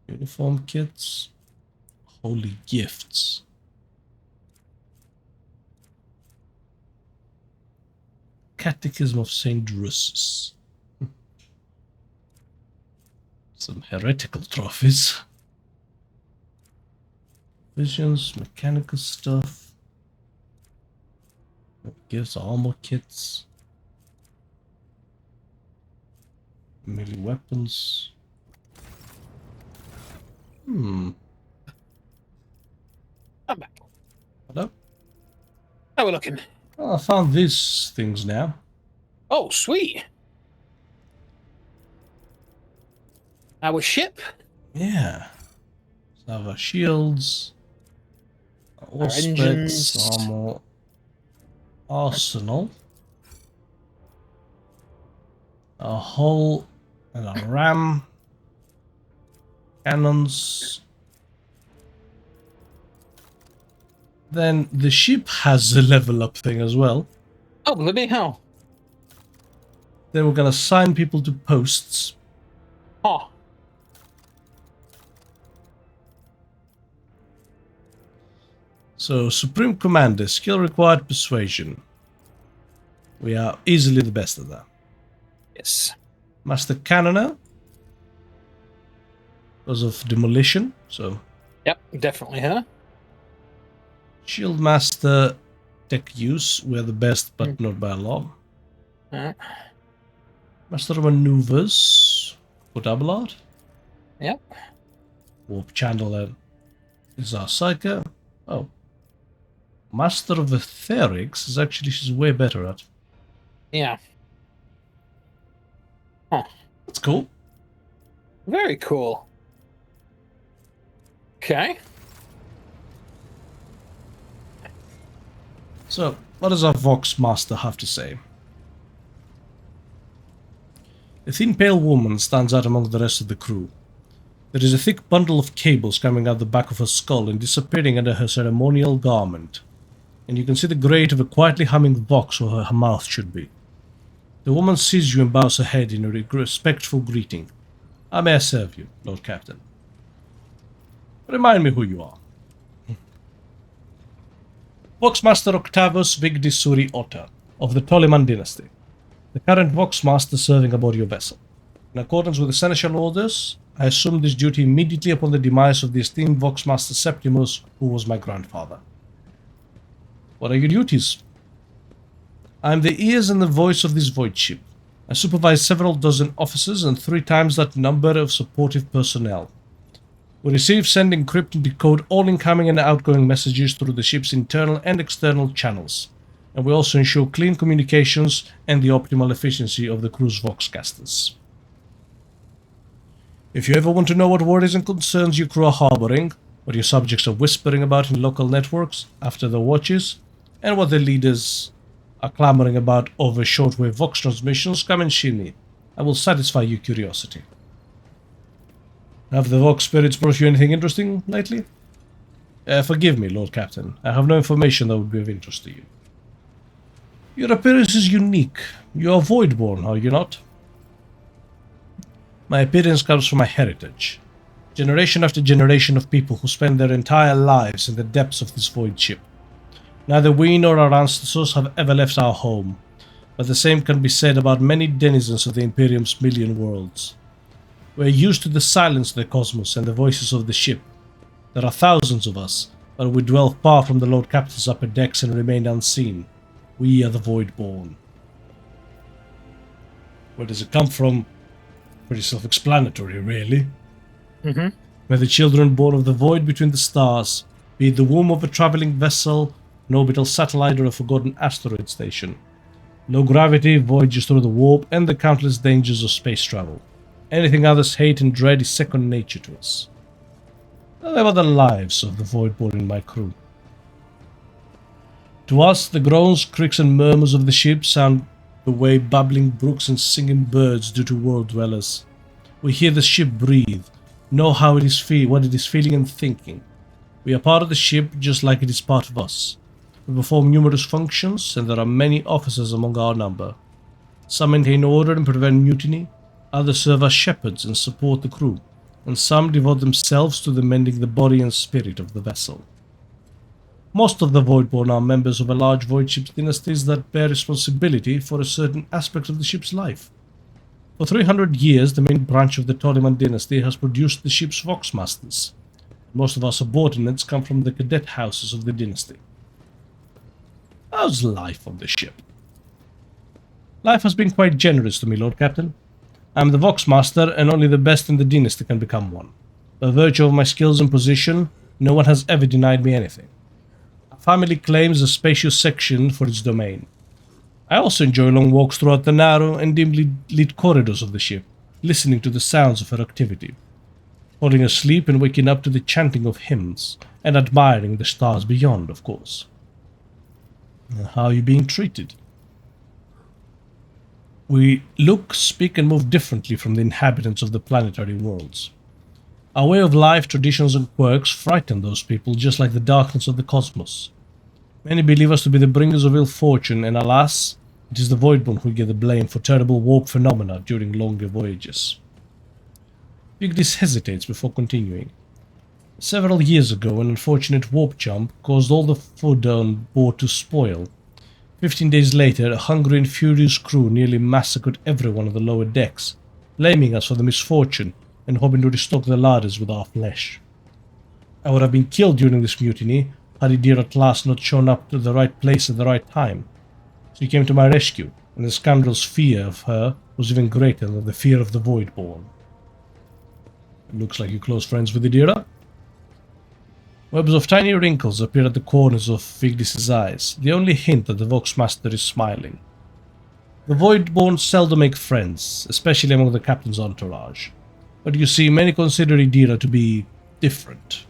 Uniform kits. Holy gifts. Catechism of St. Drusus. Some heretical trophies. Visions, mechanical stuff. Gives armor kits. Melee weapons. I'm back. Hello? How are we looking? Oh, I found these things now. Oh, sweet. Our ship? Yeah. So I have our shields. All Our specs, engines. armor. Arsenal. A hull and a ram. Cannons. Then the ship has a level up thing as well. Oh, bloody hell. Then we're gonna assign people to posts. Oh. So, Supreme Commander, skill required persuasion. We are easily the best at that. Yes. Master Cannoner. Because of demolition, so. Yep, definitely her. Shield Master, tech use. We're the best, but not by a lot. Master of Maneuvers. Put Abelard. Yep. Warp Channeler is our Psyker. Oh. Master of Etherics is actually she's way better at. Yeah. Huh. That's cool. Very cool. Okay. So, what does our Vox Master have to say? A thin pale woman stands out among the rest of the crew. There is a thick bundle of cables coming out the back of her skull and disappearing under her ceremonial garment, and you can see the grate of a quietly humming Vox where her mouth should be. The woman sees you and bows her head in a respectful greeting. How may I serve you, Lord Captain? Remind me who you are. Voxmaster Octavus Vigdis Suri Otta, of the Ptoleman dynasty. The current Voxmaster serving aboard your vessel. In accordance with the seneschal orders, I assumed this duty immediately upon the demise of the esteemed Voxmaster Septimus, who was my grandfather. What are your duties? I am the ears and the voice of this void ship. I supervise several dozen officers and 3 times that number of supportive personnel. We receive, send, encrypt, and decode all incoming and outgoing messages through the ship's internal and external channels, and we also ensure clean communications and the optimal efficiency of the crew's voxcasters. If you ever want to know what worries and concerns your crew are harboring, what your subjects are whispering about in local networks after their watches, and what their leaders are clamoring about over shortwave vox transmissions, come and see me. I will satisfy your curiosity. Have the Vox spirits brought you anything interesting lately? Forgive me, Lord Captain. I have no information that would be of interest to you. Your appearance is unique. You are Voidborn, are you not? My appearance comes from my heritage. Generation after generation of people who spend their entire lives in the depths of this void ship. Neither we nor our ancestors have ever left our home, but the same can be said about many denizens of the Imperium's million worlds. We are used to the silence of the cosmos and the voices of the ship. There are thousands of us, but we dwell far from the Lord Captain's upper decks and remain unseen. We are the Voidborn. Where does it come from? Pretty self-explanatory, really. We're the children born of the void between the stars, be it the womb of a traveling vessel, an orbital satellite, or a forgotten asteroid station. Low gravity, voyages through the warp, and the countless dangers of space travel. Anything others hate and dread is second nature to us. They were the lives of the Voidborn in my crew. To us, the groans, creaks, and murmurs of the ship sound the way babbling brooks and singing birds do to world dwellers. We hear the ship breathe, know how it is what it is feeling and thinking. We are part of the ship just like it is part of us. We perform numerous functions, and there are many officers among our number. Some maintain order and prevent mutiny. Others serve as shepherds and support the crew. and some devote themselves to the mending the body and spirit of the vessel. Most of the Voidborn are members of a large void ship's dynasties that bear responsibility for a certain aspect of the ship's life. For 300 years, the main branch of the Toliman dynasty has produced the ship's Voxmasters. Most of our subordinates come from the cadet houses of the dynasty. How's life on the ship? Life has been quite generous to me, Lord Captain. I am the Voxmaster, and only the best in the dynasty can become one. By virtue of my skills and position, no one has ever denied me anything. Our family claims a spacious section for its domain. I also enjoy long walks throughout the narrow and dimly lit corridors of the ship, listening to the sounds of her activity, falling asleep and waking up to the chanting of hymns, and admiring the stars beyond, of course. How are you being treated? We look, speak, and move differently from the inhabitants of the planetary worlds. Our way of life, traditions, and quirks frighten those people just like the darkness of the cosmos. Many believe us to be the bringers of ill fortune, and alas, it is the Voidborn who get the blame for terrible warp phenomena during longer voyages. Vigdis hesitates before continuing. Several years ago, an unfortunate warp jump caused all the food on board to spoil. 15 days later, a hungry and furious crew nearly massacred everyone on the lower decks, blaming us for the misfortune and hoping to restock the larders with our flesh. I would have been killed during this mutiny had Idira at last not shown up to the right place at the right time. She came to my rescue, and the scoundrel's fear of her was even greater than the fear of the Voidborn. Looks like you're close friends with Idira. Webs of tiny wrinkles appear at the corners of Vigdis's eyes, the only hint that the Voxmaster is smiling. The Voidborn seldom make friends, especially among the captain's entourage. But you see, many consider Idira to be different.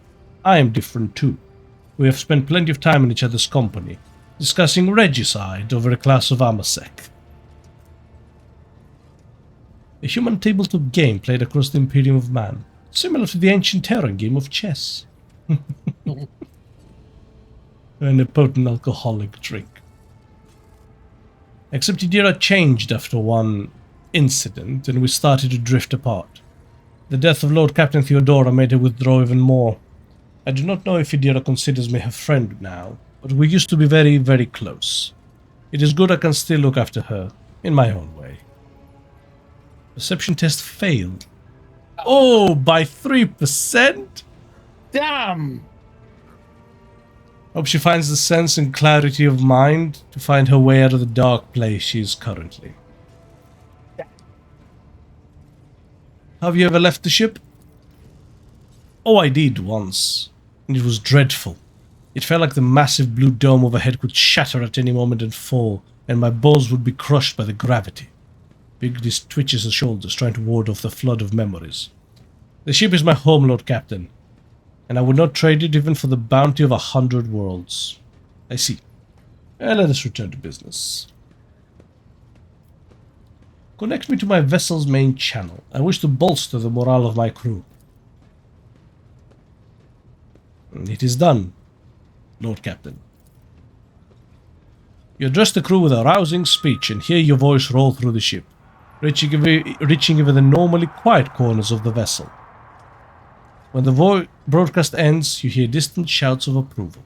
I am different too. We have spent plenty of time in each other's company, discussing regicide over a glass of Amasek. A human tabletop game played across the Imperium of Man, similar to the ancient Terran game of chess. And a potent alcoholic drink. Except Idira changed after one incident, and we started to drift apart. The death of Lord Captain Theodora made her withdraw even more. I do not know if Idira considers me her friend now, but we used to be very, very close. It is good I can still look after her, in my own way. Perception test failed. Oh, by 3%? Damn! Hope she finds the sense and clarity of mind to find her way out of the dark place she is currently. Have you ever left the ship? Oh, I did once, and it was dreadful. It felt like the massive blue dome overhead could shatter at any moment and fall, and my bones would be crushed by the gravity. Vigdis twitches her shoulders, trying to ward off the flood of memories. The ship is my home, Lord Captain, and I would not trade it even for the bounty of 100 worlds. I see. Let us return to business. Connect me to my vessel's main channel. I wish to bolster the morale of my crew. It is done, Lord Captain. You address the crew with a rousing speech and hear your voice roll through the ship, reaching even the normally quiet corners of the vessel. When the broadcast ends, you hear distant shouts of approval.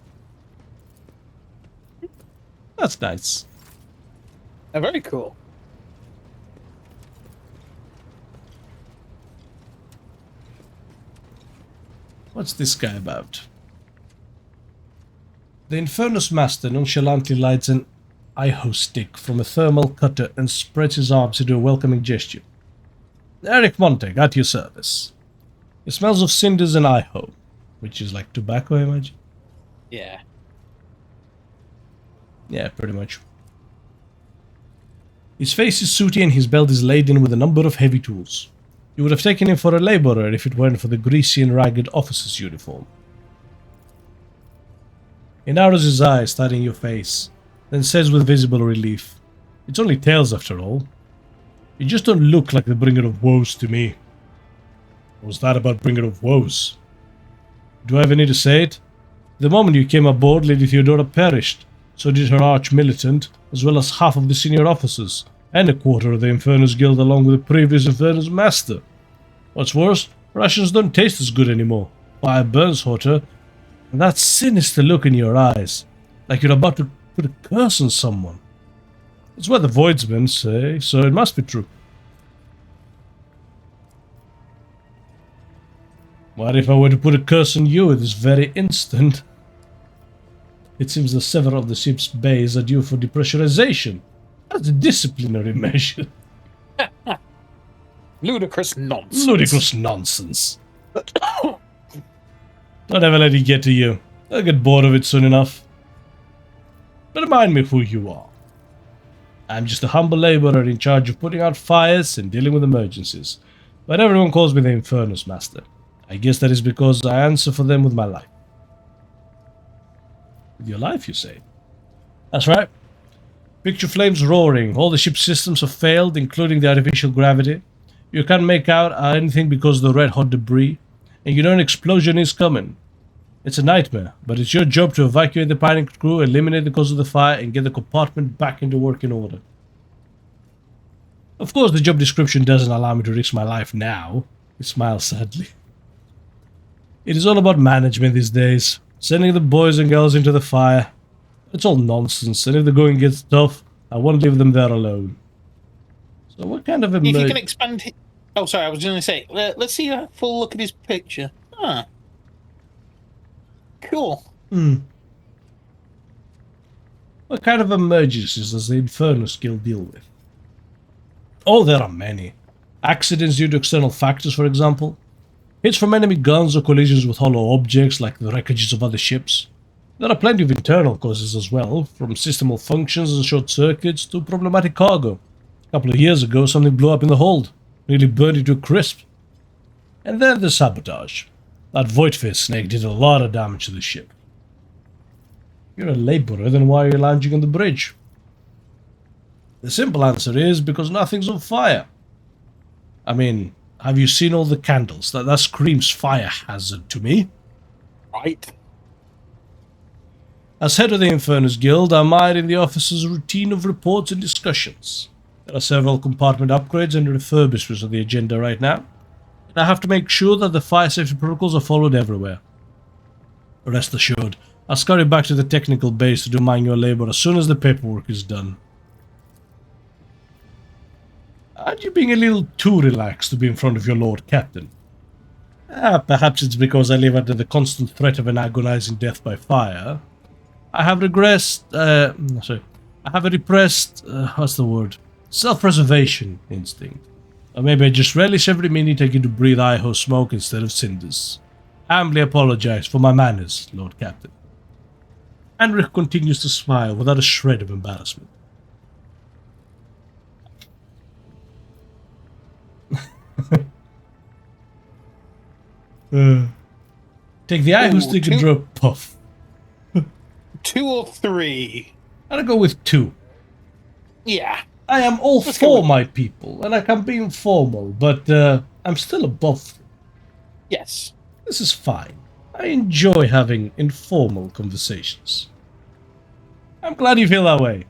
That's nice. Very cool. What's this guy about? The Infernus Master nonchalantly lights an iho stick from a thermal cutter and spreads his arms into a welcoming gesture. Eric Montag, at your service. It smells of cinders and iho, which is like tobacco, I imagine. Yeah. Yeah, pretty much. His face is sooty and his belt is laden with a number of heavy tools. You would have taken him for a laborer if it weren't for the greasy and ragged officer's uniform. He narrows his eyes, studying your face, then says with visible relief, "It's only tales after all. You just don't look like the bringer of woes to me." What's that about bringer of woes? Do I ever need to say it? The moment you came aboard, Lady Theodora perished. So did her arch-militant, as well as half of the senior officers, and a quarter of the Infernus Guild along with the previous Infernus Master. What's worse, Rations don't taste as good anymore. Fire burns hotter, and that sinister look in your eyes, like you're about to put a curse on someone. It's what the Voidsmen say, so it must be true. What if I were to put a curse on you at this very instant? It seems that several of the ship's bays are due for depressurization. That's a disciplinary measure. Ludicrous nonsense. Ludicrous nonsense. Don't ever let it get to you. I'll get bored of it soon enough. But remind me who you are. I'm just a humble laborer in charge of putting out fires and dealing with emergencies. But everyone calls me the Infernus Master. I guess that is because I answer for them with my life. With your life, you say? That's right. Picture flames roaring. All the ship's systems have failed, including the artificial gravity. You can't make out anything because of the red-hot debris, and you know an explosion is coming. It's a nightmare, but it's your job to evacuate the panicked crew, eliminate the cause of the fire, and get the compartment back into working order. Of course, the job description doesn't allow me to risk my life now. He smiles sadly. It is all about management these days, sending the boys and girls into the fire. It's all nonsense, and if the going gets tough, I won't leave them there alone. So what kind of If you can expand... Oh, sorry, I was going to say, let's see a full look at his picture. Ah. Cool. What kind of emergencies does the Infernus Guild deal with? Oh, there are many. Accidents due to external factors, for example. Hits from enemy guns or collisions with hollow objects like the wreckages of other ships. There are plenty of internal causes as well, from system malfunctions and short circuits to problematic cargo. A couple of years ago, something blew up in the hold, nearly burned it to a crisp. And then there's sabotage. That Voidface snake did a lot of damage to the ship. You're a laborer, then why are you lounging on the bridge? The simple answer is because nothing's on fire. I mean, have you seen all the candles? That screams fire hazard to me. Right. As head of the Infernus Guild, I'm mired in the office's routine of reports and discussions. There are several compartment upgrades and refurbishments on the agenda right now, and I have to make sure that the fire safety protocols are followed everywhere. Rest assured, I'll scurry back to the technical base to do manual labor as soon as the paperwork is done. Aren't you being a little too relaxed to be in front of your Lord Captain? Perhaps it's because I live under the constant threat of an agonizing death by fire. I have repressed, self-preservation instinct. Or maybe I just relish every minute I get to breathe Idaho smoke instead of cinders. I humbly apologize for my manners, Lord Captain. Henrik continues to smile without a shred of embarrassment. Take the Idaho stick and draw a puff. 2 or 3? I'll go with 2. Yeah. I am all for my people, and I can be informal, but I'm still above them. Yes. This is fine. I enjoy having informal conversations. I'm glad you feel that way.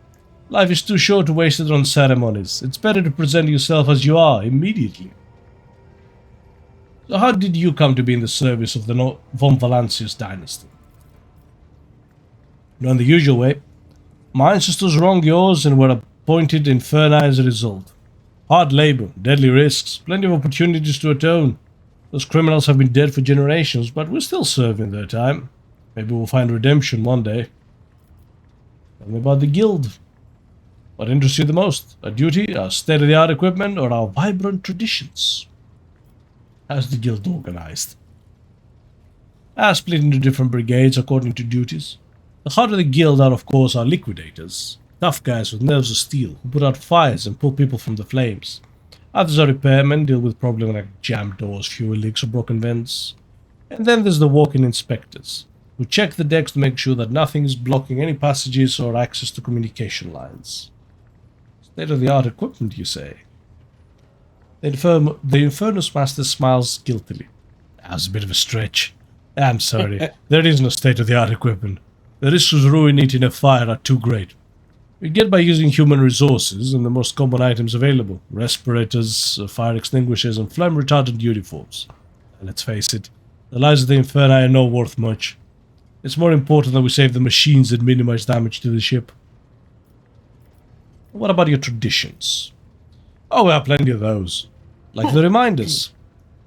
Life is too short to waste it on ceremonies. It's better to present yourself as you are immediately. So how did you come to be in the service of the Von Valancius dynasty? Not in the usual way. My ancestors wronged yours and were appointed Inferni as a result. Hard labor, deadly risks, plenty of opportunities to atone. Those criminals have been dead for generations, but we're still serving their time. Maybe we'll find redemption one day. Tell me about the guild. What interests you the most? Our duty, our state-of-the-art equipment, or our vibrant traditions? How's the guild organized? Split into different brigades according to duties. The heart of the guild are, of course, our liquidators. Tough guys with nerves of steel who put out fires and pull people from the flames. Others are repairmen, deal with problems like jammed doors, fuel leaks, or broken vents. And then there's the walk-in inspectors, who check the decks to make sure that nothing is blocking any passages or access to communication lines. State-of-the-art equipment, you say? The Infernus Master smiles guiltily. That's a bit of a stretch. I'm sorry, there is no state-of-the-art equipment. The risks of ruining it in a fire are too great. We get by using human resources and the most common items available. Respirators, fire extinguishers, and flame-retardant uniforms. Let's face it, the lives of the Inferni are not worth much. It's more important that we save the machines and minimize damage to the ship. What about your traditions? Oh, we have plenty of those. Like the reminders.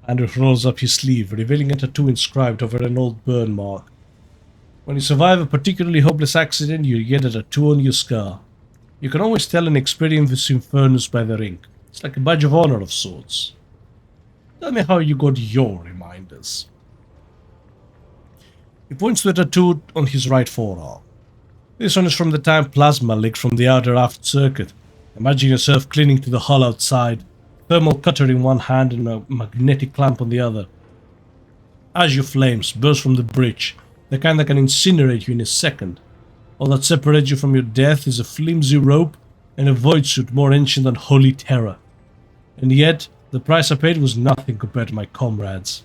Andrew rolls up his sleeve, revealing a tattoo inscribed over an old burn mark. When you survive a particularly hopeless accident, you get a tattoo on your scar. You can always tell an experienced Infernus by the ink. It's like a badge of honor of sorts. Tell me how you got your reminders. He points to a tattoo on his right forearm. This one is from the time plasma leaked from the outer aft circuit. Imagine yourself clinging to the hull outside, thermal cutter in one hand and a magnetic clamp on the other. Azure flames burst from the bridge, the kind that can incinerate you in a second. All that separates you from your death is a flimsy rope and a void suit more ancient than holy terror. And yet, the price I paid was nothing compared to my comrades.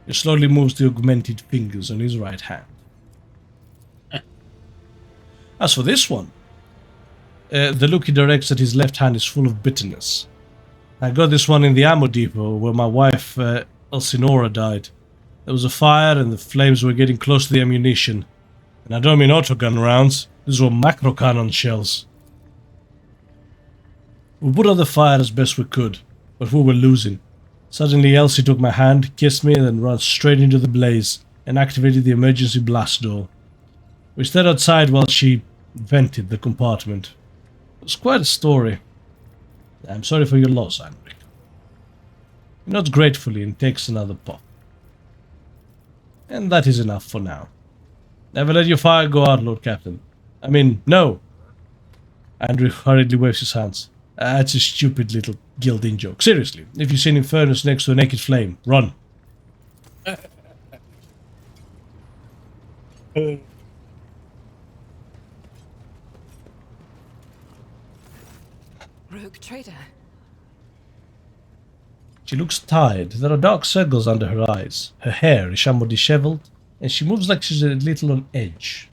He slowly moves the augmented fingers on his right hand. As for this one, the look he directs at his left hand is full of bitterness. I got this one in the ammo depot where my wife, Elsinora, died. There was a fire and the flames were getting close to the ammunition. And I don't mean autogun rounds, these were macro cannon shells. We put out the fire as best we could, but we were losing. Suddenly Elsie took my hand, kissed me, and then ran straight into the blaze and activated the emergency blast door. We stayed outside while she vented the compartment. It was quite a story. I'm sorry for your loss, Heinrich. He nods gratefully and takes another puff. And that is enough for now. Never let your fire go out, Lord Captain. I mean, no. Andrew hurriedly waves his hands. That's a stupid little guilt-in joke. Seriously, if you see an Infernus next to a naked flame, run. RogueTrader. She looks tired. There are dark circles under her eyes. Her hair is somewhat disheveled, and she moves like she's a little on edge.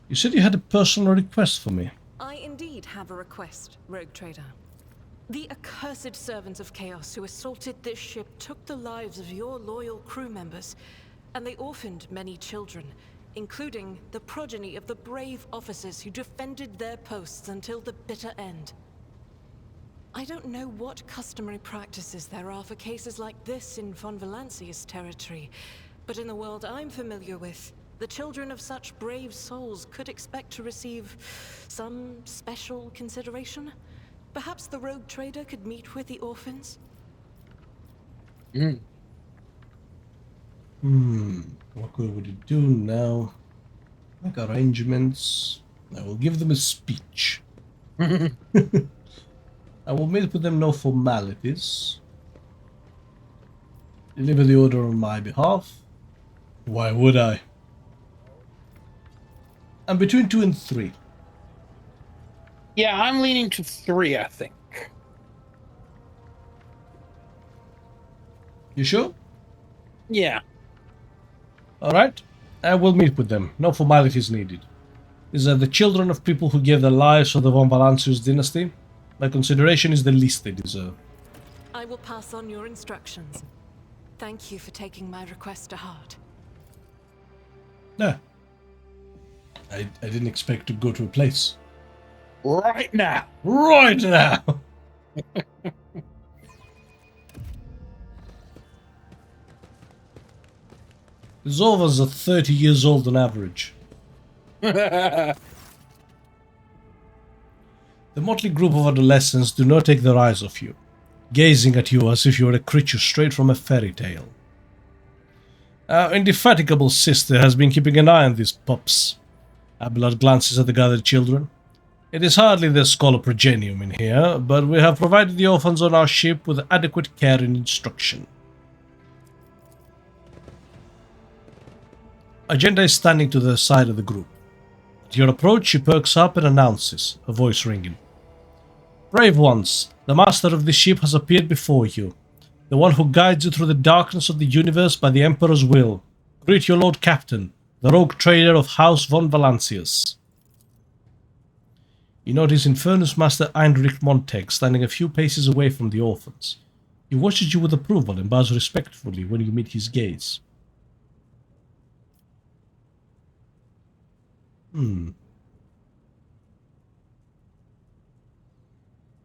You said you had a personal request for me. I indeed have a request, RogueTrader. The accursed servants of Chaos who assaulted this ship took the lives of your loyal crew members, and they orphaned many children, including the progeny of the brave officers who defended their posts until the bitter end. I don't know what customary practices there are for cases like this in Von Valancius territory, but in the world I'm familiar with, the children of such brave souls could expect to receive some special consideration. Perhaps the RogueTrader could meet with the orphans? What good would you do now? Make arrangements. I will give them a speech. I will meet with them no formalities. Deliver the order on my behalf. Why would I? I'm between 2 and 3. Yeah, I'm leaning to 3, I think. You sure? Yeah. Alright. I will meet with them. No formalities needed. These are the children of people who gave their lives for the Von Valancius dynasty. My consideration is the least they deserve. I will pass on your instructions. Thank you for taking my request to heart. No. I didn't expect to go to a place. Right now. Right now! The Zovas are 30 years old on average. The motley group of adolescents do not take their eyes off you, gazing at you as if you were a creature straight from a fairy tale. Our indefatigable sister has been keeping an eye on these pups. Abelard glances at the gathered children. It is hardly the Scholar Progenium in here, but we have provided the orphans on our ship with adequate care and instruction. Agenda is standing to the side of the group. At your approach, she perks up and announces, her voice ringing. Brave ones, the master of this ship has appeared before you, the one who guides you through the darkness of the universe by the Emperor's will. Greet your Lord Captain, the RogueTrader of House Von Valancius. You notice Infernus Master Heinrich Montag standing a few paces away from the orphans. He watches you with approval and bows respectfully when you meet his gaze.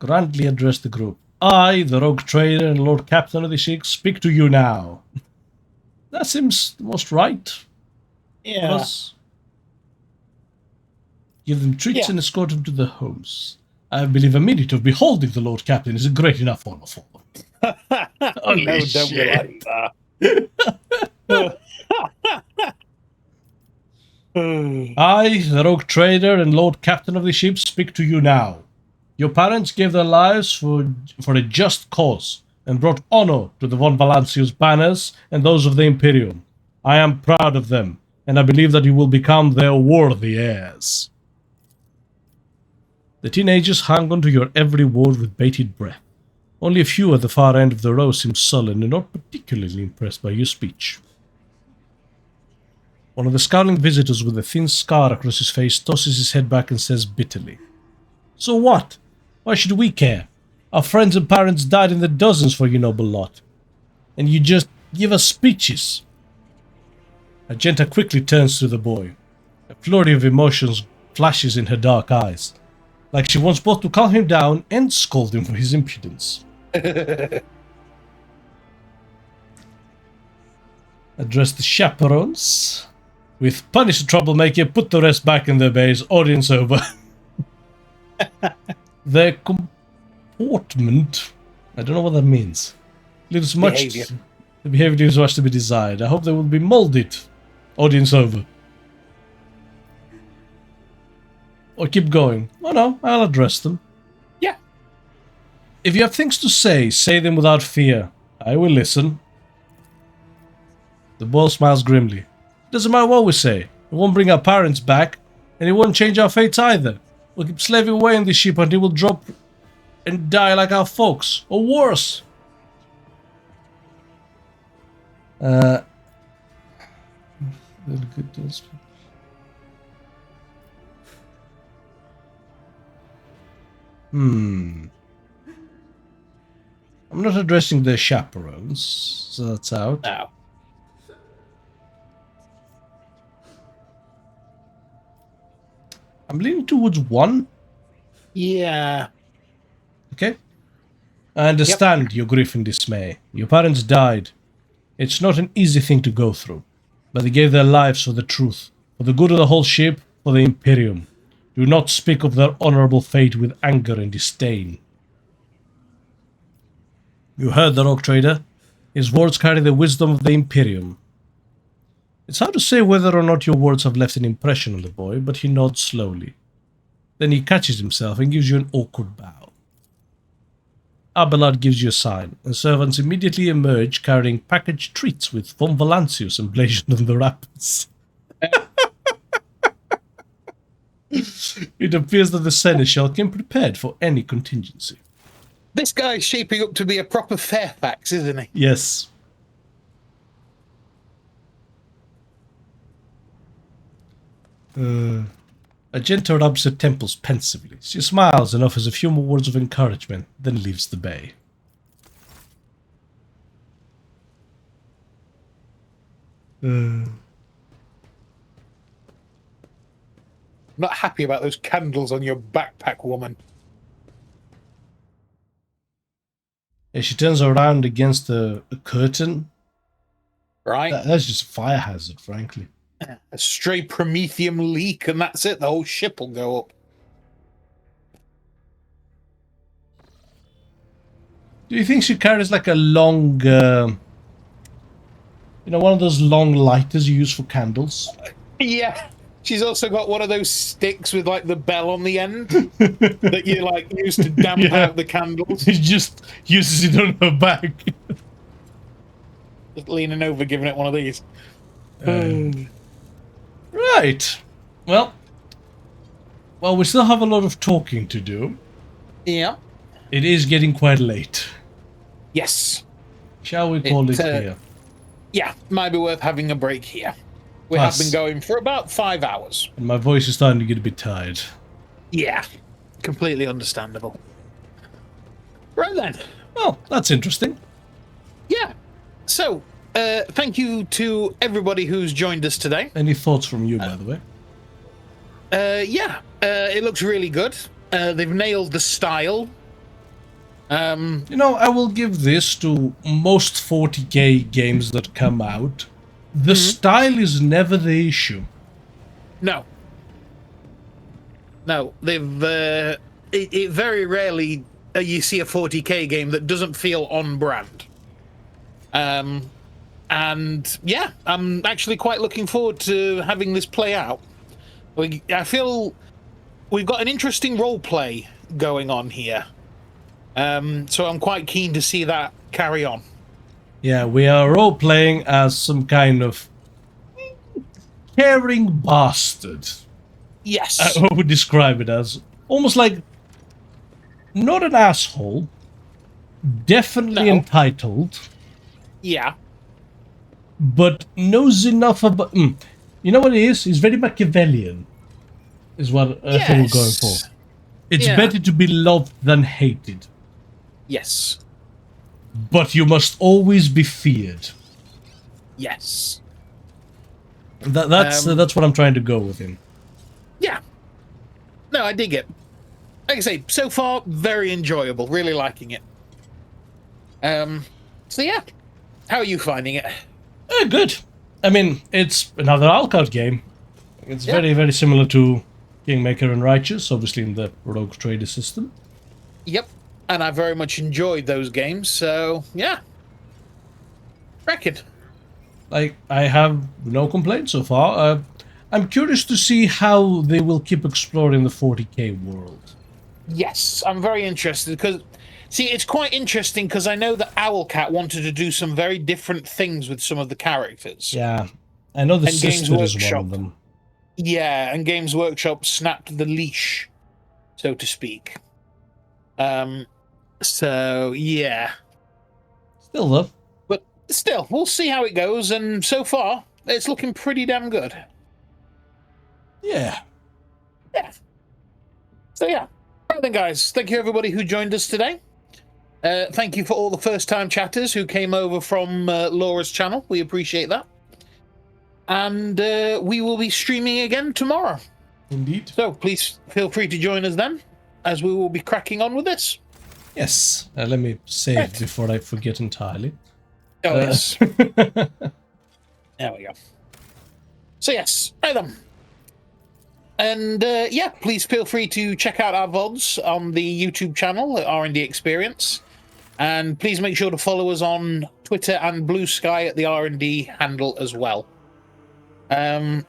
Grandly addressed the group. I, the Rogue Trader and Lord Captain of the ship, speak to you now. That seems the most right. Yeah. Plus, give them treats and escort them to their homes. I believe a minute of beholding the Lord Captain is a great enough honor for them. Holy No, don't shit. be like that. I, the Rogue Trader and Lord Captain of the ship, speak to you now. Your parents gave their lives for a just cause and brought honor to the von Valancius banners and those of the Imperium. I am proud of them, and I believe that you will become their worthy heirs. The teenagers hung on to your every word with bated breath. Only a few at the far end of the row seemed sullen and not particularly impressed by your speech. One of the scowling visitors with a thin scar across his face tosses his head back and says bitterly, "So what? Why should we care? Our friends and parents died in the dozens for you noble lot. And you just give us speeches." Argenta quickly turns to the boy. A flurry of emotions flashes in her dark eyes, like she wants both to calm him down and scold him for his impudence. Address the chaperones. With punish the troublemaker, put the rest back in their bays, audience over. Their comportment, I don't know what that means, leaves much. Behavior. The behavior leaves much to be desired. I hope they will be molded. Audience over. Or keep going. Oh no, I'll address them. Yeah. If you have things to say them without fear. I will listen. The boy smiles grimly. Doesn't matter what we say. It won't bring our parents back, and it won't change our fates either. We'll keep slaving away in this ship until we'll drop and die like our folks, or worse. I'm not addressing the chaperones, so that's out. No. I'm leaning towards one. Yeah. Okay. I understand your grief and dismay. Your parents died. It's not an easy thing to go through, but they gave their lives for the truth, for the good of the whole ship, for the Imperium. Do not speak of their honorable fate with anger and disdain. You heard the Rogue Trader. His words carry the wisdom of the Imperium. It's hard to say whether or not your words have left an impression on the boy, but he nods slowly. Then he catches himself and gives you an awkward bow. Abelard gives you a sign, and servants immediately emerge carrying packaged treats with von Valancius emblazoned on the wrappers. It appears that the seneschal came prepared for any contingency. This guy's shaping up to be a proper Fairfax, isn't he? Yes. Argenta rubs her temples pensively. She smiles and offers a few more words of encouragement, then leaves the bay. Not happy about those candles on your backpack, woman. As she turns around against a curtain. Right. That's just a fire hazard, frankly. A stray promethium leak and that's it. The whole ship will go up. Do you think she carries like a long, one of those long lighters you use for candles? Yeah. She's also got one of those sticks with like the bell on the end that you like use to damp out the candles. She just uses it on her back. Just leaning over, giving it one of these. Right. Well, we still have a lot of talking to do. Yeah. It is getting quite late. Yes. Shall we call it here? Yeah, might be worth having a break here. We have been going for about 5 hours. And my voice is starting to get a bit tired. Yeah, completely understandable. Right then. Well, that's interesting. So, thank you to everybody who's joined us today. Any thoughts from you, by the way? Yeah, it looks really good. They've nailed the style. You know, I will give this to most 40k games that come out. The style is never the issue. No. No, they've... it very rarely you see a 40k game that doesn't feel on brand. And yeah, I'm actually quite looking forward to having this play out. I feel we've got an interesting role play going on here. So I'm quite keen to see that carry on. Yeah, we are role playing as some kind of caring bastard. Yes. I would describe it as almost like not an asshole, definitely entitled. Yeah. But knows enough about. You know what it is? He's very Machiavellian, is what I think we're going for. It's better to be loved than hated. Yes. But you must always be feared. Yes. That's what I'm trying to go with him. Yeah. No, I dig it. Like I say, so far, very enjoyable. Really liking it. So yeah. How are you finding it? Good. I mean, it's another Alcott game. It's very, very similar to Kingmaker and Righteous, obviously in the RogueTrader system. Yep. And I very much enjoyed those games, so yeah. Reckon. Like, I have no complaints so far. I'm curious to see how they will keep exploring the 40k world. Yes, I'm very interested because, see, it's quite interesting because I know that Owlcat wanted to do some very different things with some of the characters. Yeah, I know the And sister is one of them. Yeah, and Games Workshop snapped the leash, so to speak. So yeah. Still though. But still, we'll see how it goes, and so far, it's looking pretty damn good. Yeah. Yeah. So yeah. Right then, guys, thank you everybody who joined us today. Thank you for all the first-time chatters who came over from Laura's channel. We appreciate that. And we will be streaming again tomorrow. Indeed. So please feel free to join us then, as we will be cracking on with this. Yes. Let me save before I forget entirely. Oh, yes. There we go. So yes, right then. And yeah, please feel free to check out our VODs on the YouTube channel at R&D Experience. And please make sure to follow us on Twitter and Blue Sky at the R&D handle as well. And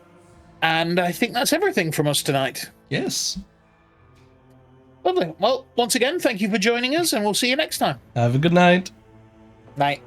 I think that's everything from us tonight. Yes. Lovely. Well, once again, thank you for joining us, and we'll see you next time. Have a good night. Night.